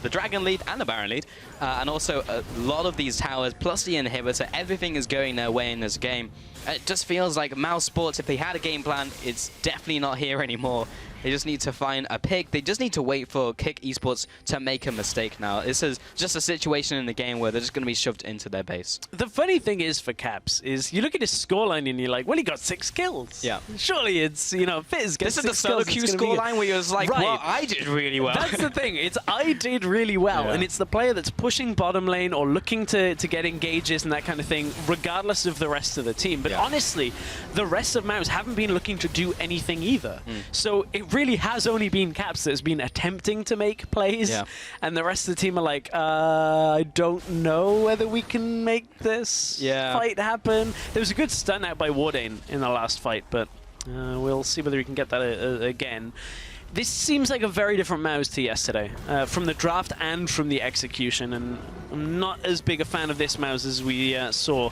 the Dragon lead and the Baron lead, and also a lot of these towers, plus the inhibitor. Everything is going their way in this game. It just feels like Mouse Sports, if they had a game plan, it's definitely not here anymore. They just need to find a pick. They just need to wait for Kick Esports to make a mistake now. This is just a situation in the game where they're just going to be shoved into their base. The funny thing is for Caps is you look at his scoreline and you're like, well, he got 6 kills. Yeah. Surely it's, you know, Fizz gets 6 kills. This is the solo queue scoreline where he was like, right. well, I did really well. That's the thing. It's I did really well. Yeah. And it's the player that's pushing bottom lane or looking to get engages and that kind of thing, regardless of the rest of the team. But honestly, the rest of Mouse haven't been looking to do anything either. So it really has only been Caps that's been attempting to make plays, and the rest of the team are like, I don't know whether we can make this fight happen. There was a good stun out by Wardane in the last fight, but we'll see whether we can get that again. This seems like a very different Mouse to yesterday, from the draft and from the execution, and I'm not as big a fan of this Mouse as we saw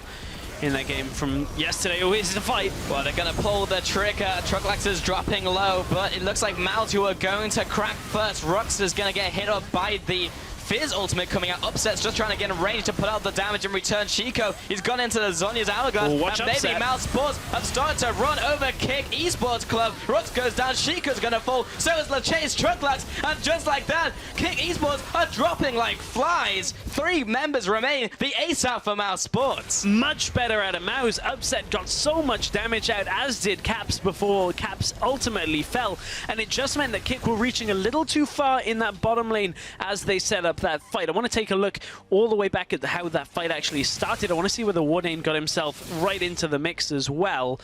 in that game from yesterday. Oh, here's the fight. Well, they're going to pull the trigger. Truglax is dropping low, but it looks like Mouse who are going to crack first. Rux is going to get hit up by the Fizz ultimate coming out. Upset's just trying to get in range to put out the damage in return. Shiko, he's gone into the Zhonya's hourglass, and maybe Mouse Sports have started to run over Kick Esports Club. Rux goes down, Shiko's gonna fall, so is LeChase Truglax, and just like that, Kick Esports are dropping like flies. 3 members remain, the ace out for Mouse Sports. Much better out of Mouse. Upset got so much damage out, as did Caps before Caps ultimately fell, and it just meant that Kick were reaching a little too far in that bottom lane as they set up that fight. I want to take a look all the way back at how that fight actually started. I want to see whether Wardane got himself right into the mix as well,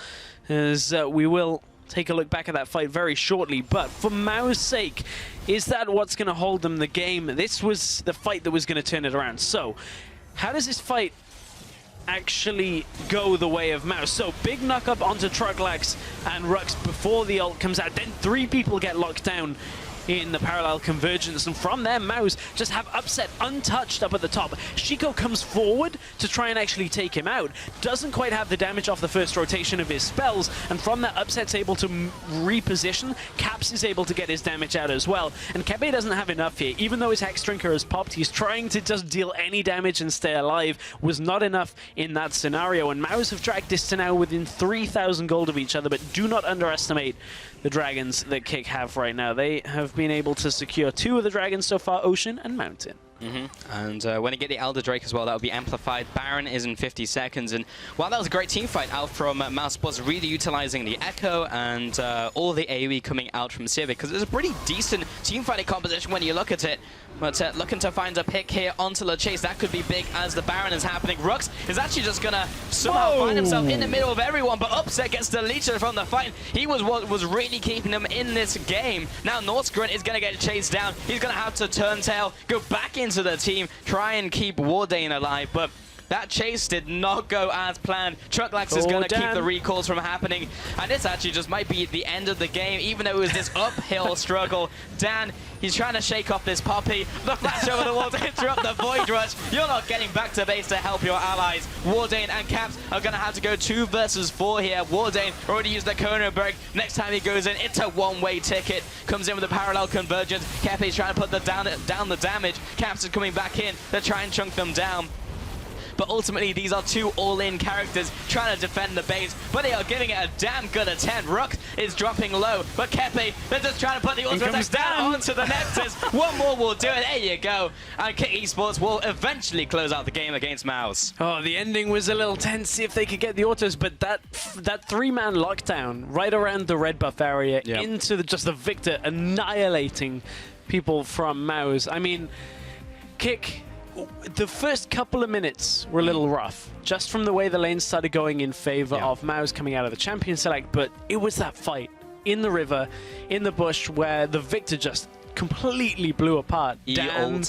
as we will take a look back at that fight very shortly. But for Mao's sake, is that what's going to hold them the game? This was the fight that was going to turn it around. So how does this fight actually go the way of Mouse? So big knock up onto Truglax and Rux before the ult comes out. Then 3 people get locked down in the parallel convergence, and from there Mouse just have Upset untouched up at the top. Shiko comes forward to try and actually take him out, doesn't quite have the damage off the first rotation of his spells, and from that Upset's able to reposition. Caps is able to get his damage out as well, and Kepe doesn't have enough here. Even though his Hex Drinker has popped, he's trying to just deal any damage and stay alive. Was not enough in that scenario, and Mouse have dragged this to now within 3,000 gold of each other, but do not underestimate the dragons that Kick have right now. They have been able to secure 2 of the dragons so far, Ocean and Mountain. And when you get the Elder Drake as well, that will be amplified. Baron is in 50 seconds. And while that was a great team fight out from Mouse Sports, really utilizing the Echo and all the AoE coming out from Civic, because it's a pretty decent team fighting composition when you look at it. But looking to find a pick here onto the chase. That could be big as the Baron is happening. Rux is actually just going to somehow find himself in the middle of everyone, but Upset gets deleted from the fight. He was what was really keeping them in this game. Now Northgrunt is going to get chased down. He's going to have to turn tail, go back into the team, try and keep Wardane alive, but that chase did not go as planned. Trucklax is going to keep the recalls from happening, and this actually just might be the end of the game, even though it was this uphill struggle. Dan, he's trying to shake off this Poppy. The flash over the wall to interrupt the Void Rush. You're not getting back to base to help your allies. Wardane and Caps are going to have to go 2 versus 4 here. Wardane already used the Kona break. Next time he goes in, it's a one-way ticket. Comes in with a parallel convergence. Kepe's trying to put down the damage. Caps is coming back in to try and chunk them down. But ultimately, these are 2 all-in characters trying to defend the base, but they are giving it a damn good attempt. Rux is dropping low, but Kepe, they're just trying to put the ultimate attack down onto the Nexus. One more will do it. There you go. And Kick Esports will eventually close out the game against Mouse. Oh, the ending was a little tense, see if they could get the autos, but that 3-man lockdown right around the red buff area into just the Victor annihilating people from Mouse. I mean, Kick, the first couple of minutes were a little rough, just from the way the lanes started going in favor of Mouse coming out of the champion select, but it was that fight in the river, in the bush, where the Victor just completely blew apart. Dan,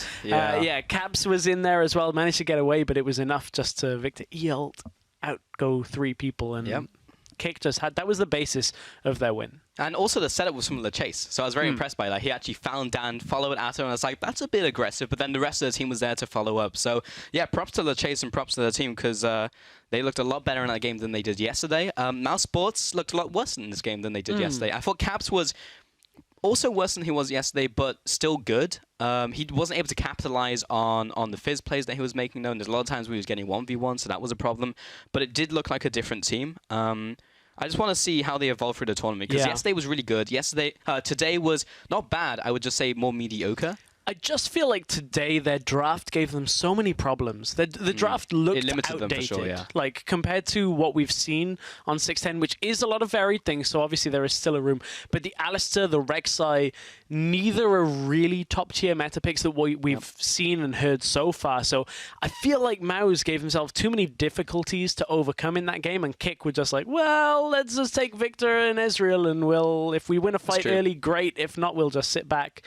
Caps was in there as well, managed to get away, but it was enough just to Victor E-ult, outgo 3 people, and Kick just had, that was the basis of their win. And also the setup was from the chase. So I was very impressed by that. He actually found Dan, followed at him, and I was like, that's a bit aggressive, but then the rest of the team was there to follow up. So yeah, props to the chase and props to the team, because they looked a lot better in that game than they did yesterday. Mouse Sports looked a lot worse in this game than they did yesterday. I thought Caps was also worse than he was yesterday, but still good. He wasn't able to capitalize on the fizz plays that he was making, though, and there's a lot of times where he was getting 1v1, so that was a problem. But it did look like a different team. I just want to see how they evolve through the tournament, because yesterday was really good. Today was not bad. I would just say more mediocre. I just feel like today their draft gave them so many problems. The draft looked outdated, them for sure, like compared to what we've seen on 610, which is a lot of varied things. So obviously there is still a room. But the Alistair, the Rek'Sai, neither are really top tier meta picks that we've seen and heard so far. So I feel like Mouse gave himself too many difficulties to overcome in that game, and Kick were just like, well, let's just take Victor and Ezreal, and if we win a fight early, great. If not, we'll just sit back.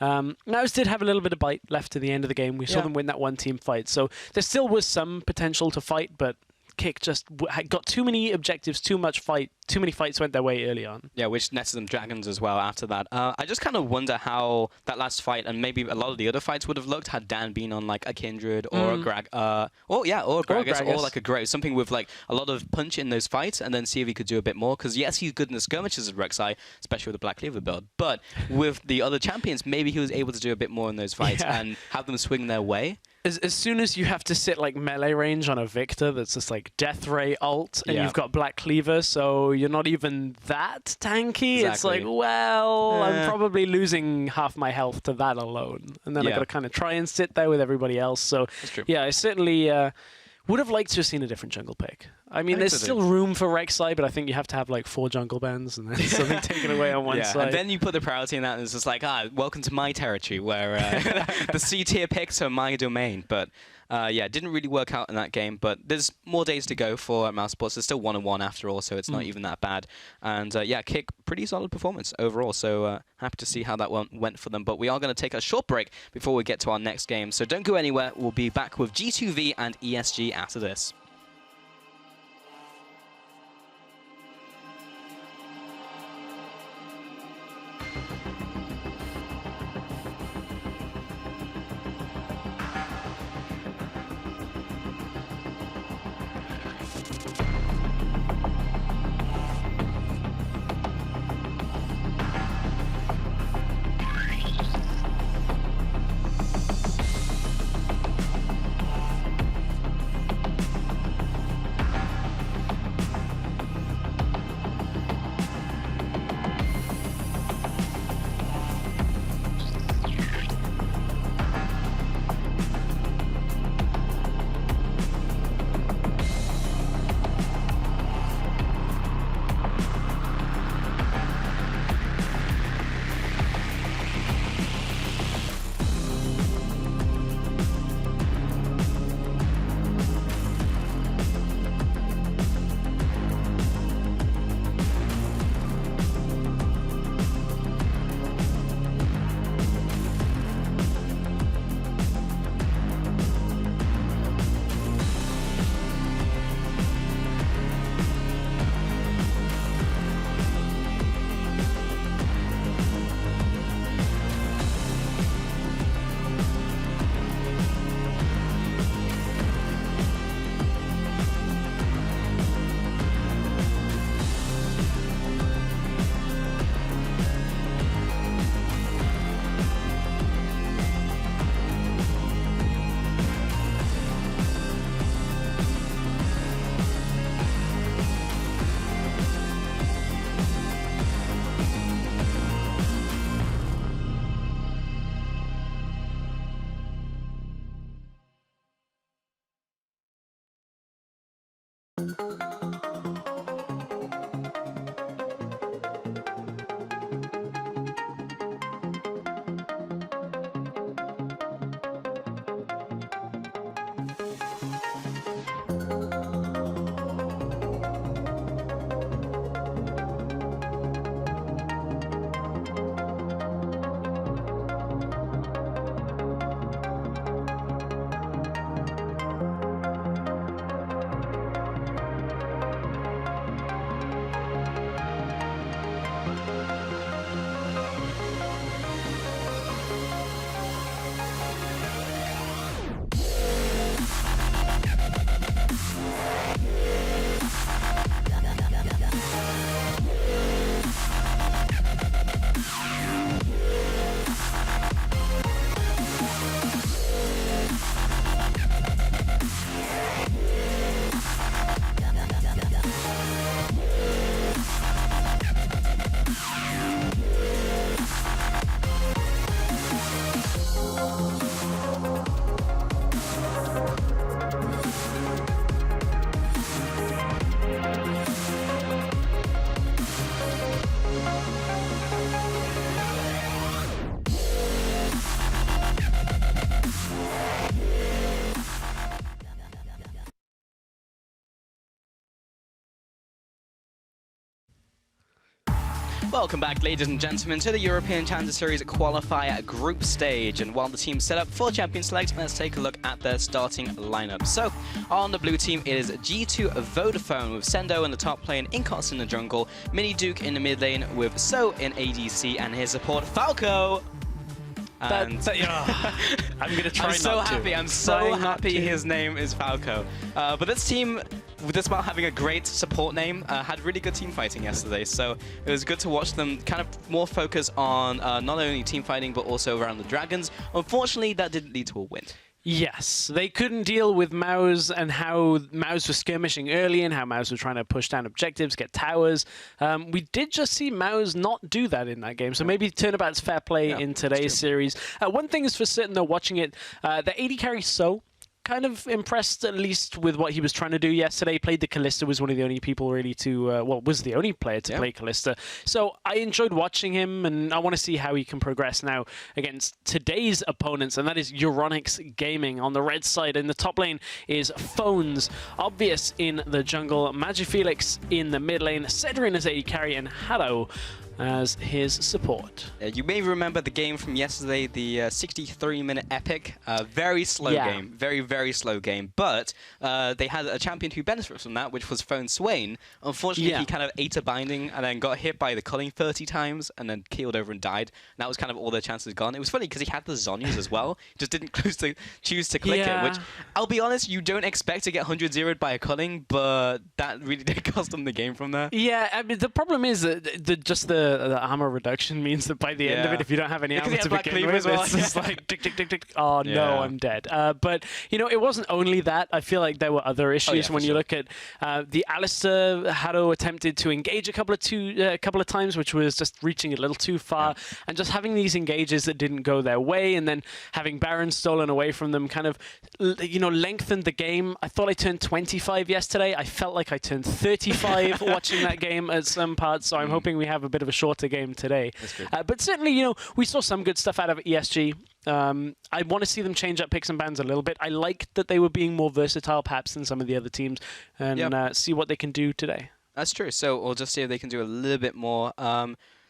Mouse did have a little bit of bite left to the end of the game. We saw them win that 1-team fight. So there still was some potential to fight, but Kick just got too many objectives, too many fights went their way early on. Yeah, which netted them dragons as well after that. I just kind of wonder how that last fight, and maybe a lot of the other fights, would have looked had Dan been on like a Kindred or a Gragas, or like a Grave, something with like a lot of punch in those fights, and then see if he could do a bit more. Because yes, he's good in the skirmishes of Rek'Sai, especially with the Black Cleaver build, but with the other champions, maybe he was able to do a bit more in those fights and have them swing their way. As soon as you have to sit like melee range on a Victor that's just like Death Ray ult, and you've got Black Cleaver, so you're not even that tanky. Exactly. It's like, well, I'm probably losing half my health to that alone. And then I got to kind of try and sit there with everybody else. So yeah, I certainly would have liked to have seen a different jungle pick. I mean, there's still room for Rek'Sai, but I think you have to have like 4 jungle bands and then something taken away on one side. And then you put the priority in that, and it's just like, welcome to my territory, where the C-tier picks are my domain. But didn't really work out in that game. But there's more days to go for Mouse Sports. There's still 1-1 after all, so it's not even that bad. And Kick, pretty solid performance overall. So happy to see how that went for them. But we are going to take a short break before we get to our next game. So don't go anywhere. We'll be back with G2V and ESG after this. Welcome back, ladies and gentlemen, to the European Challenger Series Qualifier Group Stage. And while the team's set up for Champion Select, let's take a look at their starting lineup. So, on the blue team, it is G2 Vodafone with Sendo in the top lane, Incots in the jungle, Mini Duke in the mid lane with So in ADC, and his support, Falco. And I'm going to try I'm so not to. happy. I'm so happy his name is Falco. But this team, despite having a great support name, had really good team fighting yesterday. So it was good to watch them kind of more focus on not only team fighting, but also around the dragons. Unfortunately, that didn't lead to a win. Yes, they couldn't deal with Maus and how Maus was skirmishing early and how Maus were trying to push down objectives, get towers. We did just see Maus not do that in that game, so maybe turnabout's fair play in today's series. One thing is for certain, though, watching it, the AD carry So kind of impressed, at least with what he was trying to do yesterday. Played the Kalista, was one of the only people really to, well, was the only player to play Kalista. So I enjoyed watching him, and I want to see how he can progress now against today's opponents, and that is Euronics Gaming on the red side. In the top lane is Phones, Obvious in the jungle, Magifelix in the mid lane, Cedrin as AD carry, and Hado as his support. You may remember the game from yesterday, the 63-minute epic. Very slow game, very slow game. But they had a champion who benefited from that, which was Phone Swain. Unfortunately, he kind of ate a binding and then got hit by the culling 30 times and then keeled over and died. And that was kind of all their chances gone. It was funny because he had the Zhonya's as well. Just didn't choose to click it, which, I'll be honest, you don't expect to get 100-0'd by a culling, but that really did cost them the game from there. Yeah, I mean, the problem is that the armor reduction means that by the end of it, if you don't have any armor to begin with, it's just like tick, tick, tick, tick. Oh no, I'm dead. But you know, it wasn't only that. I feel like there were other issues when you look at the Alistair. Hado attempted to engage a couple of times, which was just reaching a little too far, and just having these engages that didn't go their way, and then having Baron stolen away from them, kind of, you know, lengthened the game. I thought I turned 25 yesterday. I felt like I turned 35 watching that game at some parts. So I'm hoping we have a bit of a shorter game today. But certainly, you know, we saw some good stuff out of ESG. I want to see them change up picks and bans a little bit. I liked that they were being more versatile, perhaps, than some of the other teams, and see what they can do today. That's true. So we'll just see if they can do a little bit more.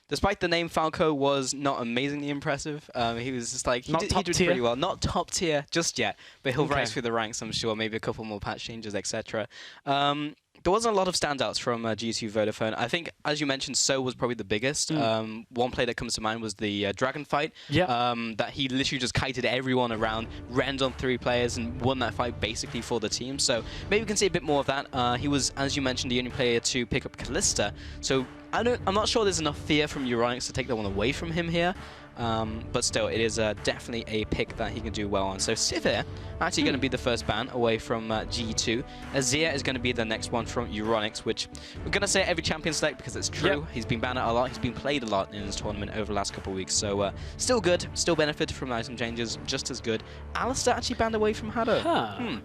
Despite the name, Falco was not amazingly impressive. He was just like, he did pretty well. Not top tier just yet, but he'll rise through the ranks, I'm sure. Maybe a couple more patch changes, etc. There wasn't a lot of standouts from G2 Vodafone. I think, as you mentioned, So was probably the biggest. One play that comes to mind was the Dragon fight. That he literally just kited everyone around, renned on 3 players, and won that fight basically for the team. So maybe we can see a bit more of that. He was, as you mentioned, the only player to pick up Kalista. So I'm not sure there's enough fear from Euronics to take that one away from him here. But still, it is definitely a pick that he can do well on. So Sivir actually going to be the first ban away from G2. Azir is going to be the next one from Euronics, which we're going to say every champion select because it's true. He's been banned a lot. He's been played a lot in this tournament over the last couple of weeks. So still good. Still benefited from item changes. Just as good. Alistair actually banned away from Hado.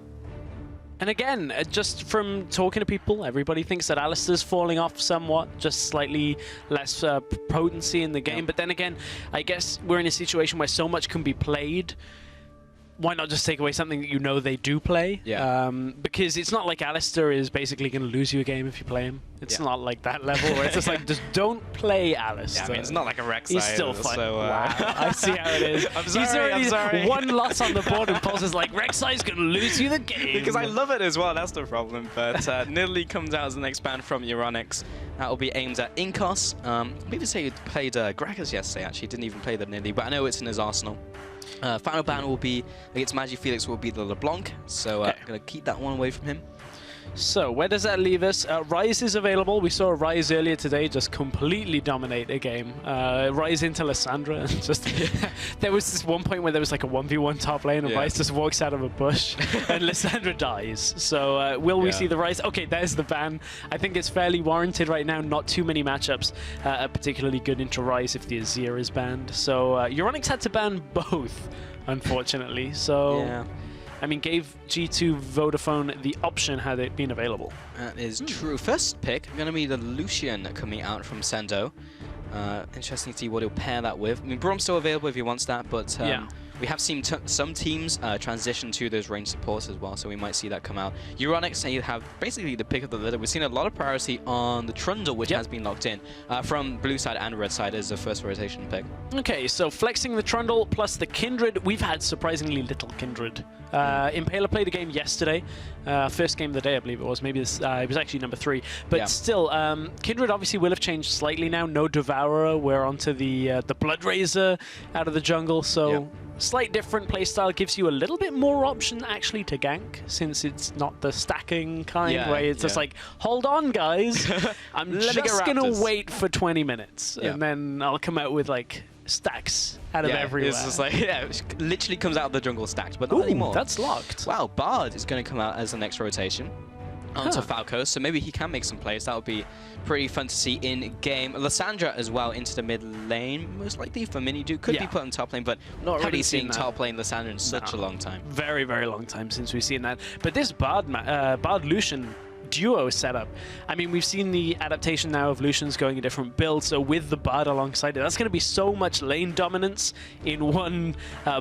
And again, just from talking to people, everybody thinks that Alistair's falling off somewhat, just slightly less potency in the game. But then again, I guess we're in a situation where so much can be played. Why not just take away something that you know they do play? Yeah. Because it's not like Alistair is basically going to lose you a game if you play him. It's not like that level where it's just like, just don't play Alistair. Yeah, I mean, it's not like a Rex. He's still fine. So, wow, I see how it is. I'm sorry, He's already I'm sorry. one loss on the board, and Pulse is like, Rek'Sai's going to lose you the game. Because I love it as well, that's the problem. But Nidalee comes out as the next ban from Euronics. That will be aimed at Inkos. Maybe say he played Gragas yesterday, actually. Didn't even play the Nidalee, but I know it's in his arsenal. Final ban will be against Magifelix will be the LeBlanc, so I'm going to keep that one away from him. So where does that leave us? Ryze is available. We saw Ryze earlier today just completely dominate a game. Ryze into Lissandra. Just there was this one point where there was like a 1v1 top lane and Ryze just walks out of a bush and Lissandra dies. So will we see the Ryze? Okay, there's the ban. I think it's fairly warranted right now. Not too many matchups are particularly good into Ryze if the Azir is banned. So Euronics had to ban both, unfortunately. So. Yeah. I mean, gave G2 Vodafone the option had it been available. That is true. First pick, going to be the Lucian coming out from Sendo. Interesting to see what he'll pair that with. I mean, Braum's still available if he wants that, but we have seen some teams transition to those range supports as well, so we might see that come out. Euronics, they have basically the pick of the litter. We've seen a lot of priority on the Trundle, which has been locked in from blue side and red side as the first rotation pick. Okay, so flexing the Trundle plus the Kindred. We've had surprisingly little Kindred. Impaler played a game yesterday, first game of the day, I believe it was. Maybe this, it was actually number 3. But still, Kindred obviously will have changed slightly now. No Devourer. We're onto the Blood Razor out of the jungle. So slight different playstyle, gives you a little bit more option actually to gank, since it's not the stacking kind where it's just like, hold on guys, I'm just gonna wait for 20 minutes and then I'll come out with like stacks out of everywhere. It's just like, it literally comes out of the jungle stacked, but not anymore. That's locked. Wow, Bard is going to come out as the next rotation onto Falco, so maybe he can make some plays. That would be pretty fun to see in game. Lissandra as well into the mid lane, most likely for Minidu. Could be put on top lane, but not really seeing top lane Lissandra in such a long time. Very, very long time since we've seen that. But this Bard Lucian duo setup, I mean, we've seen the adaptation now of Lucians going a different build, so with the Bard alongside it, that's going to be so much lane dominance in one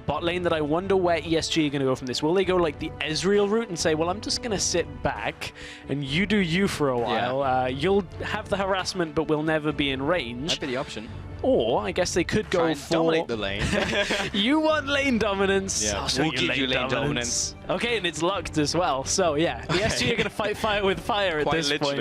bot lane that I wonder where ESG are going to go from this. Will they go like the Ezreal route and say, well, I'm just going to sit back and you do you for a while. You'll have the harassment, but we'll never be in range. That'd be the option. Or I guess they could go for dominate the lane. You want lane dominance? Yeah, we'll give you lane dominance. Okay, and it's locked as well. So yeah, the SG are going to fight fire with fire at this point.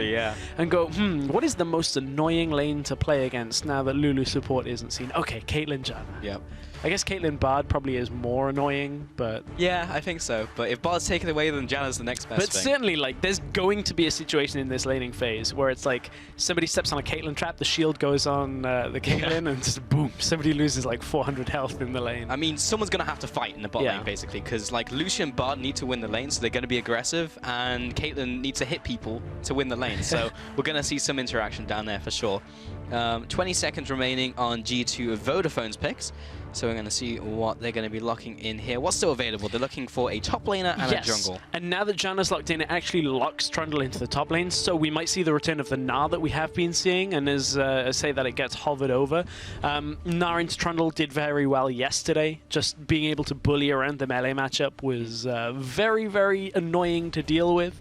And go, what is the most annoying lane to play against now that Lulu support isn't seen? Okay, Caitlyn Janna. Yep. I guess Caitlyn Bard probably is more annoying, but... Yeah, I think so. But if Bard's taken away, then Janna's the next best thing. But certainly, like, there's going to be a situation in this laning phase where it's like, somebody steps on a Caitlyn trap, the shield goes on the Caitlyn, and just boom, somebody loses like 400 health in the lane. I mean, someone's going to have to fight in the bot lane, basically, because like Lucian and Bard need to win the lane, so they're going to be aggressive, and Caitlyn needs to hit people to win the lane. So we're going to see some interaction down there for sure. 20 seconds remaining on G2 Vodafone's picks. So we're going to see what they're going to be locking in here. What's still available? They're looking for a top laner and a jungle. And now that Janna's locked in, it actually locks Trundle into the top lane. So we might see the return of the Gnar that we have been seeing, and as say that it gets hovered over. Gnar into Trundle did very well yesterday. Just being able to bully around the melee matchup was very, very annoying to deal with.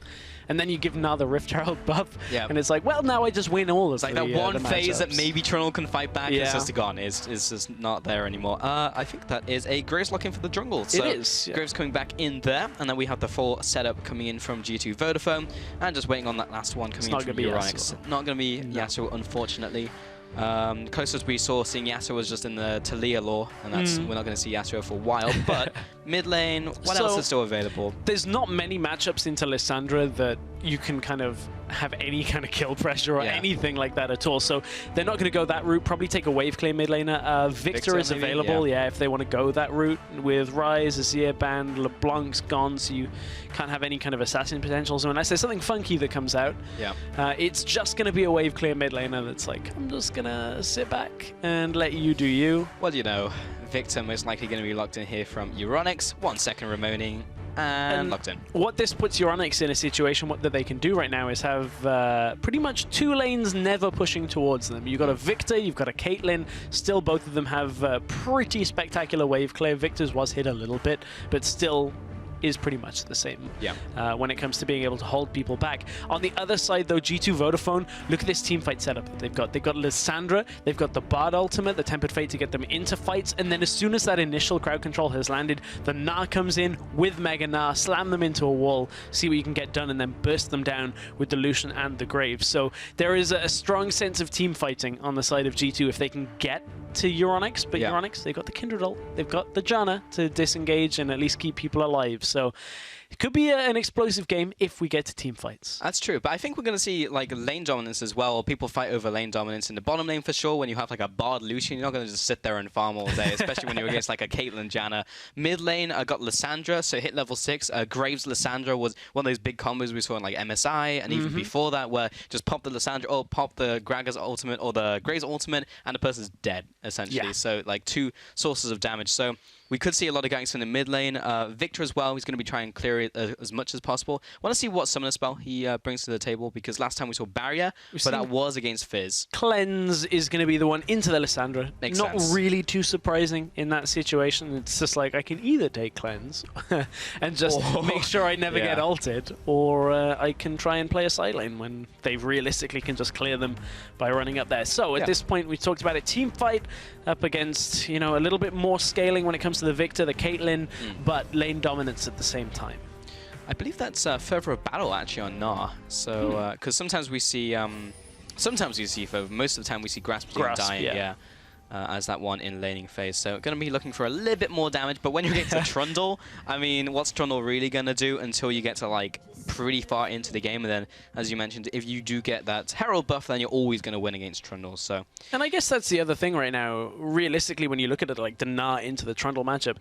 And then you give Gnar the Rift Herald buff, and it's like, well, now I just win all of like that one phase that maybe Trundle can fight back. It's just gone. It's just not there anymore. I think that is a Graves locking for the jungle. So it is. Graves coming back in there, and then we have the full setup coming in from G2 Vodafone, and just waiting on that last one coming in from Euronics. Not going to be Yasuo, unfortunately. Closest we saw seeing Yasuo was just in the Talia lore, and that's we're not going to see Yasuo for a while. But mid lane, what else is still available? There's not many matchups into Lissandra that you can kind of have any kind of kill pressure or anything like that at all. So they're not going to go that route. Probably take a wave clear mid laner. Victor is available, if they want to go that route with Ryze, Azir banned, LeBlanc's gone, so you can't have any kind of assassin potential. So unless there's something funky that comes out, it's just going to be a wave clear mid laner that's like, I'm just going to sit back and let you do you. Well, you know, Victor most likely going to be locked in here from Euronics. 1 second remaining. and locked in. What this puts Euronics in a situation that they can do right now is have pretty much 2 lanes never pushing towards them. You've got a Victor, you've got a Caitlyn. Still, both of them have pretty spectacular wave clear. Victor's was hit a little bit, but still is pretty much the same when it comes to being able to hold people back. On the other side, though, G2 Vodafone, look at this team fight setup that they've got. They've got Lissandra, they've got the Bard ultimate, the Tempered Fate to get them into fights, and then as soon as that initial crowd control has landed, the Gnar comes in with Mega Gnar, slam them into a wall, see what you can get done, and then burst them down with the Lucian and the Graves. So there is a strong sense of team fighting on the side of G2 if they can get to Euronics, but Euronics, they've got the Kindred ult, they've got the Janna to disengage and at least keep people alive. So it could be an explosive game if we get to team fights. That's true, but I think we're going to see like lane dominance as well. People fight over lane dominance in the bottom lane for sure. When you have like a Bard Lucian, you're not going to just sit there and farm all day, especially when you're against like a Caitlyn Janna. Mid lane, I got Lissandra, so hit level 6. Graves Lissandra was one of those big combos we saw in like MSI, and even before that, where just pop the Lissandra or pop the Gragas ultimate or the Graves ultimate, and the person's dead essentially. So like 2 sources of damage. So we could see a lot of ganks in the mid lane. Victor as well, he's going to be trying to clear it as much as possible. Want to see what summoner spell he brings to the table, because last time we saw Barrier, but that was against Fizz. Cleanse is going to be the one into the Lissandra. Makes Not sense. really too surprising in that situation. It's just like, I can either take Cleanse and just make sure I never get ulted, or I can try and play a side lane when they realistically can just clear them by running up there. So at this point, we talked about a team fight up against, you know, a little bit more scaling when it comes to the Victor, the Caitlyn, but lane dominance at the same time. I believe that's further of battle actually on Gnar. So because sometimes we see Further, most of the time we see Grasp dying, as that one in laning phase. So going to be looking for a little bit more damage, but when you get to Trundle, I mean, what's Trundle really going to do until you get to like pretty far into the game? And then, as you mentioned, if you do get that Herald buff, then you're always going to win against Trundle. So, and I guess that's the other thing right now. Realistically, when you look at it, like the Gnar into the Trundle matchup,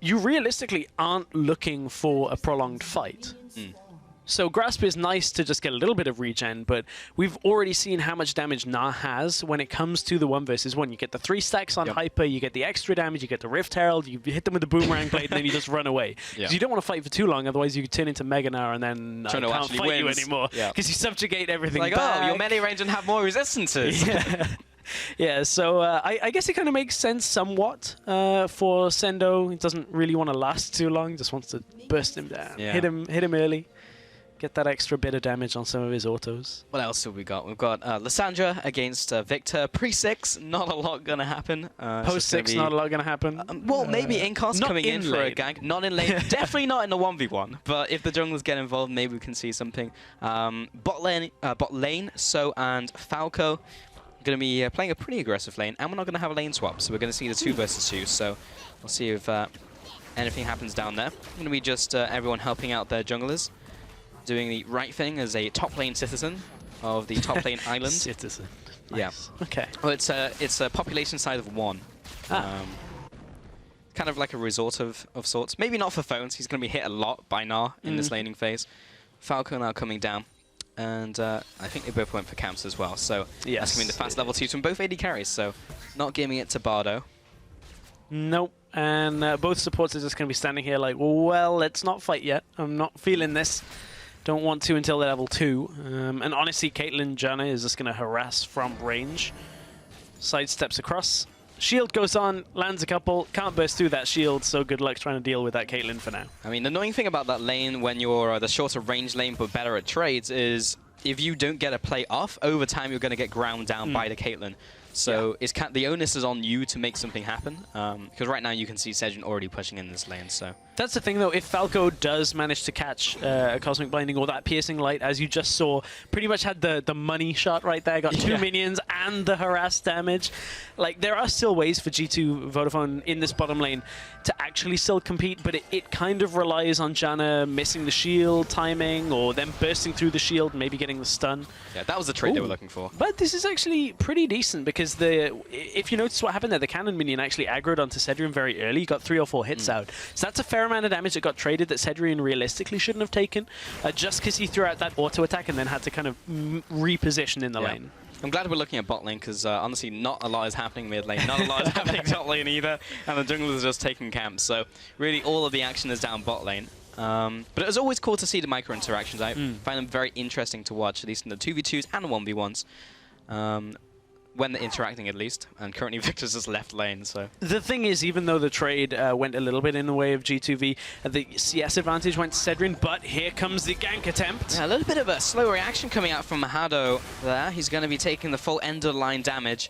you realistically aren't looking for a prolonged fight. So Grasp is nice to just get a little bit of regen, but we've already seen how much damage Gnar has when it comes to the 1 versus 1. You get the 3 stacks on Hyper, you get the extra damage, you get the Rift Herald, you hit them with the Boomerang Blade, and then you just run away. Because you don't want to fight for too long, otherwise you could turn into Mega Gnar and then can't fight you anymore. Because you subjugate everything like, back. oh, your melee range and have more resistances. Yeah, so I guess it kind of makes sense somewhat for Sendo. He doesn't really want to last too long, just wants to burst him down, hit him early. Get that extra bit of damage on some of his autos. What else have we got? We've got Lissandra against Victor. Pre-6, not a lot going to happen. Post-6, not a lot going to happen. Well, maybe Incos coming in for a gank. Not in lane. Definitely not in the 1v1. But if the junglers get involved, maybe we can see something. Bot lane, So and Falco going to be playing a pretty aggressive lane. And we're not going to have a lane swap. So we're going to see the 2 versus 2. So we'll see if anything happens down there. Going to be just everyone helping out their junglers, doing the right thing as a top lane citizen of the top lane island. Citizen. Nice. Yeah. Okay. Well, it's a population size of 1. Kind of like a resort of sorts. Maybe not for phones. He's going to be hit a lot by Gnar in this laning phase. Falco now coming down. And I think they both went for camps as well. So that's going to be the fast level 2s from both AD carries. So not giving it to Bardo. Nope. And both supports are just going to be standing here like, well, let's not fight yet. I'm not feeling this. Don't want to until they're level 2. And honestly, Caitlyn Janna is just going to harass from range. Sidesteps across. Shield goes on, lands a couple, can't burst through that shield, so good luck trying to deal with that Caitlyn for now. I mean, the annoying thing about that lane when you're the shorter range lane but better at trades is if you don't get a play off, over time you're going to get ground down by the Caitlyn. So it's the onus is on you to make something happen, because right now you can see Sejun already pushing in this lane. So that's the thing, though. If Falco does manage to catch a Cosmic Blinding or that Piercing Light, as you just saw, pretty much had the money shot right there, got 2 minions and the harass damage. Like, there are still ways for G2 Vodafone in this bottom lane to actually still compete, but it kind of relies on Janna missing the shield timing or them bursting through the shield, maybe getting the stun. Yeah, that was the trade they were looking for. But this is actually pretty decent, because if you notice what happened there, the cannon minion actually aggroed onto Cedrian very early, got 3 or 4 hits out. So that's a fair amount of damage that got traded that Cedrian realistically shouldn't have taken, just because he threw out that auto attack and then had to kind of reposition in the lane. I'm glad we're looking at bot lane, because honestly, not a lot is happening mid lane, not a lot is happening top lane either, and the junglers are just taking camps. So really, all of the action is down bot lane. But it was always cool to see the micro interactions. I find them very interesting to watch, at least in the 2v2s and the 1v1s. When they're interacting, at least. And currently Victor's just left lane, so... The thing is, even though the trade went a little bit in the way of G2V, the CS advantage went to Cedrin, but here comes the gank attempt. Yeah, a little bit of a slow reaction coming out from Mahado there. He's going to be taking the full end of the line damage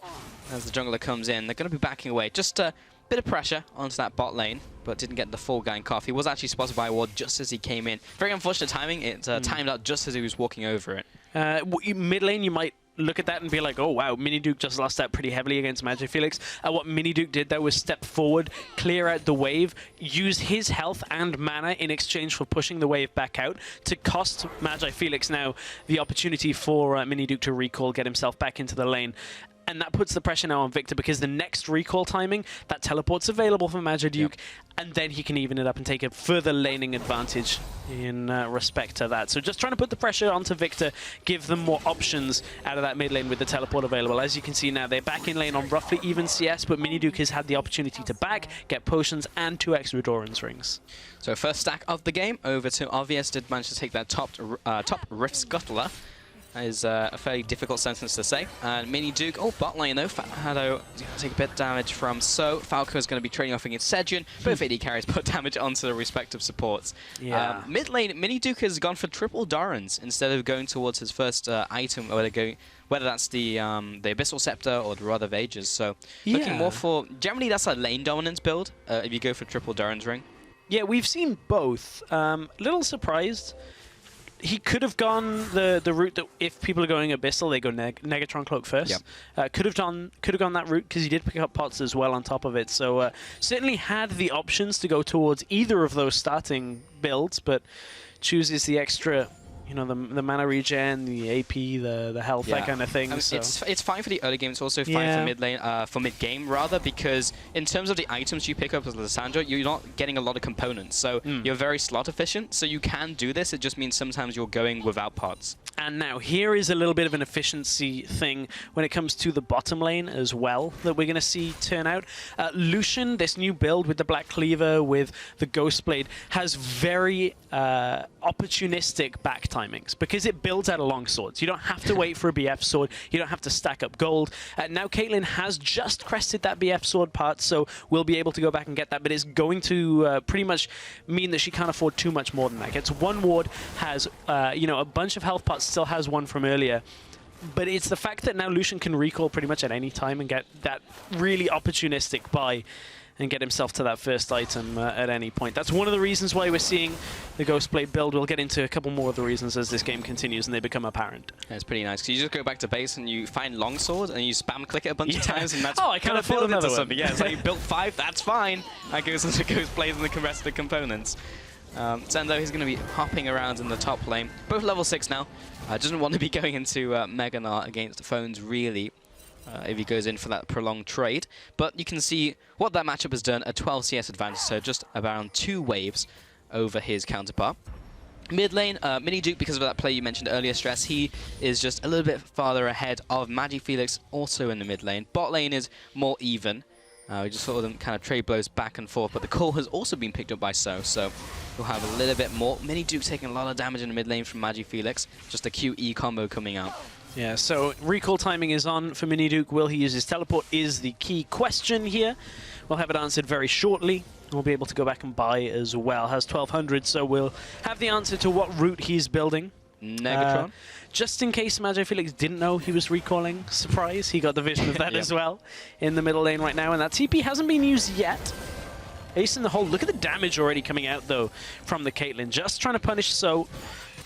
as the jungler comes in. They're going to be backing away. Just a bit of pressure onto that bot lane, but didn't get the full gank off. He was actually spotted by a ward just as he came in. Very unfortunate timing. It timed out just as he was walking over it. Mid lane, you might look at that and be like, oh wow, Miniduke just lost that pretty heavily against Magic Felix. What Miniduke did though was step forward, clear out the wave, use his health and mana in exchange for pushing the wave back out to cost Magi Felix now the opportunity for Miniduke to recall, get himself back into the lane. And that puts the pressure now on Victor because the next recall timing, that teleport's available for Magiduke, and then he can even it up and take a further laning advantage in respect to that. So just trying to put the pressure onto Victor, give them more options out of that mid lane with the teleport available. As you can see now, they're back in lane on roughly even CS, but Miniduke has had the opportunity to back, get potions, and 2 extra Doran's rings. So first stack of the game over to RVS. Did manage to take that top Rift Scuttler. That is a fairly difficult sentence to say. And Miniduke, bot lane though. Mahado is going to take a bit of damage from So. Falco is going to be trading off against Cedrin. Both AD carries put damage onto the respective supports. Yeah. Mid lane, Miniduke has gone for triple Dorans instead of going towards his first item, whether that's the Abyssal Scepter or the Rod of Ages. So looking more for, generally that's a lane dominance build if you go for triple Doran's ring. Yeah, we've seen both. Little surprised. He could have gone the route that if people are going Abyssal, they go Negatron Cloak first. Yep. Could have gone that route because he did pick up pots as well on top of it. So certainly had the options to go towards either of those starting builds, but chooses the extra, you know, the mana regen, the AP, the health, that kind of thing. I mean, so. It's fine for the early game. It's also fine for mid lane, for mid game rather, because in terms of the items you pick up as Lissandra, you're not getting a lot of components, so you're very slot efficient. So you can do this. It just means sometimes you're going without pots. And now here is a little bit of an efficiency thing when it comes to the bottom lane as well that we're going to see turn out. Lucian, this new build with the Black Cleaver, with the Ghost Blade, has very opportunistic back timings because it builds out of long swords. You don't have to wait for a BF sword. You don't have to stack up gold. Now Caitlyn has just crested that BF sword part, so we'll be able to go back and get that, but it's going to pretty much mean that she can't afford too much more than that. Gets one ward, has you know, a bunch of health pots, still has one from earlier. But it's the fact that now Lucian can recall pretty much at any time and get that really opportunistic buy and get himself to that first item at any point. That's one of the reasons why we're seeing the Ghostblade build. We'll get into a couple more of the reasons as this game continues and they become apparent. Yeah, it's pretty nice, because you just go back to base and you find longsword and you spam click it a bunch of times, and that's I kind of feel another one. Yeah, so you built 5, that's fine. That goes into Ghostblades and the rest of the components. Zendo, he's going to be hopping around in the top lane. Both level 6 now. Doesn't want to be going into Meganar against the phones, really, if he goes in for that prolonged trade. But you can see what that matchup has done, a 12 CS advantage, so just around 2 waves over his counterpart. Mid lane, Miniduke, because of that play you mentioned earlier, Stress, he is just a little bit farther ahead of Magi Felix, also in the mid lane. Bot lane is more even. We just saw them kind of trade blows back and forth, but the call has also been picked up by So we'll have a little bit more. Miniduke taking a lot of damage in the mid lane from Magi Felix, just a QE combo coming out. Yeah, so recall timing is on for Miniduke. Will he use his teleport is the key question here. We'll have it answered very shortly. We'll be able to go back and buy as well. Has 1200, so we'll have the answer to what route he's building. Negatron. Just in case Magi Felix didn't know he was recalling, surprise, he got the vision of that as well in the middle lane right now, and that TP hasn't been used yet. Ace in the hole. Look at the damage already coming out, though, from the Caitlyn. Just trying to punish So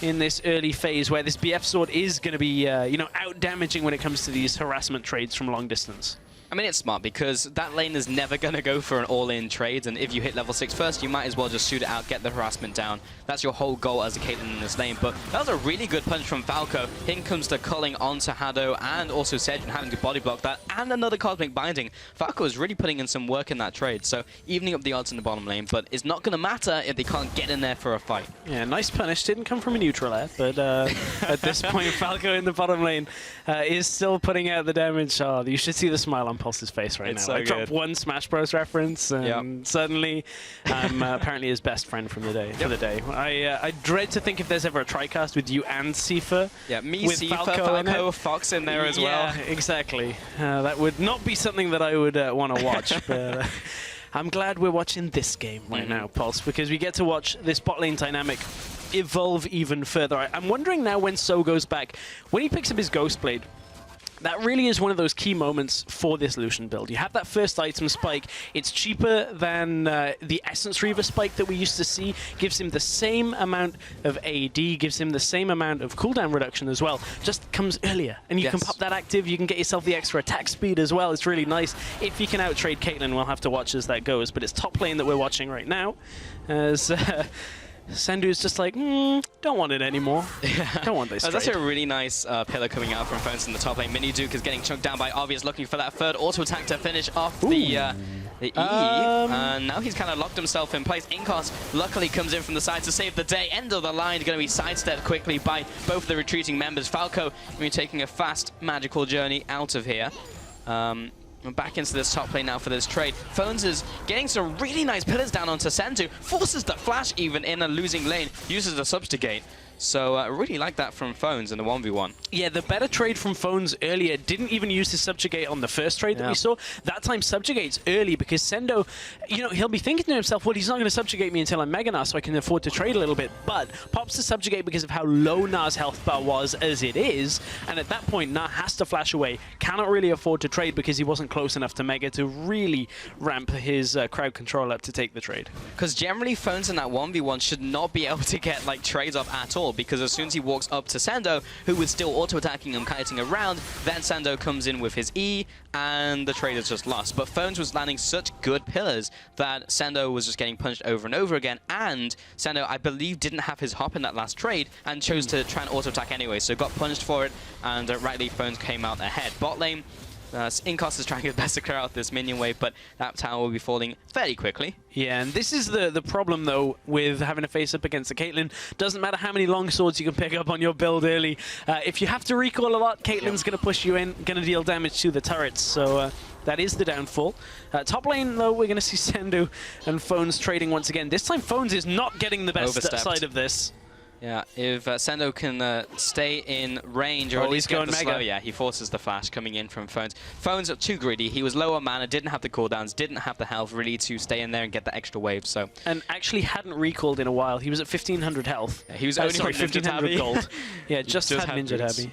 in this early phase where this BF sword is going to be, you know, out-damaging when it comes to these harassment trades from long distance. I mean, it's smart because that lane is never going to go for an all-in trade, and if you hit level 6 first, you might as well just shoot it out, get the harassment down. That's your whole goal as a Caitlyn in this lane, but that was a really good punch from Falco. In comes the culling onto Hado and also Cedrin having to body block that, and another Cosmic Binding. Falco is really putting in some work in that trade, so evening up the odds in the bottom lane, but it's not going to matter if they can't get in there for a fight. Yeah, nice punish. Didn't come from a neutral air, but at this point, Falco in the bottom lane is still putting out the damage. Oh, you should see the smile on on Pulse's face right It's now. so I dropped good. one Smash Bros reference, and suddenly I'm apparently his best friend from the day. For the day, I dread to think if there's ever a tricast with you and Sifa. Yeah, me, with Sifa, Falco in Falco, it. Fox in there as well. Yeah, exactly. That would not be something that I would want to watch, but I'm glad we're watching this game right now, Pulse, because we get to watch this bot lane dynamic evolve even further. I'm wondering now when So goes back, when he picks up his Ghost Blade, that really is one of those key moments for this Lucian build. You have that first item spike. It's cheaper than the Essence Reaver spike that we used to see. Gives him the same amount of AD, gives him the same amount of cooldown reduction as well. Just comes earlier. And you can pop that active. You can get yourself the extra attack speed as well. It's really nice. If you can out-trade Caitlyn, we'll have to watch as that goes. But it's top lane that we're watching right now. As Sendu's just like, don't want it anymore. Don't want this trade. That's a really nice pillar coming out from Phones in the top lane. Mini Duke is getting chunked down by Obvious, looking for that third auto attack to finish off the E. And now he's kind of locked himself in place. Inkos luckily comes in from the side to save the day. End of the line, going to be sidestepped quickly by both the retreating members. Falco taking a fast magical journey out of here. Back into this top lane now for this trade. Phones is getting some really nice pillars down onto Sendu. Forces the flash even in a losing lane. Uses the subjugate. So I really like that from Phones in the 1v1. Yeah, the better trade from Phones earlier didn't even use his Subjugate on the first trade that we saw. That time Subjugate's early because Sendo, he'll be thinking to himself, well, he's not going to Subjugate me until I'm Mega Nar, so I can afford to trade a little bit. But pops the Subjugate because of how low Nar's health bar was as it is. And at that point, Nar has to flash away. Cannot really afford to trade because he wasn't close enough to Mega to really ramp his crowd control up to take the trade. Because generally Phones in that 1v1 should not be able to get trades off at all, because as soon as he walks up to Sando, who was still auto-attacking and kiting around, then Sando comes in with his E, and the trade is just lost. But Phones was landing such good pillars that Sando was just getting punched over and over again, and Sando, I believe, didn't have his hop in that last trade, and chose to try and auto-attack anyway, so got punished for it, and rightly Phones came out ahead. Bot lane, Inkos is trying his best to clear out this minion wave, but that tower will be falling fairly quickly. Yeah, and this is the problem, though, with having to face up against the Caitlyn. Doesn't matter how many long swords you can pick up on your build early. If you have to recall a lot, Caitlyn's going to push you in, going to deal damage to the turrets. So that is the downfall. Top lane, though, we're going to see Sendu and Phones trading once again. This time, Phones is not getting the best side of this. Yeah, if Sendo can stay in range or at least get the slow, yeah, he forces the flash coming in from Phones. Phones are too greedy. He was low on mana, didn't have the cooldowns, didn't have the health really to stay in there and get the extra wave. So and actually hadn't recalled in a while. He was at 1500 health. Yeah, he was only 1500 gold. Yeah, just had Ninja Tabby.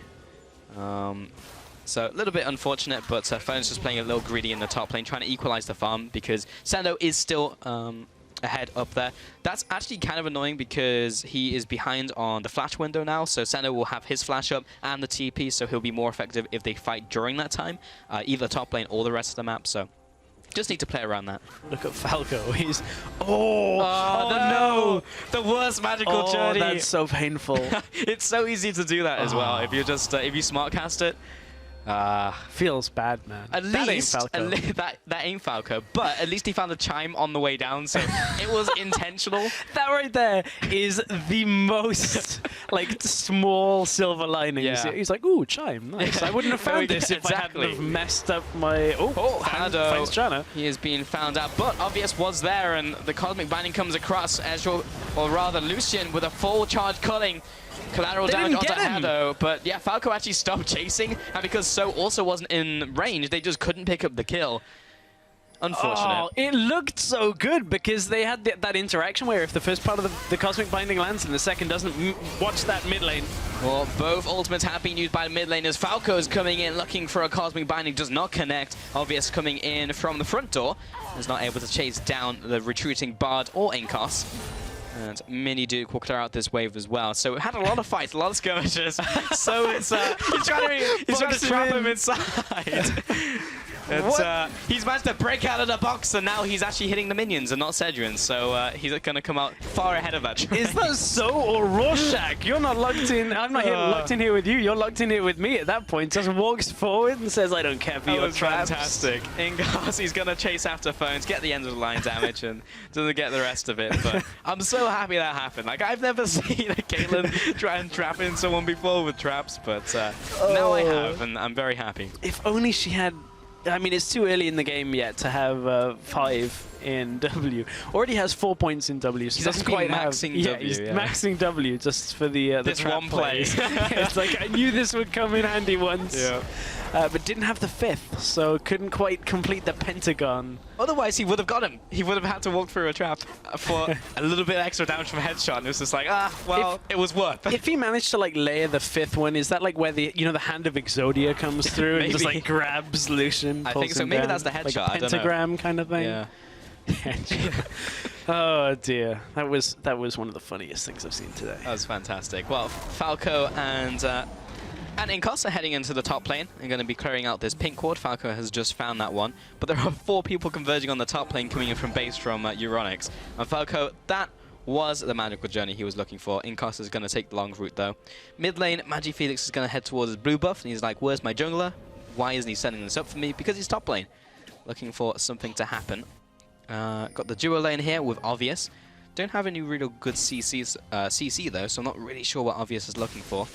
So a little bit unfortunate, but Phones just playing a little greedy in the top lane, trying to equalize the farm because Sendo is still ahead up there. That's actually kind of annoying because he is behind on the flash window now, so Sendo will have his flash up and the TP, so he'll be more effective if they fight during that time, either top lane or the rest of the map, so just need to play around that. Look at Falco, he's... no! The worst magical journey! That's so painful. It's so easy to do that as well, if you just, if you smart cast it. Feels bad, man. At least that ain't Falco, but at least he found a chime on the way down, so it was intentional. That right there is the most small silver lining. Yeah. He's like, ooh, chime, nice. I wouldn't have found this if I hadn't have messed up my... finds Janna. He is being found out, but Obvious was there, and the Cosmic Binding comes across, or rather Lucian with a full charge culling. Collateral damage onto Hado, but yeah, Falco actually stopped chasing, and because So also wasn't in range, they just couldn't pick up the kill. Unfortunate. Oh, it looked so good because they had that interaction where if the first part of the Cosmic Binding lands and the second doesn't, watch that mid lane. Well, both ultimates have been used by the mid laners. Falco's coming in looking for a Cosmic Binding, does not connect. Obvious coming in from the front door, is not able to chase down the retreating Bard or Inkos. And Mini Duke will clear out this wave as well. So we had a lot of fights, a lot of skirmishes. So it's he's trying to trap him inside. He's managed to break out of the box, and now he's actually hitting the minions and not Sedrian. So he's going to come out far ahead of that trend. Is that So or Rorschach? You're not locked in. I'm not locked in here with you. You're locked in here with me at that point. Just walks forward and says, I don't care for your traps. Fantastic. Inkos, he's going to chase after Phones, get the end of the line damage, and doesn't get the rest of it. But I'm so happy that happened. I've never seen a Caitlyn try and trap in someone before with traps, but now I have, and I'm very happy. If only she had I mean, it's too early in the game yet to have 5 in W. Already has 4 points in W. So He's doesn't actually quite have. maxing Yeah, W, he's yeah. maxing W just for the This trap one play. It's like I knew this would come in handy once. Yeah. But didn't have the 5th, so couldn't quite complete the pentagon. Otherwise, he would have got him. He would have had to walk through a trap for a little bit extra damage from a headshot. And it was just like, well, it was worth. If he managed to like layer the 5th one, is that like where the the hand of Exodia comes through and just Maybe. like grabs Lucian? I pulls think so. him Maybe down? that's the Like headshot, a I don't know. pentagram kind of thing. Yeah. Oh dear, that was one of the funniest things I've seen today. That was fantastic. Well, Falco and Incos are heading into the top lane and going to be clearing out this pink ward. Falco has just found that one. But there are 4 people converging on the top lane coming in from base from Euronics. And Falco, that was the magical journey he was looking for. Incos is going to take the long route though. Mid lane, Magifelix is going to head towards his blue buff. And he's like, where's my jungler? Why isn't he setting this up for me? Because he's top lane. Looking for something to happen. Got the duo lane here with Obvious. Don't have any real good CC though, so I'm not really sure what Obvious is looking for.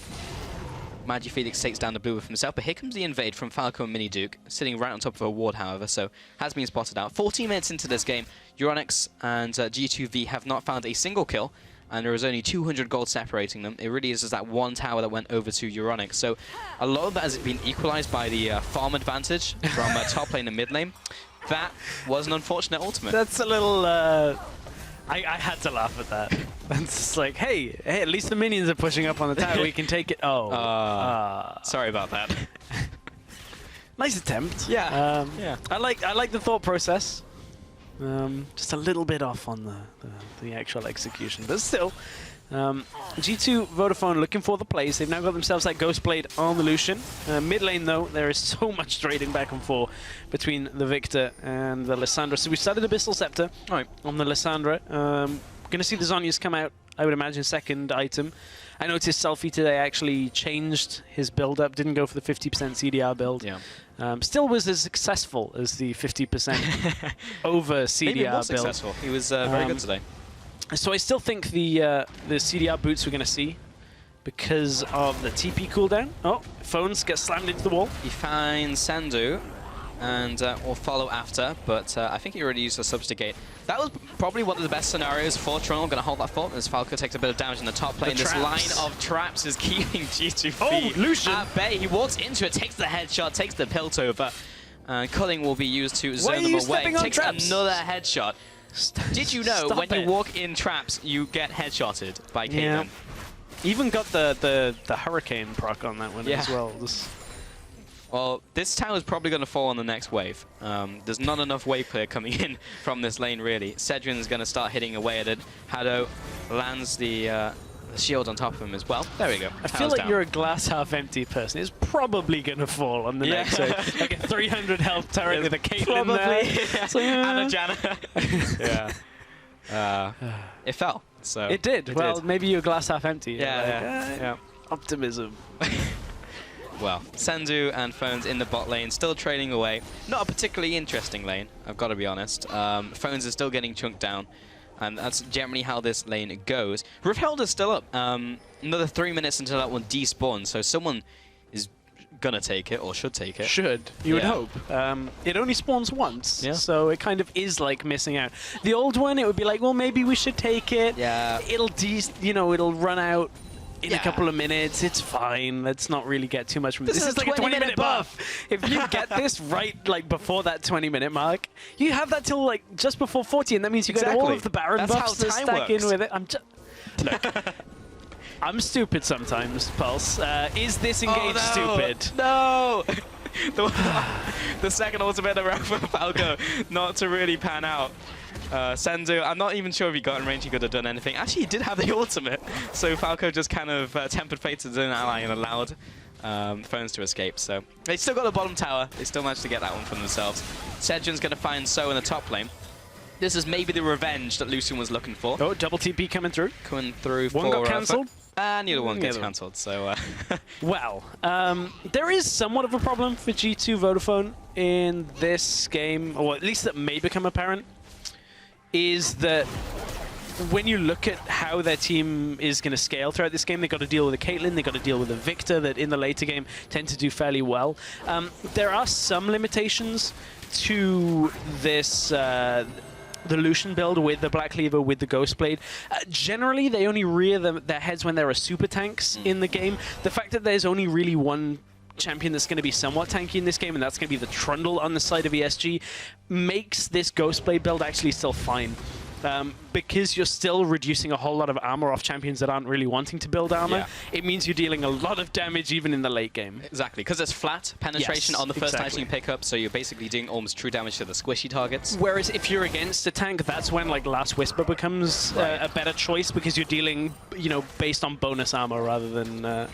Magifelix takes down the blue with himself, but here comes the invade from Falco and Mini Duke, sitting right on top of a ward, however, so has been spotted out. 14 minutes into this game, Euronics and G2V have not found a single kill, and there is only 200 gold separating them. It really is just that one tower that went over to Euronics. So a lot of that has been equalized by the farm advantage from top lane and mid lane. That was an unfortunate ultimate. That's a little. I had to laugh at that. It's just like, hey, at least the minions are pushing up on the tower. We can take it. Oh. Sorry about that. Nice attempt. Yeah. Yeah. I like the thought process. Just a little bit off on the actual execution, but still. G2 Vodafone looking for the plays. They've now got themselves that Ghost Blade on the Lucian. Mid lane, though, there is so much trading back and forth between the Victor and the Lissandra. So we started Abyssal Scepter on the Lissandra. Going to see the Zhonya's come out, I would imagine, second item. I noticed Selfie today actually changed his build-up, didn't go for the 50% CDR build. Yeah. Still was as successful as the 50% over CDR Maybe more build. successful. He was very good today. So I still think the CDR boots we're going to see because of the TP cooldown. Oh, phones get slammed into the wall. He finds Sandu and will follow after, but I think he already used a substigate. That was probably one of the best scenarios for Toronto. Going to hold that fort as Falco takes a bit of damage in the top lane. This line of traps is keeping G2V Lucian at bay. He walks into it, takes the headshot, takes the Piltover. Culling will be used to zone them away. Takes another headshot. Did you know when you walk in traps, you get headshotted by Caitlyn? Yeah. Even got the Hurricane proc on that one as well. Well, this tower is probably going to fall on the next wave. There's not enough wave clear coming in from this lane, really. Cedrin's going to start hitting away at it. Hado lands the shield on top of him as well. There we go. I feel like you're a glass half empty person. It's probably going to fall on the next wave. Like a 300 health turret with a Caitlyn there. So, and a Janna. Yeah. It fell. So it did. Well, maybe you're glass half empty. Yeah. Optimism. Well, Sandu and Phones in the bot lane, still trading away. Not a particularly interesting lane, I've got to be honest. Phones are still getting chunked down, and that's generally how this lane goes. Rifhelda's still up. Another 3 minutes until that one despawns, so someone is gonna take it, or should take it. Should. You would hope. It only spawns once, so it kind of is like missing out. The old one, it would be like, well, maybe we should take it. Yeah. It'll run out in a couple of minutes. It's fine. Let's not really get too much from this. This is like a 20-minute buff. If you get this right, like before that 20-minute mark, you have that till like just before 40, and that means you get all of the Baron buffs that stack in with it. Look. I'm stupid sometimes, Pulse. Is this engage stupid? No! The second ultimate around for Falco not to really pan out. Sandu, I'm not even sure if he got in range, he could have done anything. Actually, he did have the ultimate, so Falco just kind of tempered fate to his own ally and allowed Phones to escape. So they still got the bottom tower. They still managed to get that one for themselves. Cedrin's going to find So in the top lane. This is maybe the revenge that Lucian was looking for. Oh, double TP coming through. Coming through one got cancelled. Neither one gets cancelled, so... Well, there is somewhat of a problem for G2 Vodafone in this game, or at least that may become apparent, is that when you look at how their team is going to scale throughout this game, they've got to deal with a Caitlyn, they've got to deal with a Victor that in the later game tend to do fairly well. There are some limitations to this the Lucian build with the Black Cleaver, with the Ghostblade. Generally, they only rear their heads when there are super tanks in the game. The fact that there's only really one champion that's going to be somewhat tanky in this game, and that's going to be the Trundle on the side of ESG, makes this Ghostblade build actually still fine. Because you're still reducing a whole lot of armor off champions that aren't really wanting to build armor, it means you're dealing a lot of damage even in the late game. Exactly, because it's flat penetration on the first item you pick up, so you're basically doing almost true damage to the squishy targets. Whereas if you're against a tank, that's when like Last Whisper becomes a better choice, because you're dealing, you know, based on bonus armor rather than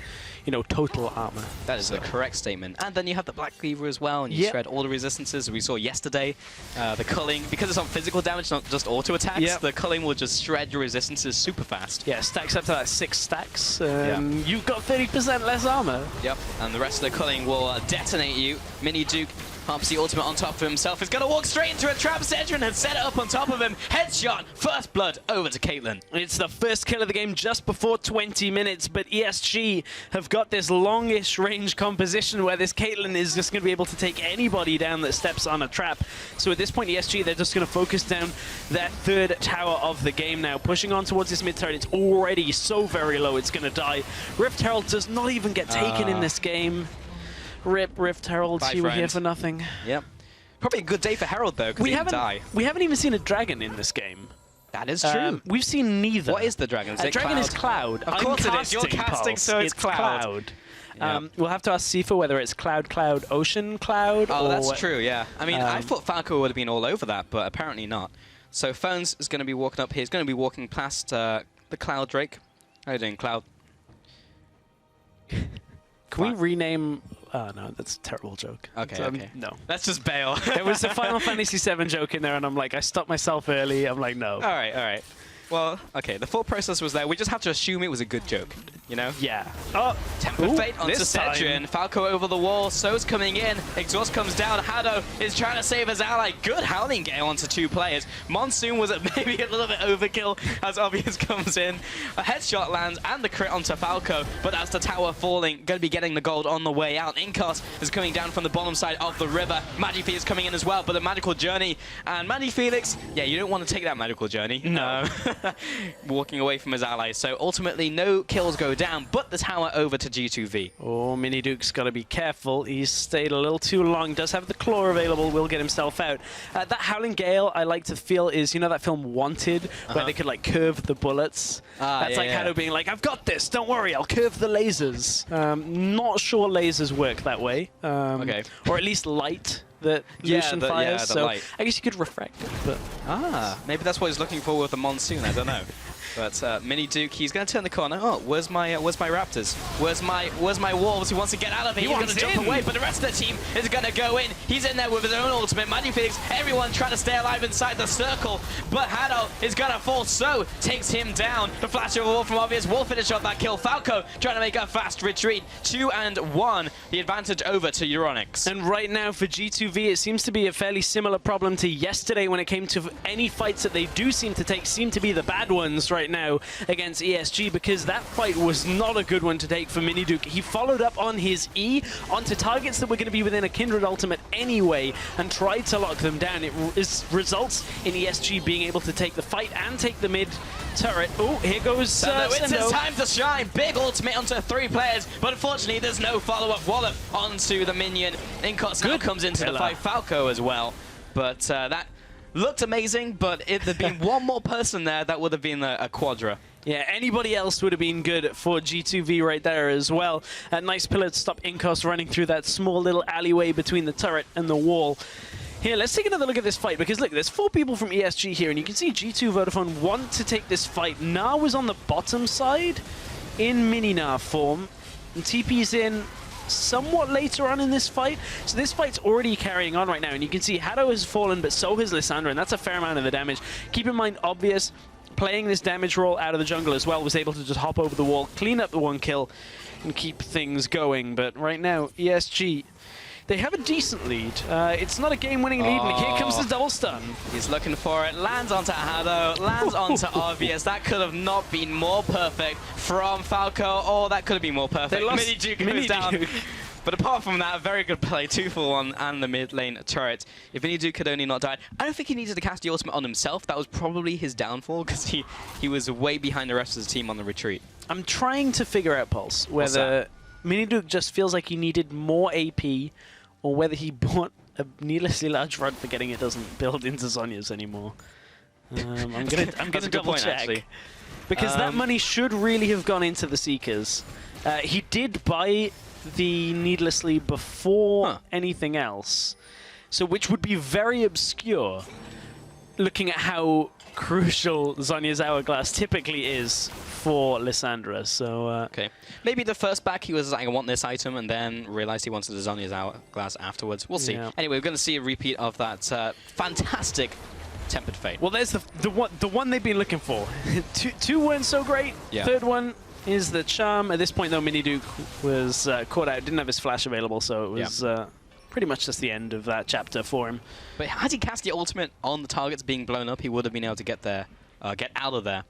you know, total armor. That is the correct statement. And then you have the Black Cleaver as well, and you shred all the resistances we saw yesterday. The culling, because it's on physical damage, not just auto attacks, the culling will just shred your resistances super fast. Yeah, stacks up to like 6 stacks. You've got 30% less armor. Yep, and the rest of the culling will detonate you. Mini Duke pumps the ultimate on top of himself. He's going to walk straight into a trap. Sedrin has set it up on top of him. Headshot, first blood over to Caitlyn. It's the first kill of the game just before 20 minutes, but ESG have got this longish range composition where this Caitlyn is just going to be able to take anybody down that steps on a trap. So at this point, ESG, they're just going to focus down their third tower of the game now, pushing on towards this mid turret. It's already so very low, it's going to die. Rift Herald does not even get taken in this game. Rip Rift Herald, you were here for nothing. Yep. Probably a good day for Herald, though, because he didn't die. We haven't even seen a dragon in this game. That is true. We've seen neither. What is the dragon? Is it dragon Cloud? is Cloud. Of course it is. You're casting, so it's Cloud. We'll have to ask Sifa whether it's Cloud, Ocean, Cloud. Oh, or that's true, yeah. I mean, I thought Falco would have been all over that, but apparently not. So Phones is going to be walking up here. He's going to be walking past the Cloud Drake. How you doing, Cloud? Can we rename... Oh, no, that's a terrible joke. Okay, okay. No. Let's just bail. There was a Final Fantasy VII joke in there, and I'm like, I stopped myself early. I'm like, no. All right, all right. Well, okay, the thought process was there. We just have to assume it was a good joke, you know? Yeah. Oh, Temper Fate onto Sedrin. Falco over the wall. So's coming in. Exhaust comes down. Hado is trying to save his ally. Good Howling Gale onto 2 players. Monsoon was maybe a little bit overkill as Obvious comes in. A headshot lands and the crit onto Falco, but that's the tower falling. Going to be getting the gold on the way out. Incos is coming down from the bottom side of the river. Magifelix is coming in as well, but the Magical Journey. And Magifelix, yeah, you don't want to take that Magical Journey. No. Walking away from his allies. So ultimately, no kills go down, but the tower over to G2V. Oh, Mini Duke's got to be careful. He's stayed a little too long. Does have the claw available. Will get himself out. That Howling Gale, I like to feel, is, you know that film Wanted, where they could like curve the bullets? That's like Hado being like, I've got this. Don't worry, I'll curve the lasers. Not sure lasers work that way. Okay. Or at least light that Lucian fires. So light. I guess you could refract it, but... maybe that's what he's looking for with the Monsoon, I don't know. But Mini Duke, he's going to turn the corner. Oh, where's my Raptors? Where's my Wolves? He wants to get out of here. He's going to jump away, but the rest of the team is going to go in. He's in there with his own ultimate. Magifelix, everyone trying to stay alive inside the circle, but Hado is going to fall. So takes him down. The flash of a wall from Obvious will finish off that kill. Falco trying to make a fast retreat. 2-1. The advantage over to Euronics. And right now for G2V, it seems to be a fairly similar problem to yesterday when it came to any fights that they do seem to take, seem to be the bad ones right now against ESG, because that fight was not a good one to take for Mini Duke. He followed up on his E onto targets that were going to be within a Kindred ultimate anyway and tried to lock them down. It results in ESG being able to take the fight and take the mid turret. Oh, here goes Sendo. It's his time to shine. Big ultimate onto 3 players, but unfortunately there's no follow-up wallop onto the minion. Incos now comes into the fight. Falco as well, but that looked amazing, but if there'd been one more person there, that would have been a quadra. Yeah, anybody else would have been good for G2V right there as well. A nice pillar to stop Incos running through that small little alleyway between the turret and the wall. Here, let's take another look at this fight, because look, there's 4 people from ESG here, and you can see G2 Vodafone want to take this fight. Na was on the bottom side in mini-Na form, and TP's in somewhat later on in this fight. So this fight's already carrying on right now, and you can see Hado has fallen, but so has Lissandra, and that's a fair amount of the damage. Keep in mind, Obvious, playing this damage roll out of the jungle as well, was able to just hop over the wall, clean up the 1 kill, and keep things going. But right now, ESG they have a decent lead. It's not a game-winning lead, and here comes the double stun. He's looking for it, lands onto Hado, lands onto Obvious. That could have not been more perfect from Falco. Oh, that could have been more perfect. Mini Duke goes down. But apart from that, very good play, 2-for-1 and the mid lane turret. If Mini Duke had only not died, I don't think he needed to cast the ultimate on himself. That was probably his downfall, because he was way behind the rest of the team on the retreat. I'm trying to figure out, Pulse, whether Mini Duke just feels like he needed more AP, or whether he bought a needlessly large rod, forgetting it doesn't build into Zhonya's anymore. I'm gonna double check, actually. Because that money should really have gone into the Seekers. He did buy the needlessly before anything else, so which would be very obscure, looking at how crucial Zhonya's Hourglass typically is for Lissandra. So okay, maybe the first back he was like, I want this item, and then realized he wanted the Zhonya's Hourglass afterwards. We'll see. Yeah. Anyway, we're going to see a repeat of that fantastic Tempered Fate. Well, there's the one they've been looking for. two weren't so great. Yeah. Third one is the charm. At this point, though, Mini Duke was caught out, didn't have his flash available, so it was pretty much just the end of that chapter for him. But had he cast the ultimate on the targets being blown up, he would have been able to get there, get out of there.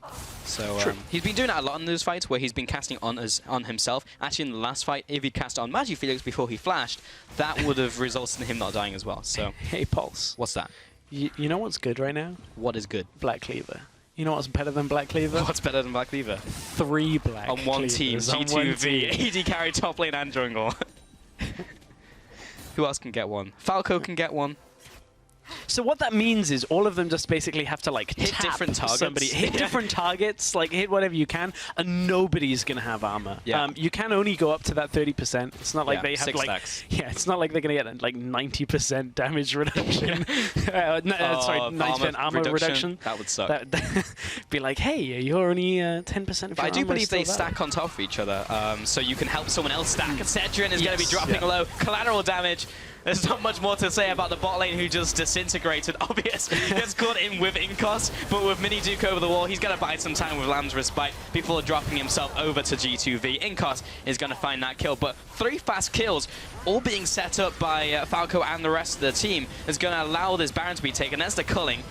So he's been doing that a lot in those fights, where he's been casting on himself. Actually, in the last fight, if he cast on MagiFelix before he flashed, that would have resulted in him not dying as well. So Hey, Pulse. what's that? You know what's good right now? What is good? Black Cleaver. You know what's better than Black Cleaver? What's better than Black Cleaver? 3 Black On one team, Cleavers on one G2V, team. AD carry, top lane, and jungle. Who else can get one? Falco can get one. So what that means is all of them just basically have to like Hit tap different targets. somebody, hit different targets, like hit whatever you can, and nobody's gonna have armor. Yeah. You can only go up to that 30%. It's not like they have 6 like stacks. it's not like they're gonna get like 90% damage reduction. Sorry, 90% armor reduction. That would suck. That be like, hey, you're only 10% of your But I do armor believe still they valid. stack on top of each other, so you can help someone else stack. Cedrian is going to be dropping low. Collateral damage. There's not much more to say about the bot lane, who just disintegrated. Obvious gets caught in with Inkos, but with Mini Duke over the wall, he's going to bide some time with Lamb's Respite before dropping himself over to G2V. Inkos is going to find that kill, but 3 fast kills, all being set up by Falco and the rest of the team, is going to allow this Baron to be taken. That's the culling.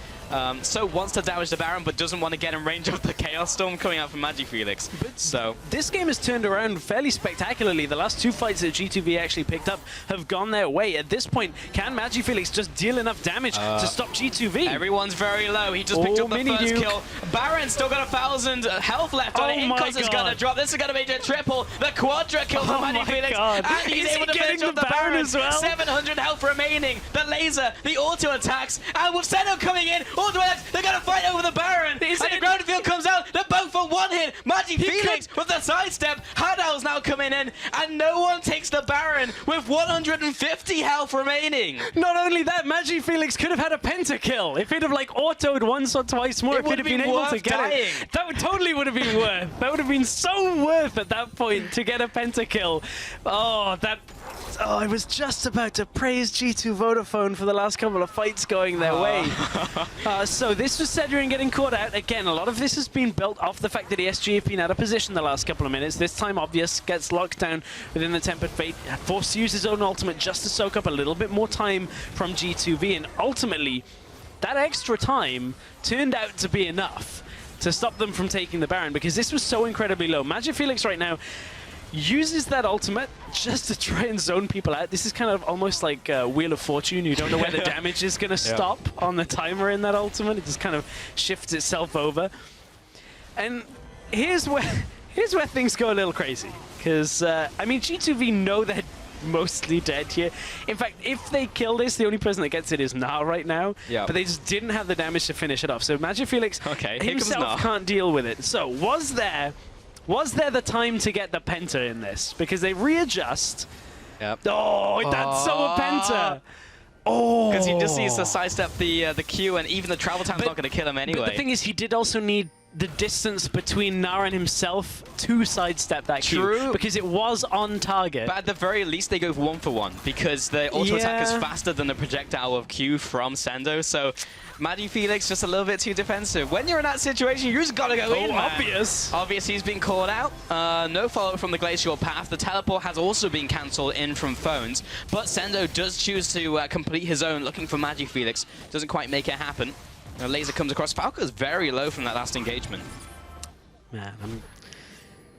So wants to damage the Baron, but doesn't want to get in range of the Chaos Storm coming out from MagiFelix. So this game has turned around fairly spectacularly. The last 2 fights that G2V actually picked up have gone their way. At this point, can MagiFelix just deal enough damage to stop G2V? Everyone's very low. He just picked up the Mini first Duke. kill. Baron's still got 1,000 health left on it. Inkos is going to drop. This is going to be the triple, the quadra kill from MagiFelix. And he's able to finish off the Baron as well. 700 health remaining. The laser, the auto attacks, and with Senna coming in, auto attacks, they're going to fight over the Baron. And the ground field comes out. They're both for 1 hit. MagiFelix with the sidestep. Hadal's now coming in, and no one takes the Baron with 150 health remaining. Not only that, MagiFelix could have had a pentakill if he'd have like autoed once or twice more. If he'd have been able to get it, that totally would have been worth. That would have been so worth at that point to get a pentakill. Oh, I was just about to praise G2 Vodafone for the last couple of fights going their way. So this was Cedrian getting caught out. Again, a lot of this has been built off the fact that ESG have been out of position the last couple of minutes. This time, Obvious gets locked down within the Tempered Fate, forced to use his own ultimate just to soak up a little bit more time from G2V, and ultimately, that extra time turned out to be enough to stop them from taking the Baron, because this was so incredibly low. MagiFelix right now uses that ultimate just to try and zone people out. This is kind of almost like Wheel of Fortune. You don't know where the damage is going to stop on the timer in that ultimate. It just kind of shifts itself over. And here's where things go a little crazy. Because, I mean, G2V know they're mostly dead here. In fact, if they kill this, the only person that gets it is Na right now. Yeah. But they just didn't have the damage to finish it off. So MagiFelix himself can't deal with it. So was there the time to get the Penta in this? Because they readjust. Yep. Oh, that's so a Penta. Oh. Because he just needs to sidestep the Q, and even the travel time's not going to kill him anyway. But the thing is, he did also need the distance between Nara and himself to sidestep that Q. True. Because it was on target. But at the very least, they go 1 for 1 because the auto attack is Yeah. faster than the projectile of Q from Sendo. So Magifelix just a little bit too defensive. When you're in that situation, you just gotta go in, man. Obvious. Obviously, he's been called out. No follow-up from the glacial path. The teleport has also been cancelled in from phones. But Sendo does choose to complete his own, looking for Magifelix. Doesn't quite make it happen. A laser comes across. Falco's very low from that last engagement. Man,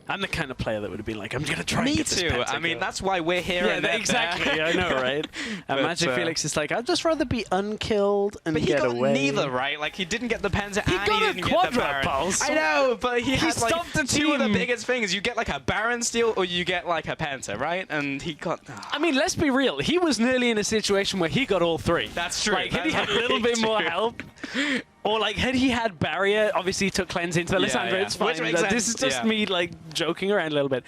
I'm the kind of player that would have been like, I'm going to try and Me get this too. pentakill. I mean, that's why we're here. Yeah, and they're exactly. there. I know, right? And Magic Felix is like, I'd just rather be unkilled and But he get got away. neither, right? Like, he didn't get the Penta He and got he a didn't get the quadra Baron. pulse. I know, but he had like stopped the two of the team. biggest things. You get like a Baron steal or you get like a Penta, right? And he got... I mean, let's be real. He was nearly in a situation where he got all 3. That's true. Like, had he That's had a little very bit more true. help, or like, had he had barrier, obviously he took cleanse into Alessandro, yeah. it's fine. Which makes This sense, is just yeah. me, like, joking around a little bit.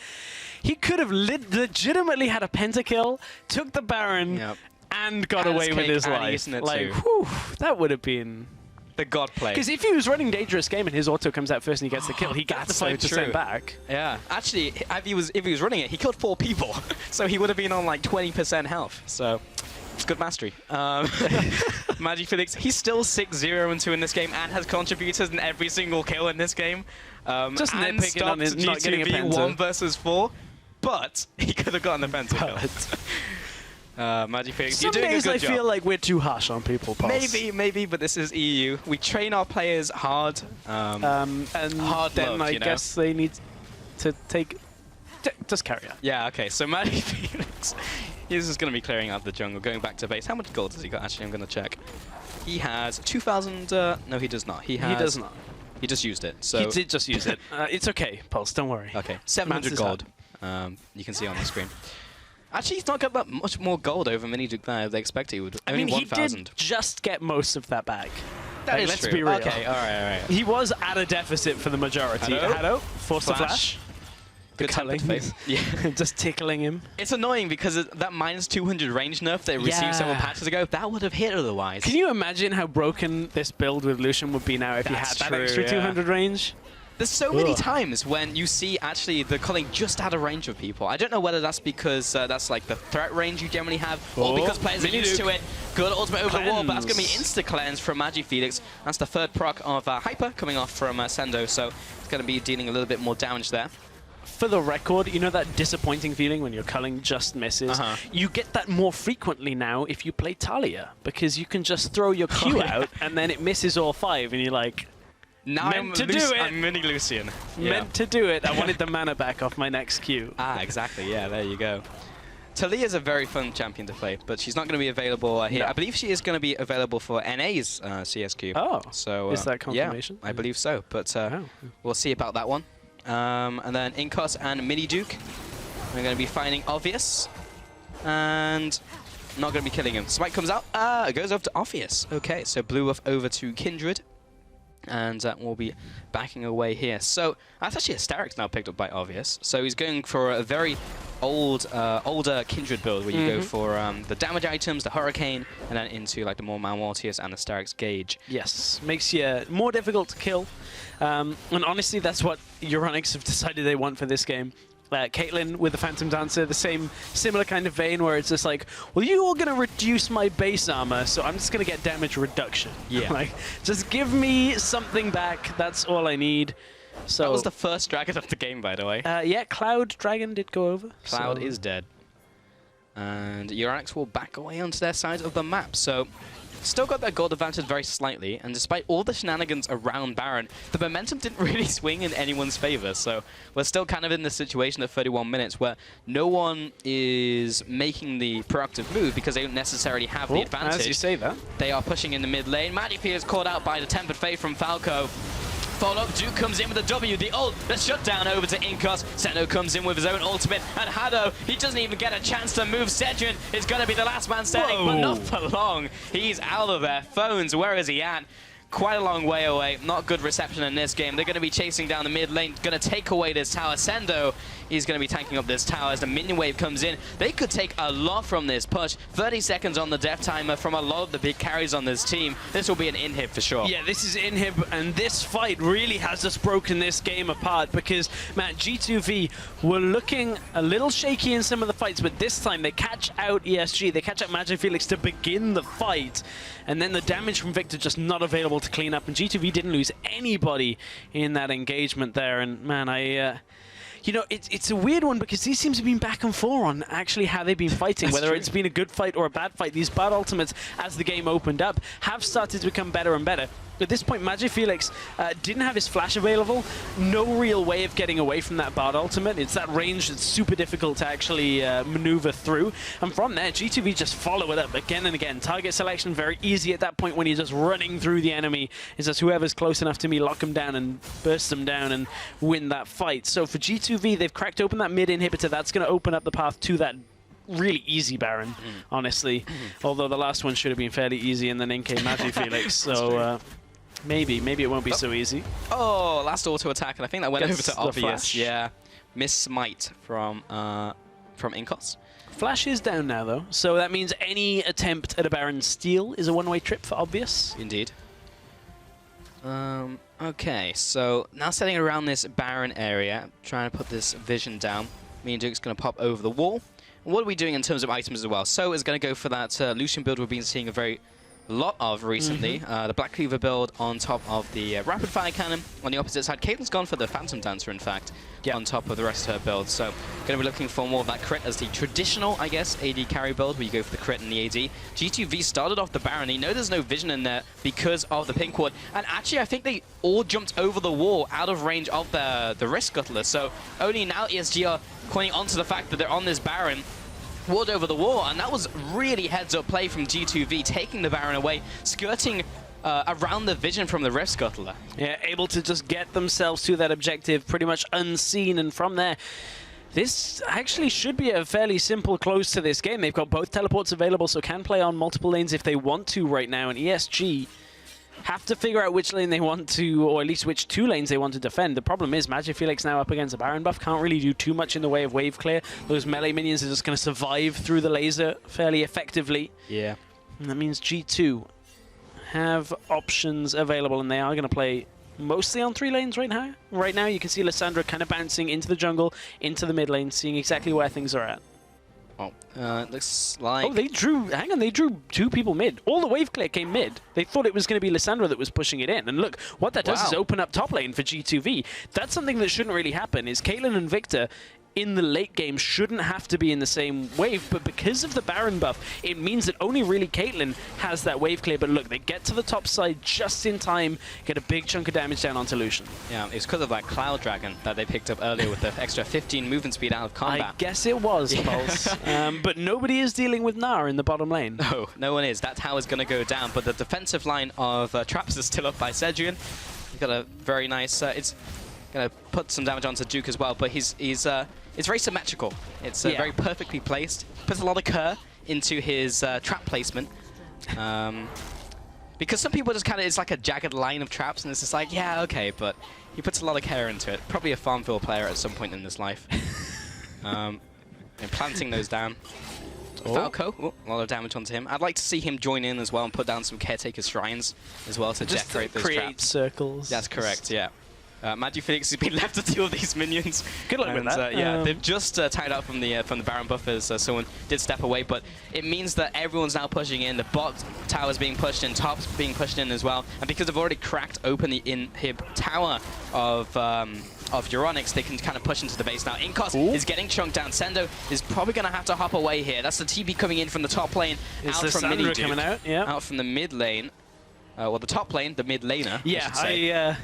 He could have legitimately had a pentakill, took the Baron, Yep. and got Has away with cake his and life. eaten it Like, too. whew, that would have been... The God play. Because if he was running dangerous game and his auto comes out first and he gets the kill, he gets That's the so 5% true. back. Yeah. Actually, if he was running it, he killed 4 people. So he would have been on like 20% health. So... It's good mastery. Magifelix, he's still 6-0-2 in this game and has contributed in every single kill in this game. Just and nitpicking on his not getting a G2V penta. 1 versus 4, but he could have gotten the penta kill. Magifelix, you're Some doing a days good I job. feel like we're too harsh on people, Pulse. Maybe, but this is EU. We train our players hard. And Hard then love, I you know? guess they need to take... Just carry on. Yeah, okay, so Magifelix, he's just going to be clearing out the jungle, going back to base. How much gold has he got? Actually, I'm going to check. He has 2,000... no, he does not. He does not. He just used it, so... He did just use it. It's okay, Pulse, don't worry. Okay, 700 Maths is gold. You can see on the screen. Actually, he's not got that much more gold over Mini Duke than they expect he would. I Only mean, he 1,000. did just get most of that back. That is let's true. be real. Okay, all right. He was at a deficit for the majority. Hello? Force the flash. Good tempered face. Yeah. Just tickling him. It's annoying because that minus 200 range nerf they received several Yeah. patches ago, that would have hit otherwise. Can you imagine how broken this build with Lucian would be now if he had That's that true, extra yeah. 200 range? There's so many Ugh. times when you see actually the culling just out of range of people. I don't know whether that's because that's like the threat range you generally have, or because players are used to it. Good ultimate over the wall, but that's going to be insta-cleanse from Magifelix. That's the third proc of Hyper coming off from Sendo, so it's going to be dealing a little bit more damage there. For the record, you know that disappointing feeling when your culling just misses? You get that more frequently now if you play Talia, because you can just throw your Q out and then it misses all 5 and you're like, Now Meant to do it. I'm mini Lucian. meant to do it. I wanted the mana back off my next Q. Ah, exactly. Yeah, there you go. Talia's a very fun champion to play, but she's not going to be available here. No. I believe she is going to be available for NA's CSQ. Oh, so is that confirmation? Yeah, I believe so, but we'll see about that one. And then Inkos and Mini Duke are going to be finding Obvious, and not going to be killing him. Spike comes out, goes over to Obvious. Okay, so blue off over to Kindred. And we'll be backing away here. So that's actually Asterix now picked up by Obvious. So he's going for a very older Kindred build where you go for the damage items, the Hurricane, and then into like the more Malmortius and Asterix Gauge. Yes, makes you more difficult to kill. And honestly, that's what Euronics have decided they want for this game. Caitlyn with the Phantom Dancer, the similar kind of vein where it's just like, well, you're all going to reduce my base armor, so I'm just going to get damage reduction. Yeah. Like, just give me something back. That's all I need. So That was the first dragon of the game, by the way. yeah, Cloud Dragon did go over. Cloud so- is dead. And Euronics will back away onto their side of the map. So still got their gold advantage very slightly, and despite all the shenanigans around Baron, the momentum didn't really swing in anyone's favor. So we're still kind of in this situation at 31 minutes where no one is making the proactive move because they don't necessarily have the advantage. As you say that. They are pushing in the mid lane. Madipia is caught out by the Tempered Fate from Falco. Follow-up, Duke comes in with the W, the ult, the shutdown over to Inkos. Sendo comes in with his own ultimate, and Hado, he doesn't even get a chance to move. Sedrin is going to be the last man standing, but not for long. He's out of there. Phones, where is he at? Quite a long way away. Not good reception in this game. They're going to be chasing down the mid lane, going to take away this tower. Sendo, He's going to be tanking up this tower as the minion wave comes in. They could take a lot from this push. 30 seconds on the death timer from a lot of the big carries on this team. This will be an inhib for sure. Yeah, this is inhib, and this fight really has just broken this game apart because, man, G2V were looking a little shaky in some of the fights, but this time they catch out ESG, they catch out Magic Felix to begin the fight, and then the damage from Victor just not available to clean up, and G2V didn't lose anybody in that engagement there, and man, you know, it's a weird one because these teams have been back and forth on actually how they've been fighting, whether it's been a good fight or a bad fight. These bad ultimates, as the game opened up, have started to become better and better. At this point, Magic Felix didn't have his flash available. No real way of getting away from that Bard ultimate. It's that range that's super difficult to actually maneuver through. And from there, G2V just follow it up again and again. Target selection very easy at that point when you're just running through the enemy. It's just whoever's close enough to me, lock them down and burst them down and win that fight. So for G2V, they've cracked open that mid inhibitor. That's going to open up the path to that really easy Baron, honestly. Although the last one should have been fairly easy and then NK Magic Felix. So maybe it won't be so easy. Oh, last auto attack, and I think that went over to obvious. Flash. Yeah, miss smite from Inkos. Flash is down now though, so that means any attempt at a Baron steal is a one-way trip for obvious. Indeed. Okay, so now setting around this Baron area, trying to put this vision down. Me and Duke's going to pop over the wall. And what are we doing in terms of items as well? So is going to go for that Lucian build we've been seeing a lot of recently. The Black Cleaver build on top of the Rapid Fire Cannon. On the opposite side, Caitlin's gone for the Phantom Dancer, in fact, on top of the rest of her build. So going to be looking for more of that crit as the traditional, I guess, AD carry build, where you go for the crit and the AD. G2V started off the Baron. You know there's no vision in there because of the pink ward. And actually, I think they all jumped over the wall out of range of the Risk Scuttler. So only now ESG are pointing onto the fact that they're on this Baron. Ward over the wall, and that was really heads-up play from G2V, taking the Baron away, skirting around the vision from the Rift Scuttler. Yeah, able to just get themselves to that objective pretty much unseen, and from there, this actually should be a fairly simple close to this game. They've got both teleports available, so can play on multiple lanes if they want to right now, and ESG have to figure out which lane they want to, or at least which two lanes they want to defend. The problem is Magic Felix now up against a Baron buff, can't really do too much in the way of wave clear. Those melee minions are just going to survive through the laser fairly effectively. Yeah. And that means G2 have options available, and they are going to play mostly on 3 lanes right now. Right now you can see Lissandra kind of bouncing into the jungle, into the mid lane, seeing exactly where things are at. Oh, looks like... Oh, they drew... Hang on, they drew 2 people mid. All the wave clear came mid. They thought it was going to be Lissandra that was pushing it in. And look, what that does is open up top lane for G2V. That's something that shouldn't really happen, is Caitlyn and Victor in the late game shouldn't have to be in the same wave, but because of the Baron buff, it means that only really Caitlyn has that wave clear. But look, they get to the top side just in time, get a big chunk of damage down onto Lucian. Yeah, it's because of that Cloud Dragon that they picked up earlier with the extra 15 movement speed out of combat. I guess it was, Pulse. But nobody is dealing with Gnar in the bottom lane. No, no one is. That tower's going to go down, but the defensive line of Traps is still up by Sedrian. He's got a very nice... it's going to put some damage onto Duke as well, but it's very symmetrical. It's very perfectly placed. Puts a lot of Kerr into his trap placement. Because some people just kind of, it's like a jagged line of traps, and it's just like, yeah, okay, but he puts a lot of care into it. Probably a Farmville player at some point in his life. And planting those down. Falco, a lot of damage onto him. I'd like to see him join in as well and put down some Caretaker Shrines as well to just decorate those create traps. Circles. That's correct, yeah. Magic Felix has been left to deal with these minions. Good luck with that. Yeah, they've just tied up from the Baron buff as someone did step away, but it means that everyone's now pushing in. The bot tower's being pushed in, top's being pushed in as well, and because they've already cracked open the inhib tower of Euronics, they can kind of push into the base now. Inkos is getting chunked down. Sendo is probably going to have to hop away here. That's the TP coming in from the top lane, out from Mini Duke, coming out from the mid lane. Well, the top lane, the mid laner. Yeah,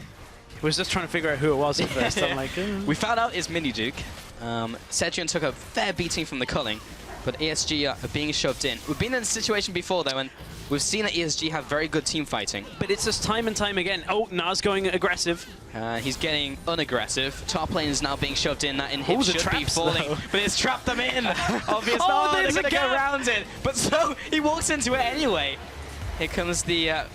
I was just trying to figure out who it was at first. I'm like, we found out it's Mini Duke. Sedrian took a fair beating from the culling, but ESG are being shoved in. We've been in this situation before, though, and we've seen that ESG have very good team fighting. But it's just time and time again. Oh, Nars going aggressive. He's getting unaggressive. Top lane is now being shoved in. That inhib should be falling, but it's trapped them in. Obviously, they're going to go around it. But so he walks into it anyway. Here comes the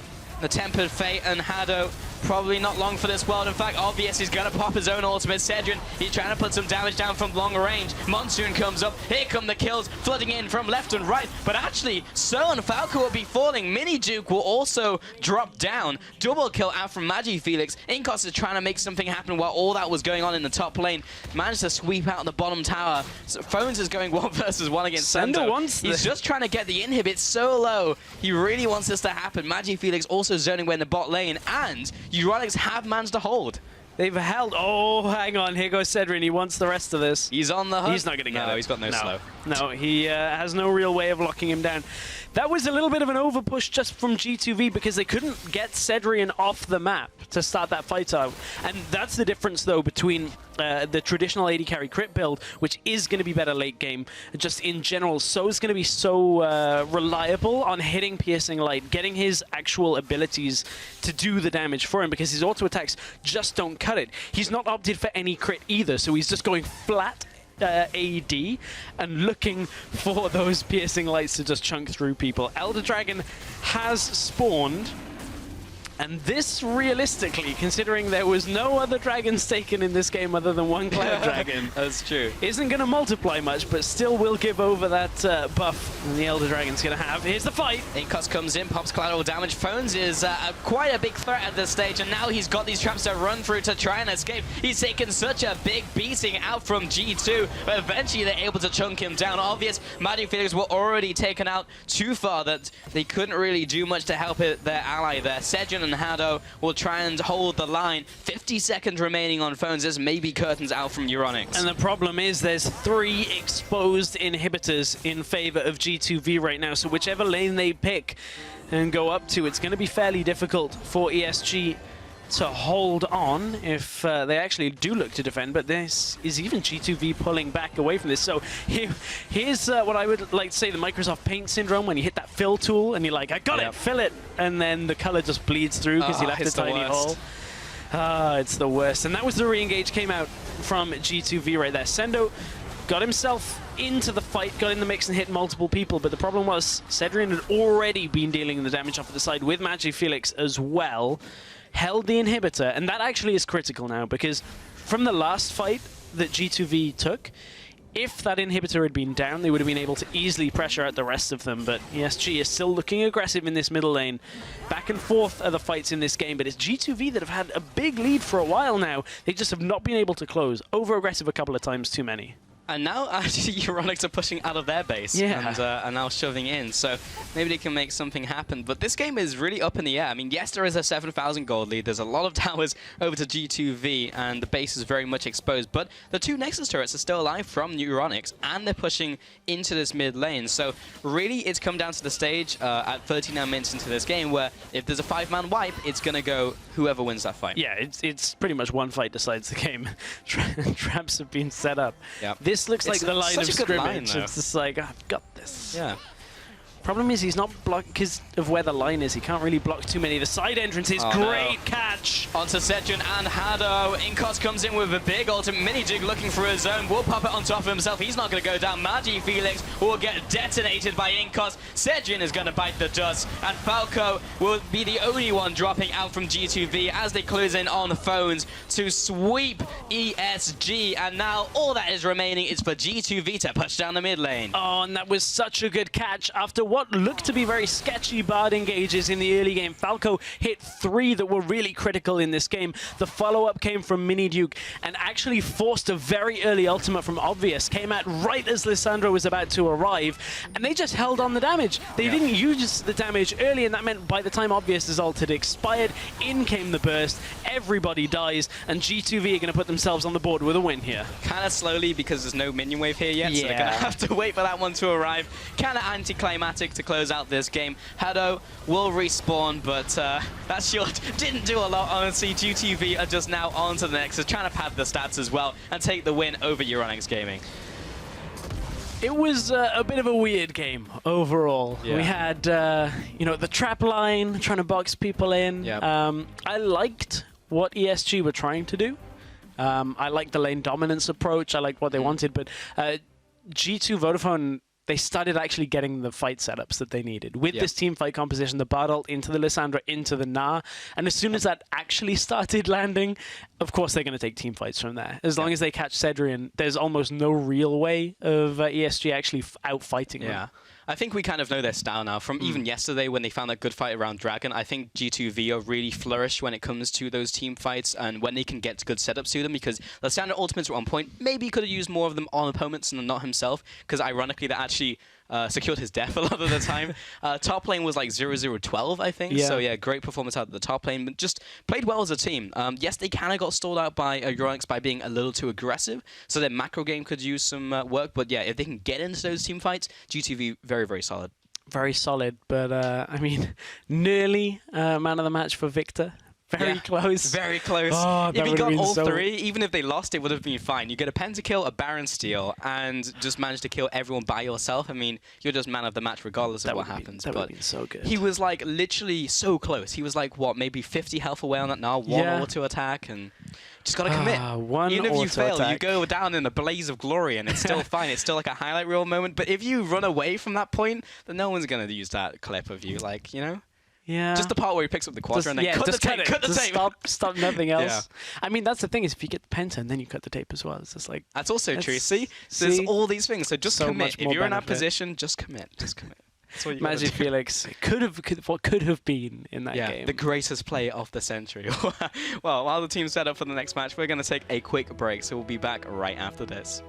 Tempered Fate and Hado Probably not long for this world. In fact, Obvious is going to pop his own ultimate. Cedric, he's trying to put some damage down from long range. Monsoon comes up. Here come the kills, flooding in from left and right. But actually, So and Falco will be falling. Mini Duke will also drop down. Double kill out from Magi Felix. Inkos is trying to make something happen while all that was going on in the top lane. Managed to sweep out the bottom tower. So Phones is going 1 versus 1 against Sendo. He's just trying to get the inhibit so low. He really wants this to happen. Magi Felix also zoning away in the bot lane. And Euronics have managed to hold. They've held. Oh, hang on. Here goes Cedric. He wants the rest of this. He's on the hook. He's not going to get it. No, he's got no slow. No, he has no real way of locking him down. That was a little bit of an overpush just from G2V because they couldn't get Cedric off the map to start that fight out. And that's the difference, though, between the traditional AD carry crit build, which is going to be better late game. Just in general, So's going to be so reliable on hitting Piercing Light, getting his actual abilities to do the damage for him because his auto attacks just don't cut it. He's not opted for any crit either, so he's just going flat AD and looking for those piercing lights to just chunk through people. Elder Dragon has spawned, and this realistically, considering there was no other dragons taken in this game other than one Cloud Dragon, that's true, isn't going to multiply much, but still will give over that buff the Elder Dragon's going to have. Here's the fight. Inkos comes in, pops collateral damage. Phones is quite a big threat at this stage, and now he's got these traps to run through to try and escape. He's taken such a big beating out from G2, but eventually they're able to chunk him down. Obvious, Magi Felix were already taken out too far that they couldn't really do much to help their ally there. Sejun and Hado will try and hold the line. 50 seconds remaining on Phones. There's maybe curtains out from Euronics. And the problem is there's 3 exposed inhibitors in favor of G2V right now, so whichever lane they pick and go up to, it's going to be fairly difficult for ESG to hold on if they actually do look to defend, but this is even G2V pulling back away from this. So here's what I would like to say, the Microsoft Paint syndrome, when you hit that fill tool and you're like, I got it, fill it, and then the color just bleeds through because you left a tiny hole. It's the worst. And that was the re-engage came out from G2V right there. Sendo got himself into the fight, got in the mix and hit multiple people, but the problem was Cedric had already been dealing the damage off of the side with Magi Felix as well. Held the inhibitor, and that actually is critical now because from the last fight that G2V took, if that inhibitor had been down, they would have been able to easily pressure out the rest of them, but ESG is still looking aggressive in this middle lane. Back and forth are the fights in this game, but it's G2V that have had a big lead for a while now. They just have not been able to close. Over-aggressive a couple of times too many. And now actually Euronics are pushing out of their base and now shoving in, so maybe they can make something happen. But this game is really up in the air. I mean, yes, there is a 7,000 gold lead. There's a lot of towers over to G2V, and the base is very much exposed. But the 2 Nexus turrets are still alive from Euronics, and they're pushing into this mid lane. So really, it's come down to the stage at 39 minutes into this game, where if there's a 5-man wipe, it's going to go whoever wins that fight. Yeah, it's pretty much one fight decides the game. Traps have been set up. Yep. This looks like the line of scrimmage. Line, it's just like, I've got this. Yeah. Problem is he's not blocked because of where the line is. He can't really block too many. The side entrance is great catch. Onto Sejun and Hado. Inkos comes in with a big ultimate. Mini Duke looking for his own. Will pop it on top of himself. He's not going to go down. Magi Felix will get detonated by Inkos. Sejun is going to bite the dust. And Falco will be the only one dropping out from G2V as they close in on the Phones to sweep ESG. And now all that is remaining is for G2V to push down the mid lane. Oh, and that was such a good catch after what looked to be very sketchy Bard engages in the early game. Falco hit 3 that were really critical in this game. The follow-up came from Mini Duke and actually forced a very early ultimate from Obvious. Came out right as Lissandro was about to arrive, and they just held on the damage. They didn't use the damage early, and that meant by the time Obvious's ult had expired, in came the burst, everybody dies, and G2V are going to put themselves on the board with a win here. Kind of slowly because there's no minion wave here yet, so they're going to have to wait for that one to arrive. Kind of anticlimactic to close out this game. Hado will respawn, but that shield didn't do a lot, honestly. G2V are just now on to the Nexus, trying to pad the stats as well and take the win over Euronics Gaming. It was a bit of a weird game overall. Yeah. We had, you know, the trap line, trying to box people in. Yep. I liked what ESG were trying to do. I liked the lane dominance approach. I liked what they wanted, but G2 Vodafone they started actually getting the fight setups that they needed. With this team fight composition, the Bardolt into the Lissandra, into the Na, and as soon as that actually started landing, of course they're going to take team fights from there. As long as they catch Cedrian, there's almost no real way of ESG actually out-fighting them. I think we kind of know their style now. From even yesterday when they found that good fight around Dragon, I think G2VO really flourished when it comes to those team fights and when they can get good setups to them, because the standard ultimates were on point. Maybe he could have used more of them on opponents and not himself, because ironically that actually secured his death a lot of the time. Top lane was like 0-0-12, I think. So yeah, great performance out of the top lane, but just played well as a team. Yes, they kind of got stalled out by Euronix by being a little too aggressive, so their macro game could use some work. But yeah, if they can get into those team fights, GTV very, very solid. Very solid, but I mean, nearly man of the match for Victor. Very close. Very close. Oh, if he got all three, even if they lost, it would have been fine. You get a pentakill, a Baron steal, and just manage to kill everyone by yourself. I mean, you're just man of the match regardless of what happens. That would have been so good. He was like literally so close. He was like, what, maybe 50 health away on that now, one auto attack, and just got to commit. Even if you fail, you go down in a blaze of glory, and it's still fine. It's still like a highlight reel moment. But if you run away from that point, then no one's going to use that clip of you, like, you know? Yeah. Just the part where he picks up the quadra and then cut the tape. Cut the tape. Stop nothing else. I mean, that's the thing, is if you get the penta and then you cut the tape as well, it's just like... That's also true. See? There's all these things. So just commit. If you're in that position, just commit. Just commit. That's what you Magic Felix what could have been in that game. The greatest play of the century. Well, while the team's set up for the next match, we're going to take a quick break. So we'll be back right after this.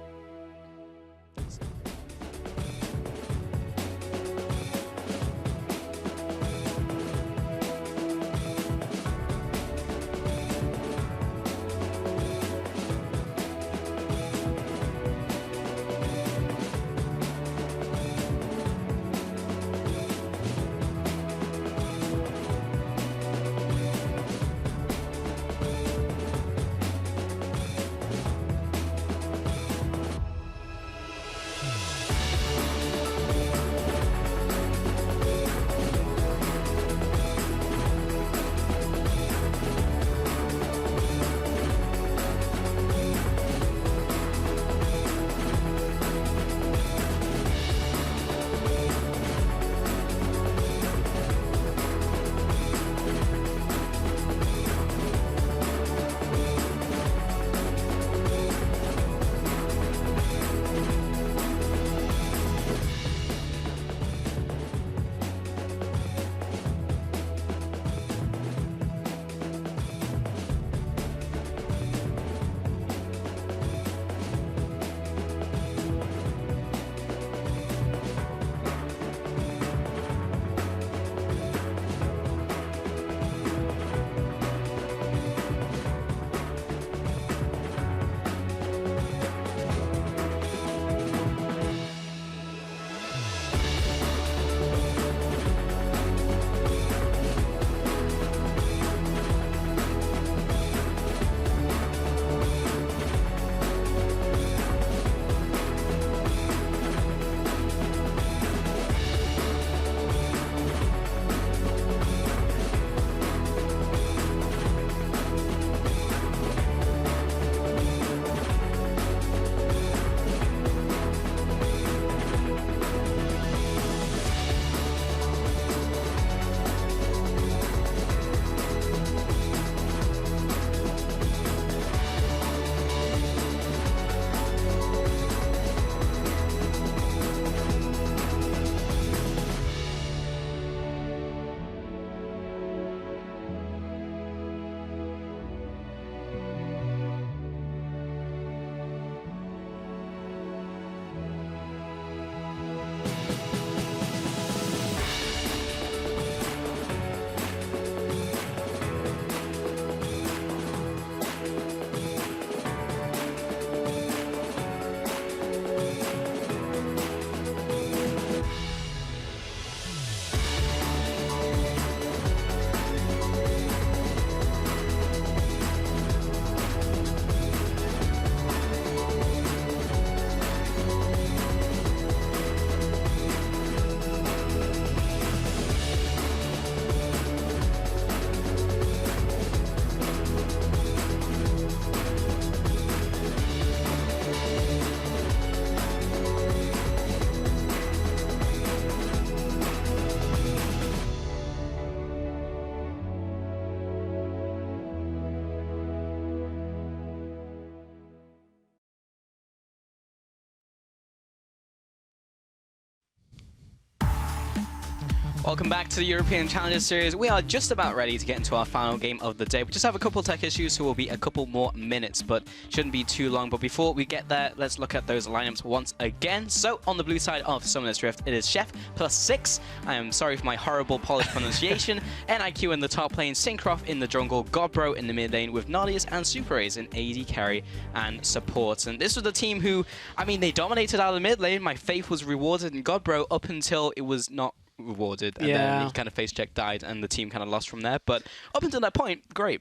Welcome back to the European Challenger Series. We are just about ready to get into our final game of the day. We just have a couple tech issues, so we'll be a couple more minutes, but shouldn't be too long. But before we get there, let's look at those lineups once again. So on the blue side of Summoner's Rift, it is Chef +6. I am sorry for my horrible Polish pronunciation. NIQ in the top lane, Syncroft in the jungle, Godbro in the mid lane with Nautilus and Super Ace in AD carry and support. And this was the team who, I mean, they dominated out of the mid lane. My faith was rewarded in Godbro up until it was not rewarded, and then he kind of face check died and the team kind of lost from there, but up until that point, great.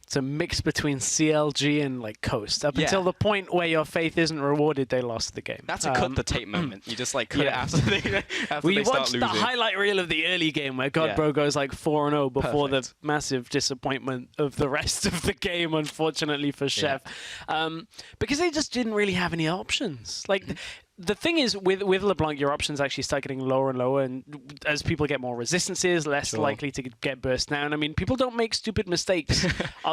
It's a mix between CLG and like Coast. Up until the point where your faith isn't rewarded, they lost the game. That's a cut the tape moment. You just like cut it after they start losing. We watched the highlight reel of the early game where Godbro goes like 4-0 before the massive disappointment of the rest of the game, unfortunately for Chef. Because they just didn't really have any options. Like, the thing is, with LeBlanc, your options actually start getting lower and lower, and as people get more resistances, less likely to get burst down. I mean, people don't make stupid mistakes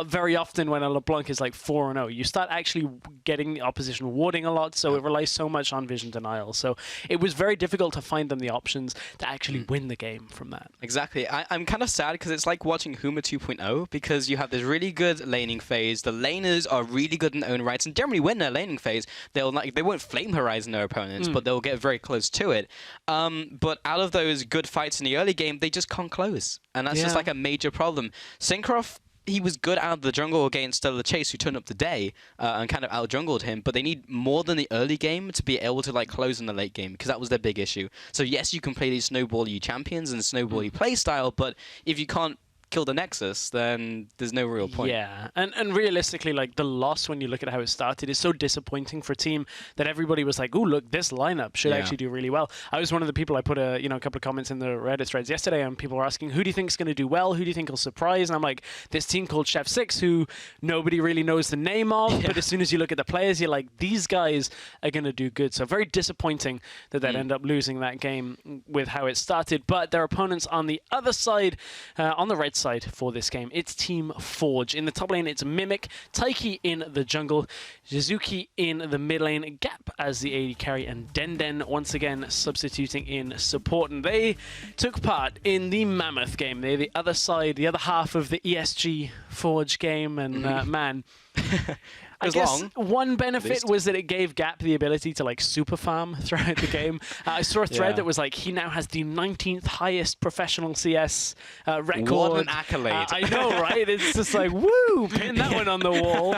very often when a LeBlanc is like 4-0. You start actually getting the opposition warding a lot, so it relies so much on vision denial. So it was very difficult to find them the options to actually win the game from that. Exactly. I'm kind of sad because it's like watching Huma 2.0, because you have this really good laning phase. The laners are really good in their own rights, and generally win their laning phase. They won't flame Horizon their opponents, but they'll get very close to it. But out of those good fights in the early game, they just can't close. And that's just like a major problem. Syncroft, he was good out of the jungle against the Chase, who turned up the day and kind of out-jungled him, but they need more than the early game to be able to like close in the late game, because that was their big issue. So yes, you can play these snowball-y champions and snowball-y playstyle, but if you can't kill the Nexus, then there's no real point. Yeah, and realistically, like, the loss, when you look at how it started, is so disappointing for a team that everybody was like, "Ooh, look, this lineup should actually do really well." I was one of the people. I put a couple of comments in the Reddit threads yesterday, and people were asking, "Who do you think is going to do well? Who do you think will surprise?" And I'm like, this team called Chef 6, who nobody really knows the name of, but as soon as you look at the players, you're like, these guys are going to do good. So very disappointing that they'd end up losing that game with how it started. But their opponents on the other side, on the red side for this game, it's Team Forge. In the top lane, it's Mimic, Taiki in the jungle, Jizuki in the mid lane, Gap as the AD carry, and Denden once again substituting in support. And they took part in the Mammoth game. They're the other side, the other half of the ESG Forge game, and man, I guess one benefit was that it gave Gap the ability to like super farm throughout the game. I saw a thread that was like, he now has the 19th highest professional CS record. What an accolade. I know, right? It's just like, woo, pin that one on the wall.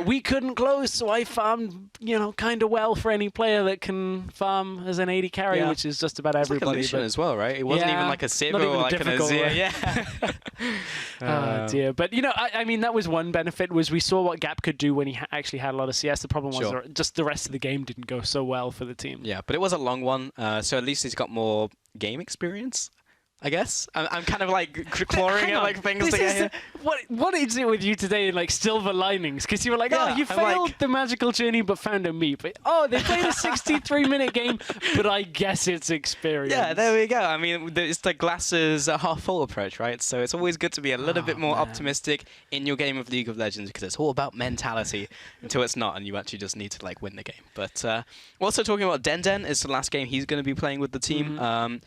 We couldn't close, so I farmed, kind of well for any player that can farm as an AD carry, which is just about everybody. Like as well, right? It wasn't even like a Civ or like an Azir. Yeah. Oh dear. But I mean, that was one benefit, was we saw what Gap could do when he actually had a lot of CS. The problem was just the rest of the game didn't go so well for the team. Yeah, but it was a long one, so at least he's got more game experience, I guess. I'm kind of like clawing at like things to get here. What is it with you today, like silver linings? Because you were like, you failed the magical journey but found a meat. But, they played a 63-minute game, but I guess it's experience. Yeah, there we go. I mean, it's the glasses half full approach, right? So it's always good to be a little bit more optimistic in your game of League of Legends, because it's all about mentality until it's not, and you actually just need to like win the game. But also talking about Denden, it's the last game he's going to be playing with the team.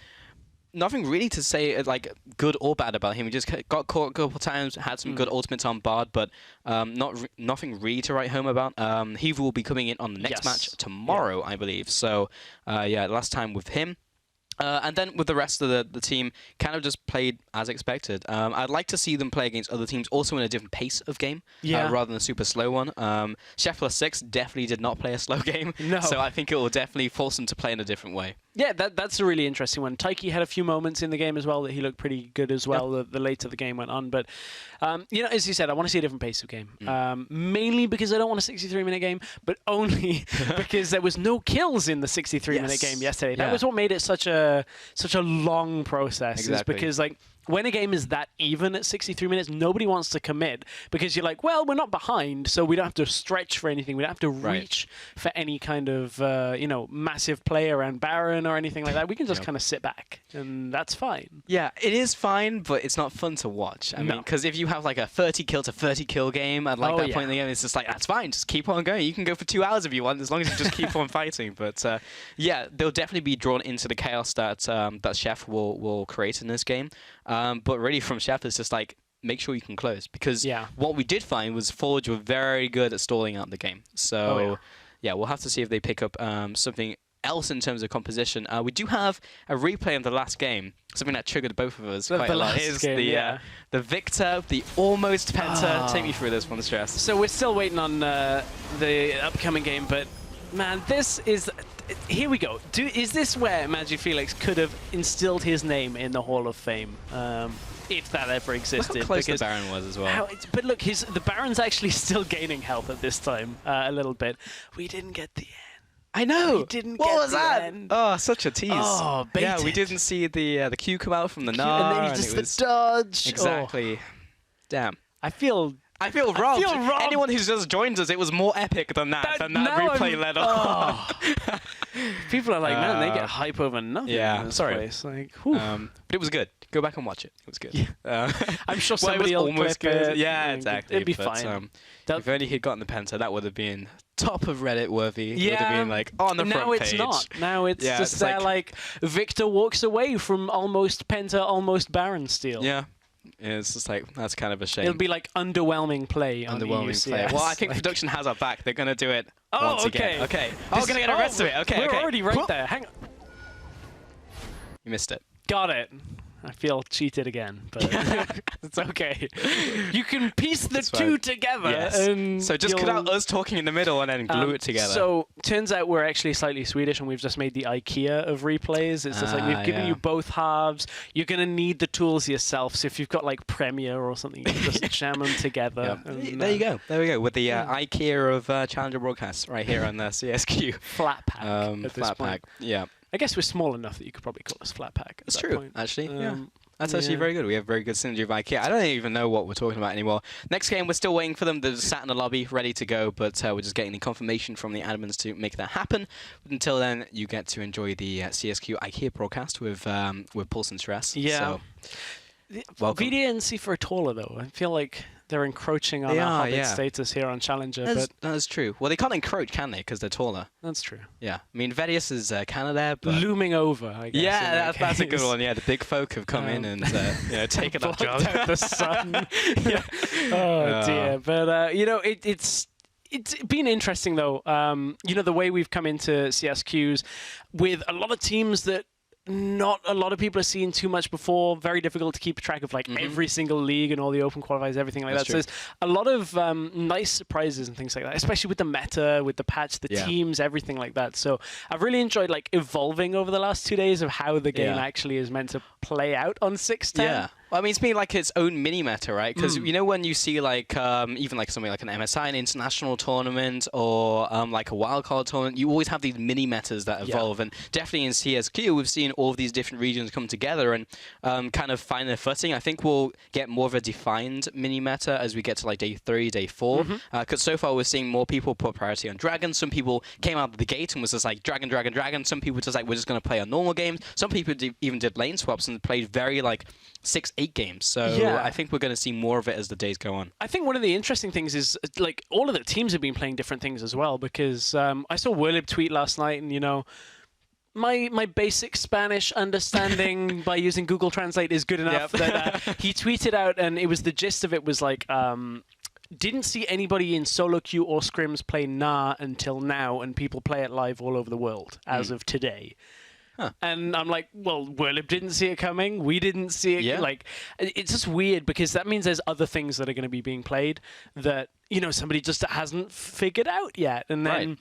Nothing really to say like good or bad about him. He just got caught a couple times, had some good ultimates on Bard, but nothing really to write home about. He will be coming in on the next match tomorrow, I believe. So last time with him. And then with the rest of the team, kind of just played as expected. I'd like to see them play against other teams also in a different pace of game, rather than a super slow one. Chef +6 definitely did not play a slow game, so I think it will definitely force them to play in a different way. Yeah, that's a really interesting one. Taiki had a few moments in the game as well that he looked pretty good as well, the later the game went on. But, as you said, I want to see a different pace of game. Mainly because I don't want a 63-minute game, but only because there was no kills in the 63-minute game yesterday. That was what made it such a long process. Exactly. Is because, like, when a game is that even at 63 minutes, nobody wants to commit because you're like, well, we're not behind, so we don't have to stretch for anything. We don't have to reach for any kind of, massive play around Baron or anything like that. We can just kind of sit back, and that's fine. Yeah, it is fine, but it's not fun to watch. I mean, because if you have like a 30 kill to 30 kill game at like that point in the game, it's just like, that's fine, just keep on going. You can go for 2 hours if you want, as long as you just keep on fighting. But yeah, they'll definitely be drawn into the chaos that that Chef will create in this game. But really from Chef, it's just like, make sure you can close. Because what we did find was Forge were very good at stalling out the game. So yeah, we'll have to see if they pick up something else in terms of composition. We do have a replay of the last game, something that triggered both of us quite a lot. Is the Victor, the almost Penta. Take me through this one, Stress. So we're still waiting on the upcoming game, but man, this is... Here we go. Is this where Magi Felix could have instilled his name in the Hall of Fame? If that ever existed. Look how close the Baron was as well. But look, the Baron's actually still gaining health at this time, a little bit. We didn't get the end. I know. We didn't what get was the that? end. Oh, such a tease. Oh, baited. Yeah, we didn't see the Q come out from the Gnar. And then just the dodge. Exactly. Damn. I feel robbed. robbed. Anyone who's just joined us, it was more epic than that replay led on. People are like, man, they get hype over nothing. Yeah, in this sorry. place. Like, but it was good. Go back and watch it. It was good. Yeah. I'm sure well, somebody will almost clip good. it. Yeah, exactly. It'd be but, fine. If only he'd gotten the Penta, that would have been top of Reddit worthy. Yeah. Would have been like on the front page. Now it's not. Now it's just it's there like Victor walks away from almost Penta, almost Baron steal. Yeah. It's just like, that's kind of a shame. It'll be like underwhelming play on Underwhelming play. Well, I think production has our back. They're going to do it once again. Okay. Oh, we're going to get the rest of it. Okay, We're already right there. Hang on. You missed it. Got it. I feel cheated again, but it's okay. You can piece the two together. Yes. And so just cut out us talking in the middle and then glue it together. So turns out we're actually slightly Swedish, and we've just made the IKEA of replays. It's just like we've given you both halves. You're going to need the tools yourself. So if you've got like Premiere or something, you can just jam them together. Yep. And, there you go. There we go. With the IKEA of Challenger Broadcasts right here on the CSQ. Flat pack at this flat point. pack. Yeah. I guess we're small enough that you could probably call us flat pack. That's true, actually. Yeah. That's actually very good. We have very good synergy of IKEA. I don't even know what we're talking about anymore. Next game, we're still waiting for them. They're just sat in the lobby, ready to go, but we're just getting the confirmation from the admins to make that happen. But until then, you get to enjoy the CSQ IKEA broadcast with Pulse and Stress. Yeah. So, welcome. VDA and C4 taller, though. I feel like they're encroaching on our Hobbit status here on Challenger. That's true. Well, they can't encroach, can they? Because they're taller. That's true. Yeah. I mean, Vedius is kind of there, but... Looming over, I guess. Yeah, that's a good one. Yeah, the big folk have come in and taken that job. Out the sun. Yeah. Oh, dear. But, it's been interesting, though. The way we've come into CSQs with a lot of teams that not a lot of people have seen too much before. Very difficult to keep track of like every single league and all the open qualifiers, everything like that. So there's a lot of nice surprises and things like that, especially with the meta, with the patch, the teams, everything like that. So I've really enjoyed like evolving over the last 2 days of how the game actually is meant to play out on 610. Yeah. Well, I mean, it's been like its own mini meta, right? Because when you see like even like something like an MSI, an international tournament, or like a wildcard tournament, you always have these mini metas that evolve. And definitely in CSQ, we've seen all of these different regions come together and kind of find their footing. I think we'll get more of a defined mini meta as we get to like day 3, day 4. Because so far we're seeing more people put priority on Dragon. Some people came out of the gate and was just like Dragon, Dragon, Dragon. Some people just like, we're just going to play our normal games. Some people even did lane swaps and played very like 6-8 games. So I think we're going to see more of it as the days go on. I think one of the interesting things is like all of the teams have been playing different things as well, because I saw Werlib tweet last night, and my basic Spanish understanding by using Google Translate is good enough that he tweeted out, and it was the gist of it was like didn't see anybody in solo queue or scrims play Gnar until now, and people play it live all over the world as of today. And I'm like, well, Werlib didn't see it coming. We didn't see it. Yeah. Like, it's just weird because that means there's other things that are going to be being played that, somebody just hasn't figured out yet. And then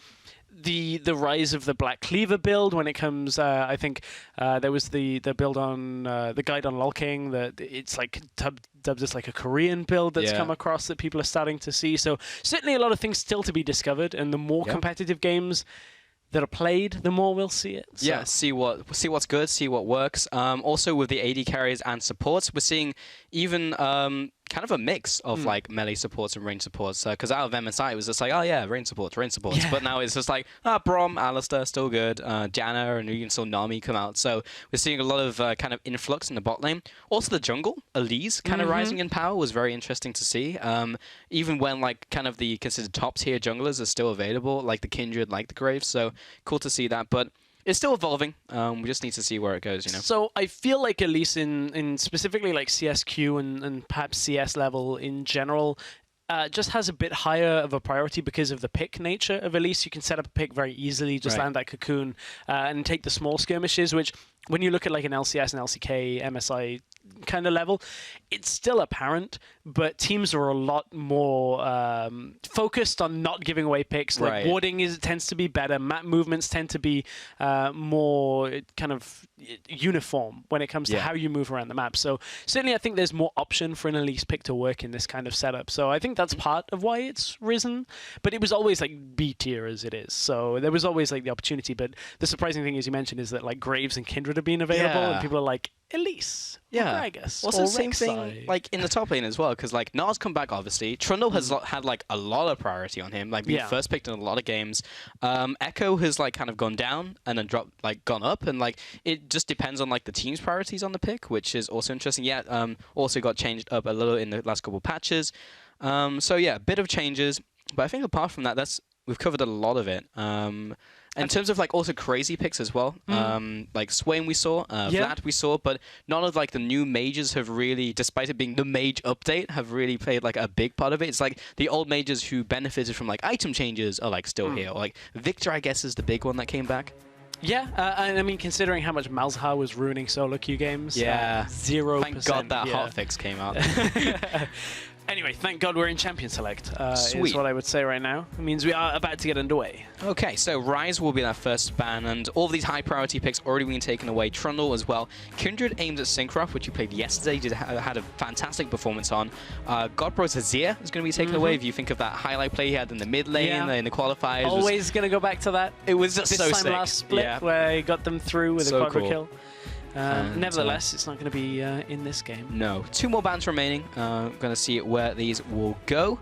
the rise of the Black Cleaver build when it comes, I think there was the build on, the guide on LOLking that it's like dubbed as like a Korean build that's come across that people are starting to see. So certainly a lot of things still to be discovered, and the more competitive games, that are played, the more we'll see it. So. Yeah, see what's good, see what works. Also with the AD carries and supports, we're seeing even kind of a mix of like melee supports and range supports. Because out of MSI, it was just like, oh yeah, range supports. Yeah. But now it's just like, Braum, Alistar, still good. Janna, and you can still Nami come out. So we're seeing a lot of kind of influx in the bot lane. Also the jungle, Elise kind of rising in power was very interesting to see. Even when like kind of the considered top tier junglers are still available, like the Kindred, like the Graves. So cool to see that. But it's still evolving. We just need to see where it goes, you know. So I feel like at least in specifically like CSQ and perhaps CS level in general, just has a bit higher of a priority because of the pick nature of Elise. You can set up a pick very easily, just land that cocoon and take the small skirmishes, which when you look at like an LCS and LCK, MSI kind of level, it's still apparent, but teams are a lot more focused on not giving away picks. Like warding tends to be better. Map movements tend to be more kind of uniform when it comes to how you move around the map. So certainly I think there's more option for an Elise pick to work in this kind of setup. So I think that's part of why it's risen, but it was always like B tier as it is. So there was always like the opportunity, but the surprising thing, as you mentioned, is that like Graves and Kindred have been available and people are like, Elise, Gragas, also or the same Rek'Sai. thing like in the top lane as well, because like Nars come back obviously. Trundle has had like a lot of priority on him, like being first picked in a lot of games. Echo has like kind of gone down and then gone up, and like it just depends on like the team's priorities on the pick, which is also interesting. Also got changed up a little in the last couple of patches. So yeah, a bit of changes, but I think apart from that, we've covered a lot of it. In terms of like also crazy picks as well, like Swain we saw, Vlad we saw, but none of like the new mages have really, despite it being the mage update, have really played like a big part of it. It's like the old mages who benefited from like item changes are like still here. Or, like Victor, I guess, is the big one that came back. Yeah, and I mean, considering how much Malzahar was ruining solo queue games, 0%. Thank God that hotfix came out. Anyway, thank God we're in Champion Select, is Sweet. what I would say right now. It means we are about to get underway. Okay, so Ryze will be that first ban, and all of these high priority picks already been taken away. Trundle as well. Kindred aimed at Syncroft, which you played yesterday, had a fantastic performance on. Godbro's Azir is going to be taken away. If you think of that highlight play he had in the mid lane, in the qualifiers. Always going to go back to that. It was just this so time sick. Last split where he got them through with a quadra kill. Nevertheless, it's not going to be in this game. No. 2 more bans remaining. Going to see where these will go.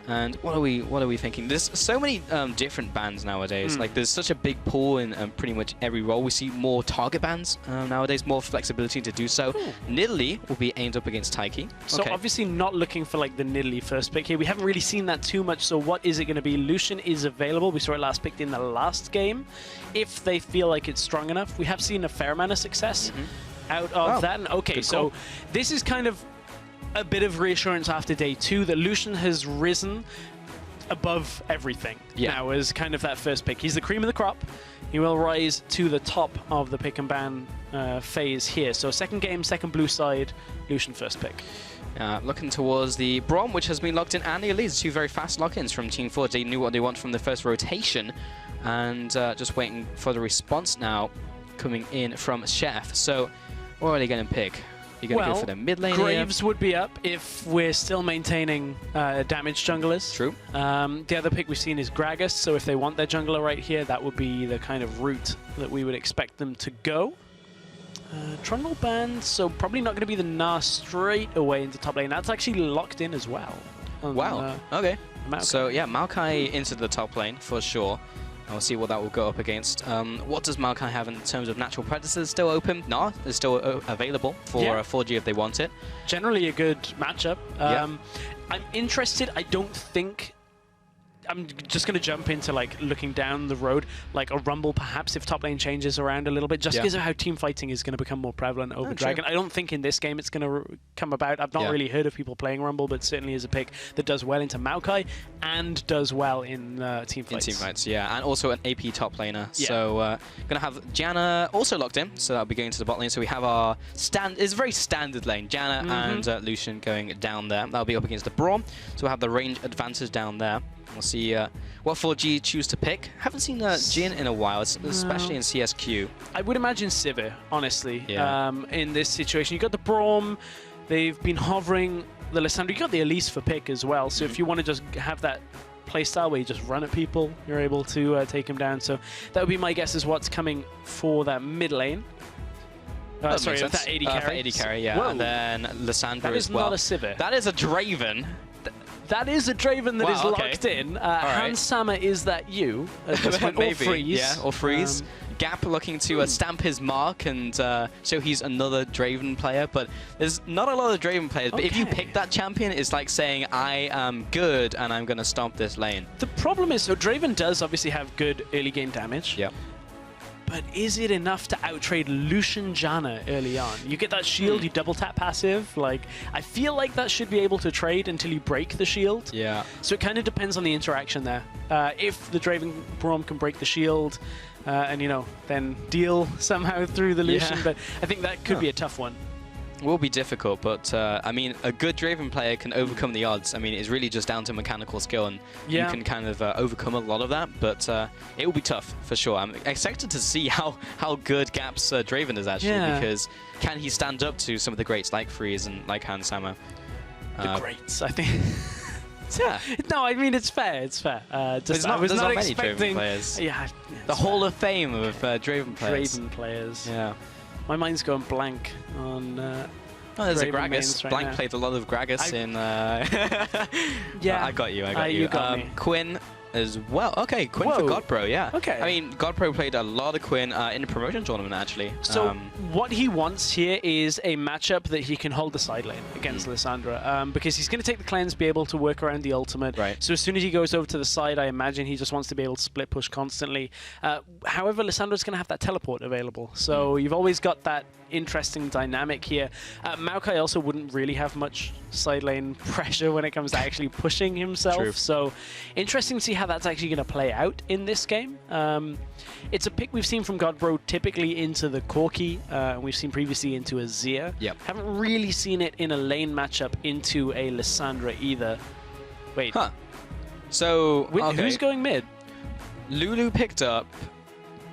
And what are we thinking? There's so many different bans nowadays. Like there's such a big pool in pretty much every role. We see more target bans nowadays, more flexibility to do so. Nidalee will be aimed up against Taiki. So obviously not looking for like the Nidalee first pick here. We haven't really seen that too much. So what is it going to be? Lucian is available. We saw it last picked in the last game. If they feel like it's strong enough, we have seen a fair amount of success out of that. And okay, so this is kind of a bit of reassurance after day 2 that Lucian has risen above everything now as kind of that first pick. He's the cream of the crop. He will rise to the top of the pick and ban phase here. So second game, second blue side, Lucian first pick. Looking towards the Braum, which has been locked in, and the Elise. 2 very fast lock-ins from Team Forge. They knew what they want from the first rotation, and just waiting for the response now coming in from Chef. So what are they going to pick? You're going to go for the mid lane Graves would be up if we're still maintaining damage junglers. True. The other pick we've seen is Gragas, so if they want their jungler right here, that would be the kind of route that we would expect them to go. Trundle banned, so probably not going to be the Gnar straight away into top lane. That's actually locked in as well. Wow. Okay. Maokai. So yeah, Maokai into the top lane for sure. We'll see what that will go up against. What does Maokai have in terms of natural predators? Still open? Gnar is still available for 4G if they want it. Generally a good matchup. I'm interested. I don't think... I'm just going to jump into like looking down the road, like a Rumble perhaps if top lane changes around a little bit, just because of how team fighting is going to become more prevalent over Dragon. I don't think in this game it's going to come about. I've not really heard of people playing Rumble, but certainly is a pick that does well into Maokai and does well in team fights. In team fights, yeah, and also an AP top laner. So going to have Janna also locked in, so that'll be going to the bot lane. So we have our it's a very standard lane, Janna and Lucian going down there. That'll be up against the Braum, so we'll have the range advantage down there. We'll see what 4G choose to pick. Haven't seen Jhin in a while, especially in CSQ. I would imagine Sivir, honestly, in this situation. You got the Braum, they've been hovering the Lissandra. You got the Elise for pick as well, so if you want to just have that playstyle where you just run at people, you're able to take him down. So that would be my guess is what's coming for that mid lane. Sorry, makes that sense. 80 carry. For 80 carry, yeah. Whoa. And then Lissandra That is as well. not a Sivir. That is a Draven. That is a Draven that Wow, is okay. locked in. right. Hans Sama, is that you? At this point, or Maybe. Freeze. Yeah, or Freeze. Gap looking to stamp his mark and show he's another Draven player, but there's not a lot of Draven players. But if you Okay. pick that champion, it's like saying, I am good and I'm going to stomp this lane. The problem is, so Draven does obviously have good early game damage. Yeah. But is it enough to outtrade Lucian Janna early on? You get that shield, you double tap passive. Like, I feel like that should be able to trade until you break the shield. Yeah. So it kind of depends on the interaction there. If the Draven Braum can break the shield and, you know, then deal somehow through the Lucian, Yeah. but I think that could be a tough one. Will be difficult, but I mean, a good Draven player can overcome the odds. I mean, it's really just down to mechanical skill, and you can kind of overcome a lot of that, but it will be tough for sure. I'm excited to see how good Gap's Draven is actually, because can he stand up to some of the greats like Freeze and like Hans Sama? The greats, I think. Yeah. No, I mean, it's fair, it's fair. Just, I was there's not not many Draven expecting... players. Yeah, The Hall of Fame of Draven players. Draven players. Yeah. My mind's going blank on... Oh, there's a Draven Gragas. mains right Blank now. played a lot of Gragas in... Yeah. I got you, I got you. You got me. Quinn as well. Okay, Quinn Whoa. for Godbro, yeah. Okay. I mean, Godbro played a lot of Quinn in the promotion tournament, actually. So what he wants here is a matchup that he can hold the side lane against Lissandra, because he's going to take the cleanse, be able to work around the ultimate. Right. So as soon as he goes over to the side, I imagine he just wants to be able to split push constantly. However, Lissandra's going to have that teleport available, so you've always got that interesting dynamic here. Maokai also wouldn't really have much side lane pressure when it comes to actually pushing himself. True. So interesting to see how that's actually going to play out in this game. It's a pick we've seen from Godbro typically into the Corki, and we've seen previously into a Zia. Yep. Haven't really seen it in a lane matchup into a Lissandra either. Wait, Huh. So, okay. who's going mid? Lulu picked up.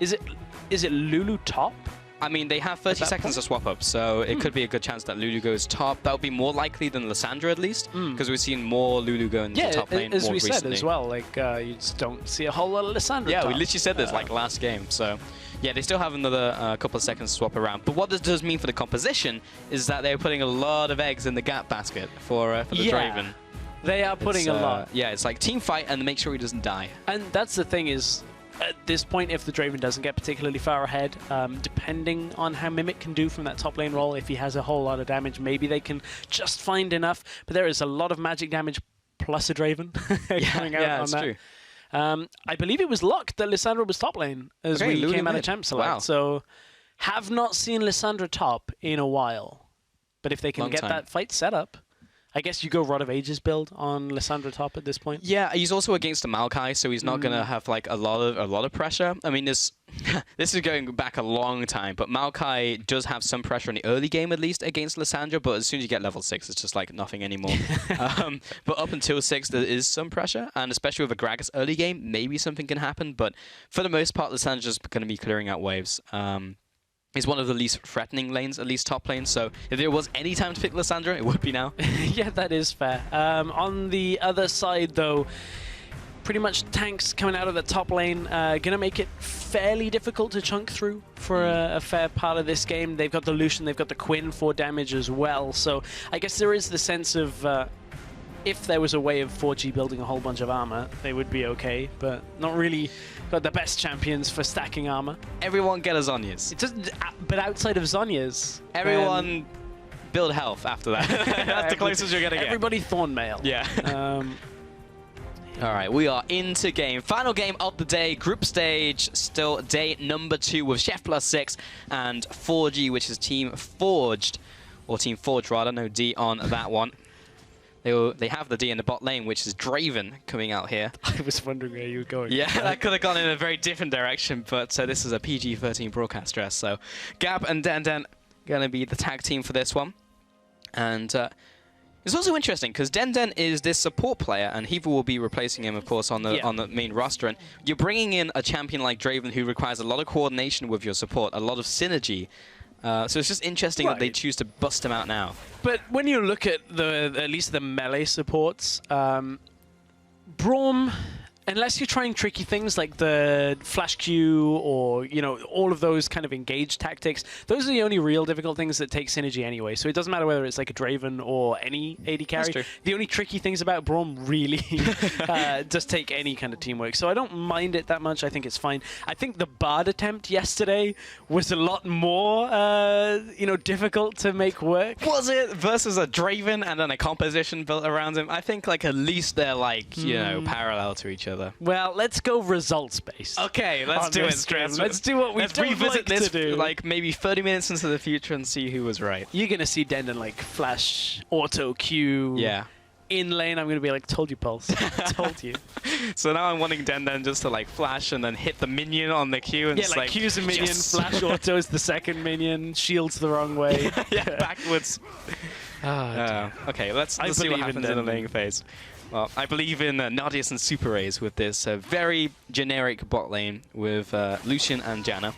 Is it Lulu top? I mean, they have 30 that seconds to swap up, so it could be a good chance that Lulu goes top. That would be more likely than Lissandra, at least, because we've seen more Lulu go into top lane as more we recently. said as well, like you just don't see a whole lot of Lissandra Yeah, top. we literally said this like last game, so yeah, they still have another couple of seconds to swap around. But what this does mean for the composition is that they're putting a lot of eggs in the Gap basket for the Draven. They are putting It's, a lot. Yeah, it's like team fight and make sure he doesn't die. And that's the thing is, at this point, if the Draven doesn't get particularly far ahead, depending on how Mimic can do from that top lane role, if he has a whole lot of damage, maybe they can just find enough. But there is a lot of magic damage plus a Draven coming out on that's that. true. I believe it was locked that Lissandra was top lane as Okay, we Lulu came out of mid. Champ Select. Wow. So have not seen Lissandra top in a while. But if they can Long get time. that fight set up, I guess you go Rod of Ages build on Lissandra top at this point. Yeah, he's also against the Maokai, so he's not gonna have like a lot of pressure. I mean, this this is going back a long time, but Maokai does have some pressure in the early game at least against Lissandra, but as soon as you get level 6, it's just like nothing anymore. But up until 6, there is some pressure, and especially with a Gragas early game, maybe something can happen. But for the most part, Lissandra's just going to be clearing out waves. He's one of the least threatening lanes, at least top lanes. So if there was any time to pick Lissandra, it would be now. Yeah, that is fair. On the other side, though, pretty much tanks coming out of the top lane, gonna make it fairly difficult to chunk through for a fair part of this game. They've got the Lucian, they've got the Quinn for damage as well. So I guess there is the sense of if there was a way of 4G building a whole bunch of armor, they would be okay, but not really got the best champions for stacking armor. Everyone get a Zhonya's. It doesn't, but outside of Zhonya's, Everyone build health after that. That's the closest you're going to get. everybody Thornmail. Yeah. Um, All right, we are into game. Final game of the day, group stage, still day number 2 with Chef +6 and 4G, which is Team Forged, or Team Forged rather, no D on that one. They have the D in the bot lane, which is Draven coming out here. I was wondering where you were going. Yeah, that could have gone in a very different direction, but this is a PG-13 broadcast dress, so Gab and Den going to be the tag team for this one. And it's also interesting because Den is this support player, and Heaver will be replacing him, of course, on the main roster. And you're bringing in a champion like Draven who requires a lot of coordination with your support, a lot of synergy. So it's just interesting that they choose to bust him out now. But when you look at at least the melee supports, Braum, unless you're trying tricky things like the flash Q or, you know, all of those kind of engage tactics, those are the only real difficult things that take synergy anyway. So it doesn't matter whether it's like a Draven or any AD carry. That's true. The only tricky things about Braum really does take any kind of teamwork. So I don't mind it that much. I think it's fine. I think the Bard attempt yesterday was a lot more, you know, difficult to make work. Was it versus a Draven and then a composition built around him? I think like at least they're like, you know, parallel to each other. Well, let's go results based. Okay, let's do it. Let's do what we Let's don't revisit like this to do. like maybe 30 minutes into the future and see who was right. You're gonna see Denden like flash auto Q. Yeah. In lane, I'm gonna be like, told you, Pulse. Told you. So now I'm wanting Denden just to like flash and then hit the minion on the Q and Yeah, just, like Q's a minion, yes. flash auto's the second minion, shields the wrong way. Yeah, backwards. Okay, let's see what believe in happens in the Denden. laning phase. Well, I believe in Nadius and Super Rays with this very generic bot lane with Lucian and Janna.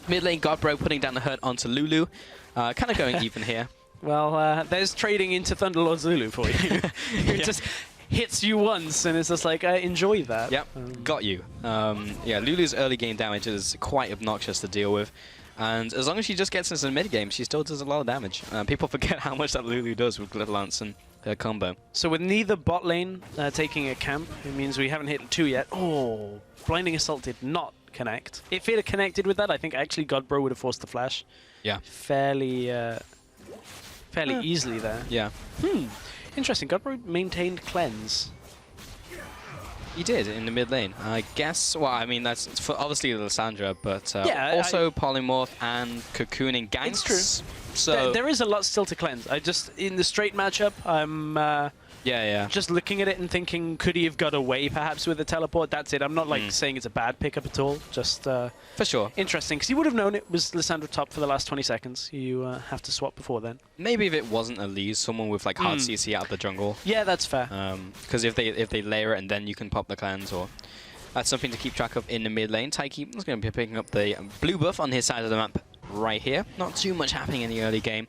Mid lane, Godbro putting down the hurt onto Lulu. Kind of going even here. Well, there's trading into Thunderlord Zulu for you. It just hits you once, and it's just like, enjoy that. Yep, got you. Yeah, Lulu's early game damage is quite obnoxious to deal with. And as long as she just gets into the mid game, she still does a lot of damage. People forget how much that Lulu does with Glitter Lance and her combo. So with neither bot lane taking a camp, it means we haven't hit 2 yet. Oh, Blinding Assault did not connect. If it had connected with that, I think actually Godbro would have forced the flash. Yeah. Fairly easily there. Yeah. Interesting. Godbro maintained cleanse. He did in the mid lane. I guess, well, I mean, that's for obviously Lysandra, but Yeah, also Polymorph and Cocooning ganks. It's true. So, There is a lot still to cleanse. I just, in the straight matchup, I'm yeah. just looking at it and thinking, could he have got away perhaps with a teleport? That's it. I'm not like saying it's a bad pickup at all. Just For sure. interesting, because you would have known it was Lysandra top for the last 20 seconds. You have to swap before then. Maybe if it wasn't Elise, someone with like hard CC out of the jungle. Yeah, that's fair. Because if they layer it and then you can pop the cleanse, or that's something to keep track of in the mid lane. Taiki is going to be picking up the blue buff on his side of the map right here. Not too much happening in the early game.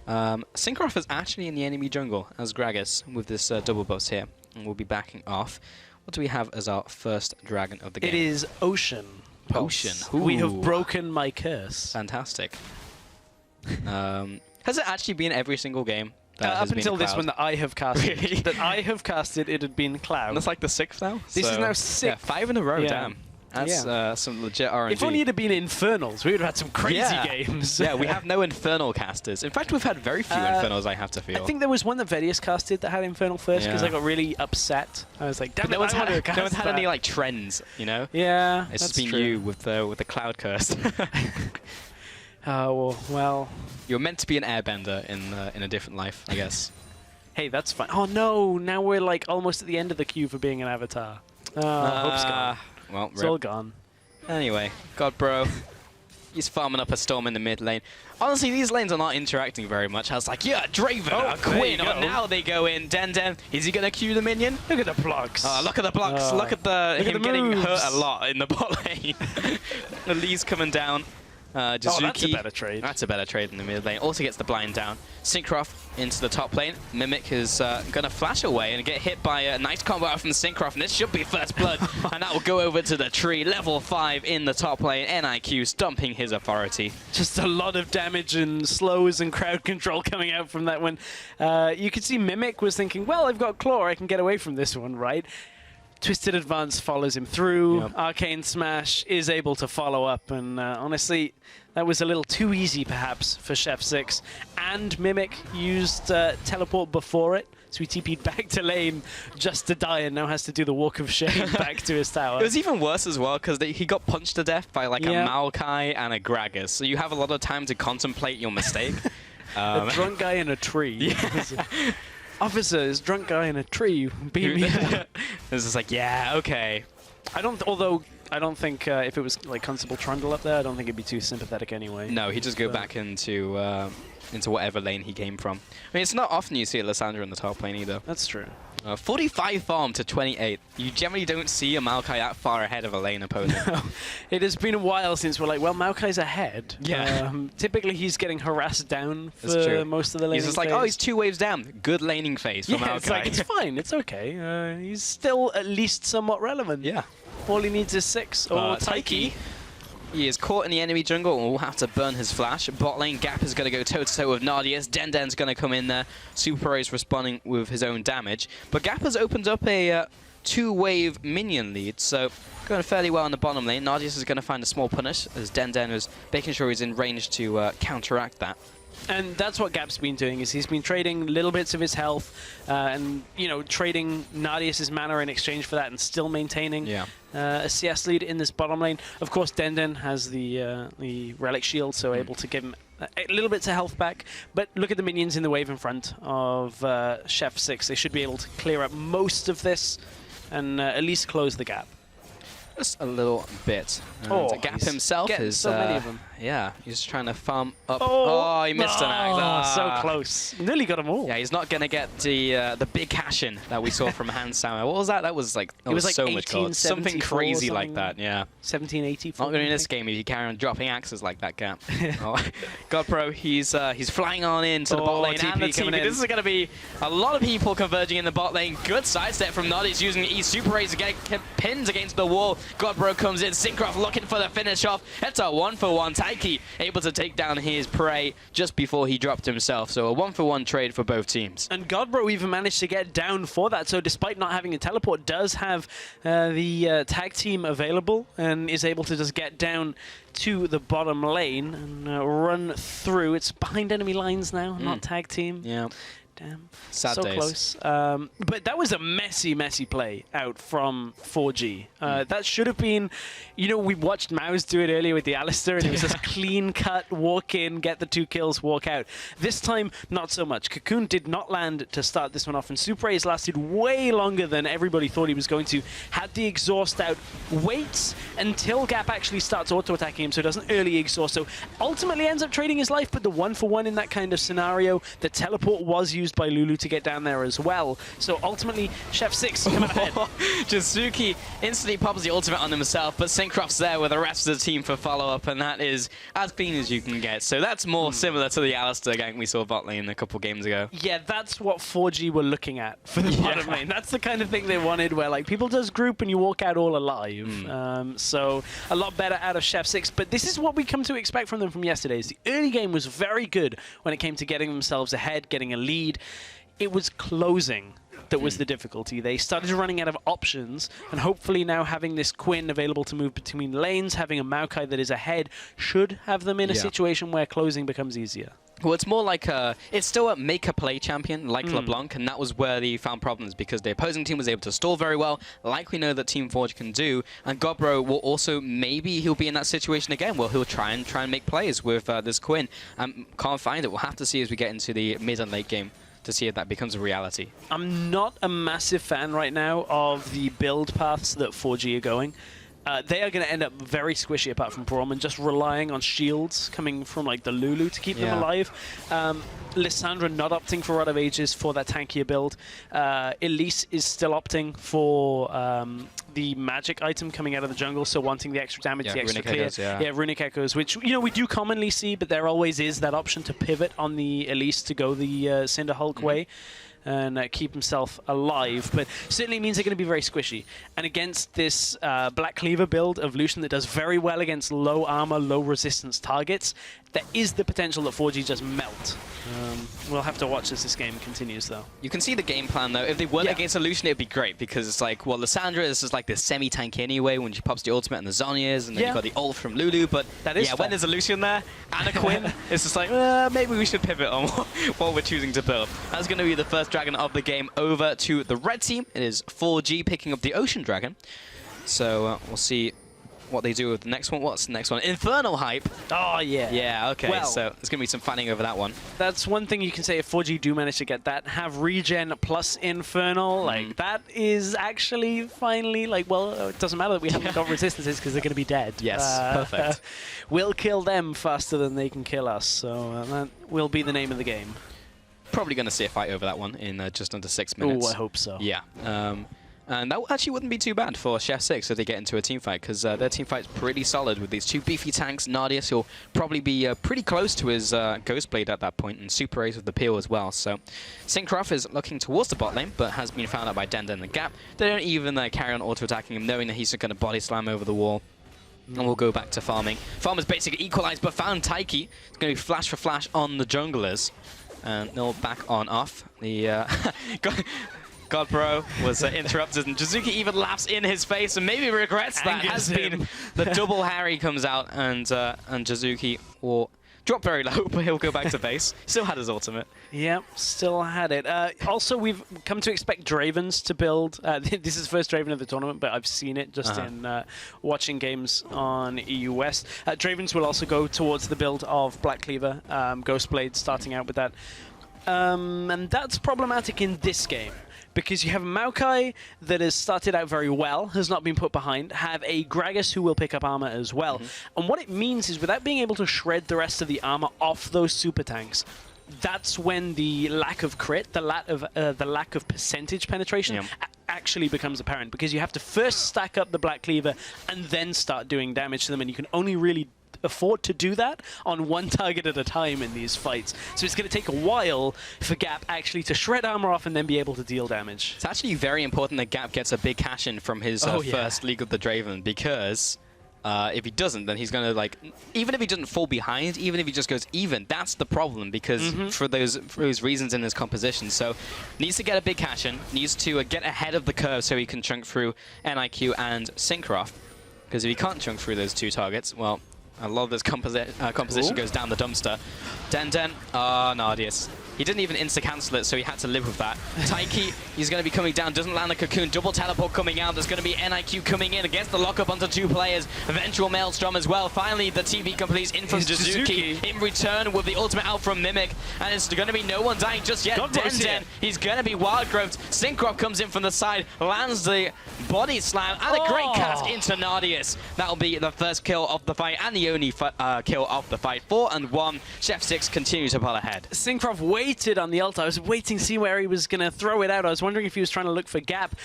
Syncroft is actually in the enemy jungle as Gragas with this double buff here, and we'll be backing off. What do we have as our first dragon of the game? It is Ocean. Ocean. We have Ooh. broken my curse. Fantastic. Has it actually been every single game? That has Up been until a this Cloud? one that I have casted. Really? That I have casted, it had been Cloud. And that's like the 6th now? This is So, now Yeah, 6. 5 in a row, Yeah. damn. That's some legit RNG. If only it had been Infernals, we would have had some crazy games. Yeah, we have no Infernal casters. In fact, we've had very few Infernals, I have to feel. I think there was one that Vedius casted that had Infernal first because Yeah. I got really upset. I was like, damn But it, no one's I wanted to had, cast no one's had any that. like trends, you know? Yeah, It's that's just been true. you with the Cloud curse. Well, You're meant to be an airbender in a different life, I guess. hey, that's fine. Oh no, now we're like almost at the end of the queue for being an avatar. Hope's gone. Well, It's all gone. Anyway, God bro. He's farming up a storm in the mid lane. Honestly, these lanes are not interacting very much. I was like, yeah, Draven, Oh, there Quinn. you go. Oh, now they go in. Den. Is he going to queue the minion? Look at the blocks. Oh, look at the blocks. Oh. Look at him the getting moves. hurt a lot in the bot lane. Elise coming down. Jizuki. Oh, that's a better trade. That's a better trade in the mid lane. Also gets the blind down. Syncroft into the top lane. Mimic is going to flash away and get hit by a nice combo out from Syncroft. And this should be first blood. And that will go over to the tree. Level 5 in the top lane. NIQ stumping his authority. Just a lot of damage and slows and crowd control coming out from that one. You could see Mimic was thinking, well, I've got Claw, I can get away from this one, right? Twisted Advance follows him through. Yep. Arcane Smash is able to follow up. And honestly, that was a little too easy, perhaps, for Chef 6. And Mimic used Teleport before it. So he TP'd back to lane just to die and now has to do the Walk of Shame back to his tower. It was even worse as well because he got punched to death by like Yeah. a Maokai and a Gragas. So you have a lot of time to contemplate your mistake. A drunk guy in a tree. Officer, is drunk guy in a tree. Beat me up. It's just like, yeah, okay. I don't think if it was like Constable Trundle up there, I don't think it'd be too sympathetic anyway. No, he just go back into whatever lane he came from. I mean, it's not often you see a Lysandra in the top lane either. That's true. 45 farm to 28. You generally don't see a Maokai that far ahead of a lane opponent. It has been a while since we're like, well, Maokai's ahead. Yeah. Typically, he's getting harassed down for most of the laning He's just like, oh, he's 2 waves down. Good laning phase for Maokai. It's like, it's fine. It's okay. He's still at least somewhat relevant. Yeah. All he needs is 6 or Taiki. He is caught in the enemy jungle and will have to burn his flash. Bot lane Gap is going to go toe-to-toe with Nardius. Denden's going to come in there. Super is responding with his own damage. But Gap has opened up a 2-wave minion lead, so going fairly well on the bottom lane. Nardius is going to find a small punish as Denden is making sure he's in range to counteract that. And that's what Gap's been doing, is he's been trading little bits of his health and, you know, trading Nardius's mana in exchange for that and still maintaining a CS lead in this bottom lane. Of course, Denden has the Relic Shield, so able to give him a little bits of health back. But look at the minions in the wave in front of Chef 6. They should be able to clear up most of this and at least close the gap. Just a little bit. Gap himself is so many of them. Yeah, he's trying to farm up. Oh, he missed an axe. So close. Nearly got them all. Yeah, he's not gonna get the big cash in that we saw from Hans Sammer. What was that? That was like it was like so much gold. Something crazy like that. Yeah. 1784. Not going in this game if you carry on dropping axes like that, Gap. Godpro, he's flying on into the bot lane and the TP. This is gonna be a lot of people converging in the bot lane. Good sidestep from Noddy's using the E Super Rays to get pinned against the wall. Godbro comes in, Syncroft looking for the finish off. It's a 1-for-1. Taiki able to take down his prey just before he dropped himself. So a 1-for-1 trade for both teams. And Godbro even managed to get down for that. So despite not having a teleport, does have the tag team available and is able to just get down to the bottom lane and run through. It's behind enemy lines now, not tag team. Yeah. Damn. Sad so days. Close. But that was a messy play out from 4G. That should have been, you know, we watched Mouse do it earlier with the Alistair, and it was just clean cut, walk in, get the 2 kills, walk out. This time, not so much. Cocoon did not land to start this one off, and Super Ace lasted way longer than everybody thought he was going to. Had the exhaust out, waits until Gap actually starts auto-attacking him so he doesn't early exhaust. So ultimately ends up trading his life, but the 1-for-1 in that kind of scenario, the teleport was used by Lulu to get down there as well. So ultimately, Chef 6 coming ahead. Jasuki instantly pops the ultimate on himself, but Syncroft's there with the rest of the team for follow-up, and that is as clean as you can get. So that's more similar to the Alistair gank we saw bot lane a couple games ago. Yeah, that's what 4G were looking at for the bottom lane. That's the kind of thing they wanted, where like people just group and you walk out all alive. So a lot better out of Chef 6, but this is what we come to expect from them from yesterday's. The early game was very good when it came to getting themselves ahead, getting a lead. It was closing that was the difficulty. They started running out of options, and hopefully now having this Quinn available to move between lanes, having a Maokai that is ahead, should have them in a situation where closing becomes easier. Well, it's more like it's still a make-a-play champion like LeBlanc, and that was where they found problems because the opposing team was able to stall very well, like we know that Team Forge can do, and Godbro will also, maybe he'll be in that situation again where he'll try and make plays with this Quinn. Can't find it. We'll have to see as we get into the mid and late game to see if that becomes a reality. I'm not a massive fan right now of the build paths that 4G are going. They are going to end up very squishy apart from Braum and just relying on shields coming from like the Lulu to keep them alive. Lissandra not opting for Rod of Ages for that tankier build. Elise is still opting for the magic item coming out of the jungle, so wanting the extra damage, the extra clear. Echoes, Runic Echoes, which you know we do commonly see, but there always is that option to pivot on the Elise to go the Cinder Hulk way and keep himself alive, but certainly means they're going to be very squishy. And against this Black Cleaver build of Lucian that does very well against low armor, low resistance targets, there is the potential that 4G just melt. We'll have to watch as this game continues, though. You can see the game plan, though. If they were against a Lucian, it'd be great, because it's like, well, Lissandra is just like this semi-tank anyway when she pops the ultimate and the Zhonya's, and then you've got the ult from Lulu, but that is when there's a Lucian there and a Quinn, it's just like, maybe we should pivot on what we're choosing to build. That's going to be the first dragon of the game over to the red team. It is 4G picking up the Ocean Dragon. So we'll see what they do with the next one. What's the next one? Infernal Hype. Oh, yeah. Yeah, okay. Well, so there's going to be some fighting over that one. That's one thing you can say if 4G do manage to get that. Have regen plus Infernal. Like, that is actually finally, like, well, it doesn't matter that we haven't got resistances because they're going to be dead. Yes, perfect. We'll kill them faster than they can kill us. So that will be the name of the game. Probably going to see a fight over that one in just under 6 minutes. Oh, I hope so. Yeah. And that actually wouldn't be too bad for Chef 6 if they get into a team fight, because their team fight's pretty solid with these two beefy tanks. Nardius, who'll probably be pretty close to his Ghost Blade at that point, and Super Ace with the Peel as well. So Syncroft is looking towards the bot lane, but has been found out by Denden and the Gap. They don't even carry on auto-attacking him, knowing that he's going to body slam over the wall. And we'll go back to farming. Farmer's basically equalized, but found Taiki. It's going to be flash for flash on the junglers. And they'll back on off. The God Bro was interrupted, and Jizuki even laughs in his face and maybe regrets that. Has been the double Harry comes out, and Jizuki will drop very low, but he'll go back to base. Still had his ultimate. Yep, still had it. Also, we've come to expect Dravens to build. This is the first Draven of the tournament, but I've seen it just in watching games on EU West. Dravens will also go towards the build of Black Cleaver, Ghost Blade, starting out with that. And that's problematic in this game, because you have Maokai that has started out very well, has not been put behind, have a Gragas who will pick up armor as well. And what it means is, without being able to shred the rest of the armor off those super tanks, that's when the lack of crit, the lack of percentage penetration actually becomes apparent, because you have to first stack up the Black Cleaver and then start doing damage to them, and you can only really afford to do that on one target at a time in these fights. So it's going to take a while for Gap actually to shred armor off and then be able to deal damage. It's actually very important that Gap gets a big cash in from his first League of the Draven, because if he doesn't, then he's going to, even if he doesn't fall behind, even if he just goes even, that's the problem, because for those reasons in his composition. So needs to get a big cash in, needs to get ahead of the curve so he can chunk through NIQ and Syncroft, because if he can't chunk through those two targets, well, a lot of this composition goes down the dumpster. Denden, Nardius. He didn't even insta-cancel it, so he had to live with that. Taiki, he's going to be coming down, doesn't land a cocoon. Double teleport coming out. There's going to be NIQ coming in against the lockup onto two players. Eventual Maelstrom as well. Finally, the TV completes in from Jizuki. In return with the ultimate out from Mimic. And it's going to be no one dying just yet. Denden, he's going to be wild-groped. Syncroft comes in from the side, lands the body slam, and a great cast into Nardius. That'll be the first kill of the fight, and the only kill of the fight. 4-1. Chef 6 continues to pull ahead. Syncroft waited on the ult. I was waiting to see where he was going to throw it out. I was wondering if he was trying to look for Gap.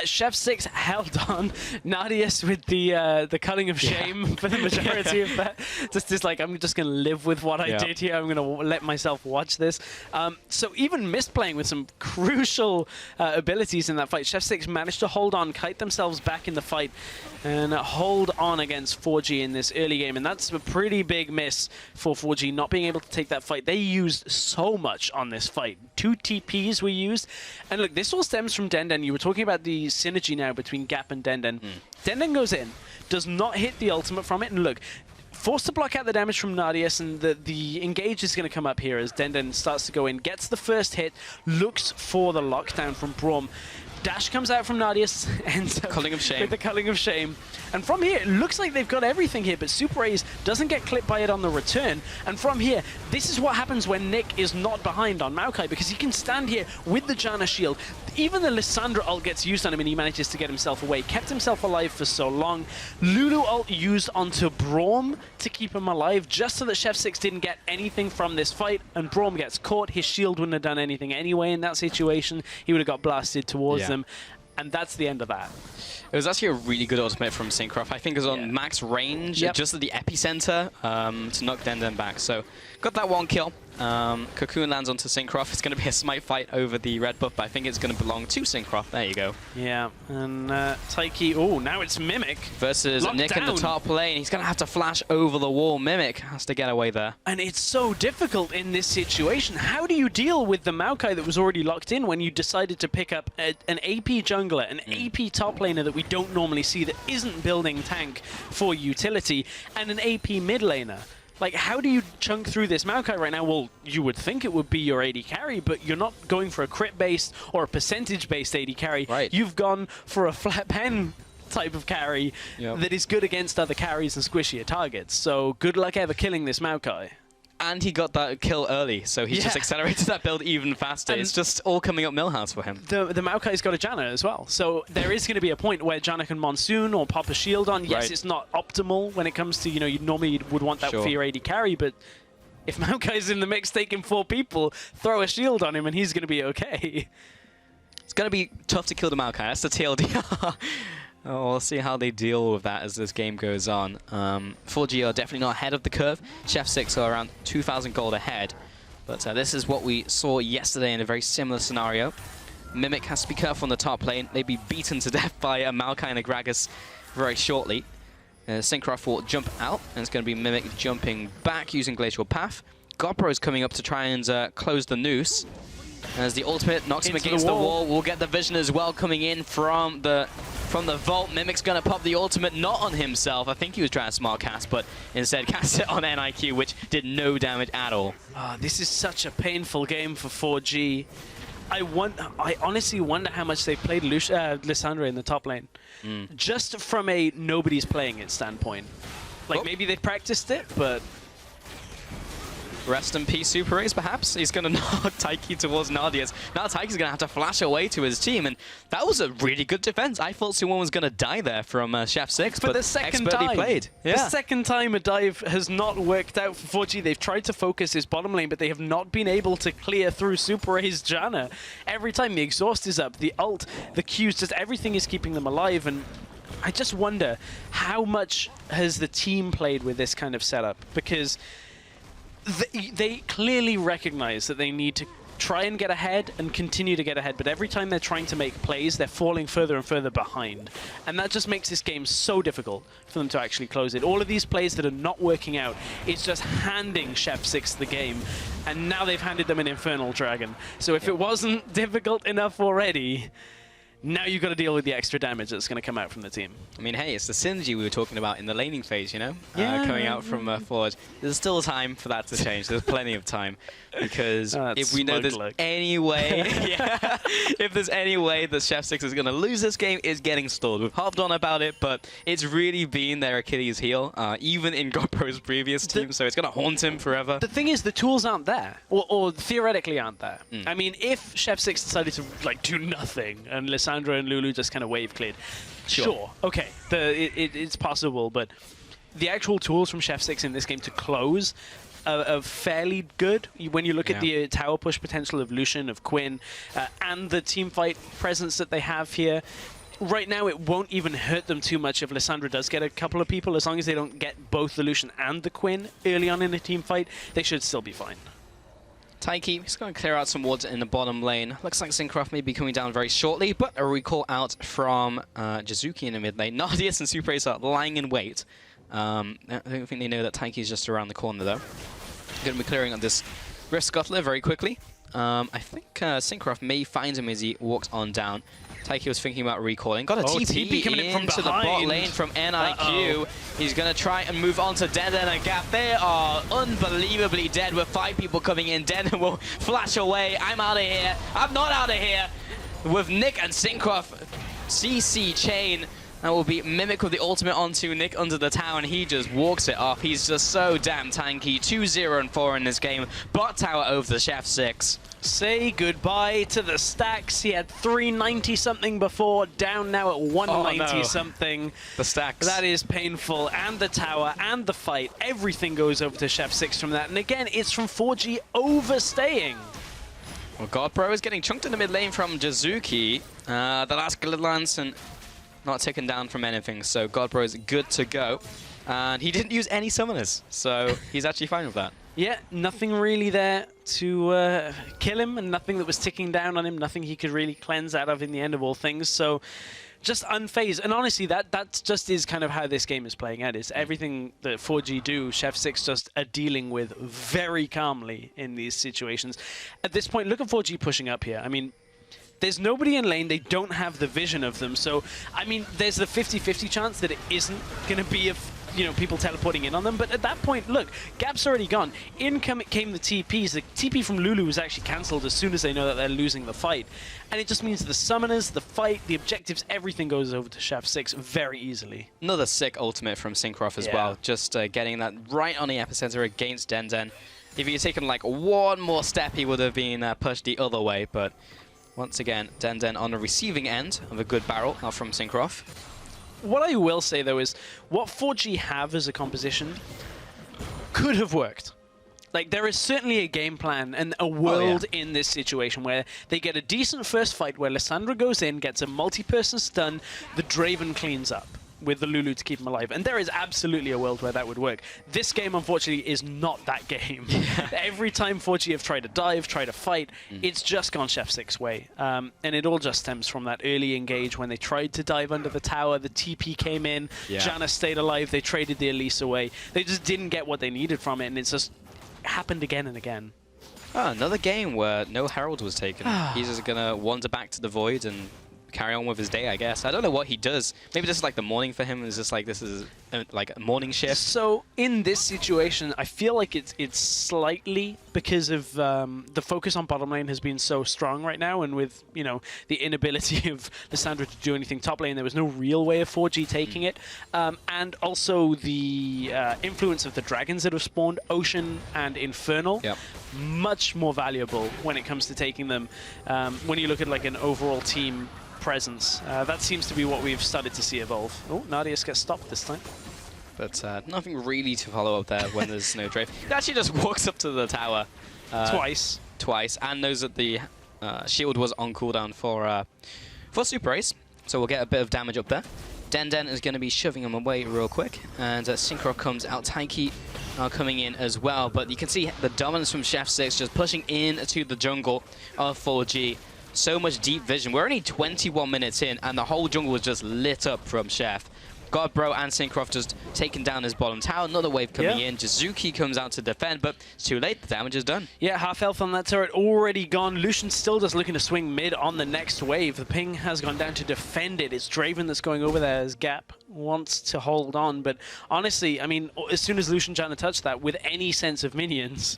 Chef 6 held on. Nardius with the cutting of shame for the majority of that. Just like, I'm just going to live with what I did here. I'm going to let myself watch this. So even misplaying with some crucial abilities in that fight, Chef 6 managed to hold on, kite themselves back in the fight, and hold on against 4G in this early game. And that's a pretty big miss for 4G, not being able to take that fight. They used so much on this fight. 2 TPs were used. And look, this all stems from Denden. You were talking about the synergy now between Gap and Denden. Denden goes in, does not hit the ultimate from it, and look, forced to block out the damage from Nardius, and the engage is going to come up here as Denden starts to go in, gets the first hit, looks for the lockdown from Braum. Dash comes out from Nardius, ends up Culling of Shame. with the Culling of Shame. And from here, it looks like they've got everything here, but Super Ace doesn't get clipped by it on the return. And from here, this is what happens when Nick is not behind on Maokai, because he can stand here with the Janna shield. Even the Lissandra ult gets used on him, and he manages to get himself away. Kept himself alive for so long. Lulu ult used onto Braum to keep him alive, just so that Chef 6 didn't get anything from this fight. And Braum gets caught. His shield wouldn't have done anything anyway in that situation. He would have got blasted towards them. And that's the end of that. It was actually a really good ultimate from Syncroft. I think it was on max range, just at the epicenter, to knock Denden back. So got that one kill. Cocoon lands onto Syncroft. It's going to be a smite fight over the red buff, but I think it's going to belong to Syncroft. There you go. Yeah, and Taiki, oh, now it's Mimic. Versus Nick in the top lane. He's going to have to flash over the wall. Mimic has to get away there. And it's so difficult in this situation. How do you deal with the Maokai that was already locked in when you decided to pick up an AP jungler, an AP top laner that we don't normally see, that isn't building tank for utility, and an AP mid laner? Like, how do you chunk through this Maokai right now? Well, you would think it would be your AD carry, but you're not going for a crit-based or a percentage-based AD carry. Right. You've gone for a flat pen type of carry that is good against other carries and squishier targets. So good luck ever killing this Maokai. And he got that kill early, so he just accelerated that build even faster. And it's just all coming up Millhouse for him. The Maokai's got a Janna as well, so there is going to be a point where Janna can Monsoon or pop a shield on. Yes, it's not optimal when it comes to, you normally would want that for your AD carry, but if Maokai's in the mix taking 4 people, throw a shield on him and he's going to be okay. It's going to be tough to kill the Maokai. That's the TLDR. Oh, we'll see how they deal with that as this game goes on. 4G are definitely not ahead of the curve. Chef 6 are around 2,000 gold ahead. But this is what we saw yesterday in a very similar scenario. Mimic has to be careful on the top lane. They'd be beaten to death by a Maokai and a Gragas very shortly. Syncroft will jump out, and it's going to be Mimic jumping back using Glacial Path. Godbro is coming up to try and close the noose. As the ultimate knocks him against the wall. We'll get the vision as well coming in from the vault. Mimic's going to pop the ultimate, not on himself. I think he was trying to smart cast, but instead cast it on NIQ, which did no damage at all. This is such a painful game for 4G. I honestly wonder how much they played Lissandra in the top lane. Just from a nobody's playing it standpoint. Like, maybe they practiced it, but... Rest in peace, Super Ace, perhaps. He's going to knock Taiki towards Nardius. Now Taiki's going to have to flash away to his team, and that was a really good defense. I thought Suwon was going to die there from Chef 6, but the second expertly time, played. The second time a dive has not worked out for 4G. They've tried to focus his bottom lane, but they have not been able to clear through Super Ace Janna. Every time the exhaust is up, the ult, the Qs, just everything is keeping them alive, and I just wonder how much has the team played with this kind of setup, because they clearly recognize that they need to try and get ahead and continue to get ahead, but every time they're trying to make plays, they're falling further and further behind. And that just makes this game so difficult for them to actually close it. All of these plays that are not working out, it's just handing Chef 6 the game, and now they've handed them an Infernal Dragon. So if it wasn't difficult enough already, now you've got to deal with the extra damage that's going to come out from the team. I mean, hey, it's the synergy we were talking about in the laning phase, you know? Yeah. Coming out from Forge. There's still time for that to change. There's plenty of time. Because if we know there's any way... if there's any way that Chef 6 is going to lose this game, it's getting stalled. We've harped on about it, but it's really been their Achilles heel, even in Godpro's previous team, so it's going to haunt him forever. The thing is, the tools aren't there, or theoretically aren't there. I mean, if Chef 6 decided to do nothing, and Lissandra and Lulu just kind of wave cleared, sure, okay, it's possible, but the actual tools from Chef 6 in this game to close are fairly good. When you look at the tower push potential of Lucian, of Quinn, and the teamfight presence that they have here, right now it won't even hurt them too much if Lissandra does get a couple of people. As long as they don't get both the Lucian and the Quinn early on in a teamfight, they should still be fine. Taiki, he's going to clear out some wards in the bottom lane. Looks like Syncroft may be coming down very shortly, but a recall out from Jizuki in the mid lane. Nardius and Super Ace are lying in wait. I don't think they know that Taiki is just around the corner, though. Going to be clearing on this Rift Scuttler very quickly. I think Syncroft may find him as he walks on down. Taiki was thinking about recalling. Got a TP coming in from the bot lane from NIQ. He's going to try and move on to Denden and Gap. They are unbelievably dead with 5 people coming in. Denden will flash away. I'm out of here. I'm not out of here. With Nick and Syncroft, CC chain. That will be Mimic with the ultimate onto Nick under the tower, and he just walks it off. He's just so damn tanky. 2-0 and 4 in this game. Bot tower over the Chef 6. Say goodbye to the stacks. He had 390-something before, down now at 190-something. The stacks. That is painful. And the tower and the fight. Everything goes over to Chef 6 from that. And again, it's from 4G overstaying. Well, Godbro is getting chunked in the mid lane from Jizuki. The last Grid Lance and not taken down from anything, so Godbro is good to go. And he didn't use any summoners, so he's actually fine with that. Yeah, nothing really there to kill him, and nothing that was ticking down on him, nothing he could really cleanse out of in the end of all things, so just unfazed. And honestly, that just is kind of how this game is playing out. It's everything that 4G do, Chef 6 just are dealing with very calmly in these situations. At this point, look at 4G pushing up here. I mean, there's nobody in lane, they don't have the vision of them, so, I mean, there's the 50-50 chance that it isn't going to be people teleporting in on them, but at that point, look, Gap's already gone. In came the TPs. The TP from Lulu was actually cancelled as soon as they know that they're losing the fight, and it just means the summoners, the fight, the objectives, everything goes over to Chef 6 very easily. Another sick ultimate from Syncroft as well, just getting that right on the epicenter against Denden. If he had taken like one more step, he would have been pushed the other way, but once again, Denden on the receiving end of a good barrel from Syncroft. What I will say, though, is what 4G have as a composition could have worked. Like, there is certainly a game plan and a world in this situation where they get a decent first fight where Lissandra goes in, gets a multi-person stun, the Draven cleans up with the Lulu to keep him alive. And there is absolutely a world where that would work. This game, unfortunately, is not that game. Every time 4G have tried to dive, try to fight, it's just gone Chef 6 way. And it all just stems from that early engage when they tried to dive under the tower, the TP came in, Janna stayed alive, they traded the Elise away. They just didn't get what they needed from it, and it's just happened again and again. Oh, another game where no Herald was taken. He's just going to wander back to the Void and carry on with his day, I guess. I don't know what he does. Maybe this is like the morning for him. It's just like this is like a morning shift. So in this situation, I feel like it's slightly because of the focus on bottom lane has been so strong right now, and with the inability of Lissandra to do anything top lane, there was no real way of 4G taking it, and also the influence of the dragons that have spawned, Ocean and Infernal. Much more valuable when it comes to taking them. When you look at like an overall team presence. That seems to be what we've started to see evolve. Oh, Nadius gets stopped this time. But nothing really to follow up there when there's no Drave. He actually just walks up to the tower. Twice, and knows that the shield was on cooldown for Super Ace. So we'll get a bit of damage up there. Den is going to be shoving him away real quick. And Synchro comes out. Taiki coming in as well. But you can see the dominance from Chef 6 just pushing into the jungle of 4G. So much deep vision. We're only 21 minutes in, and the whole jungle was just lit up from Chef. Godbro and Syncroft just taking down his bottom tower. Another wave coming in. Jizuki comes out to defend, but it's too late. The damage is done. Yeah, half health on that turret already gone. Lucian's still just looking to swing mid on the next wave. The ping has gone down to defend it. It's Draven that's going over there as Gap wants to hold on. But honestly, I mean, as soon as Lucian trying to touch that with any sense of minions,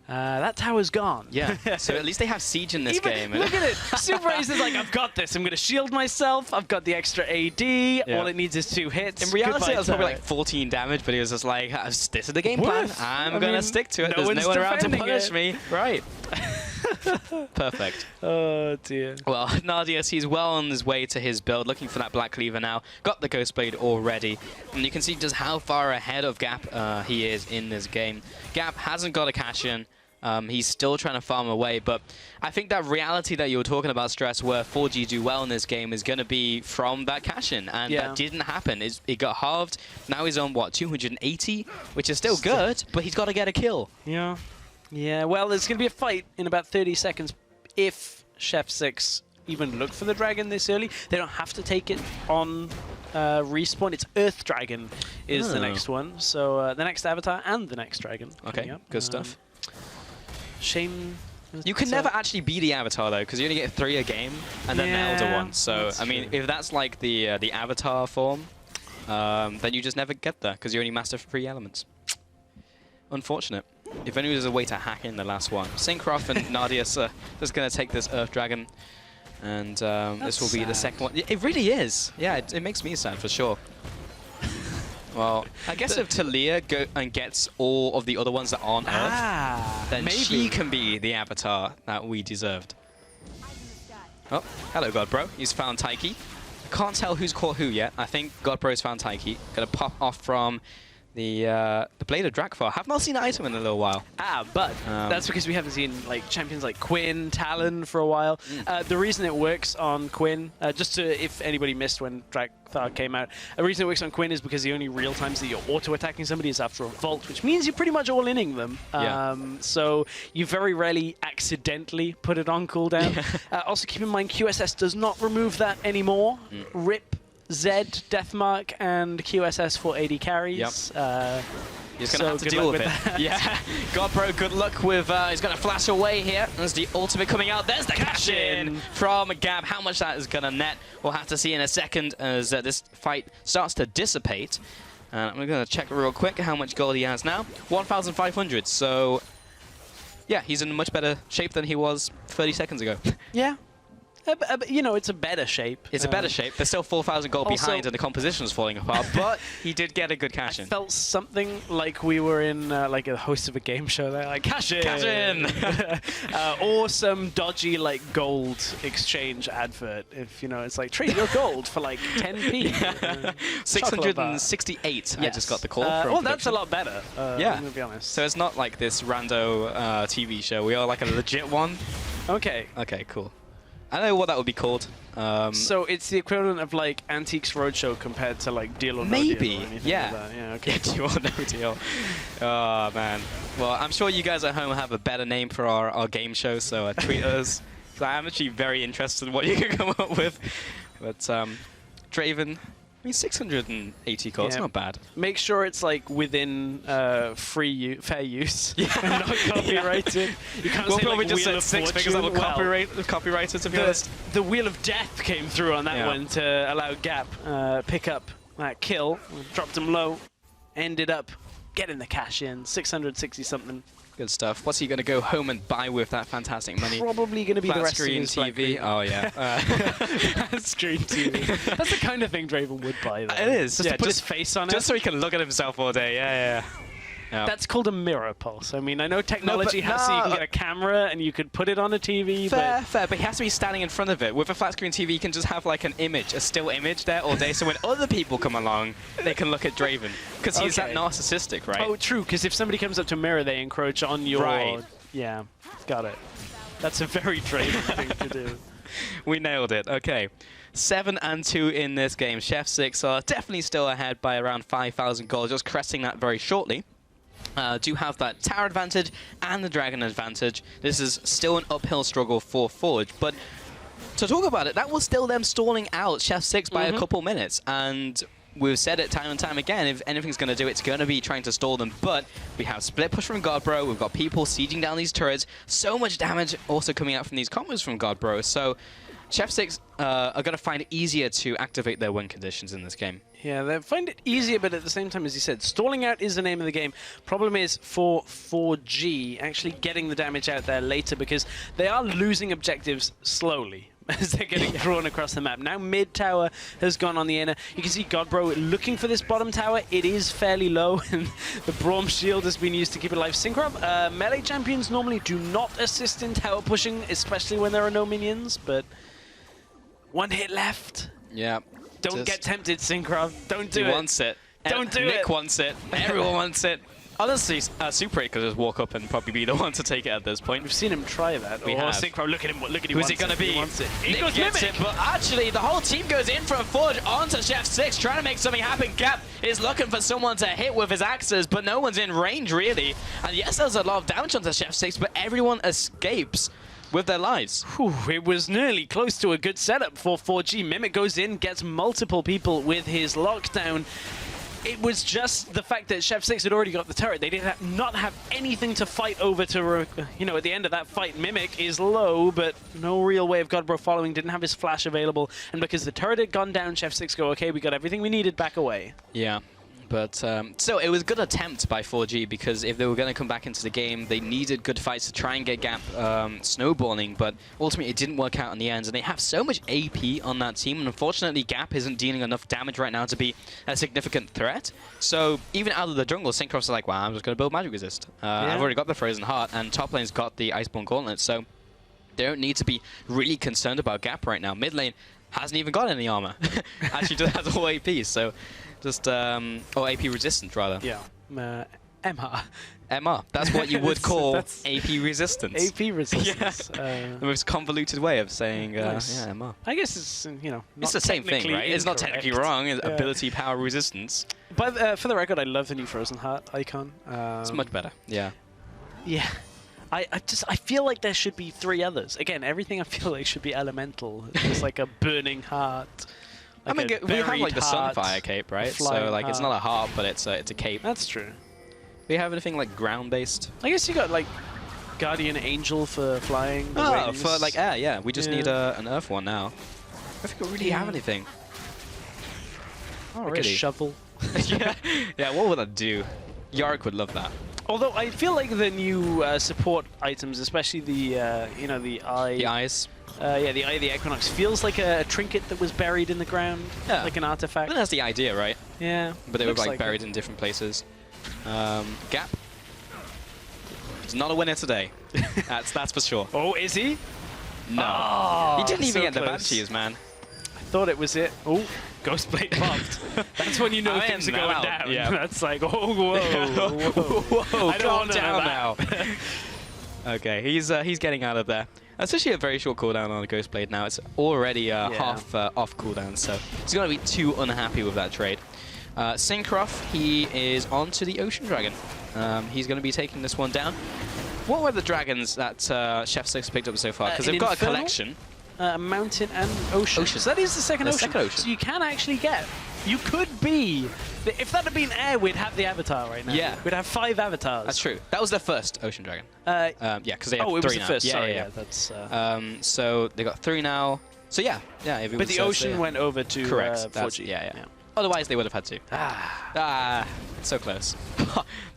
that tower's gone. Yeah, so at least they have Siege in this game. Look at it. Super Ace is like, I've got this. I'm going to shield myself. I've got the extra AD. All it needs is 2 hits. In reality, it was probably like 14 damage, but he was just like, this is the game plan. I'm going to stick to it. There's no one around to punish me. Right. Perfect. Oh, dear. Well, Nadius, he's well on his way to his build, looking for that Black Cleaver now. Got the Ghost Blade already. And you can see just how far ahead of Gap he is in this game. Gap hasn't got a cash-in. He's still trying to farm away, but I think that reality that you were talking about, Stress, where 4G do well in this game is going to be from that cash-in, and that didn't happen. It got halved. Now he's on, what, 280, which is still good, but he's got to get a kill. Yeah. Yeah, well, there's going to be a fight in about 30 seconds if Chef 6 even look for the dragon this early. They don't have to take it on respawn. It's Earth Dragon is the next one. So the next avatar and the next dragon. Okay, good stuff. Shame. You can never actually be the avatar though, because you only get 3 a game and then the Elder one. So I mean, if that's like the avatar form, then you just never get there because you only master 3 elements. Unfortunate. If only there's a way to hack in the last one. Syncroft and Nadius are just going to take this Earth Dragon, and this will be the second one. It really is. Yeah, it makes me sad for sure. Well, I guess if Talia gets all of the other ones that aren't Earth, then she can be the avatar that we deserved. Oh, hello, Godbro. He's found Taiki. I can't tell who's caught who yet. I think Godbro's found Taiki. Gonna pop off from the Blade of Drakthar. Have not seen an item in a little while. But that's because we haven't seen like champions like Quinn, Talon for a while. The reason it works on Quinn, just to, if anybody missed when Drakthar came out, the reason it works on Quinn is because the only real times that you're auto-attacking somebody is after a vault, which means you're pretty much all-inning them. So you very rarely accidentally put it on cooldown. Also keep in mind, QSS does not remove that anymore. RIP Zed, Deathmark, and QSS for AD carries. He's going to have to deal with it. Yeah. Godbro, good luck with... he's going to flash away here. There's the ultimate coming out. There's the cash-in from Gab. How much that is going to net, we'll have to see in a second as this fight starts to dissipate. I'm going to check real quick how much gold he has now. 1,500. So, yeah, he's in much better shape than he was 30 seconds ago. Yeah. You know, it's a better shape. It's a better shape. They're still 4,000 gold also- behind, and the composition's falling apart. But he did get a good cash in. Felt something like we were in like a host of a game show there, like cash in, Cash in! or some dodgy like gold exchange advert. If you know, it's like trade your gold for like 10p. 668. I just got the call from well, that's a production. lot better. Yeah. I'm gonna be honest. So it's not like this rando TV show. We are like a legit one. Okay. Okay, cool. I don't know what that would be called. So it's the equivalent of like Antiques Roadshow compared to like Deal or No Deal. Maybe, Or anything yeah. Like that. Yeah. Okay. Deal or no deal. Oh, man. Well, I'm sure you guys at home have a better name for our game show, so tweet us. I'm actually very interested in what you can come up with. But Draven, I mean, 680 gold, it's Yeah. not bad. Make sure it's like within fair use. Yeah. And not copyrighted. You can't We'll say probably like just Wheel say of 6 figures that were Fortune. copyrighted, to be honest. The Wheel of Death came through on that Yeah. one to allow Gap pick up that kill, dropped him low, ended up getting the cash in, 660 something. Good stuff. What's he going to go home and buy with that fantastic money? Probably going to be the Flat rest screen of his TV. Oh, yeah. screen TV. That's the kind of thing Draven would buy. Though. It is. Just Yeah, to put just- his face on Just it. so he can look at himself all day. Yeah. That's called a mirror pulse. I mean, I know technology has so you can no. get a camera and you could put it on a TV, Fair, but he has to be standing in front of it. With a flat screen TV, you can just have like an image, a still image there all day, so when other people come along, they can look at Draven. Because he's that Okay. narcissistic, right? Oh, true, because if somebody comes up to mirror, they encroach on your... Right. Yeah, got it. That's a very Draven thing to do. We nailed it. Okay. 7 and 2 in this game. Chef 6 are definitely still ahead by around 5,000 gold, just cresting that very shortly. Do have that tower advantage and the dragon advantage. This is still an uphill struggle for Forge, but to talk about it, that was still them stalling out Chef 6 by a couple minutes, and we've said it time and time again, if anything's going to do, it's going to be trying to stall them, but we have split push from Godbro, we've got people sieging down these turrets, so much damage also coming out from these combos from Godbro, so Chef 6 are going to find it easier to activate their win conditions in this game. Yeah, they find it easier, but at the same time, as you said, stalling out is the name of the game. Problem is for 4G actually getting the damage out there later because they are losing objectives slowly as they're getting drawn across the map. Now mid tower has gone on the inner. You can see Godbro looking for this bottom tower. It is fairly low, and the Braum shield has been used to keep it alive. Synchro, melee champions normally do not assist in tower pushing, especially when there are no minions, but one hit left. Yeah. Don't get tempted, Synchro. Don't do He it. wants it. Don't do Nick it. wants it. Everyone wants it. Honestly, Super 8 could just walk up and probably be the one to take it at this point. We've seen him try that. We have. Synchro, look at him. Look at him. Who's it going to be? He wants it. Nick gets it, but actually the whole team goes in from Forge onto Chef 6, trying to make something happen. Gap is looking for someone to hit with his axes, but no one's in range, really. And yes, there's a lot of damage onto Chef 6, but everyone escapes with their lives. Whew, it was nearly close to a good setup for 4G. Mimic goes in, gets multiple people with his lockdown. It was just the fact that Chef 6 had already got the turret. They did not have anything to fight over to, you know, at the end of that fight, Mimic is low, but no real way of Godbro following, didn't have his flash available. And because the turret had gone down, Chef 6 go, okay, we got everything we needed, back away. Yeah. But still, it was a good attempt by 4G because if they were going to come back into the game, they needed good fights to try and get Gap snowballing, but ultimately it didn't work out in the end. And they have so much AP on that team, and unfortunately Gap isn't dealing enough damage right now to be a significant threat. So even out of the jungle, Synchros are like, wow, I'm just going to build Magic Resist. I've already got the Frozen Heart, and top lane's got the Iceborne Gauntlet, so they don't need to be really concerned about Gap right now. Mid lane hasn't even got any armor. Actually just has all AP, so just, or AP resistant rather. Yeah. MR. MR. That's what you would call That's AP resistance. AP resistance. The most convoluted way of saying, Nice. yeah, MR. I guess it's, you know, It's the same thing, right? It's not technically wrong. It's ability, power, resistance. But for the record, I love the new Frozen Heart icon. It's much better. Yeah. Yeah. I feel like there should be 3 others. Again, everything I feel like should be elemental. It's like a burning heart. I mean, we have like the Sunfire cape, right? So flying like it's heart. not a heart, but it's a cape. That's true. Do you have anything like ground-based? I guess you got like Guardian Angel for flying. The Oh, wings. for like air, yeah. We just need Yeah. an earth one now. I think we really have anything. Oh, like really? a shovel. yeah. Yeah, what would that do? Yarick would love that. Although I feel like the new support items, especially the you know, the eye, The eyes. yeah, the eye of the Equinox, feels like a trinket that was buried in the ground, Yeah. like an I artifact. think that's the idea, right? Yeah, But they were looks like buried it. in different places. Gap. He's not a winner today. That's for sure. Oh, is he? No. Oh, He didn't even so get the close. banshees, man. I thought it was it. Oh, Ghostblade popped. That's when you know I things are am going out, down. yeah. That's like, oh, whoa, whoa. Whoa, I don't calm wanna know down that. now. Okay, he's getting out of there. That's actually a very short cooldown on a Ghostblade now. It's already half off cooldown, so he's going to be too unhappy with that trade. Syncroft, he is on to the Ocean Dragon. He's going to be taking this one down. What were the dragons that Chef 6 picked up so far? Because they've an got Infernal? a collection. Mountain and ocean. Ocean. So that is the second The ocean. second ocean. So you can actually get. You could be. If that had been air, we'd have the avatar right now. Yeah. We'd have 5 avatars. That's true. That was their first Ocean Dragon. Yeah, because they have Oh, it 3 was the now. first. Yeah, Sorry, yeah. that's. So they got 3 now. So yeah. If it But was the us, ocean they- went over to Correct. That's- 4G. yeah. Otherwise, they would have had to. So close.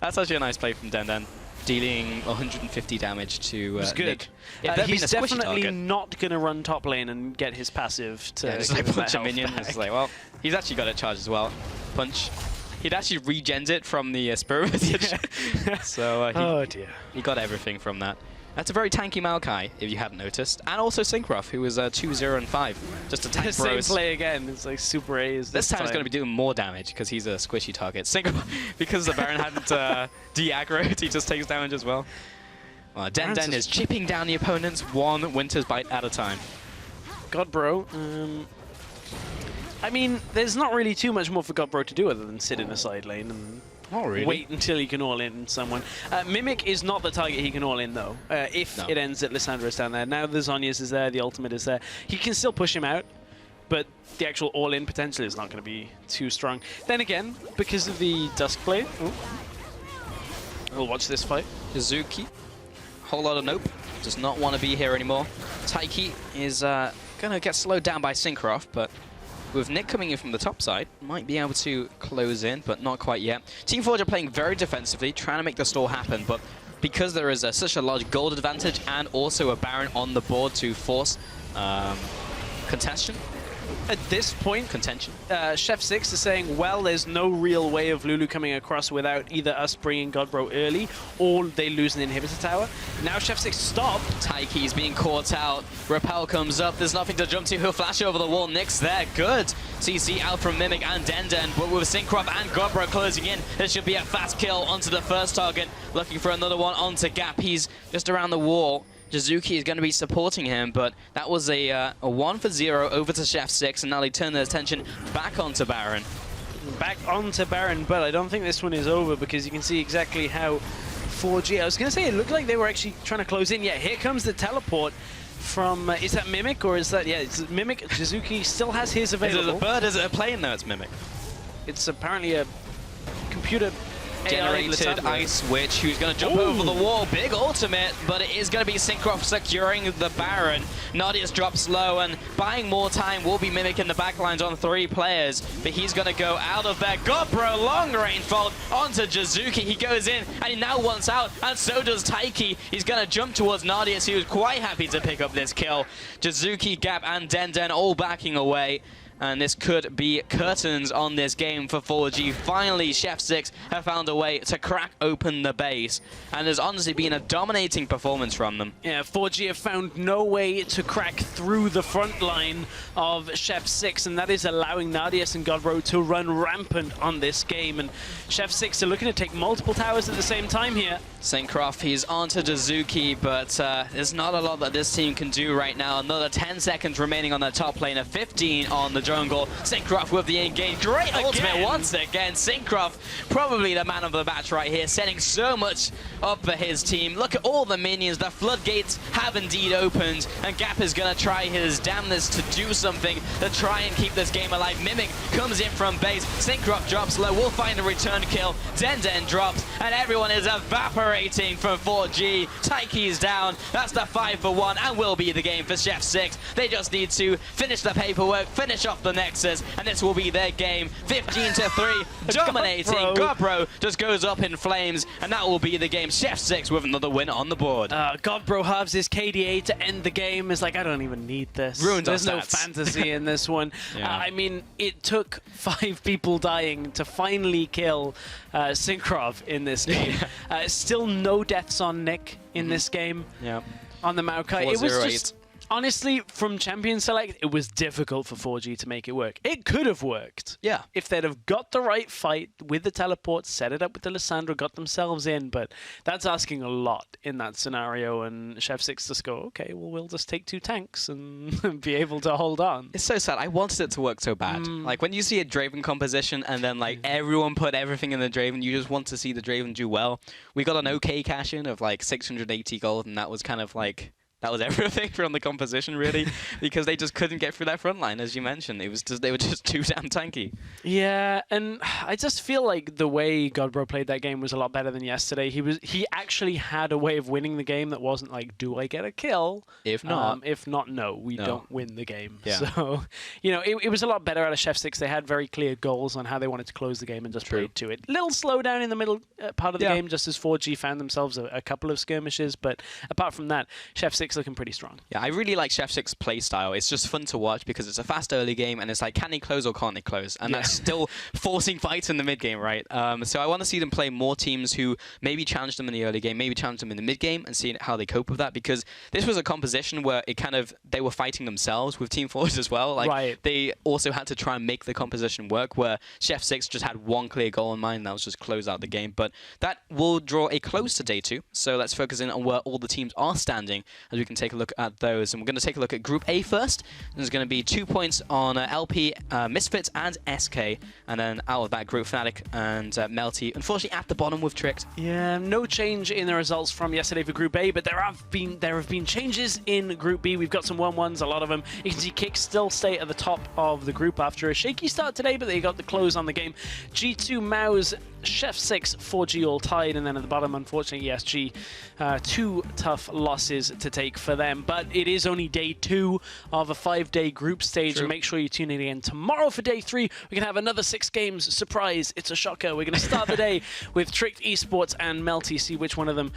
That's actually a nice play from Den, dealing 150 damage to It's good. Nick. If there'd been He's a squishy definitely target, not going to run top lane and get his passive to just give like him punch that a minion. health It's back. like, well, he's actually got it charged as well. Punch. He'd actually regens it from the Spirit Visage. So Oh dear. he got everything from that. That's a very tanky Maokai, if you hadn't noticed. And also Syncroft, who was 2-0 and 5. Just a tank Same bros. play again. It's like super A's. This time it's going to be doing more damage because he's a squishy target. Because the Baron hadn't de-aggroed, he just takes damage as well. Well, Den is chipping down the opponents one Winter's Bite at a time. God, bro. I mean, there's not really too much more for God, bro to do other than sit in a side lane and wait until he can all in someone. Mimic is not the target he can all in though. If No. it ends at Lissandro's down there. Now the Zhonya's is there, the ultimate is there. He can still push him out, but the actual all-in potential is not going to be too strong. Then again, because of the Duskblade, we'll watch this fight. Kazuki, whole lot of nope. Does not want to be here anymore. Taiki is going to get slowed down by Syncroft, but with Nick coming in from the top side, might be able to close in, but not quite yet. Team Forge are playing very defensively, trying to make the stall happen, but because there is such a large gold advantage and also a Baron on the board to force contention. At this point, Contention. Chef 6 is saying, well, there's no real way of Lulu coming across without either us bringing Godbro early or they lose an inhibitor tower. Now Chef 6 stop. Taiki's being caught out. Repel comes up. There's nothing to jump to. He'll flash over the wall. Nick's there. Good. CC out from Mimic and Den, but with Syncroft and Godbro closing in, there should be a fast kill onto the first target. Looking for another one onto Gap. He's just around the wall. Jizuki is going to be supporting him, but that was a 1-for-0 over to Chef 6, and now they turn their attention back onto Baron. Back onto Baron, but I don't think this one is over because you can see exactly how 4G... I was going to say, it looked like they were actually trying to close in. Yeah, here comes the teleport from... is that Mimic or is that... Yeah, it's Mimic. Jizuki still has his available. Is it a bird? Is it a plane? No, it's Mimic. It's apparently a computer... Generated Ice Witch, who's going to jump over the wall. Big ultimate, but it is going to be Syncroft securing the Baron. Nadia's drops low, and buying more time will be Mimic in the backlines on 3 players, but he's going to go out of there. Godbro, long range fold onto Jizuki. He goes in, and he now wants out, and so does Taiki. He's going to jump towards Nadia, so he was quite happy to pick up this kill. Jizuki, Gap, and Den all backing away. And this could be curtains on this game for 4G. Finally, Chef 6 have found a way to crack open the base. And there's honestly been a dominating performance from them. Yeah, 4G have found no way to crack through the front line of Chef 6, and that is allowing Nadius and Godbro to run rampant on this game. And Chef 6 are looking to take multiple towers at the same time here. Syncroft, he's onto Jizuki, but there's not a lot that this team can do right now. Another 10 seconds remaining on the top lane, 15 on the jungle. Syncroft with the engage. Great ultimate once again. Syncroft, probably the man of the match right here, setting so much up for his team. Look at all the minions. The floodgates have indeed opened, and Gap is going to try his damnness to do something to try and keep this game alive. Mimic comes in from base. Syncroft drops low. We'll find a return kill. Den drops, and everyone is evaporating from 4G. Taiki's down. That's the 5-for-1, and will be the game for Chef 6. They just need to finish the paperwork, finish off the Nexus, and this will be their game. 15-3, dominating. Godbro just goes up in flames, and that will be the game. Chef 6 with another win on the board. Godbro halves his KDA to end the game. It's like, I don't even need this. Ruined our There's no stats. fantasy in this one. Yeah. I mean, it took 5 people dying to finally kill Synkrov in this game. Still no deaths on Nick in this game. Yeah. On the Maokai. It was 4-0-8. just... Honestly, from Champion Select, it was difficult for 4G to make it work. It could have worked. Yeah. If they'd have got the right fight with the teleport, set it up with the Lissandra, got themselves in, but that's asking a lot in that scenario, and Chef 6 just go, okay, well, we'll just take 2 tanks and be able to hold on. It's so sad. I wanted it to work so bad. Like, when you see a Draven composition and then, like, everyone put everything in the Draven, you just want to see the Draven do well. We got an okay cash-in of, like, 680 gold, and that was kind of, like... That was everything from the composition, really, because they just couldn't get through that front line, as you mentioned. It was just, they were just too damn tanky. Yeah, and I just feel like the way Godbro played that game was a lot better than yesterday. He actually had a way of winning the game that wasn't like, do I get a kill? If not. If not, no, we don't win the game. Yeah. So, you know, it was a lot better out of Chef 6. They had very clear goals on how they wanted to close the game and just played to it. Little slowdown in the middle part of the game, just as 4G found themselves a couple of skirmishes, but apart from that, Chef 6 looking pretty strong. Yeah, I really like Chef 6's play style. It's just fun to watch because it's a fast early game and it's like, can he close or can't he close? And that's still forcing fights in the mid game, right? So I want to see them play more teams who maybe challenge them in the early game, maybe challenge them in the mid game and see how they cope with that, because this was a composition where it kind of, they were fighting themselves with Team Forge as well. Like they also had to try and make the composition work, where Chef 6 just had one clear goal in mind, and that was just close out the game. But that will draw a close to day 2. So let's focus in on where all the teams are standing as we can take a look at those. And we're going to take a look at Group A first. There's going to be 2 points on LP, Misfits, and SK. And then out of that group, Fnatic and Melty, unfortunately at the bottom with Tricked. Yeah, no change in the results from yesterday for Group A, but there have been changes in Group B. We've got some 1-1s, a lot of them. You can see Kick still stay at the top of the group after a shaky start today, but they got the close on the game. G2, Maus, Chef 6, 4G all tied, and then at the bottom, unfortunately, ESG, 2 tough losses to take for them. But it is only day 2 of a 5-day group stage, and make sure you tune in again tomorrow for day 3. We can have another 6 games. Surprise, it's a shocker. We're going to start the day with Tricked, Esports, and Melty. See which one of them,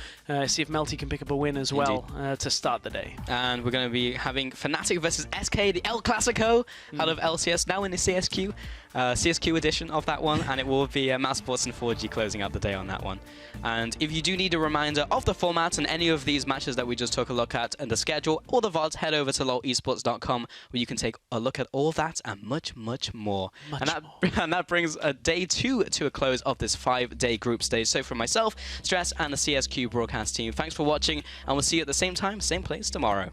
see if Melty can pick up a win as well to start the day. And we're going to be having Fnatic versus SK, the El Clasico out of LCS, now in the CSQ. CSQ edition of that one, and it will be Mousesports and 4G closing out the day on that one. And if you do need a reminder of the format and any of these matches that we just took a look at and the schedule or the VODs, head over to lolesports.com where you can take a look at all that and much, much more. And that brings day 2 to a close of this 5-day group stage. So from myself, Stress, and the CSQ broadcast team, thanks for watching, and we'll see you at the same time, same place tomorrow.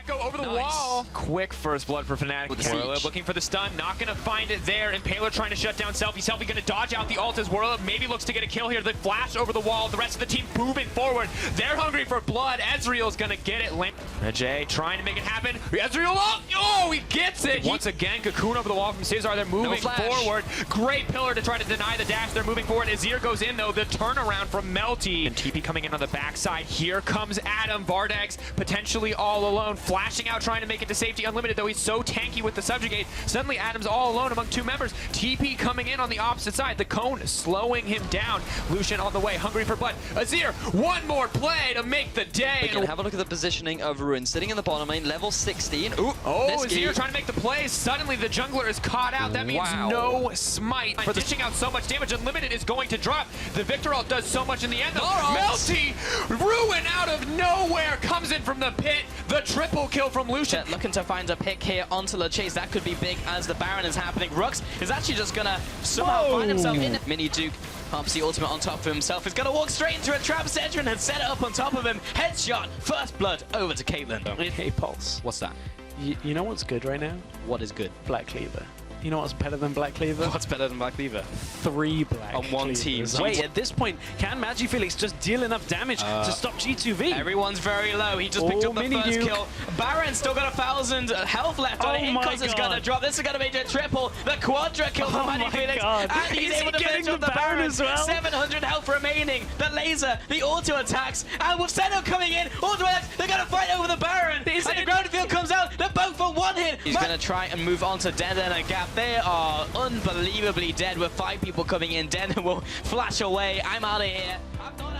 Go over the wall. Quick first blood for Fnatic. Warlord looking for the stun, not going to find it there. Impaler trying to shut down Selfie. Selfie going to dodge out the ult as Warlord maybe looks to get a kill here. The flash over the wall. The rest of the team moving forward. They're hungry for blood. Ezreal's going to get it. Jay trying to make it happen. Ezreal up. Oh, he gets it. Once again, Cocoon over the wall from Cesar. They're moving forward. Great pillar to try to deny the dash. They're moving forward. Azir goes in though. The turnaround from Melty. And TP coming in on the backside. Here comes Adam. Vardax potentially all alone. Flashing out, trying to make it to safety. Unlimited, though he's so tanky with the subjugate. Suddenly, Adam's all alone among 2 members. TP coming in on the opposite side. The cone slowing him down. Lucian on the way, hungry for blood. Azir, one more play to make the day. Again, have a look at the positioning of Ruin, sitting in the bottom lane, level 16. Ooh, Azir trying to make the plays. Suddenly, the jungler is caught out. That means no smite. For dishing out so much damage, Unlimited is going to drop. The Victor ult does so much in the end, though. Melty, Ruin out of nowhere, comes in from the pit. The triple kill from Lucian. Looking to find a pick here onto the chase. That could be big as the Baron is happening. Rux is actually just going to somehow find himself in. Mini Duke pumps the ultimate on top of himself. He's going to walk straight into a trap. Cedrin had set it up on top of him. Headshot. First blood over to Caitlyn. Hey, Pulse. What's that? You know what's good right now? What is good? Black Cleaver. you know what's better than Black Cleaver? What's better than Black Cleaver? 3 Black On one team. Cleavers. Wait, at this point, can MagiFelix just deal enough damage to stop G2V? Everyone's very low. He just picked up the mini first nuke. kill. Baron's still got 1,000 health left on it. Oh my Incos is going to God. drop. This is going to be the triple. The quadra kill from Oh my MagiFelix. God. And he's Is he able to getting finish up the the Baron Baron as well? 700 health remaining. The laser, the auto attacks. And with Senno coming in, auto attacks. They're going to fight over the Baron. And the ground field comes out. They're both for one hit. He's going to try and move on to Den and a gap. They are unbelievably dead with 5 people coming in. Den will flash away. I'm out of here. I'm not